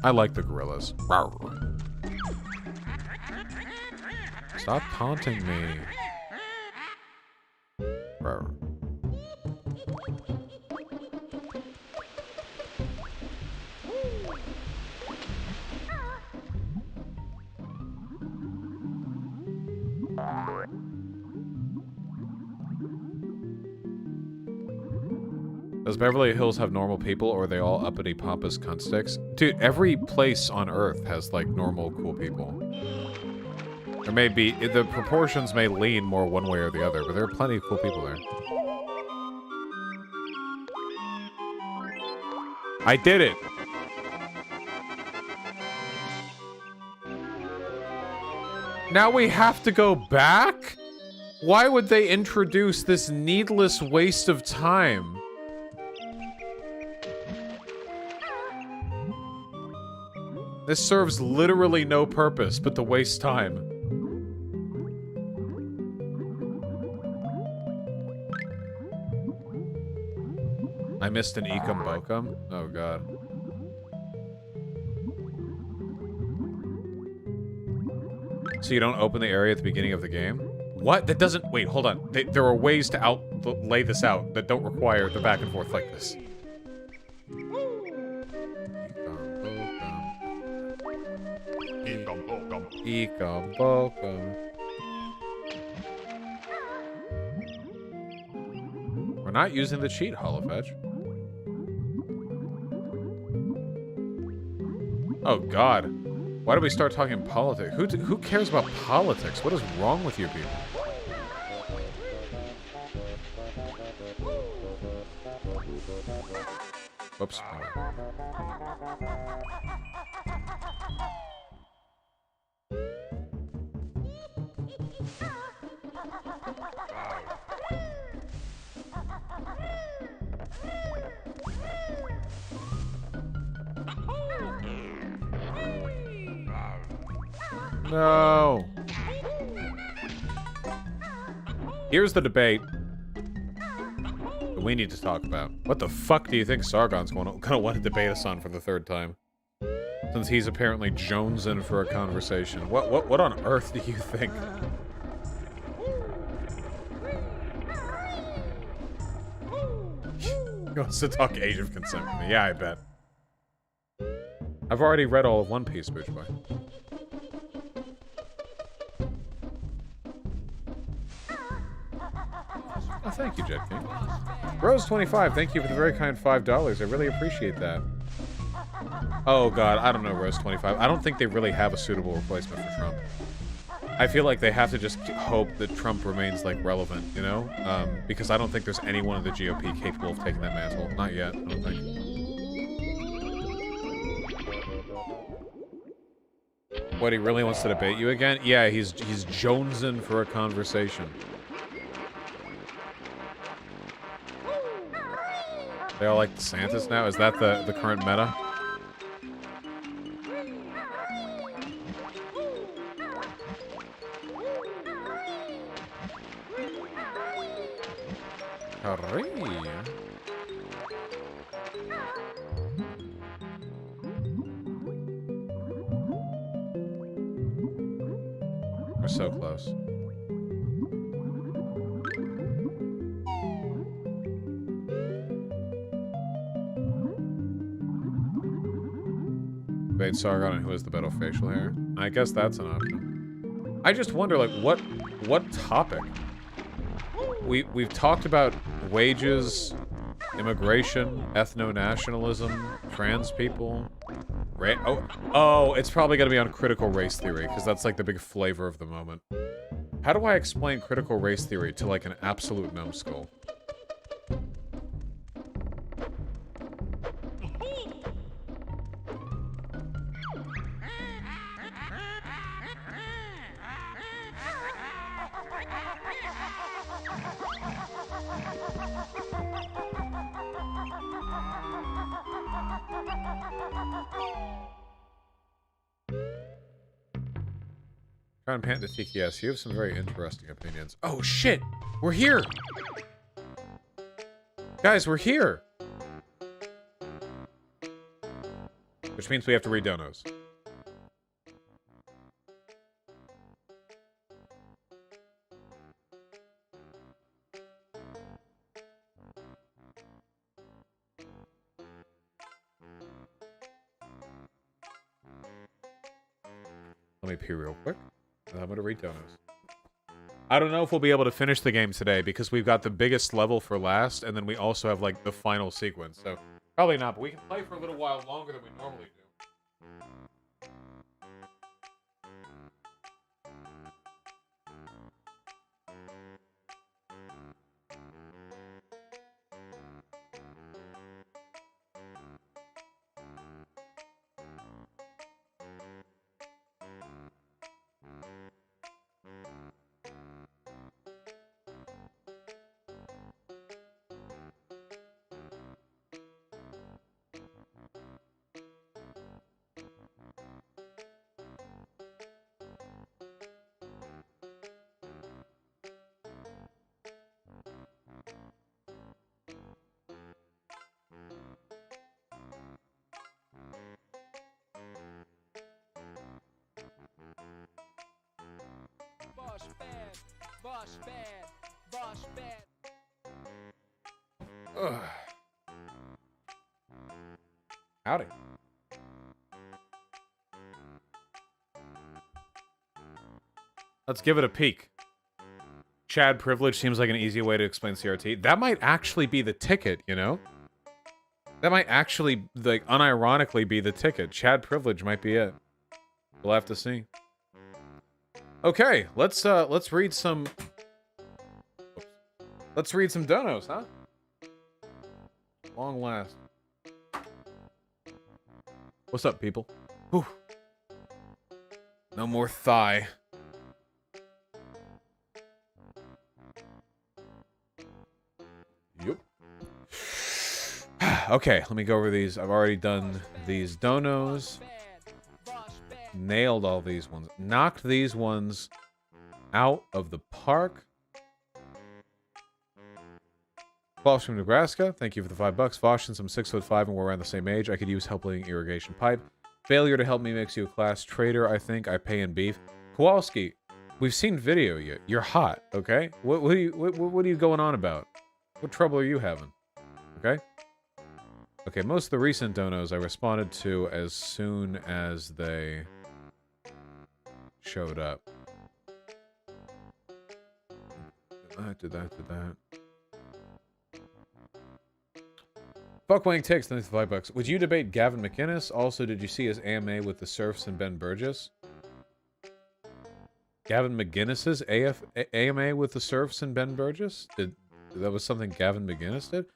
I like the gorillas. Stop taunting me. Does Beverly Hills have normal people, or are they all uppity pompous cunt sticks? Dude, every place on Earth has, like, normal, cool people. There may be... The proportions may lean more one way or the other, but there are plenty of cool people there. I did it! Now we have to go back? Why would they introduce this needless waste of time? This serves literally no purpose but to waste time. I missed an Eekum Bokum? Oh god. So you don't open the area at the beginning of the game? What? That doesn't... Wait, hold on. There are ways to lay this out that don't require the back and forth like this. Eekum Bokum. We're not using the cheat, Holofetch. Oh, God. Why did we start talking politics? Who cares about politics? What is wrong with you people? Whoops. No. Here's the debate that we need to talk about. What the fuck do you think Sargon's gonna want to debate us on for the third time? Since he's apparently jonesing for a conversation. What on earth do you think? He wants to talk Age of Consent with me. Yeah, I bet. I've already read all of One Piece, Booch Boy. Oh, thank you, Jet King. Rose25, thank you for the very kind $5. I really appreciate that. Oh, God, I don't know, Rose25. I don't think they really have a suitable replacement for Trump. I feel like they have to just hope that Trump remains, like, relevant, you know? Because I don't think there's anyone in the GOP capable of taking that mantle. Not yet, I don't think. What, he really wants to debate you again? Yeah, he's jonesing for a conversation. They all like DeSantis now? Is that the current meta? Hooray. We're so close. Debate Sargon and who has the better facial hair. I guess that's an option. I just wonder, like, what topic? We've talked about wages, immigration, ethno-nationalism, trans people. Oh, it's probably gonna be on critical race theory, because that's like the big flavor of the moment. How do I explain critical race theory to like an absolute numbskull? Crown Panda TKS, you have some very interesting opinions. Oh shit! We're here! Guys, we're here! Which means we have to read donos. Let me pee real quick. I'm gonna read donos. I don't know if we'll be able to finish the game today because we've got the biggest level for last, and then we also have, like, the final sequence, so probably not, but we can play for a little while longer than we normally do. Ugh. Howdy. Let's give it a peek. Chad privilege seems like an easy way to explain CRT. That might actually be the ticket, you know? That might actually, like, unironically be the ticket. Chad privilege might be it. We'll have to see. Okay, let's read some... Let's read some donos, huh? Long last. What's up, people? Whew. No more thigh. Yep. Okay, let me go over these. I've already done these donos. Nailed all these ones. Knocked these ones out of the park. Vosh from Nebraska, thank you for the $5. Vosh, since I'm 6'5" and we're around the same age, I could use help laying irrigation pipe. Failure to help me makes you a class traitor, I think. I pay in beef. Kowalski, we've seen video you. You're hot, okay? What are you going on about? What trouble are you having? Okay? Okay, most of the recent donos I responded to as soon as they showed up. Did that. Fuckwang takes $5. Would you debate Gavin McInnes? Also, did you see his AMA with the Surfs and Ben Burgess? Gavin McGinnis's AMA with the Surfs and Ben Burgess? That was something Gavin McGinnis did?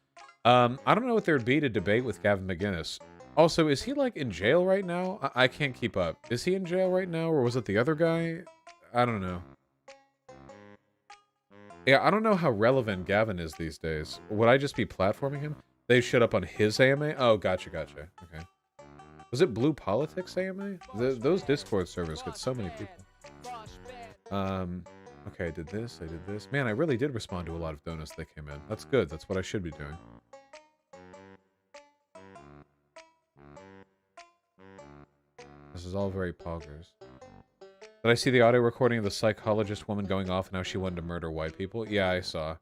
I don't know what there'd be to debate with Gavin McGinnis. Also, is he, like, in jail right now? I can't keep up. Is he in jail right now, or was it the other guy? I don't know. Yeah, I don't know how relevant Gavin is these days. Would I just be platforming him? They showed up on his AMA? Oh, gotcha. Okay. Was it Blue Politics AMA? Those Discord servers get so many people. Okay, I did this. Man, I really did respond to a lot of donuts that came in. That's good. That's what I should be doing. This is all very poggers. Did I see the audio recording of the psychologist woman going off and how she wanted to murder white people? Yeah, I saw.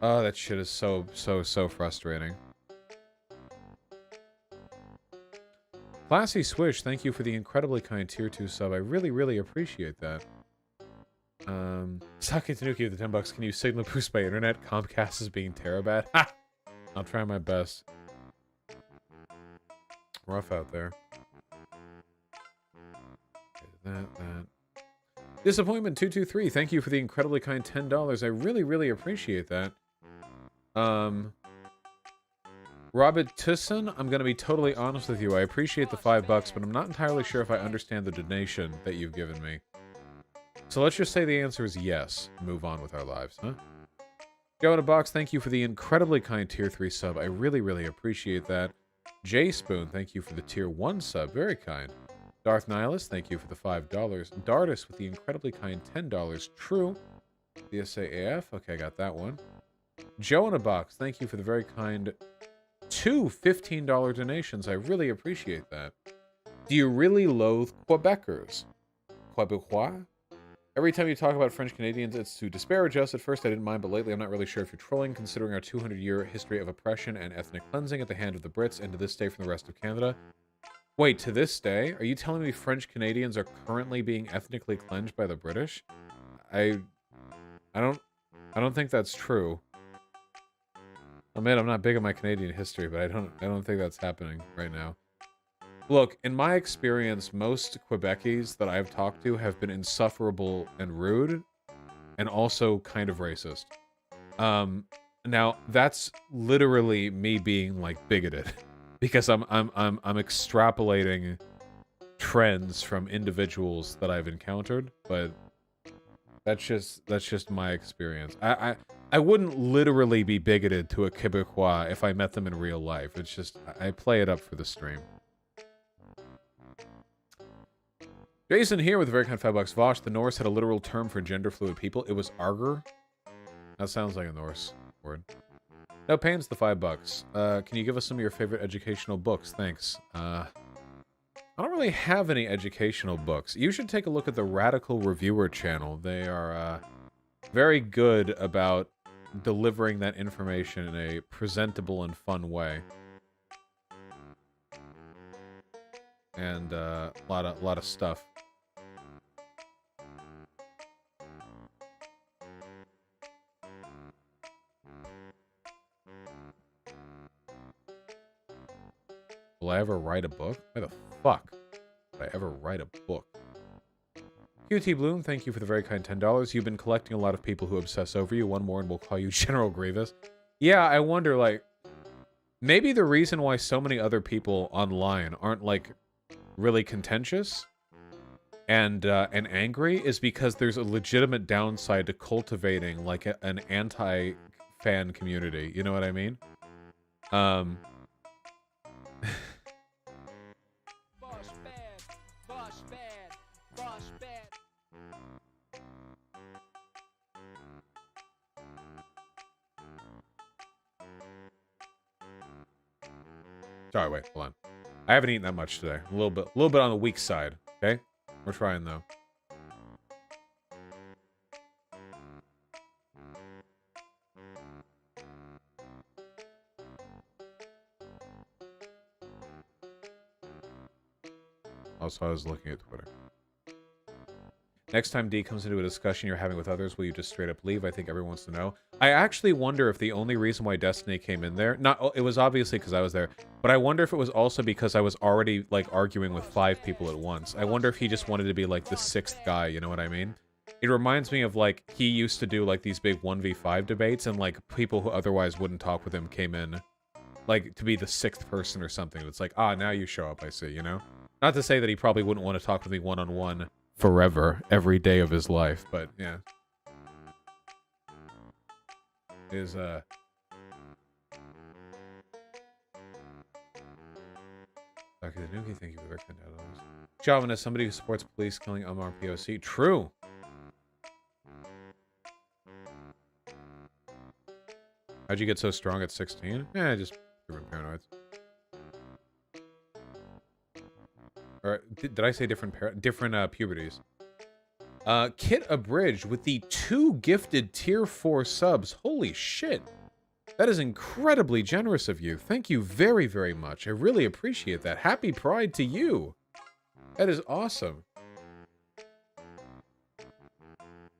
Oh, that shit is so frustrating. Classy Swish, thank you for the incredibly kind tier 2 sub. I really appreciate that. Saki Tanuki with the $10. Can you signal boost my internet? Comcast is being terabad. Ha! I'll try my best. Rough out there. Okay, that. Disappointment 223, thank you for the incredibly kind $10. I really appreciate that. Robert Tusson, I'm gonna be totally honest with you. I appreciate the $5, but I'm not entirely sure if I understand the donation that you've given me. So let's just say the answer is yes. Move on with our lives, huh? Go in a box, thank you for the incredibly kind tier 3 sub. I really appreciate that. J Spoon, thank you for the tier 1 sub. Very kind. Darth Nihilus, thank you for the $5. Dardis with the incredibly kind $10. True. DSAAF, okay, I got that one. Joe in a box, thank you for the very kind 2 $15 donations. I really appreciate that. Do you really loathe Quebecers? Quebecois? Every time you talk about French Canadians, it's to disparage us. At first, I didn't mind, but lately I'm not really sure if you're trolling, considering our 200-year history of oppression and ethnic cleansing at the hand of the Brits, and to this day from the rest of Canada. Wait, to this day? Are you telling me French Canadians are currently being ethnically cleansed by the British? I don't think that's true. I mean, I'm not big on my Canadian history, but I don't think that's happening right now. Look, in my experience, most Quebecese that I've talked to have been insufferable and rude, and also kind of racist. Now that's literally me being like bigoted, because I'm extrapolating trends from individuals that I've encountered, but that's just my experience. I wouldn't literally be bigoted to a Quebecois if I met them in real life. It's just I play it up for the stream. Jason here with a very kind $5. Vosh, the Norse had a literal term for gender fluid people. It was Arger. That sounds like a Norse word. No pains, the $5. Can you give us some of your favorite educational books? Thanks. I don't really have any educational books. You should take a look at the Radical Reviewer channel. They are very good about delivering that information in a presentable and fun way. And a lot of stuff. Will I ever write a book? Why the fuck would I ever write a book? QT Bloom, thank you for the very kind $10. You've been collecting a lot of people who obsess over you. One more and we'll call you General Grievous. Yeah, I wonder, like, maybe the reason why so many other people online aren't, like, really contentious and angry is because there's a legitimate downside to cultivating, like, an anti-fan community. You know what I mean? Sorry, wait, hold on. I haven't eaten that much today. A little bit on the weak side. Okay, we're trying though. Also, I was looking at Twitter. Next time D comes into a discussion you're having with others, will you just straight up leave? I think everyone wants to know. I actually wonder if the only reason why Destiny came in there, it was obviously because I was there, but I wonder if it was also because I was already, like, arguing with 5 people at once. I wonder if he just wanted to be, like, the 6th guy, you know what I mean? It reminds me of, like, he used to do, like, these big 1v5 debates, and, like, people who otherwise wouldn't talk with him came in, like, to be the 6th person or something. It's like, ah, now you show up, I see, you know? Not to say that he probably wouldn't want to talk with me one-on-one forever, every day of his life, but yeah. Is Dr. Danuki, thank you for the $10. Javan is somebody who supports police killing Amar POC. True. How'd you get so strong at 16? Yeah, just different paranoids. Or did I say different puberties? Kit Abridged with the 2 gifted tier 4 subs. Holy shit. That is incredibly generous of you. Thank you very, very much. I really appreciate that. Happy Pride to you. That is awesome.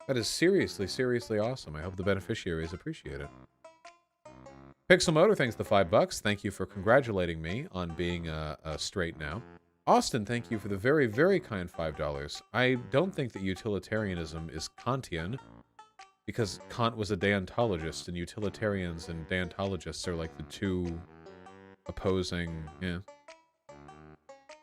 That is seriously, seriously awesome. I hope the beneficiaries appreciate it. Pixel Motor, thanks the $5. Thank you for congratulating me on being straight now. Austin, thank you for the very, very kind $5. I don't think that utilitarianism is Kantian, because Kant was a deontologist, and utilitarians and deontologists are like the 2 opposing, yeah.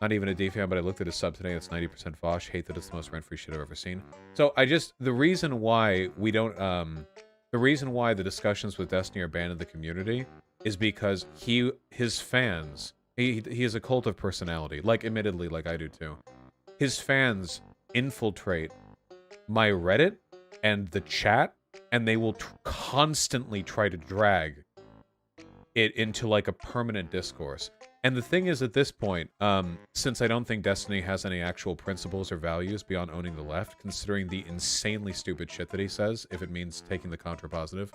Not even a D fan, but I looked at his sub today, it's 90% Vosh. Hate that it's the most rent-free shit I've ever seen. So the reason why we don't, the reason why the discussions with Destiny are banned in the community is because his fans... He is a cult of personality, like, admittedly, like I do too. His fans infiltrate my Reddit and the chat, and they will constantly try to drag it into, like, a permanent discourse. And the thing is, at this point, since I don't think Destiny has any actual principles or values beyond owning the left, considering the insanely stupid shit that he says, if it means taking the contrapositive,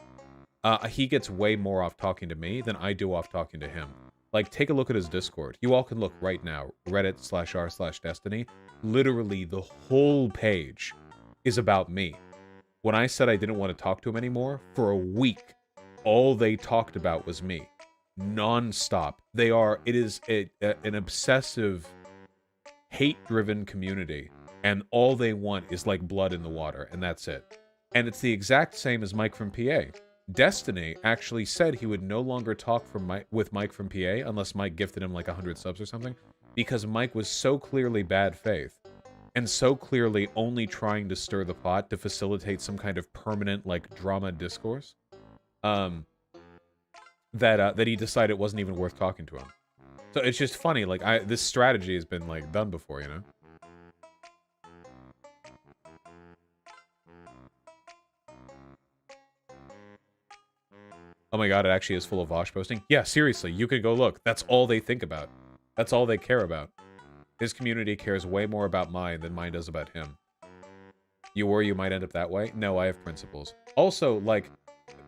he gets way more off talking to me than I do off talking to him. Like, take a look at his Discord. You all can look right now. Reddit/r/Destiny. Literally, the whole page is about me. When I said I didn't want to talk to him anymore, for a week, all they talked about was me. Non-stop. It is an obsessive, hate-driven community. And all they want is, like, blood in the water. And that's it. And it's the exact same as Mike from PA. Destiny actually said he would no longer talk with Mike from PA unless Mike gifted him like 100 subs or something, because Mike was so clearly bad faith and so clearly only trying to stir the pot to facilitate some kind of permanent, like, drama discourse, that he decided it wasn't even worth talking to him. So it's just funny, like, this strategy has been, like, done before, you know? Oh my god, it actually is full of Vosh posting? Yeah, seriously, you could go look. That's all they think about. That's all they care about. His community cares way more about mine than mine does about him. You worry you might end up that way? No, I have principles. Also, like,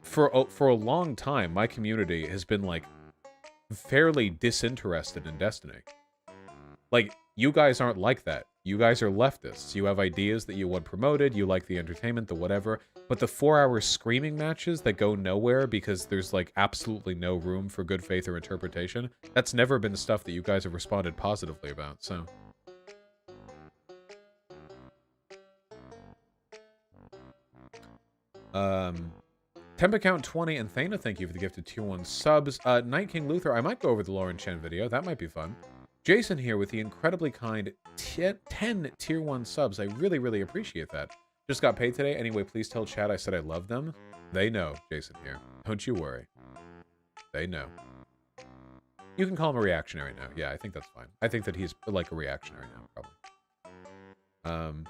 for a long time, my community has been, like, fairly disinterested in Destiny. Like, you guys aren't like that. You guys are leftists. You have ideas that you want promoted. You like the entertainment, the whatever. But the 4-hour screaming matches that go nowhere because there's, like, absolutely no room for good faith or interpretation, that's never been stuff that you guys have responded positively about, so... Temp account 20 and Thana, thank you for the gifted tier 1 subs. Night King Luther, I might go over the Lauren Chen video. That might be fun. Jason here with the incredibly kind 10 tier 1 subs. I really, really appreciate that. Just got paid today. Anyway, please tell Chad I said I love them. They know, Jason here. Don't you worry. They know. You can call him a reactionary now. Yeah, I think that's fine. I think that he's like a reactionary now, probably.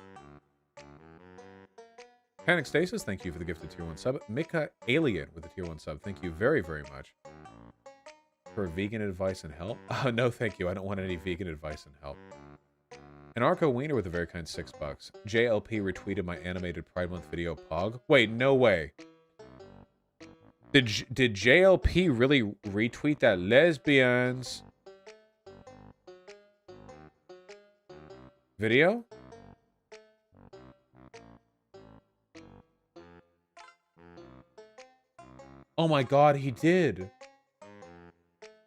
Panic Stasis, thank you for the gifted tier 1 sub. Mika Alien with the tier 1 sub. Thank you very, very much. For vegan advice and help? No, thank you. I don't want any vegan advice and help. And Arco Wiener with a very kind $6. JLP retweeted my animated Pride Month video, Pog. Wait, no way. Did JLP really retweet that? Lesbians video? Oh my god, he did.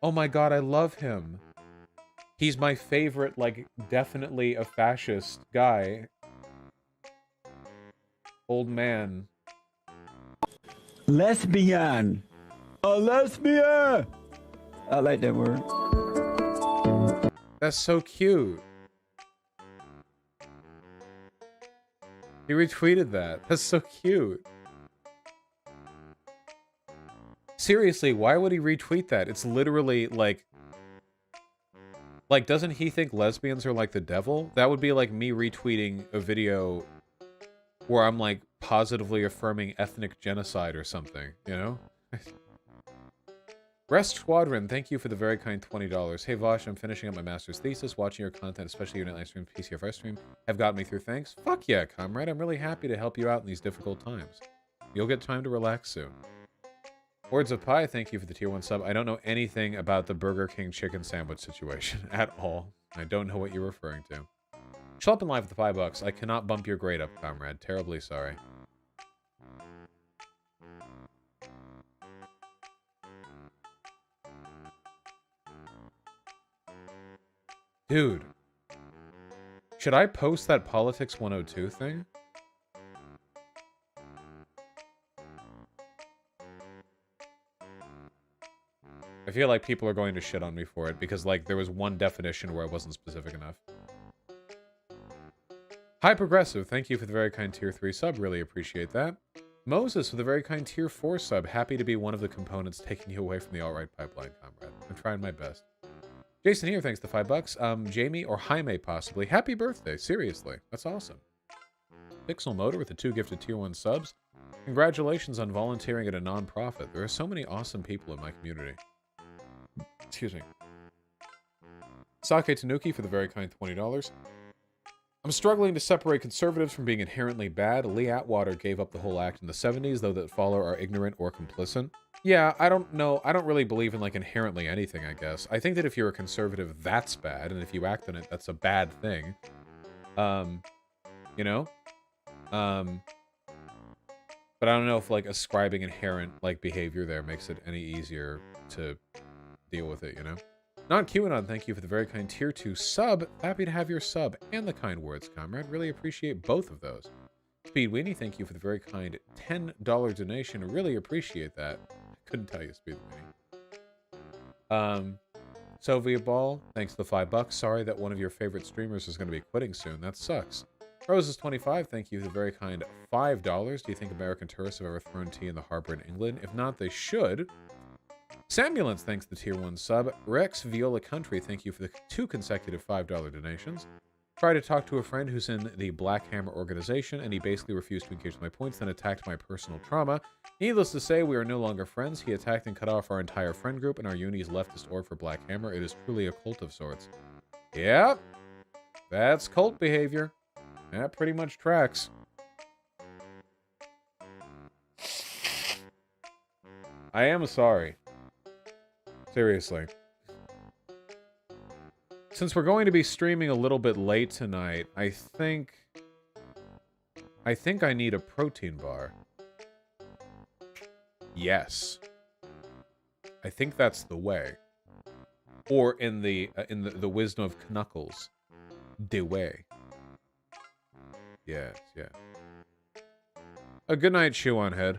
Oh my god, I love him. He's my favorite, like, definitely a fascist guy. Old man.
Lesbian. A lesbian. I like that word.
That's so cute. He retweeted that. That's so cute. Seriously, why would he retweet that? It's literally, like, doesn't he think lesbians are like the devil? That would be like me retweeting a video where I'm, like, positively affirming ethnic genocide or something, you know? Rest Squadron, thank you for the very kind $20. Hey Vosh, I'm finishing up my master's thesis. Watching your content, especially your nightly stream, PCFR stream, have got me through. Thanks. Fuck yeah, comrade. I'm really happy to help you out in these difficult times. You'll get time to relax soon. Words of Pie, thank you for the tier 1 sub. I don't know anything about the Burger King chicken sandwich situation at all. I don't know what you're referring to. Schleppin' live with the $5. I cannot bump your grade up, comrade. Terribly sorry. Dude. Should I post that Politics 102 thing? I feel like people are going to shit on me for it because, like, there was one definition where I wasn't specific enough. Hi Progressive, thank you for the very kind tier 3 sub. Really appreciate that. Moses with a very kind tier 4 sub. Happy to be one of the components taking you away from the alt-right pipeline, comrade. I'm trying my best. Jason here, thanks to $5. Jamie or Jaime possibly. Happy birthday, seriously. That's awesome. Pixel Motor with the 2 gifted tier 1 subs. Congratulations on volunteering at a non-profit. There are so many awesome people in my community. Excuse me. Sake Tanuki for the very kind $20. I'm struggling to separate conservatives from being inherently bad. Lee Atwater gave up the whole act in the 70s, though that follow are ignorant or complicit. Yeah, I don't know. I don't really believe in, like, inherently anything, I guess. I think that if you're a conservative, that's bad, and if you act on it, that's a bad thing. You know? But I don't know if, like, ascribing inherent, like, behavior there makes it any easier to deal with it, you know? Not QAnon, thank you for the very kind tier 2 sub. Happy to have your sub and the kind words, comrade. Really appreciate both of those. Speed Weenie, thank you for the very kind $10 donation. Really appreciate that. I couldn't tell you, Speed Weenie. Soviet Ball, thanks to the $5. Sorry that one of your favorite streamers is going to be quitting soon. That sucks. Roses25, thank you for the very kind $5. Do you think American tourists have ever thrown tea in the harbor in England? If not, they should. Samulance, thanks to the tier 1 sub. Rex Viola Country, thank you for the 2 consecutive $5 donations. Tried to talk to a friend who's in the Black Hammer organization, and he basically refused to engage with my points, then attacked my personal trauma. Needless to say, we are no longer friends. He attacked and cut off our entire friend group, and our uni's leftist org for Black Hammer. It is truly a cult of sorts. Yep. That's cult behavior. That pretty much tracks. I am sorry. Seriously. Since we're going to be streaming a little bit late tonight, I think I need a protein bar. Yes. I think that's the way. Or in the wisdom of Knuckles, the way. Yes, yeah. A good night, chew on head.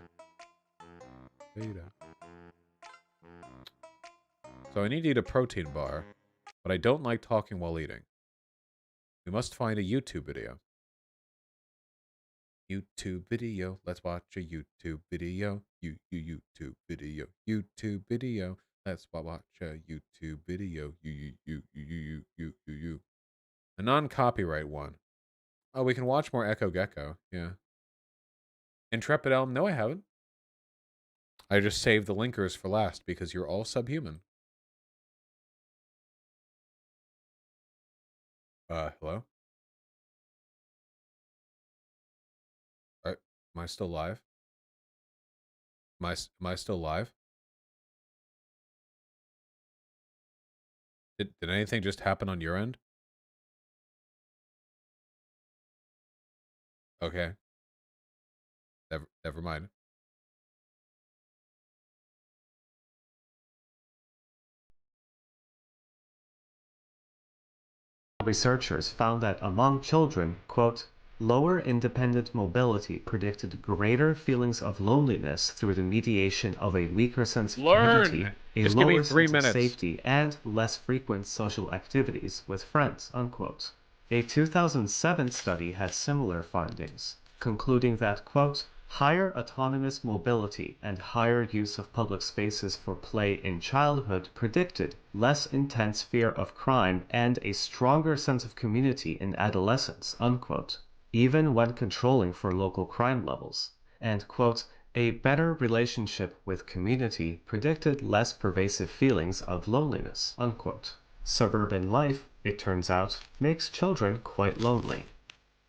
So I need to eat a protein bar, but I don't like talking while eating. We must find a YouTube video. YouTube video. Let's watch a YouTube video. YouTube video. YouTube video. Let's watch a YouTube video. You. A non-copyright one. Oh, we can watch more Echo Gecko. Yeah. Intrepid Elm. No, I haven't. I just saved the linkers for last because you're all subhuman. Hello? Am I still live? Am I still live? Did anything just happen on your end? Okay. Never mind.
Researchers found that among children, quote, lower independent mobility predicted greater feelings of loneliness through the mediation of a weaker sense of community, a
Just give me
lower
3
sense of
minutes.
safety, and less frequent social activities with friends, unquote. A 2007 study had similar findings, concluding that, quote, higher autonomous mobility and higher use of public spaces for play in childhood predicted less intense fear of crime and a stronger sense of community in adolescence, unquote, even when controlling for local crime levels. And, quote, a better relationship with community predicted less pervasive feelings of loneliness, unquote. Suburban life, it turns out, makes children quite lonely.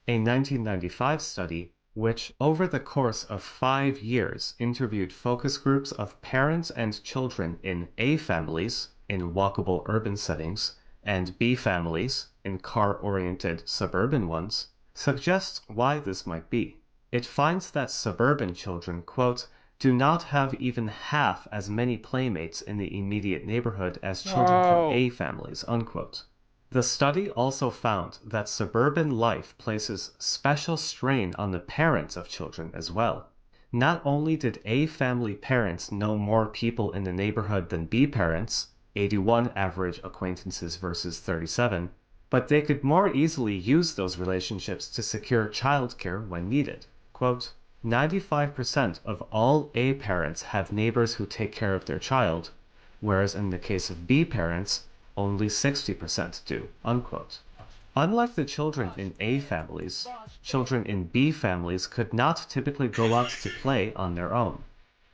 A 1995 study, which over the course of 5 years interviewed focus groups of parents and children in A families, in walkable urban settings, and B families, in car-oriented suburban ones, suggests why this might be. It finds that suburban children, quote, do not have even half as many playmates in the immediate neighborhood as children from A families, unquote. The study also found that suburban life places special strain on the parents of children as well. Not only did A family parents know more people in the neighborhood than B parents, 81 average acquaintances versus 37, but they could more easily use those relationships to secure childcare when needed. Quote, 95% of all A parents have neighbors who take care of their child, whereas in the case of B parents, only 60% do, unquote. Unlike the children in A families, children in B families could not typically go out to play on their own.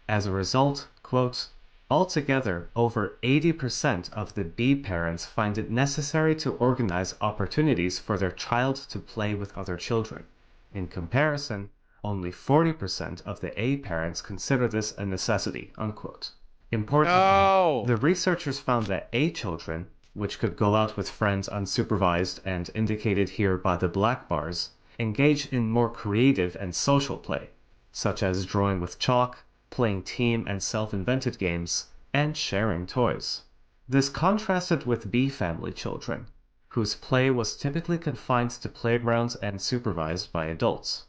As a result, quote, altogether, over 80% of the B parents find it necessary to organize opportunities for their child to play with other children. In comparison, only 40% of the A parents consider this a necessity, unquote. Importantly, the researchers found that A children, which could go out with friends unsupervised and indicated here by the black bars, engage in more creative and social play, such as drawing with chalk, playing team and self-invented games, and sharing toys. This contrasted with B family children, whose play was typically confined to playgrounds and supervised by adults.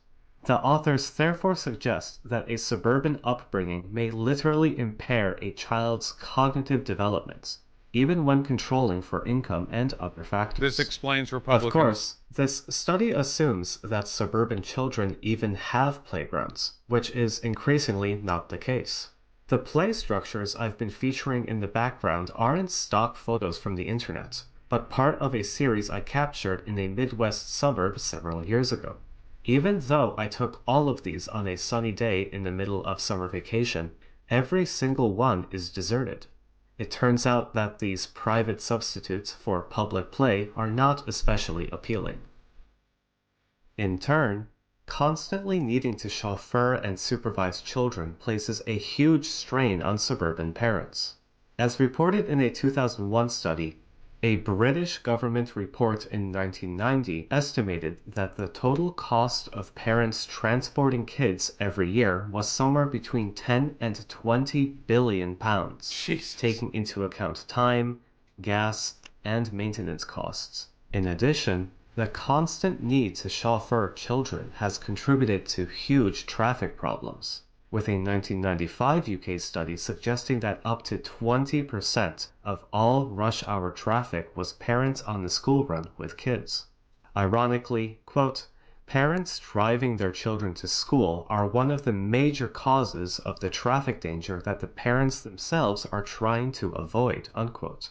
The authors therefore suggest that a suburban upbringing may literally impair a child's cognitive development, even when controlling for income and other factors.
This explains Republicans.
Of course, this study assumes that suburban children even have playgrounds, which is increasingly not the case. The play structures I've been featuring in the background aren't stock photos from the internet, but part of a series I captured in a Midwest suburb several years ago. Even though I took all of these on a sunny day in the middle of summer vacation, every single one is deserted. It turns out that these private substitutes for public play are not especially appealing. In turn, constantly needing to chauffeur and supervise children places a huge strain on suburban parents. As reported in a 2001 study, A British government report in 1990 estimated that the total cost of parents transporting kids every year was somewhere between 10 and 20 billion pounds,
Jesus.
taking into account time, gas, and maintenance costs. In addition, the constant need to chauffeur children has contributed to huge traffic problems, with a 1995 UK study suggesting that up to 20% of all rush hour traffic was parents on the school run with kids. Ironically, quote, parents driving their children to school are one of the major causes of the traffic danger that the parents themselves are trying to avoid, unquote.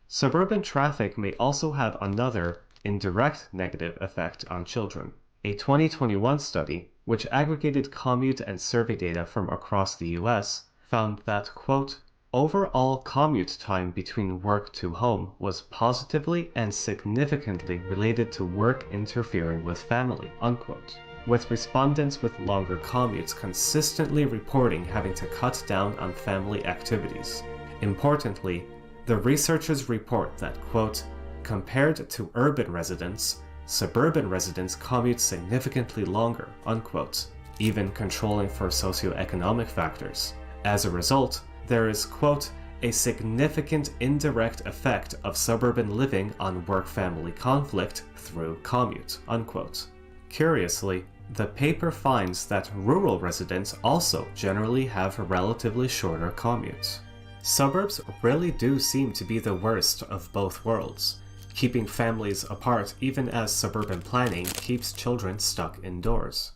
Suburban traffic may also have another, indirect negative effect on children. A 2021 study, which aggregated commute and survey data from across the US, found that, quote, overall commute time between work to home was positively and significantly related to work interfering with family, unquote, with respondents with longer commutes consistently reporting having to cut down on family activities. Importantly, the researchers report that, quote, compared to urban residents, suburban residents commute significantly longer, unquote, even controlling for socioeconomic factors. As a result, there is, quote, a significant indirect effect of suburban living on work-family conflict through commute, unquote. Curiously, the paper finds that rural residents also generally have relatively shorter commutes. Suburbs really do seem to be the worst of both worlds, keeping families apart even as suburban planning keeps children stuck indoors.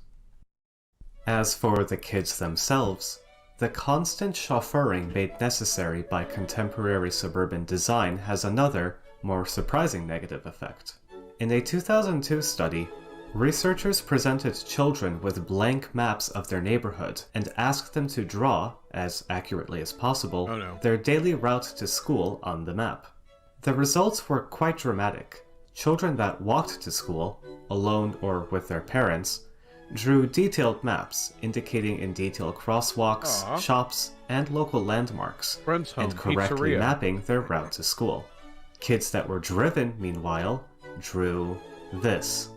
As for the kids themselves, the constant chauffeuring made necessary by contemporary suburban design has another, more surprising negative effect. In a 2002 study, researchers presented children with blank maps of their neighborhood and asked them to draw, as accurately as possible, their daily route to school on the map. The results were quite dramatic. Children that walked to school, alone or with their parents, drew detailed maps indicating in detail crosswalks, shops, and local landmarks, and correctly mapping their route to school. Kids that were driven, meanwhile, drew this.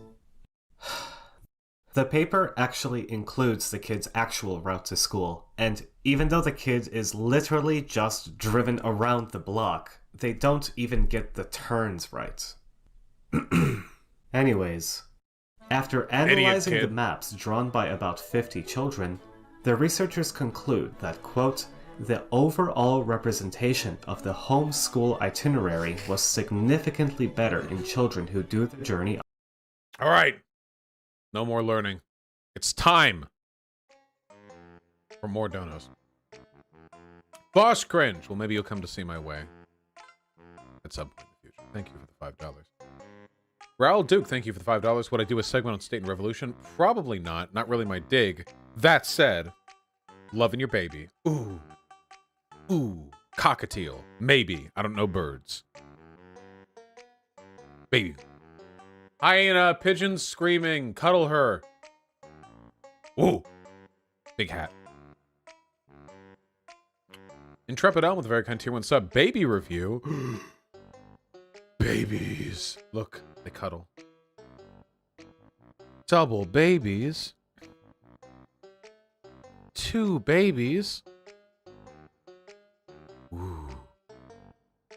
The paper actually includes the kid's actual route to school, and even though the kid is literally just driven around the block, they don't even get the turns right. Anyways, after analyzing the maps drawn by about 50 children, the researchers conclude that, quote, the overall representation of the homeschool itinerary was significantly better in children who do the journey.
All right. No more learning. It's time for more donos. Boss Cringe. Well, maybe you'll come to see my way at some point in the future. Thank you for the $5. Raoul Duke, thank you for the $5. Would I do a segment on State and Revolution? Probably not. Not really my dig. That said, loving your baby. Ooh. Ooh. Cockatiel. Maybe. I don't know birds. Baby. Hyena, pigeons screaming, cuddle her. Ooh. Big hat. Intrepid Elm with a very kind tier 1 sub. Baby review. Babies. Look, they cuddle. Double babies. 2 babies. Ooh.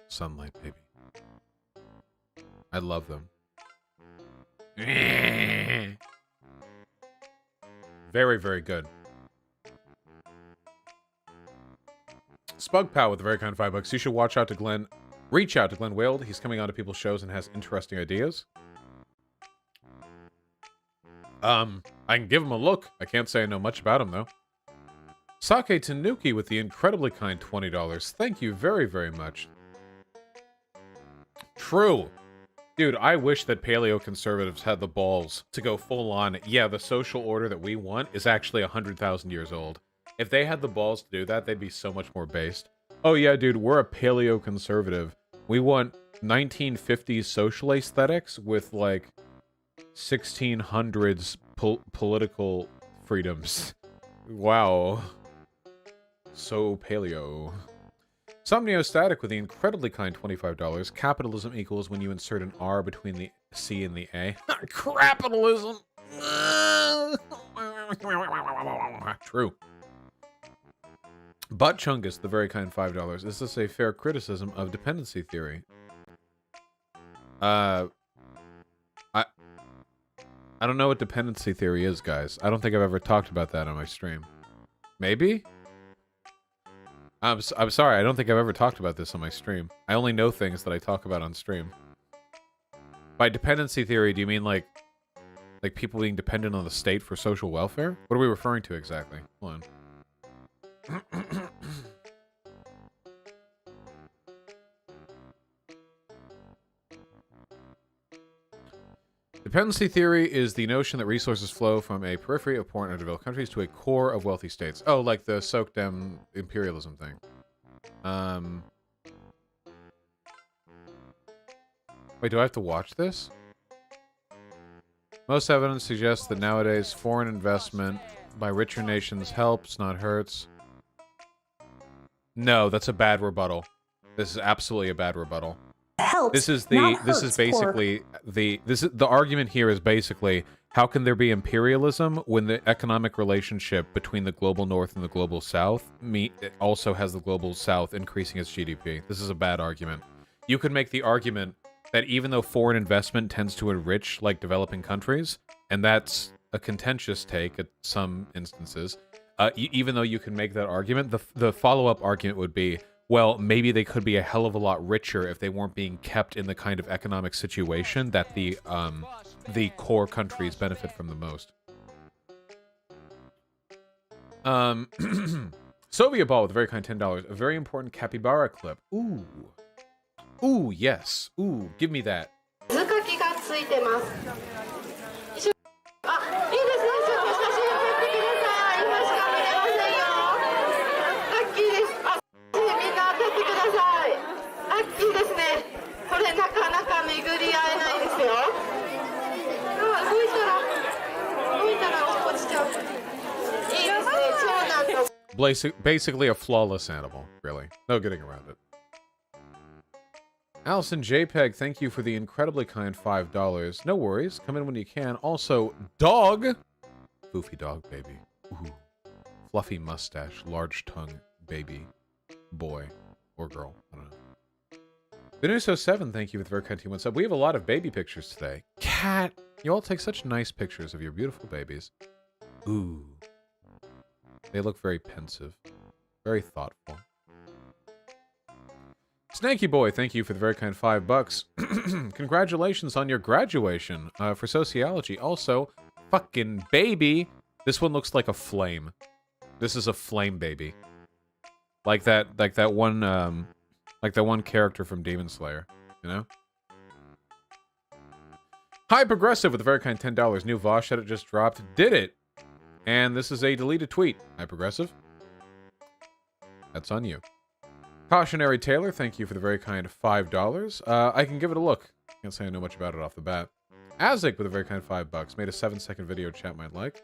Sunlight baby. I love them. Very, very good. Spugpow with a very kind $5. You should reach out to Glenn Whaled. He's coming on to people's shows and has interesting ideas. I can give him a look. I can't say I know much about him, though. Sake Tanuki with the incredibly kind $20. Thank you very, very much. True. Dude, I wish that paleo-conservatives had the balls to go full-on, yeah, the social order that we want is actually 100,000 years old. If they had the balls to do that, they'd be so much more based. Oh yeah, dude, we're a paleo-conservative. We want 1950s social aesthetics with, like, 1600s political freedoms. Wow. So paleo. Somniostatic with the incredibly kind $25. Capitalism equals when you insert an R between the C and the A. Capitalism! True. Butt Chungus, the very kind $5. Is this a fair criticism of dependency theory? I don't know what dependency theory is, guys. I don't think I've ever talked about that on my stream. Maybe? I'm sorry, I don't think I've ever talked about this on my stream. I only know things that I talk about on stream. By dependency theory, do you mean like people being dependent on the state for social welfare? What are we referring to exactly? Hold on. Dependency theory is the notion that resources flow from a periphery of poor and underdeveloped countries to a core of wealthy states. Oh, like the Sokdem imperialism thing. Wait, do I have to watch this? Most evidence suggests that nowadays foreign investment by richer nations helps, not hurts. No, that's a bad rebuttal. This is absolutely a bad rebuttal.
Helps,
The argument here is basically, how can there be imperialism when the economic relationship between the global north and the global south also has the global south increasing its GDP? This is a bad argument. You could make the argument that even though foreign investment tends to enrich like developing countries, and that's a contentious take at some instances, even though you can make that argument, the follow-up argument would be, well, maybe they could be a hell of a lot richer if they weren't being kept in the kind of economic situation that the core countries benefit from the most. Soviet Ball with a very kind $10. A very important capybara clip. Ooh. Ooh, yes. Ooh, give me that. Basically a flawless animal, really. No getting around it. Allison JPEG, thank you for the incredibly kind $5. No worries. Come in when you can. Also, dog! Foofy dog, baby. Ooh. Fluffy mustache, large tongue, baby. Boy. Or girl. I don't know. Venuso7, thank you for the very kind team. What's up? We have a lot of baby pictures today. Cat! You all take such nice pictures of your beautiful babies. Ooh. They look very pensive. Very thoughtful. Snaky Boy, thank you for the very kind $5. Congratulations on your graduation for sociology. Also, fucking baby. This one looks like a flame. This is a flame baby. Like that one character from Demon Slayer, you know? Hi Progressive with a very kind $10. New Vosh edit just dropped. Did it! And this is a deleted tweet. Hi Progressive. That's on you. Cautionary Taylor, thank you for the very kind $5. I can give it a look. Can't say I know much about it off the bat. Azik with a very kind $5. Made a 7-second video chat might like.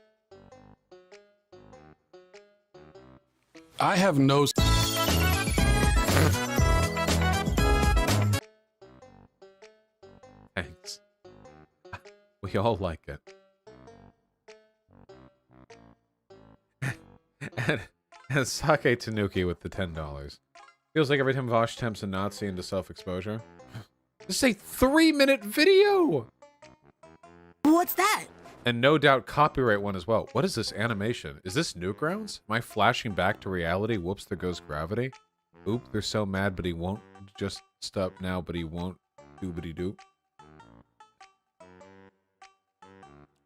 I have no...
Thanks. We all like it. and Sake Tanuki with the $10. Feels like every time Vosh tempts a Nazi into self-exposure. This is a 3-minute video!
What's that?
And no doubt copyright one as well. What is this animation? Is this Newgrounds? Am I flashing back to reality? Whoops, there goes gravity. Oop, they're so mad, but he won't just stop now, but he won't doobity-doop.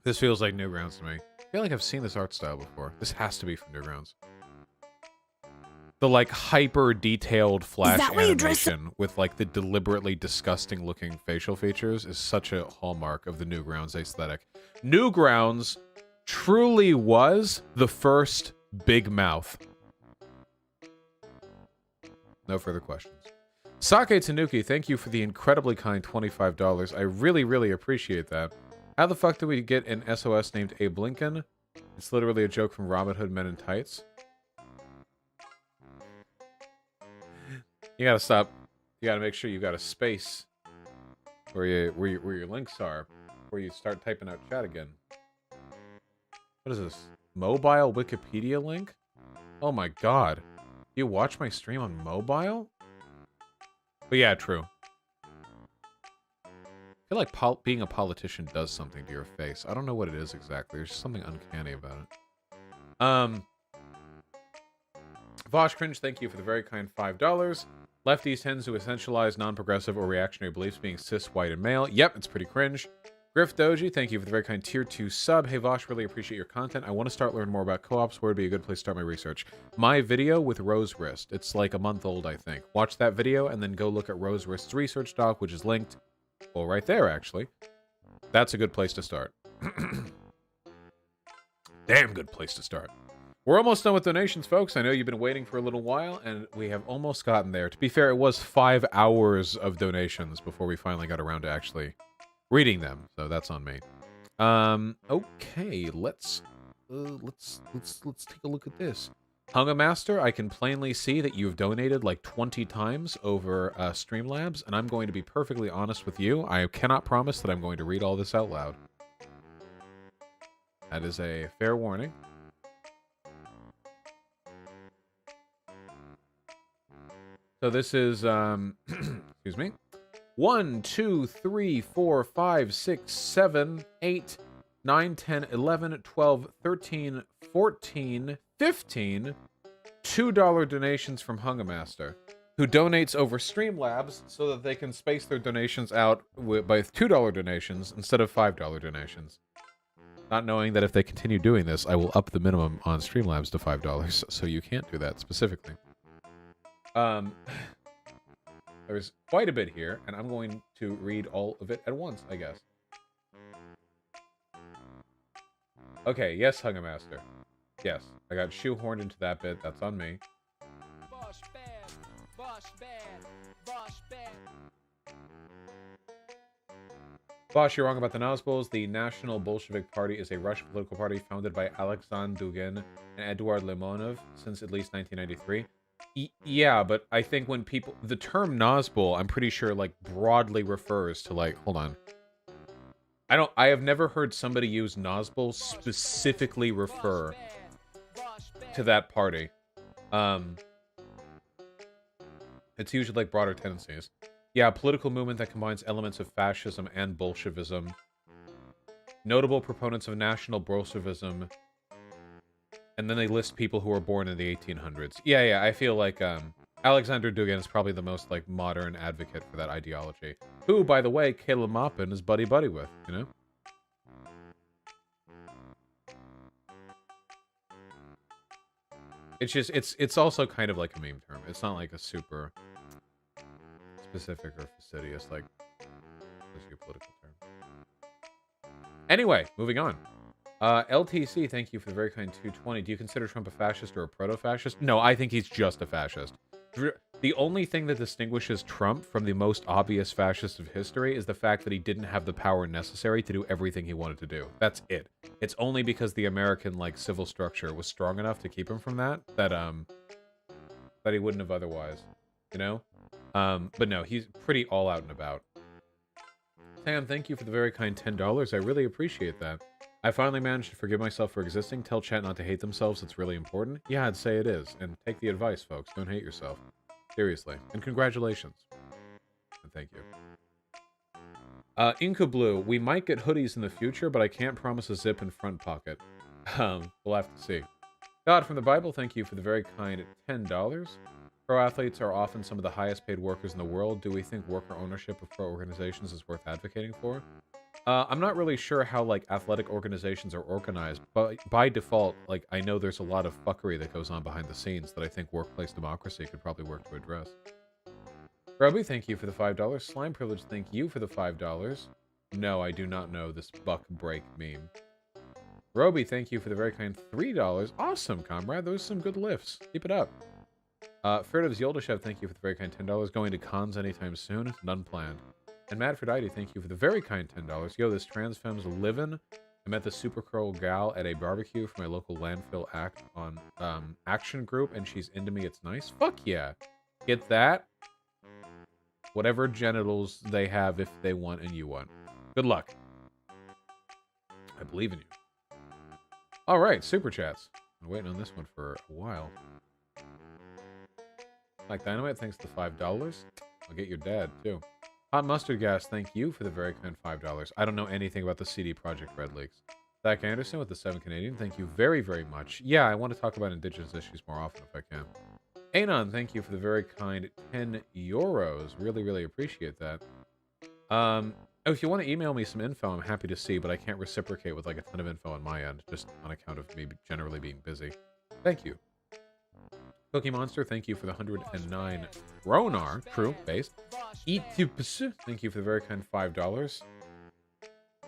This feels like Newgrounds to me. I feel like I've seen this art style before. This has to be from Newgrounds. The, like, hyper-detailed Flash animation with, like, the deliberately disgusting-looking facial features is such a hallmark of the Newgrounds aesthetic. Newgrounds truly was the first Big Mouth. No further questions. Sake Tanuki, thank you for the incredibly kind $25. I really, really appreciate that. How the fuck do we get an SOS named Abe Lincoln? It's literally a joke from Robin Hood Men in Tights. You gotta stop. You gotta make sure you got a space where your links are before you start typing out chat again. What is this? Mobile Wikipedia link? Oh my god. You watch my stream on mobile? But yeah, true. I feel like being a politician does something to your face. I don't know what it is exactly. There's just something uncanny about it. Vosh Cringe, thank you for the very kind $5. Lefties tends to essentialize non-progressive or reactionary beliefs being cis, white, and male. Yep, it's pretty cringe. Griff Doji, thank you for the very kind tier 2 sub. Hey Vosh, really appreciate your content. I want to start learning more about co-ops. Where would be a good place to start my research? My video with Rose Wrist. It's like a month old, I think. Watch that video and then go look at Rose Wrist's research doc, which is linked, well, right there, actually. That's a good place to start. Damn good place to start. We're almost done with donations, folks. I know you've been waiting for a little while, and we have almost gotten there. To be fair, it was 5 hours of donations before we finally got around to actually reading them, so that's on me. Okay, let's take a look at this. Hunga Master, I can plainly see that you've donated like 20 times over Streamlabs, and I'm going to be perfectly honest with you. I cannot promise that I'm going to read all this out loud. That is a fair warning. So this is, excuse me. 1, 2, 3, 4, 5, 6, 7, 8, 9, 10, 11, 12, 13, 14, 15 $2 donations from Hunga Master, who donates over Streamlabs so that they can space their donations out by $2 donations instead of $5 donations. Not knowing that if they continue doing this, I will up the minimum on Streamlabs to $5, so you can't do that specifically. There's quite a bit here, and I'm going to read all of it at once, I guess. Okay, yes, Hunga Master. Yes, I got shoehorned into that bit. That's on me.
Bosh bad. Bosh bad. Bosh bad.
Bosh, you're wrong about the Nazbols. The National Bolshevik Party is a Russian political party founded by Alexander Dugin and Eduard Limonov since at least 1993. Yeah, but I think when people... The term Nazbol, I'm pretty sure, like, broadly refers to, like... Hold on. I have never heard somebody use Nazbol specifically refer to that party. It's usually, like, broader tendencies. Yeah, a political movement that combines elements of fascism and Bolshevism. Notable proponents of National Bolshevism... And then they list people who were born in the 1800s. Yeah, I feel like Alexander Dugin is probably the most like modern advocate for that ideology. Who, by the way, Caleb Maupin is buddy-buddy with, you know? It's just, it's also kind of like a meme term. It's not like a super specific or fastidious, like, sociopolitical term. Anyway, moving on. LTC, thank you for the very kind 220. Do you consider Trump a fascist or a proto-fascist? No, I think he's just a fascist. The only thing that distinguishes Trump from the most obvious fascist of history is the fact that he didn't have the power necessary to do everything he wanted to do. That's it. It's only because the American, like, civil structure was strong enough to keep him from that that he wouldn't have otherwise, you know? But no, he's pretty all out and about. Sam, thank you for the very kind $10. I really appreciate that. I finally managed to forgive myself for existing. Tell chat not to hate themselves. It's really important. Yeah, I'd say it is. And take the advice, folks. Don't hate yourself. Seriously. And congratulations. And thank you. Inca Blue. We might get hoodies in the future, but I can't promise a zip and front pocket. We'll have to see. God from the Bible, thank you for the very kind $10. Pro athletes are often some of the highest paid workers in the world. Do we think worker ownership of pro organizations is worth advocating for? I'm not really sure how, like, athletic organizations are organized, but by default, like, I know there's a lot of fuckery that goes on behind the scenes that I think workplace democracy could probably work to address. Grubby, thank you for the $5. Slime Privilege, thank you for the $5. No, I do not know this buck break meme. Roby, thank you for the very kind $3. Awesome, comrade. Those are some good lifts. Keep it up. Ferdovs Yoldashev, thank you for the very kind $10. Going to cons anytime soon? None planned. And Madfredite, thank you for the very kind $10. Yo, this trans femme's livin'. I met the super curl gal at a barbecue for my local landfill action group, and she's into me. It's nice. Fuck yeah. Get that. Whatever genitals they have if they want and you want. Good luck. I believe in you. All right, super chats. I'm waiting on this one for a while. Like Dynamite, thanks to $5. I'll get your dad, too. Hot Mustard Gas, thank you for the very kind $5. I don't know anything about the CD Projekt Red leaks. Zach Anderson with the 7 Canadian, thank you very, very much. Yeah, I want to talk about Indigenous issues more often if I can. Anon, thank you for the very kind 10 euros. Really, really appreciate that. Oh, if you want to email me some info, I'm happy to see, but I can't reciprocate with like a ton of info on my end, just on account of me generally being busy. Thank you. Cookie Monster, thank you for the 109 Ronar, true, based. Eatups, thank you for the very kind $5.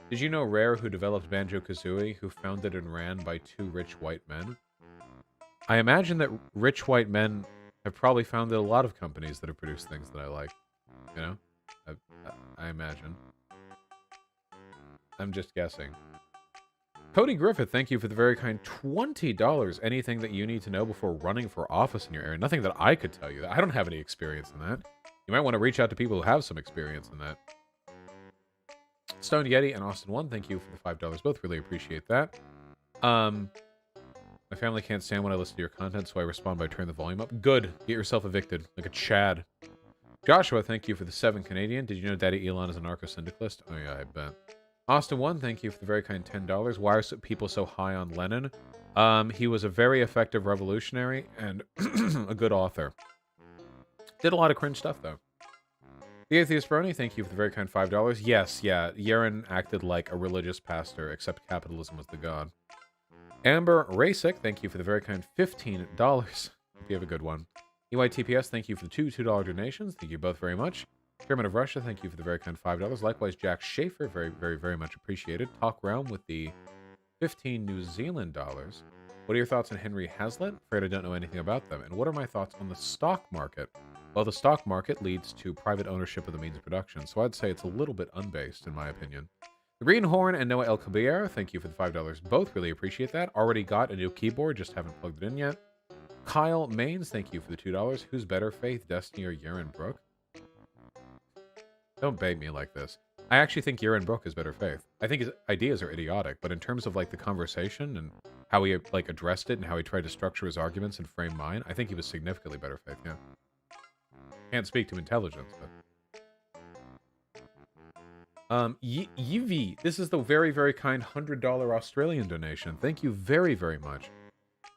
Did you know Rare, who developed Banjo Kazooie, who founded and ran by 2 rich white men? I imagine that rich white men have probably founded a lot of companies that have produced things that I like. You know? I imagine. I'm just guessing. Cody Griffith, thank you for the very kind $20. Anything that you need to know before running for office in your area? Nothing that I could tell you. I don't have any experience in that. You might want to reach out to people who have some experience in that. Stone Yeti and Austin One, thank you for the $5 both. Really appreciate that. My family can't stand when I listen to your content, so I respond by turning the volume up. Good. Get yourself evicted, like a Chad. Joshua, thank you for the 7 Canadian. Did you know Daddy Elon is a narco-syndicalist? Oh yeah, I bet. Austin One, thank you for the very kind $10. Why are people so high on Lenin? He was a very effective revolutionary and a good author. Did a lot of cringe stuff, though. The Atheist Brony, thank you for the very kind $5. Yes, yeah, Yeren acted like a religious pastor, except capitalism was the god. Amber Rasic, thank you for the very kind $15. Hope you have a good one. EYTPS, thank you for the $2 donations. Thank you both very much. Chairman of Russia, thank you for the very kind $5. Likewise, Jack Schaefer, very, very, very much appreciated. Talk Realm with the 15 New Zealand dollars. What are your thoughts on Henry Hazlitt? Afraid I don't know anything about them. And what are my thoughts on the stock market? Well, the stock market leads to private ownership of the means of production, so I'd say it's a little bit unbased, in my opinion. The Green Horn and Noah El Kabir, thank you for the $5. Both really appreciate that. Already got a new keyboard, just haven't plugged it in yet. Kyle Maines, thank you for the $2. Who's better, Faith, Destiny, or Yeren Brook? Don't bait me like this. I actually think Yeren Brook is better Faith. I think his ideas are idiotic, but in terms of like the conversation and how he like addressed it and how he tried to structure his arguments and frame mine, I think he was significantly better Faith, yeah. Can't speak to intelligence, but... Yivi, this is the very, very kind $100 Australian donation. Thank you very, very much.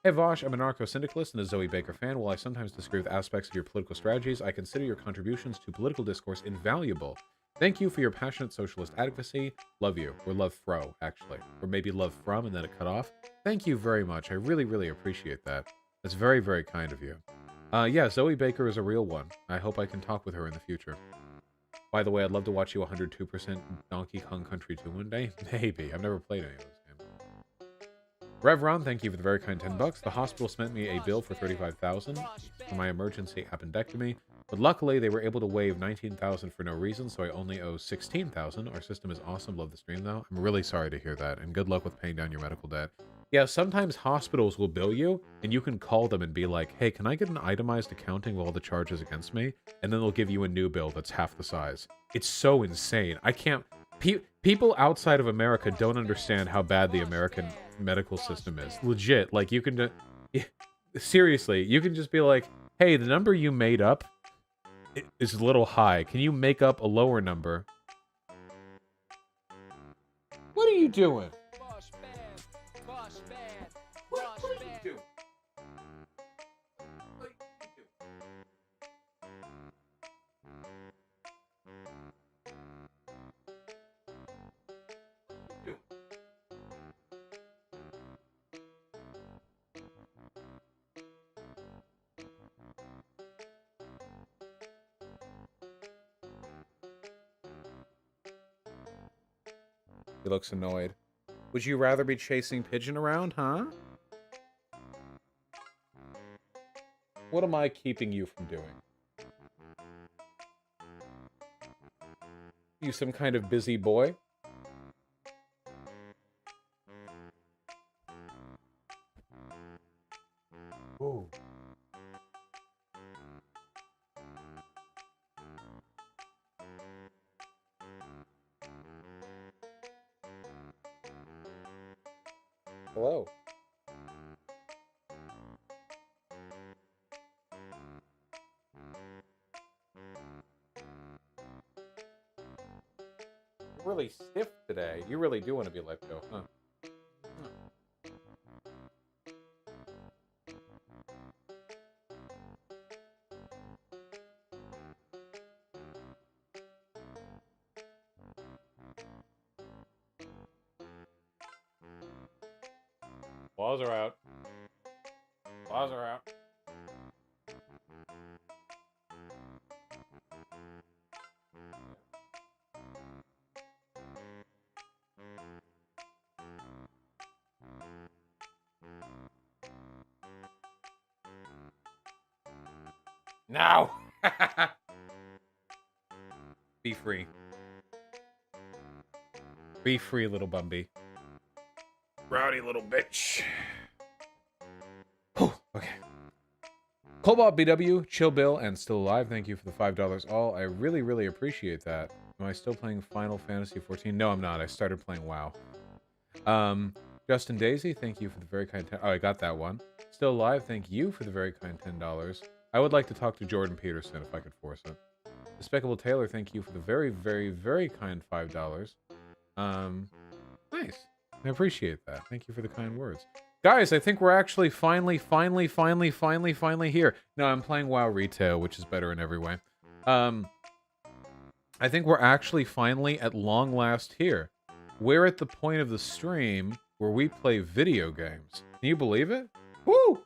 Hey Vosh, I'm a narco-syndicalist and a Zoe Baker fan. While I sometimes disagree with aspects of your political strategies, I consider your contributions to political discourse invaluable. Thank you for your passionate socialist advocacy. Love you. Or love fro, actually. Or maybe love from and then it cut off. Thank you very much. I really, really appreciate that. That's very, very kind of you. Yeah, Zoe Baker is a real one. I hope I can talk with her in the future. By the way, I'd love to watch you 102% Donkey Kong Country 2 one day. Maybe. I've never played any of those games. Revron, thank you for the very kind $10. The hospital sent me a bill for $35,000 for my emergency appendectomy, but luckily they were able to waive $19,000 for no reason, so I only owe $16,000. Our system is awesome. Love the stream, though. I'm really sorry to hear that, and good luck with paying down your medical debt. Yeah, sometimes hospitals will bill you, and you can call them and be like, hey, can I get an itemized accounting of all the charges against me? And then they'll give you a new bill that's half the size. It's so insane. I can't... People outside of America don't understand how bad the American medical system is. Legit. Like, you can... Seriously, you can just be like, hey, the number you made up is a little high. Can you make up a lower number? What are you doing? What are you doing? He looks annoyed. Would you rather be chasing Pigeon around, huh? What am I keeping you from doing? You some kind of busy boy? Ooh. Hello. You're really stiff today. You really do want to be let go, huh? Laws are out. Laws are out. No! Be free. Be free, little Bumby. Rowdy little bitch. Whew, okay. Cobalt BW, Chill Bill, and Still Alive, thank you for the $5 all. I really, really appreciate that. Am I still playing Final Fantasy 14? No, I'm not. I started playing WoW. Justin Daisy, thank you for the very kind... Oh, I got that one. Still Alive, thank you for the very kind $10. I would like to talk to Jordan Peterson if I could force it. Despicable Taylor, thank you for the very, very, very kind $5. Nice. I appreciate that. Thank you for the kind words. Guys, I think we're actually finally here. No, I'm playing WoW Retail, which is better in every way. I think we're actually finally, at long last, here. We're at the point of the stream where we play video games. Can you believe it? Woo!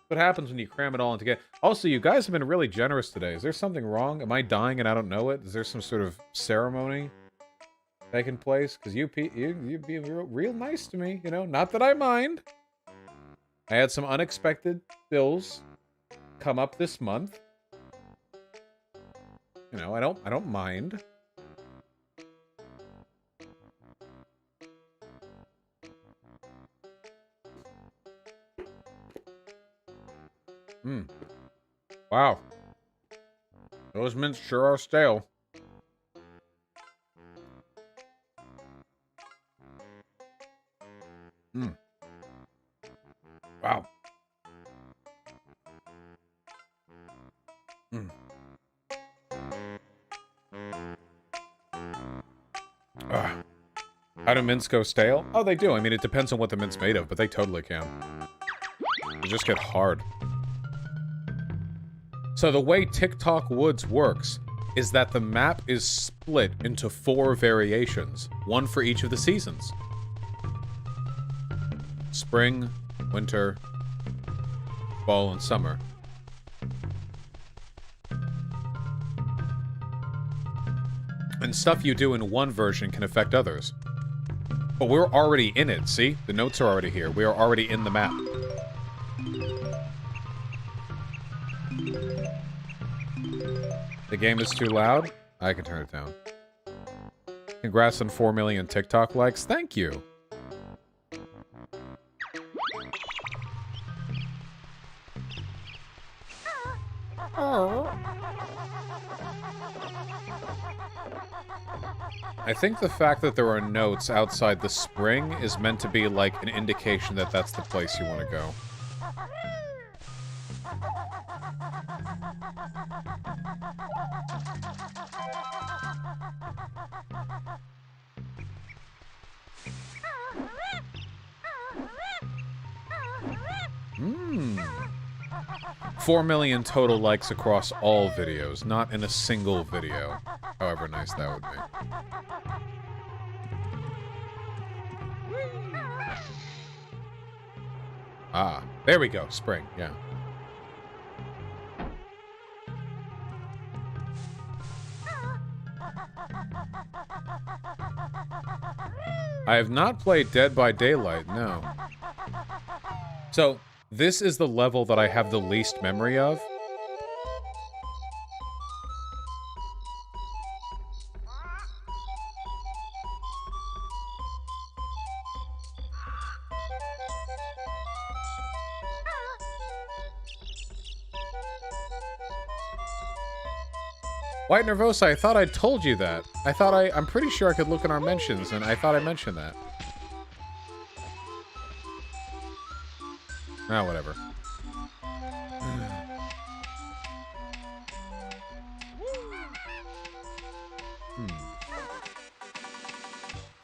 What happens when you cram it all in together? Also, you guys have been really generous today. Is there something wrong? Am I dying and I don't know it? Is there some sort of ceremony taking place? Because you being real nice to me, you know? Not that I mind. I had some unexpected bills come up this month. You know, I don't mind. Wow. Those mints sure are stale. Wow. How do mints go stale? Oh, they do. I mean, it depends on what the mint's made of, but they totally can. They just get hard. So the way TikTok Woods works is that the map is split into 4 variations, one for each of the seasons. Spring, winter, fall, and summer. And stuff you do in one version can affect others. But we're already in it, see? The notes are already here. We are already in the map. The game is too loud? I can turn it down. Congrats on 4 million TikTok likes. Thank you. I think the fact that there are notes outside the spring is meant to be like an indication that that's the place you want to go. Hmm. 4 million total likes across all videos, not in a single video. However nice that would be. Ah, there we go. Spring, yeah. I have not played Dead by Daylight, no. So, this is the level that I have the least memory of. White Nervosa, I thought I told you that. I'm pretty sure I could look in our mentions, and I thought I mentioned that. Ah, whatever.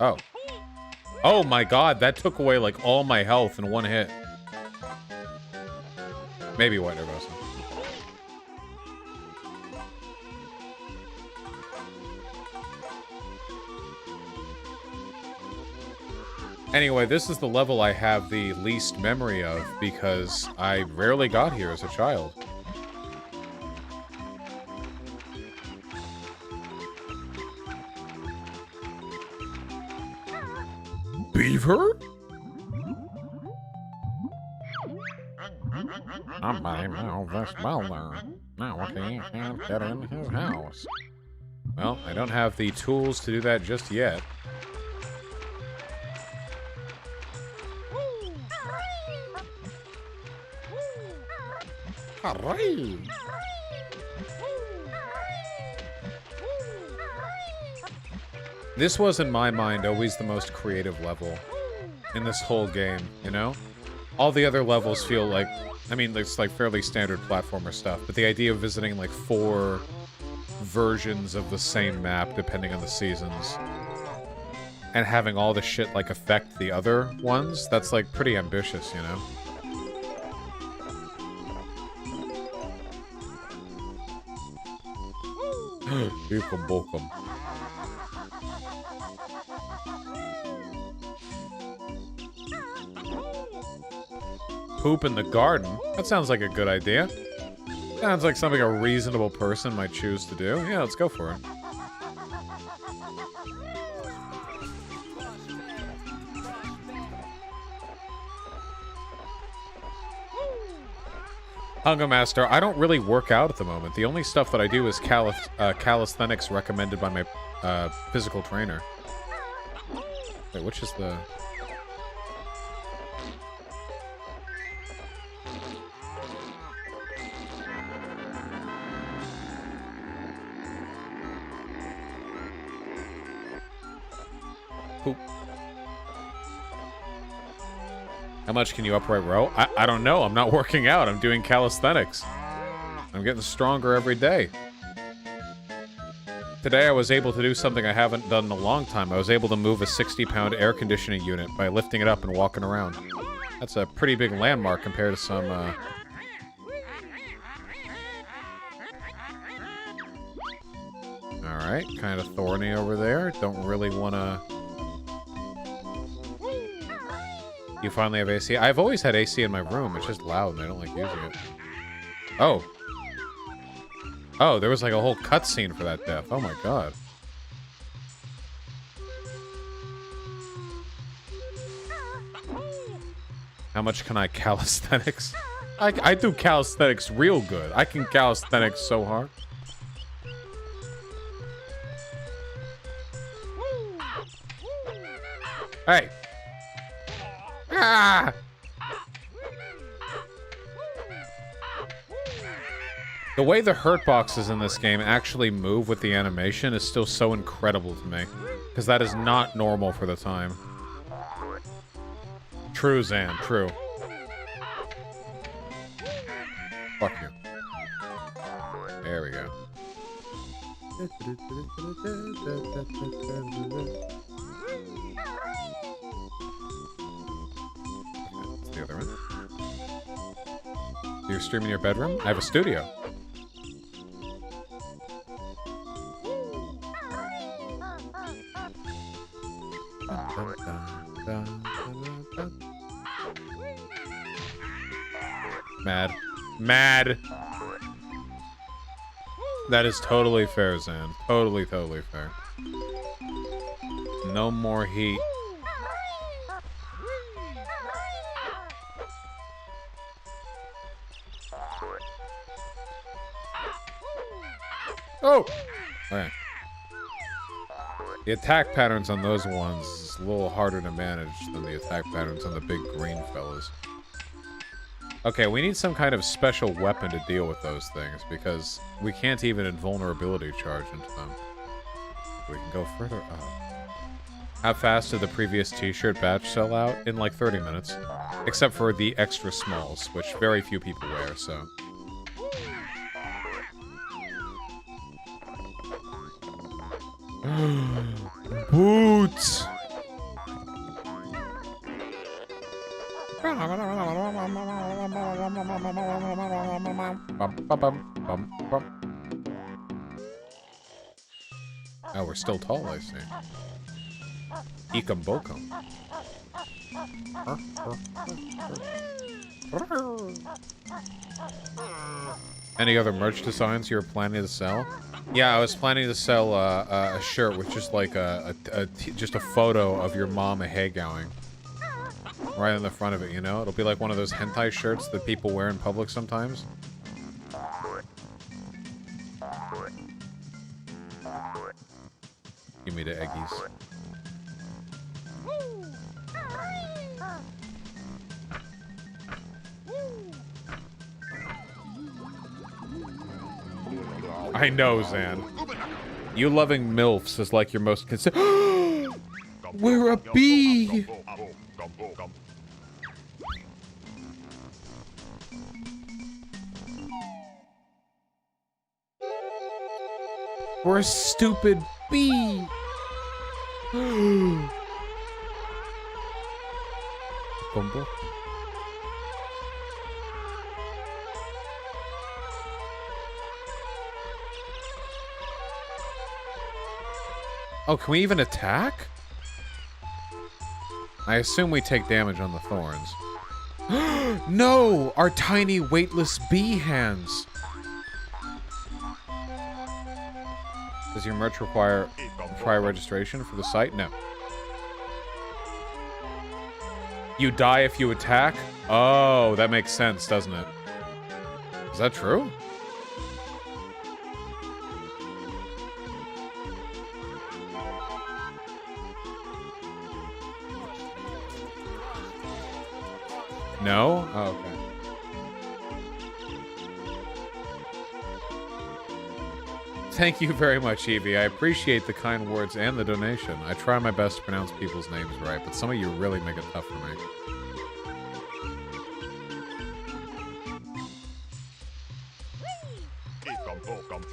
Oh. Oh my god, that took away, like, all my health in one hit. Maybe White Nervosa. Anyway, this is the level I have the least memory of, because I rarely got here as a child. Beaver? I'm by now this boulder. Now he can't get in his house. Well, I don't have the tools to do that just yet. Hooray! This was, in my mind, always the most creative level in this whole game, you know? All the other levels feel like, I mean, it's like fairly standard platformer stuff, but the idea of visiting like 4 versions of the same map, depending on the seasons, and having all the shit like affect the other ones, that's like pretty ambitious, you know? Beakum bokum. Poop in the garden? That sounds like a good idea. Sounds like something a reasonable person might choose to do. Yeah, let's go for it. Hunger Master, I don't really work out at the moment. The only stuff that I do is calisthenics recommended by my physical trainer. Wait, which is the... Poop. How much can you upright row? I don't know. I'm not working out. I'm doing calisthenics. I'm getting stronger every day. Today I was able to do something I haven't done in a long time. I was able to move a 60-pound air conditioning unit by lifting it up and walking around. That's a pretty big landmark compared to some, Alright, kind of thorny over there. Don't really want to... You finally have AC? I've always had AC in my room. It's just loud and I don't like using it. Oh. Oh, there was like a whole cutscene for that death. Oh my god. How much can I calisthenics? I do calisthenics real good. I can calisthenics so hard. Hey. Ah! The way the hurt boxes in this game actually move with the animation is still so incredible to me. Because that is not normal for the time. True, Zan, true. Fuck you. There we go. That's the other one. Do you stream in your bedroom? I have a studio. Mad. Mad! That is totally fair, Zan. Totally, totally fair. No more heat. Oh! Okay. The attack patterns on those ones is a little harder to manage than the attack patterns on the big green fellas. Okay, we need some kind of special weapon to deal with those things, because we can't even invulnerability charge into them. We can go further up. How fast did the previous t-shirt batch sell out? In like 30 minutes. Except for the extra smalls, which very few people wear, so. Boots! Oh, we're still tall, I see. Ekum bokum. Any other merch designs you were planning to sell? Yeah, I was planning to sell a shirt with just like just a photo of your mom a-hey-gowing. Right on the front of it, you know? It'll be like one of those hentai shirts that people wear in public sometimes. Give me the eggies. I know, Zan. You loving MILFs is like your most We're a bee! We're a stupid bee! Bumble? Oh, can we even attack? I assume we take damage on the thorns. No! Our tiny, weightless bee hands! Does your merch require prior registration for the site? No. You die if you attack? Oh, that makes sense, doesn't it? Is that true? No? Oh, okay. Thank you very much, Evie. I appreciate the kind words and the donation. I try my best to pronounce people's names right, but some of you really make it tough for me.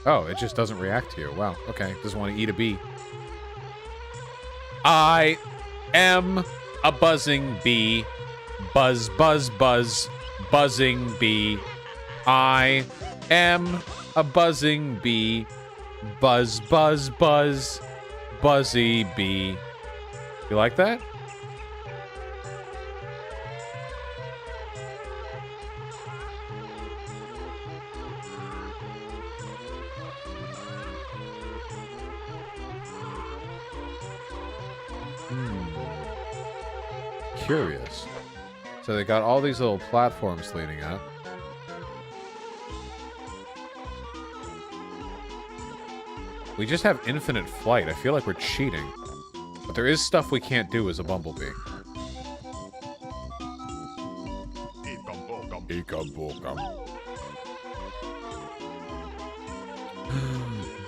Oh, it just doesn't react to you. Wow, okay. Doesn't want to eat a bee. I am a buzzing bee. Buzz, buzz, buzz. Buzzing bee. I am a buzzing bee. Buzz, buzz, buzz. Buzzy bee. You like that? Curious. So they got all these little platforms leading up. We just have infinite flight. I feel like we're cheating. But there is stuff we can't do as a bumblebee.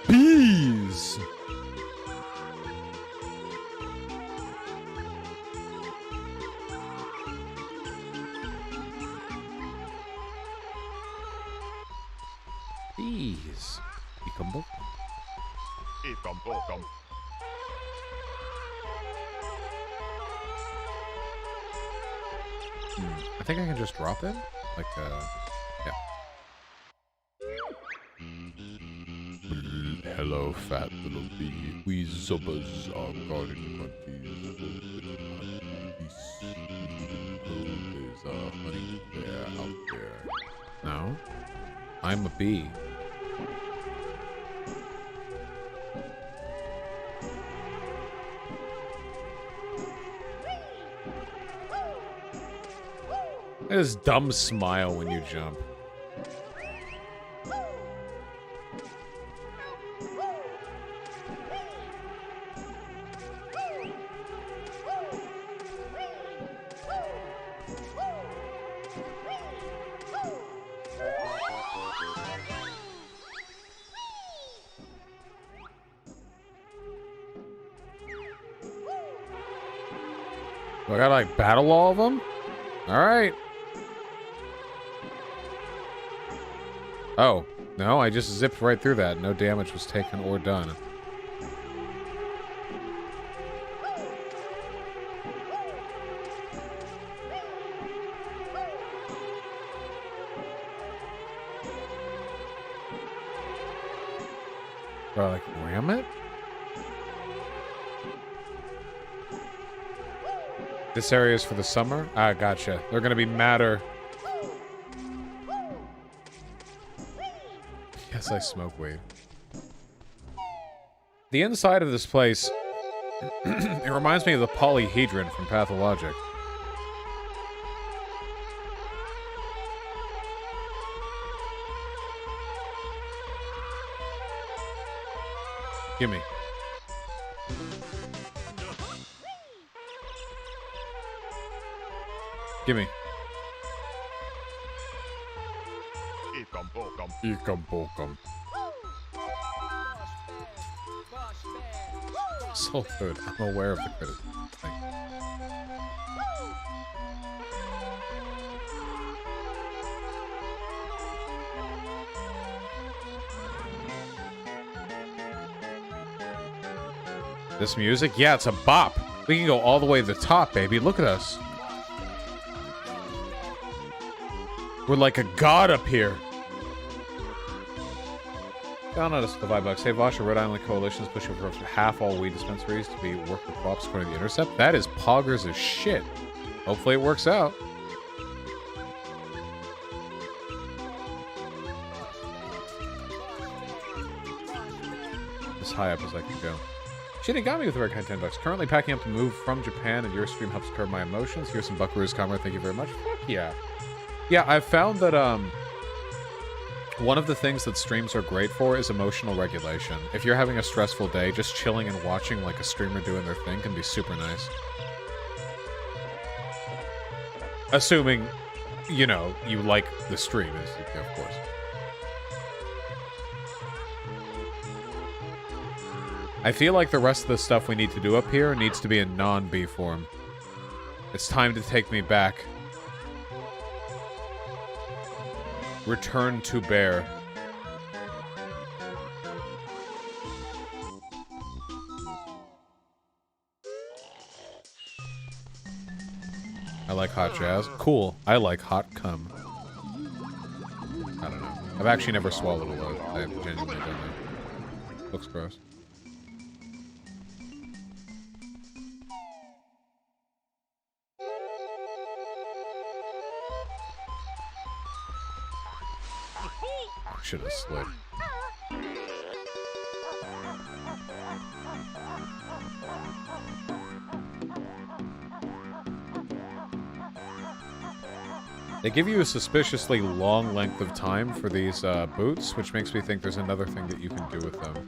Bees! Bees. I think I can just drop it. Like, yeah. Hello, fat little bee. We zubbers are garden There's a honey bear out there. No? I'm a bee. This dumb smile when you jump. Do I gotta, like, battle all of them? Alright. Oh. No, I just zipped right through that. No damage was taken or done. Do I, like, ram it? This area is for the summer? Ah, gotcha. They're gonna be madder. Yes, I smoke weed. The inside of this place, it reminds me of the polyhedron from Pathologic. Gimme. Gimme. Ekum. So good. I'm aware of the criticism. This music? Yeah, it's a bop. We can go all the way to the top, baby. Look at us. We're like a god up here. Down on us the $5. Hey, Vasha, Rhode Island Coalition is pushing for up to half all weed dispensaries to be worked with co-ops according to The Intercept. That is poggers as shit. Hopefully it works out. As high up as I can go. Shit, it got me with the red kind $10. Currently packing up to move from Japan, and your stream helps curb my emotions. Here's some Buckaroo's Comrade. Thank you very much. Fuck yeah. Yeah, I've found that, one of the things that streams are great for is emotional regulation. If you're having a stressful day, just chilling and watching like a streamer doing their thing can be super nice. Assuming, you know, you like the stream, of course. I feel like the rest of the stuff we need to do up here needs to be in non-B form. It's time to take me back. Return to bear. I like hot jazz. Cool. I like hot cum. I don't know. I've actually never swallowed a load. I have genuinely done that. Looks gross. Should have slid. They give you a suspiciously long length of time for these boots, which makes me think there's another thing that you can do with them.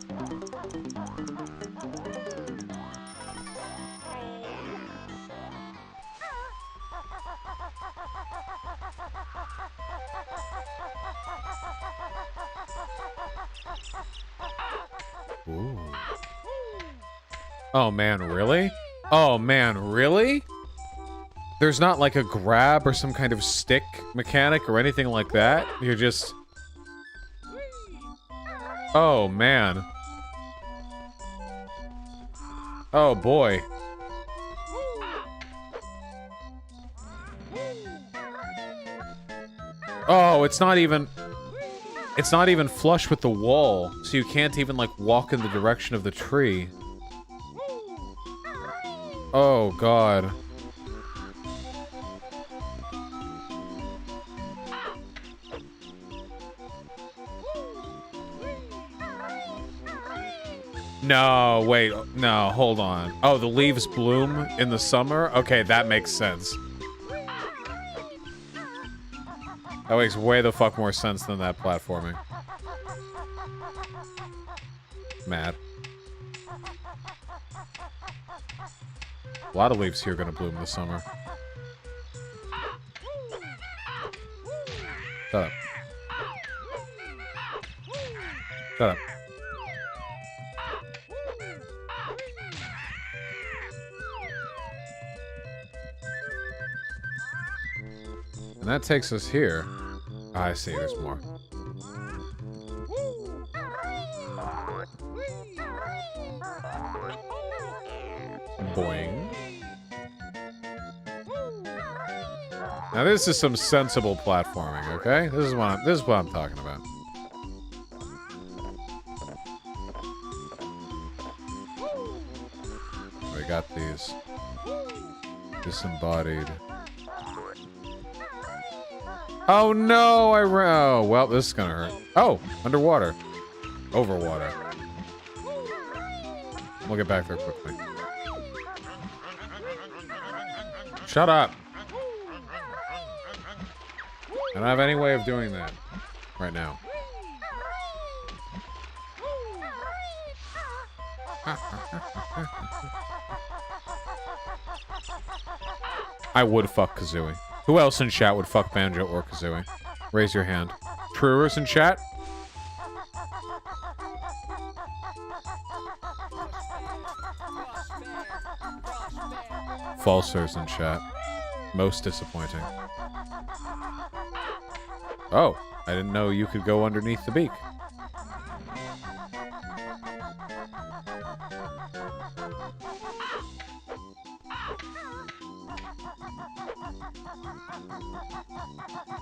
Ooh. Oh man, really? Oh man, really? There's not like a grab or some kind of stick mechanic or anything like that? You're just... Oh man. Oh boy. Oh, it's not even flush with the wall, so you can't even, like, walk in the direction of the tree. Oh, God. No, wait, no, hold on. Oh, the leaves bloom in the summer? Okay, that makes sense. That makes way the fuck more sense than that platforming. Mad. A lot of leaves here are gonna bloom this summer. Shut up. Shut up. And that takes us here. Ah, I see, there's more. Boing. Now this is some sensible platforming, okay? This is what I'm talking about. We got these disembodied. Oh no, oh, well, this is gonna hurt. Oh, underwater. Overwater. We'll get back there quickly. Shut up. I don't have any way of doing that right now. I would fuck Kazooie. Who else in chat would fuck Banjo or Kazooie? Raise your hand. Truers in chat? Falsers in chat. Most disappointing. Oh, I didn't know you could go underneath the beak.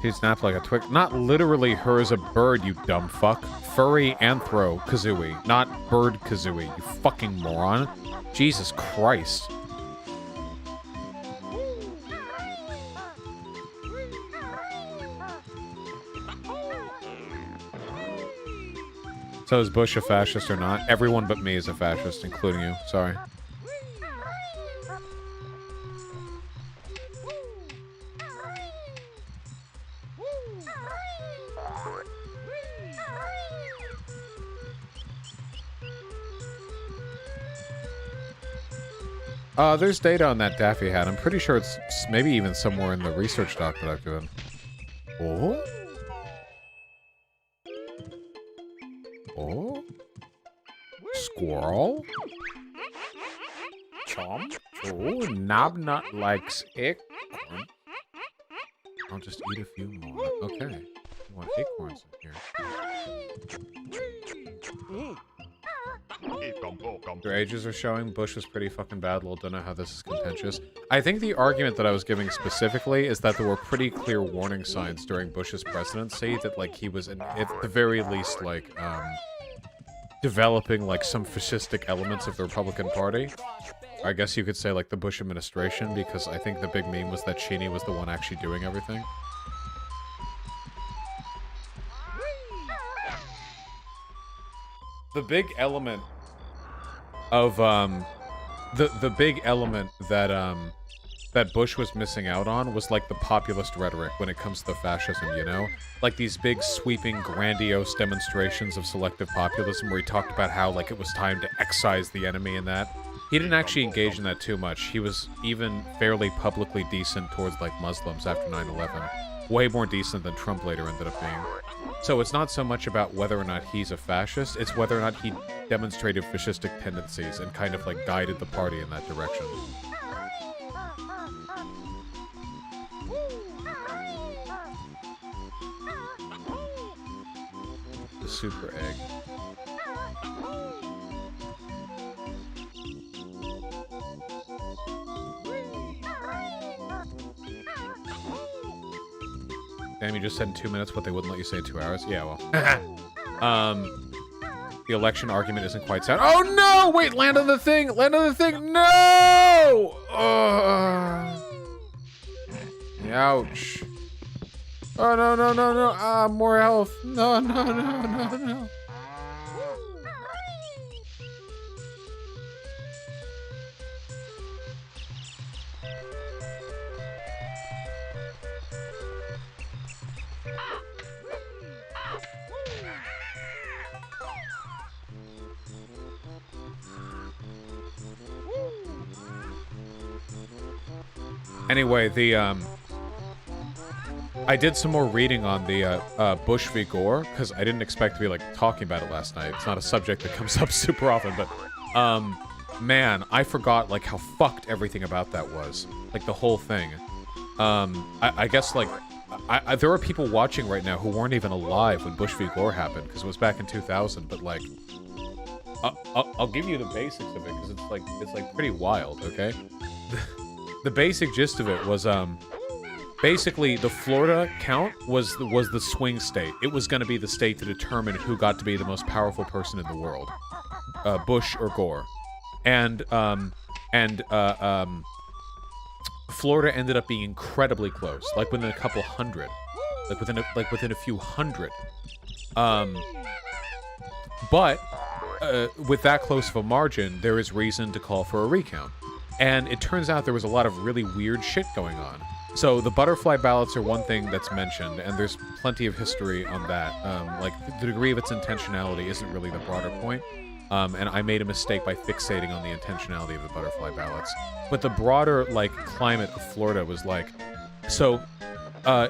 He snapped like a twig. Not literally her as a bird, you dumb fuck. Furry anthro Kazooie, not bird Kazooie, you fucking moron. Jesus Christ. So is Bush a fascist or not? Everyone but me is a fascist, including you. Sorry. There's data on that Daffy hat. I'm pretty sure it's maybe even somewhere in the research doc that I've given. Oh? Oh? Squirrel? Chomp? Oh, Knobnut likes acorn. I'll just eat a few more. Okay. You want acorns in here. Their ages are showing. Bush was pretty fucking bad. Well, don't know how this is contentious. I think the argument that I was giving specifically is that there were pretty clear warning signs during Bush's presidency that, like, he was, at the very least, like, developing, like, some fascistic elements of the Republican Party. I guess you could say, like, the Bush administration, because I think the big meme was that Cheney was the one actually doing everything. The big element of, the big element that, that Bush was missing out on was, like, the populist rhetoric when it comes to fascism, you know? Like, these big, sweeping, grandiose demonstrations of selective populism where he talked about how, like, it was time to excise the enemy and that. He didn't actually engage in that too much. He was even fairly publicly decent towards, like, Muslims after 9/11. Way more decent than Trump later ended up being. So it's not so much about whether or not he's a fascist, it's whether or not he demonstrated fascistic tendencies and kind of, like, guided the party in that direction. The super egg. Damn, you just said in 2 minutes what they wouldn't let you say in 2 hours? Yeah, well. The election argument isn't quite sound. Oh no! Wait, land on the thing! Land on the thing! No! Ouch. Oh, no, no, no, no. Ah, more health. No, no, no, no, no. Anyway, the, I did some more reading on the, Bush v. Gore, because I didn't expect to be, like, talking about it last night. It's not a subject that comes up super often, but, man, I forgot, like, how fucked everything about that was. Like, the whole thing. I guess, like, there are people watching right now who weren't even alive when Bush v. Gore happened, because it was back in 2000, but, like, I'll give you the basics of it, because it's like pretty wild, okay? The basic gist of it was, basically, the Florida count was the swing state. It was going to be the state to determine who got to be the most powerful person in the world, Bush or Gore, and Florida ended up being incredibly close, like within a couple hundred, like within a few hundred, but with that close of a margin, there is reason to call for a recount, and it turns out there was a lot of really weird shit going on. So the butterfly ballots are one thing that's mentioned, and there's plenty of history on that. Like, the degree of its intentionality isn't really the broader point, and I made a mistake by fixating on the intentionality of the butterfly ballots. But the broader, like, climate of Florida was like... So,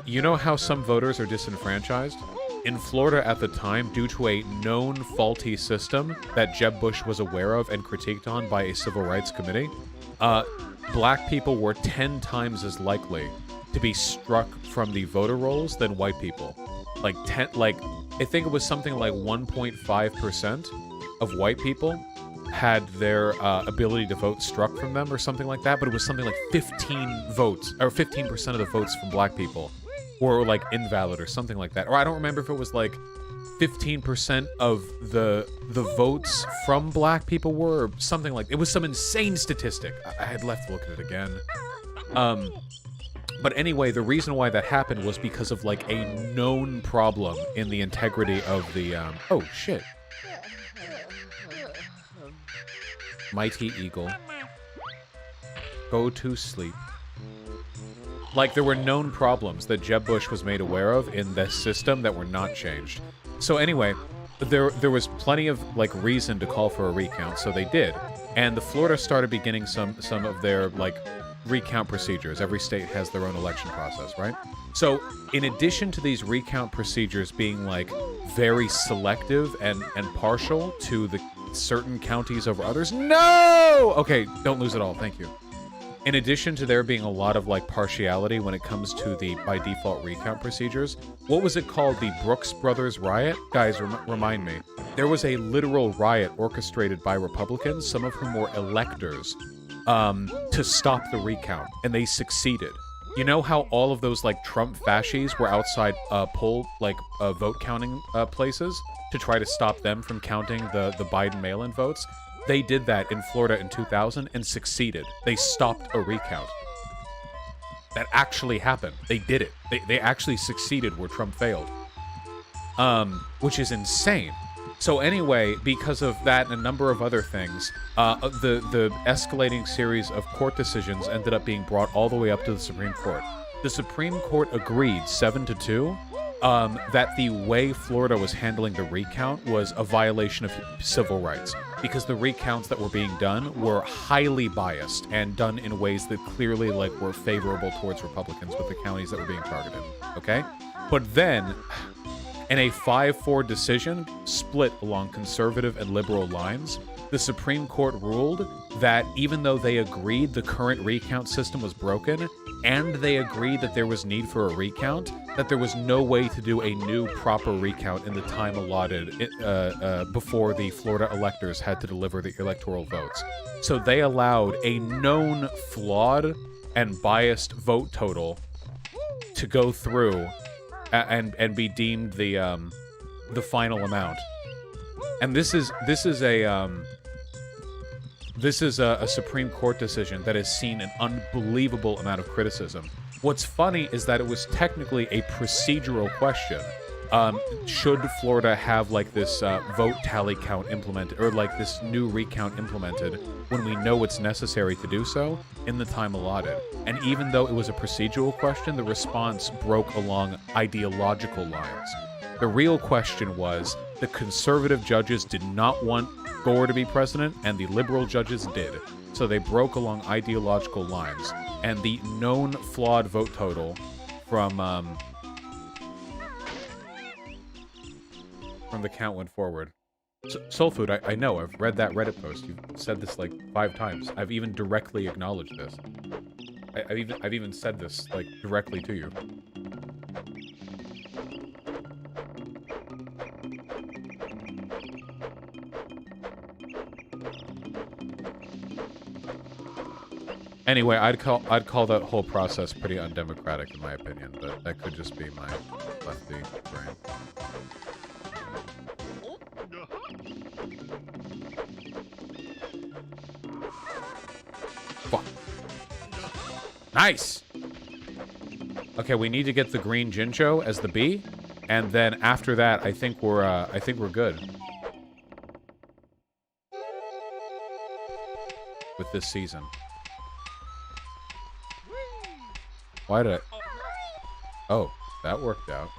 you know how some voters are disenfranchised? In Florida at the time, due to a known faulty system that Jeb Bush was aware of and critiqued on by a civil rights committee, black people were 10 times as likely to be struck from the voter rolls than white people. Like, I think it was something like 1.5% of white people had their ability to vote struck from them or something like that, but it was something like 15 votes, or 15% of the votes from black people were, like, invalid or something like that. Or I don't remember if it was, like, 15% of the votes from black people were, or something like... It was some insane statistic. I had left to look at it again. But anyway, the reason why that happened was because of, like, a known problem in the integrity of the, Oh, shit. Mighty Eagle. Go to sleep. Like, there were known problems that Jeb Bush was made aware of in this system that were not changed. So anyway, there was plenty of, like, reason to call for a recount, so they did. And the Florida started beginning some of their, like, recount procedures. Every state has their own election process, right? So, in addition to these recount procedures being, like, very selective and partial to the certain counties over others... No! Okay, don't lose it all, thank you. In addition to there being a lot of, like, partiality when it comes to the by default recount procedures, what was it called? The Brooks Brothers riot? Guys, remind me. There was a literal riot orchestrated by Republicans, some of whom were electors, to stop the recount, and they succeeded. You know how all of those, like, Trump fascies were outside vote counting places to try to stop them from counting the Biden mail-in votes? They did that in Florida in 2000 and succeeded. They stopped a recount. That actually happened. They did it. They actually succeeded where Trump failed. Which is insane. So anyway, because of that and a number of other things, the escalating series of court decisions ended up being brought all the way up to the Supreme Court. The Supreme Court agreed 7-2 that the way Florida was handling the recount was a violation of civil rights, because the recounts that were being done were highly biased and done in ways that clearly, like, were favorable towards Republicans with the counties that were being targeted, okay? But then, in a 5-4 decision split along conservative and liberal lines, the Supreme Court ruled that even though they agreed the current recount system was broken, and they agreed that there was need for a recount, that there was no way to do a new proper recount in the time allotted before the Florida electors had to deliver the electoral votes. So they allowed a known flawed and biased vote total to go through and be deemed the final amount. And this is a Supreme Court decision that has seen an unbelievable amount of criticism. What's funny is that it was technically a procedural question. Should Florida have, like, this vote tally count implemented, or, like, this new recount implemented, when we know it's necessary to do so in the time allotted? And even though it was a procedural question, the response broke along ideological lines. The real question was, the conservative judges did not want Gore to be president, and the liberal judges did. So they broke along ideological lines. And the known flawed vote total from the count went forward. Soul Food, I know, I've read that Reddit post. You've said this, like, 5 times. I've even directly acknowledged this. I've even said this, like, directly to you. Anyway, I'd call that whole process pretty undemocratic in my opinion, but that could just be my lefty brain. Fuck. Nice. Okay, we need to get the green Jinjo as the B, and then after that, I think we're good with this season. Why did I... Oh, that worked out.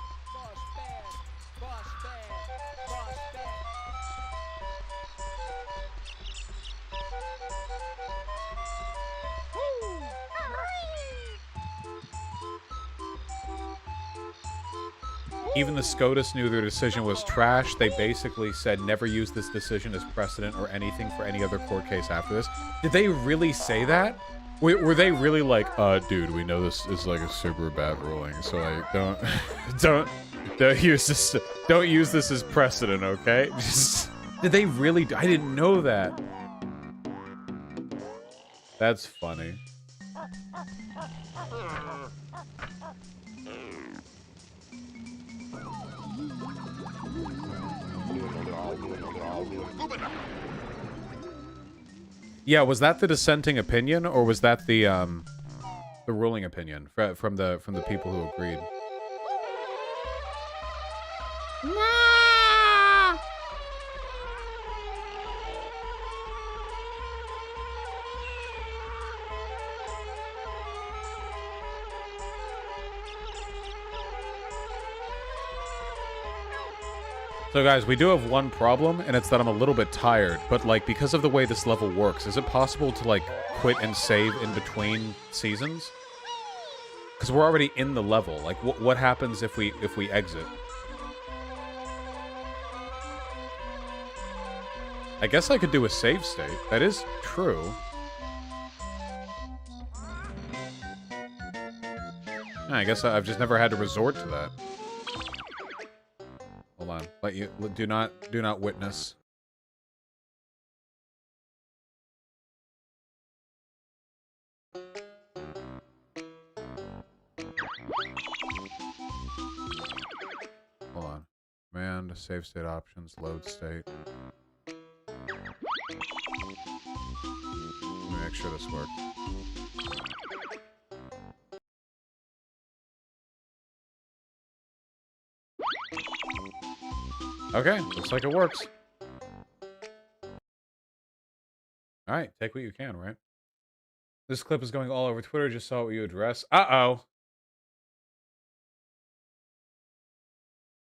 Even the SCOTUS knew their decision was trash. They basically said never use this decision as precedent or anything for any other court case after this. Did they really say that? Were they really like, dude, we know this is like a super bad ruling, so like, don't use this as precedent, okay? Did they really? I didn't know that. That's funny. Yeah, was that the dissenting opinion, or was that the ruling opinion from the people who agreed? So guys, we do have one problem, and it's that I'm a little bit tired, but like, because of the way this level works, is it possible to like, quit and save in between seasons? Because we're already in the level, like, what happens if we exit? I guess I could do a save state, that is true. I guess I've just never had to resort to that. Hold on. Do not witness. Hold on. Command, save state options, load state. Let me make sure this works. Okay, looks like it works. Alright, take what you can, right? This clip is going all over Twitter, just saw what you address. Uh-oh!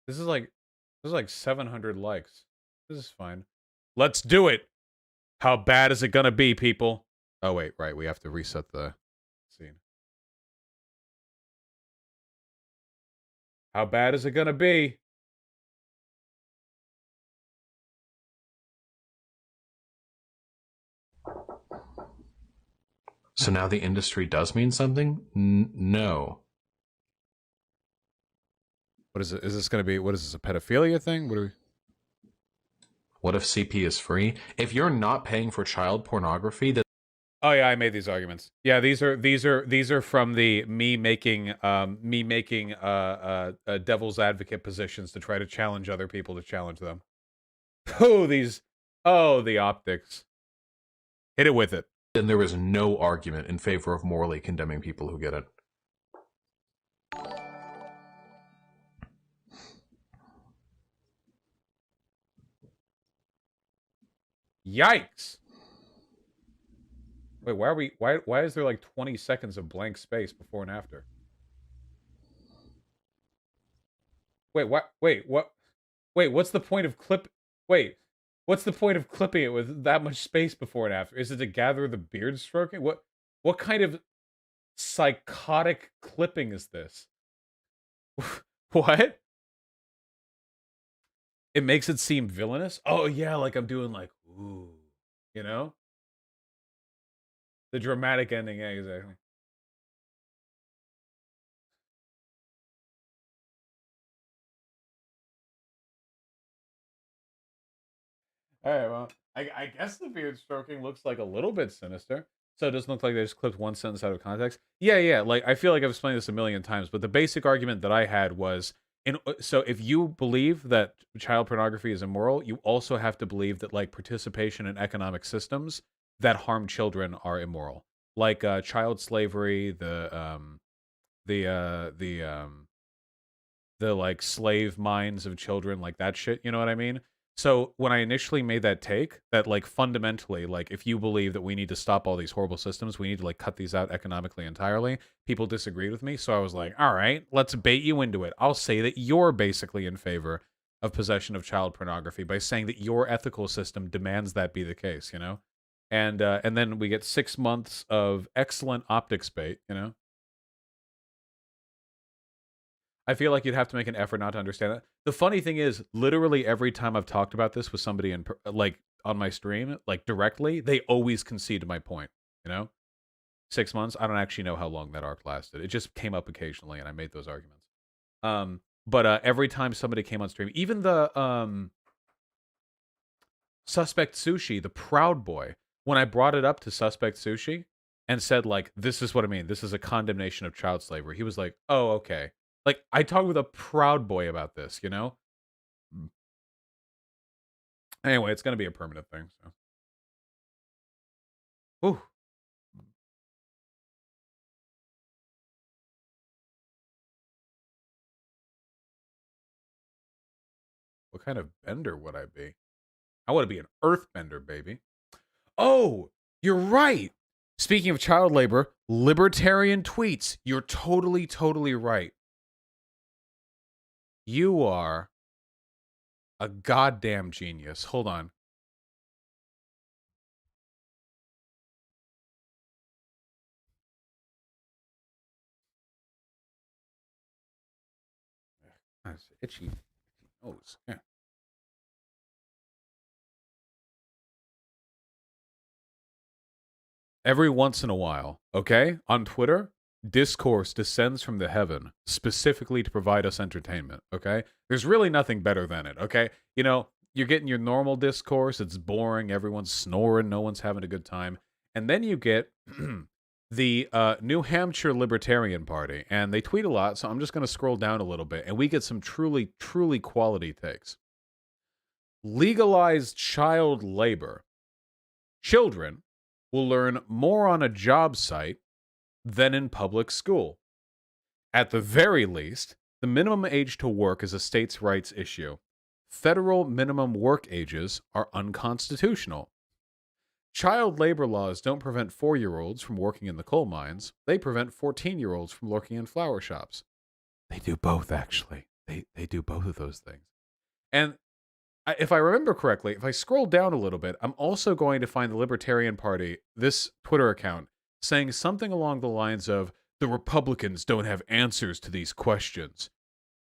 This is like 700 likes. This is fine. Let's do it! How bad is it gonna be, people? Oh wait, right, we have to reset the scene. How bad is it gonna be?
So now the industry does mean something? No.
What is it? Is this going to be, what is this, a pedophilia thing? What do we...
What if CP is free? If you're not paying for child pornography, then...
Oh yeah, I made these arguments. Yeah, these are from the me making devil's advocate positions to try to challenge other people to challenge them. Oh, the optics. Hit it with it.
Then there is no argument in favor of morally condemning people who get it.
Yikes! Wait, why is there like 20 seconds of blank space before and after? Wait, what? Wait, what's the point of what's the point of clipping it with that much space before and after? Is it to gather the beard stroking? What kind of psychotic clipping is this? What? It makes it seem villainous? Oh yeah, like I'm doing like, ooh, you know? The dramatic ending, yeah, exactly. Alright, well, I guess the beard stroking looks like a little bit sinister. So it doesn't look like they just clipped one sentence out of context. Yeah. Like, I feel like I've explained this a million times, but the basic argument that I had was, so if you believe that child pornography is immoral, you also have to believe that, like, participation in economic systems that harm children are immoral. Like, child slavery, the like slave minds of children, like that shit, you know what I mean? So when I initially made that take, that, like, fundamentally, like, if you believe that we need to stop all these horrible systems, we need to, like, cut these out economically entirely, people disagreed with me. So I was like, all right, let's bait you into it. I'll say that you're basically in favor of possession of child pornography by saying that your ethical system demands that be the case, you know? And then we get 6 months of excellent optics bait, you know? I feel like you'd have to make an effort not to understand it. The funny thing is, literally every time I've talked about this with somebody like, on my stream, like, directly, they always concede to my point, you know? 6 months, I don't actually know how long that arc lasted. It just came up occasionally, and I made those arguments. But every time somebody came on stream, even the Suspect Sushi, the Proud Boy, when I brought it up to Suspect Sushi and said, like, this is what I mean, this is a condemnation of child slavery, he was like, oh, okay. Like, I talked with a Proud Boy about this, you know? Anyway, it's gonna be a permanent thing, so. Whew. What kind of bender would I be? I want to be an earthbender, baby. Oh, you're right. Speaking of child labor, libertarian tweets. You're totally right. You are a goddamn genius. Hold on. That's itchy nose. Yeah. Every once in a while, okay, on Twitter, discourse descends from the heaven specifically to provide us entertainment, okay? There's really nothing better than it, okay? You know, you're getting your normal discourse, it's boring, everyone's snoring, no one's having a good time. And then you get the New Hampshire Libertarian Party, and they tweet a lot, so I'm just going to scroll down a little bit, and we get some truly quality takes. Legalized child labor. Children will learn more on a job site than in public school. At the very least, the minimum age to work is a states' rights issue. Federal minimum work ages are unconstitutional. Child labor laws don't prevent 4-year-olds from working in the coal mines. They prevent 14-year-olds from working in flower shops. They do both, actually. They do both of those things. And if I remember correctly, if I scroll down a little bit, I'm also going to find the Libertarian Party, this Twitter account, saying something along the lines of, the Republicans don't have answers to these questions.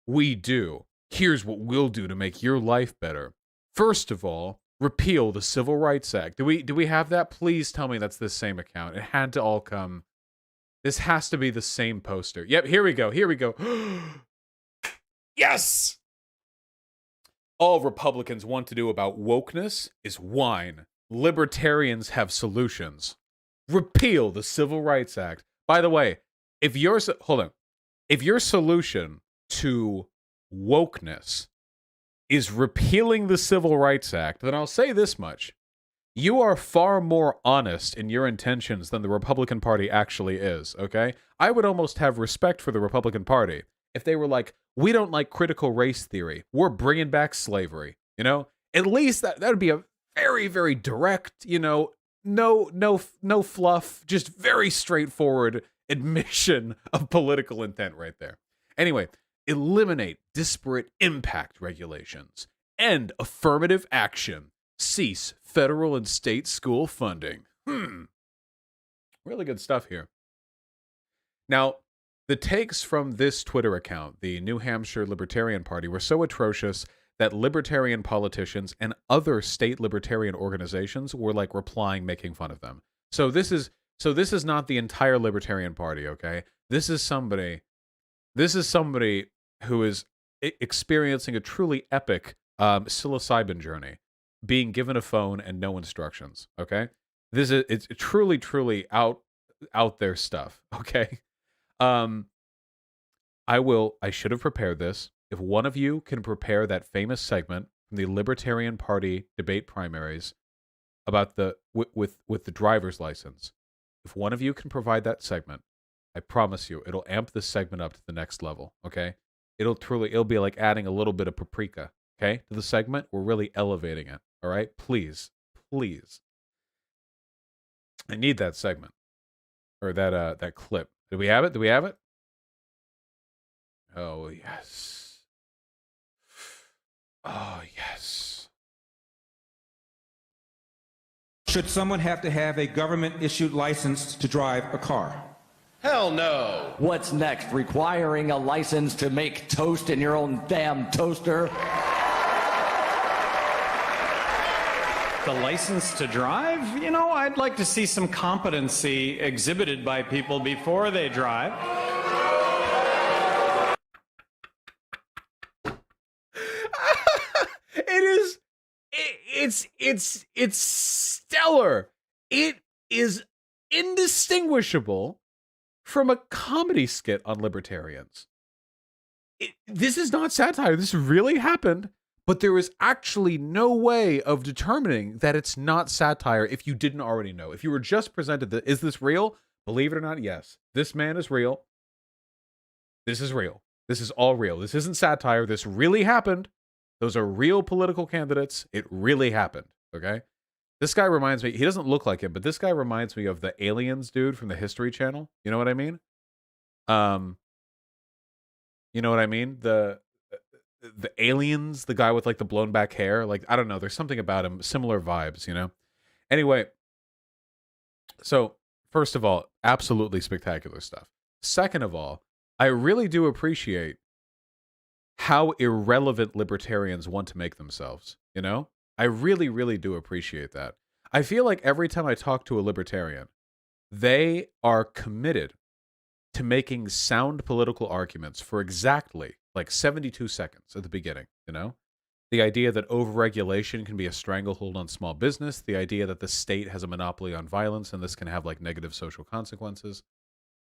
We do. Here's what we'll do to make your life better. First of all, repeal the Civil Rights Act. Do we have that? Please tell me that's the same account. It had to all come. This has to be the same poster. Yep, here we go. Yes! All Republicans want to do about wokeness is whine. Libertarians have solutions. Repeal the Civil Rights Act. By the way, if your solution to wokeness is repealing the Civil Rights Act, then I'll say this much. You are far more honest in your intentions than the Republican Party actually is, okay? I would almost have respect for the Republican Party if they were like, we don't like critical race theory. We're bringing back slavery, you know? At least that would be a very direct, you know, no fluff, just very straightforward admission of political intent right there. Anyway, eliminate disparate impact regulations. End affirmative action. Cease federal and state school funding. Really good stuff here. Now, the takes from this Twitter account, the New Hampshire Libertarian Party, were so atrocious that libertarian politicians and other state libertarian organizations were like replying, making fun of them. So this is not the entire Libertarian Party, okay? This is somebody who is experiencing a truly epic psilocybin journey, being given a phone and no instructions, okay? it's truly, truly out there stuff. Okay. Um, I should have prepared this. If one of you can prepare that famous segment from the Libertarian Party debate primaries about the with the driver's license, if one of you can provide that segment, I promise you it'll amp this segment up to the next level. Okay, it'll be like adding a little bit of paprika. Okay, to the segment, we're really elevating it. All right, please, please. I need that segment or that clip. Do we have it? Do we have it? Oh yes. Oh yes.
Should someone have to have a government-issued license to drive a car?
Hell no.
What's next? Requiring a license to make toast in your own damn toaster?
The license to drive? You know, I'd like to see some competency exhibited by people before they drive.
It's stellar. It is indistinguishable from a comedy skit on libertarians. This is not satire. This really happened, but there is actually no way of determining that it's not satire if you didn't already know. If you were just presented that, is this real? Believe it or not, yes. This man is real. This is real. This is all real. This isn't satire. This really happened. Those are real political candidates. It really happened, okay? This guy reminds me, he doesn't look like him, but this guy reminds me of the Aliens dude from the History Channel. You know what I mean? You know what I mean? The Aliens, the guy with like the blown back hair. Like, I don't know. There's something about him, similar vibes, you know? Anyway, so first of all, absolutely spectacular stuff. Second of all, I really do appreciate how irrelevant libertarians want to make themselves, you know? I really, really do appreciate that. I feel like every time I talk to a libertarian, they are committed to making sound political arguments for exactly like 72 seconds at the beginning, you know? The idea that overregulation can be a stranglehold on small business, the idea that the state has a monopoly on violence and this can have like negative social consequences.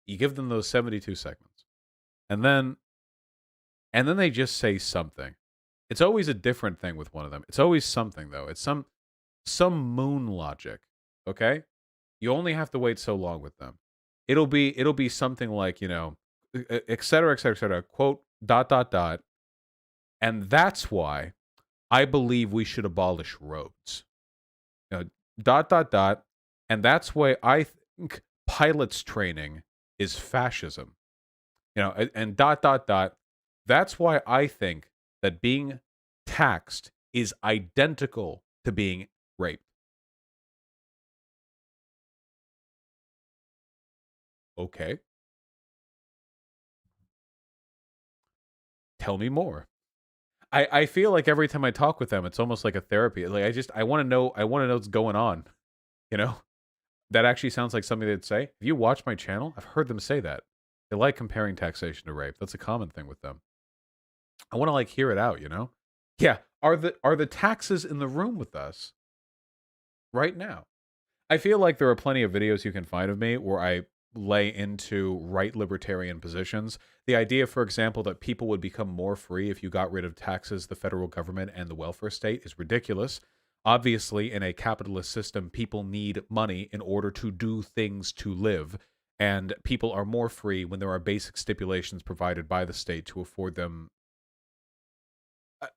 You give them those 72 segments. And then they just say something. It's always a different thing with one of them. It's always something, though. It's some moon logic, okay? You only have to wait so long with them. It'll be something like, you know, et cetera, et cetera, et cetera, quote, ... And that's why I believe we should abolish roads. You know, ... And that's why I think pilots training is fascism. You know, and ... That's why I think that being taxed is identical to being raped. Okay. Tell me more. I feel like every time I talk with them, it's almost like a therapy. Like I want to know what's going on. You know? That actually sounds like something they'd say. If you watch my channel, I've heard them say that. They like comparing taxation to rape. That's a common thing with them. I want to like hear it out, you know? Yeah, are the taxes in the room with us right now? I feel like there are plenty of videos you can find of me where I lay into right libertarian positions. The idea, for example, that people would become more free if you got rid of taxes, the federal government, and the welfare state is ridiculous. Obviously, in a capitalist system, people need money in order to do things to live. And people are more free when there are basic stipulations provided by the state to afford them,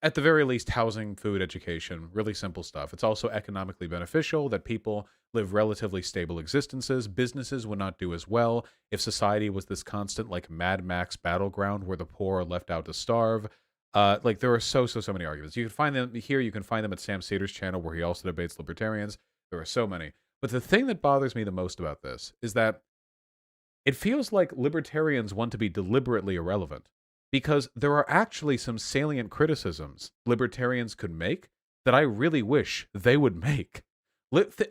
at the very least, housing, food, education, really simple stuff. It's also economically beneficial that people live relatively stable existences. Businesses would not do as well if society was this constant, like, Mad Max battleground where the poor are left out to starve. Like, there are so many arguments. You can find them here. You can find them at Sam Seder's channel where he also debates libertarians. There are so many. But the thing that bothers me the most about this is that it feels like libertarians want to be deliberately irrelevant. Because there are actually some salient criticisms libertarians could make that I really wish they would make.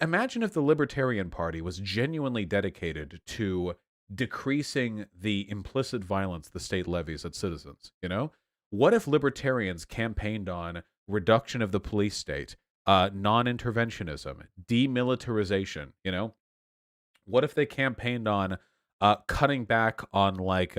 Imagine if the Libertarian Party was genuinely dedicated to decreasing the implicit violence the state levies at citizens, you know? What if libertarians campaigned on reduction of the police state, non-interventionism, demilitarization, you know? What if they campaigned on cutting back on like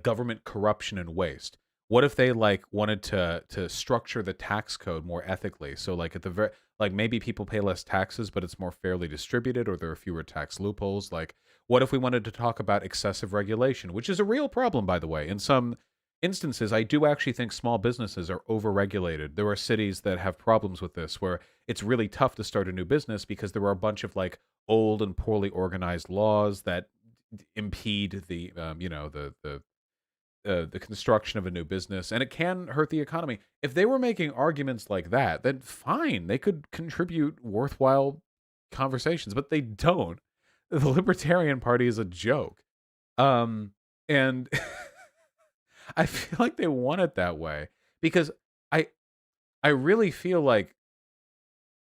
government corruption and waste? What if they like wanted to structure the tax code more ethically? So like at the very like maybe people pay less taxes, but it's more fairly distributed, or there are fewer tax loopholes. Like, what if we wanted to talk about excessive regulation, which is a real problem, by the way? In some instances, I do actually think small businesses are overregulated. There are cities that have problems with this, where it's really tough to start a new business because there are a bunch of like old and poorly organized laws that impede the the construction of a new business, and it can hurt the economy. If they were making arguments like that, then fine, they could contribute worthwhile conversations, but they don't. The Libertarian Party is a joke. And I feel like they want it that way because I I really feel like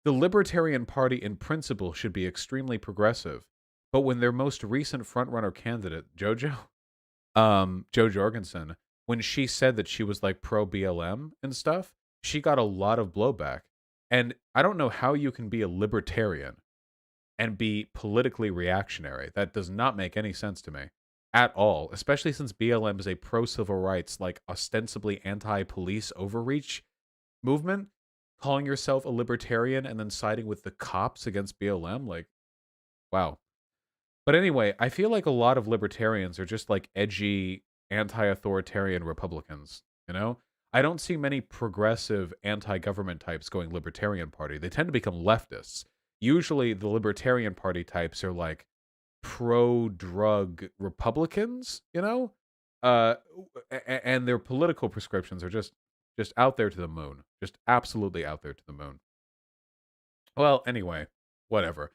the Libertarian Party in principle should be extremely progressive. But when their most recent frontrunner candidate, Jo Jorgensen, when she said that she was like pro BLM and stuff, she got a lot of blowback. And I don't know how you can be a libertarian and be politically reactionary. That does not make any sense to me at all, especially since BLM is a pro civil rights, like ostensibly anti police overreach movement. Calling yourself a libertarian and then siding with the cops against BLM, like, wow. But anyway, I feel like a lot of libertarians are just like edgy, anti-authoritarian Republicans, you know? I don't see many progressive anti-government types going Libertarian Party. They tend to become leftists. Usually the Libertarian Party types are like pro-drug Republicans, you know? And their political prescriptions are just out there to the moon. Just absolutely out there to the moon. Well, anyway, whatever.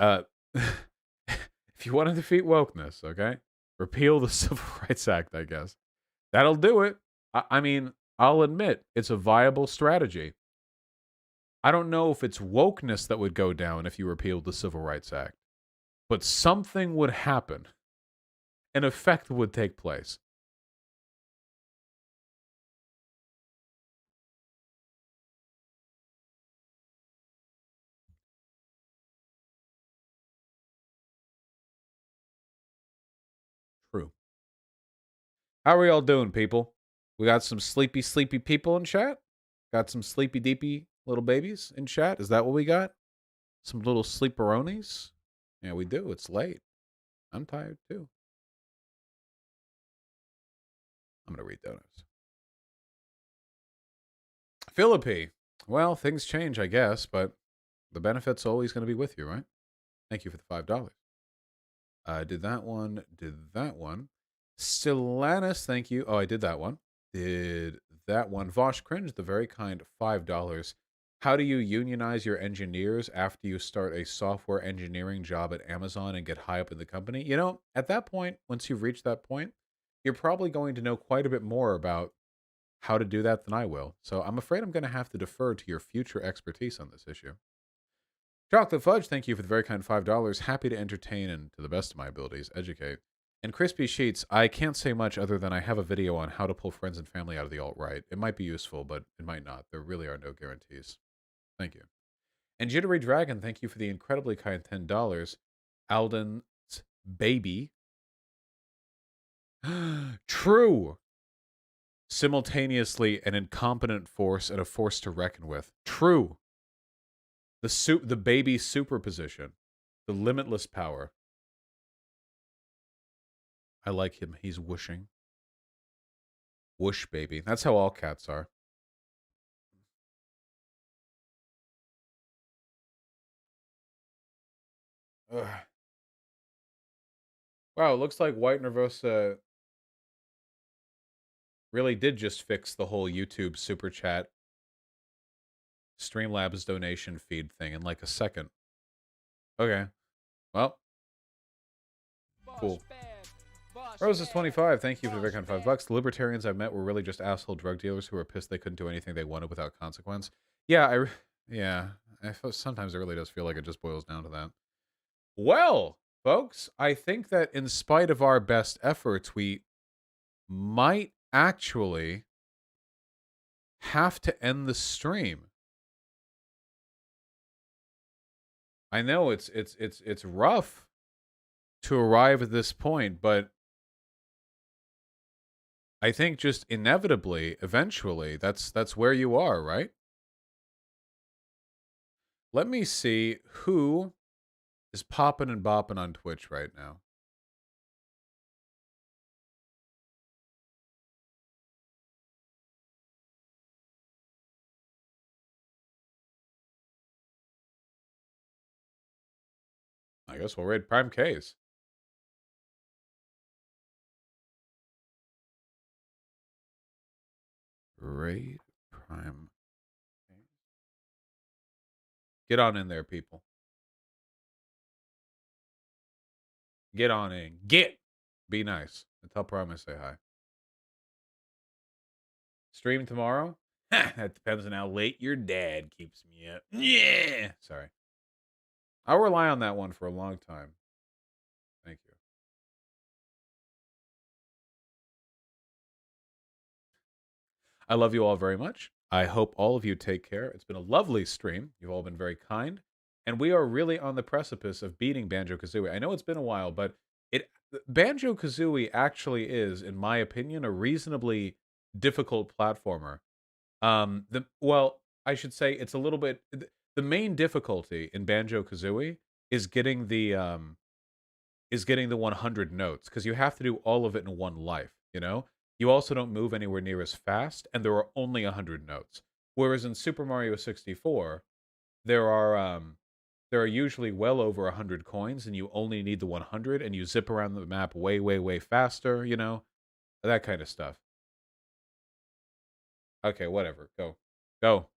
If you want to defeat wokeness, okay? Repeal the Civil Rights Act, I guess. That'll do it. I mean, I'll admit, it's a viable strategy. I don't know if it's wokeness that would go down if you repealed the Civil Rights Act, but something would happen. An effect would take place. True. How are y'all doing, people? We got some sleepy, sleepy people in chat? Got some sleepy, deepy little babies in chat? Is that what we got? Some little sleeperonies? Yeah, we do. It's late. I'm tired, too. I'm going to read donuts. Philippi. Well, things change, I guess, but the benefit's always going to be with you, right? Thank you for the $5. Did that one. Did that one. Stellanus, thank you. Oh, I did that one. Did that one. Vosh Cringe, the very kind $5. How do you unionize your engineers after you start a software engineering job at Amazon and get high up in the company? You know, at that point, once you've reached that point, you're probably going to know quite a bit more about how to do that than I will. So I'm afraid I'm going to have to defer to your future expertise on this issue. Chocolate Fudge, thank you for the very kind $5. Happy to entertain and, to the best of my abilities, educate. And Crispy Sheets, I can't say much other than I have a video on how to pull friends and family out of the alt-right. It might be useful, but it might not. There really are no guarantees. Thank you. And Jittery Dragon, thank you for the incredibly kind $10. Alden's baby. True. Simultaneously an incompetent force and a force to reckon with. True. The baby superposition. The limitless power. I like him. He's whooshing. Whoosh, baby. That's how all cats are. Ugh. Wow, it looks like White Nervosa really did just fix the whole YouTube super chat Streamlabs donation feed thing in like a second. Okay. Well. Cool. Rose is 25. Thank you for the very kind $5. The libertarians I've met were really just asshole drug dealers who were pissed they couldn't do anything they wanted without consequence. Yeah, sometimes it really does feel like it just boils down to that. Well, folks, I think that in spite of our best efforts, we might actually have to end the stream. I know it's rough to arrive at this point, but I think just inevitably, eventually, that's where you are, right? Let me see who is popping and bopping on Twitch right now. I guess we'll raid Prime K's. Raid Prime. Get on in there, people. Get on in. Get! Be nice. And tell Prime I say hi. Stream tomorrow? That depends on how late your dad keeps me up. Yeah! Sorry. I'll rely on that one for a long time. Thank you. I love you all very much. I hope all of you take care. It's been a lovely stream. You've all been very kind. And we are really on the precipice of beating Banjo-Kazooie. I know it's been a while, but Banjo-Kazooie actually is, in my opinion, a reasonably difficult platformer. I should say it's a little bit... The main difficulty in Banjo-Kazooie is getting the 100 notes, because you have to do all of it in one life, you know? You also don't move anywhere near as fast, and there are only 100 notes. Whereas in Super Mario 64, there are usually well over 100 coins, and you only need the 100, and you zip around the map way, way, way faster, you know? That kind of stuff. Okay, whatever. Go. Go.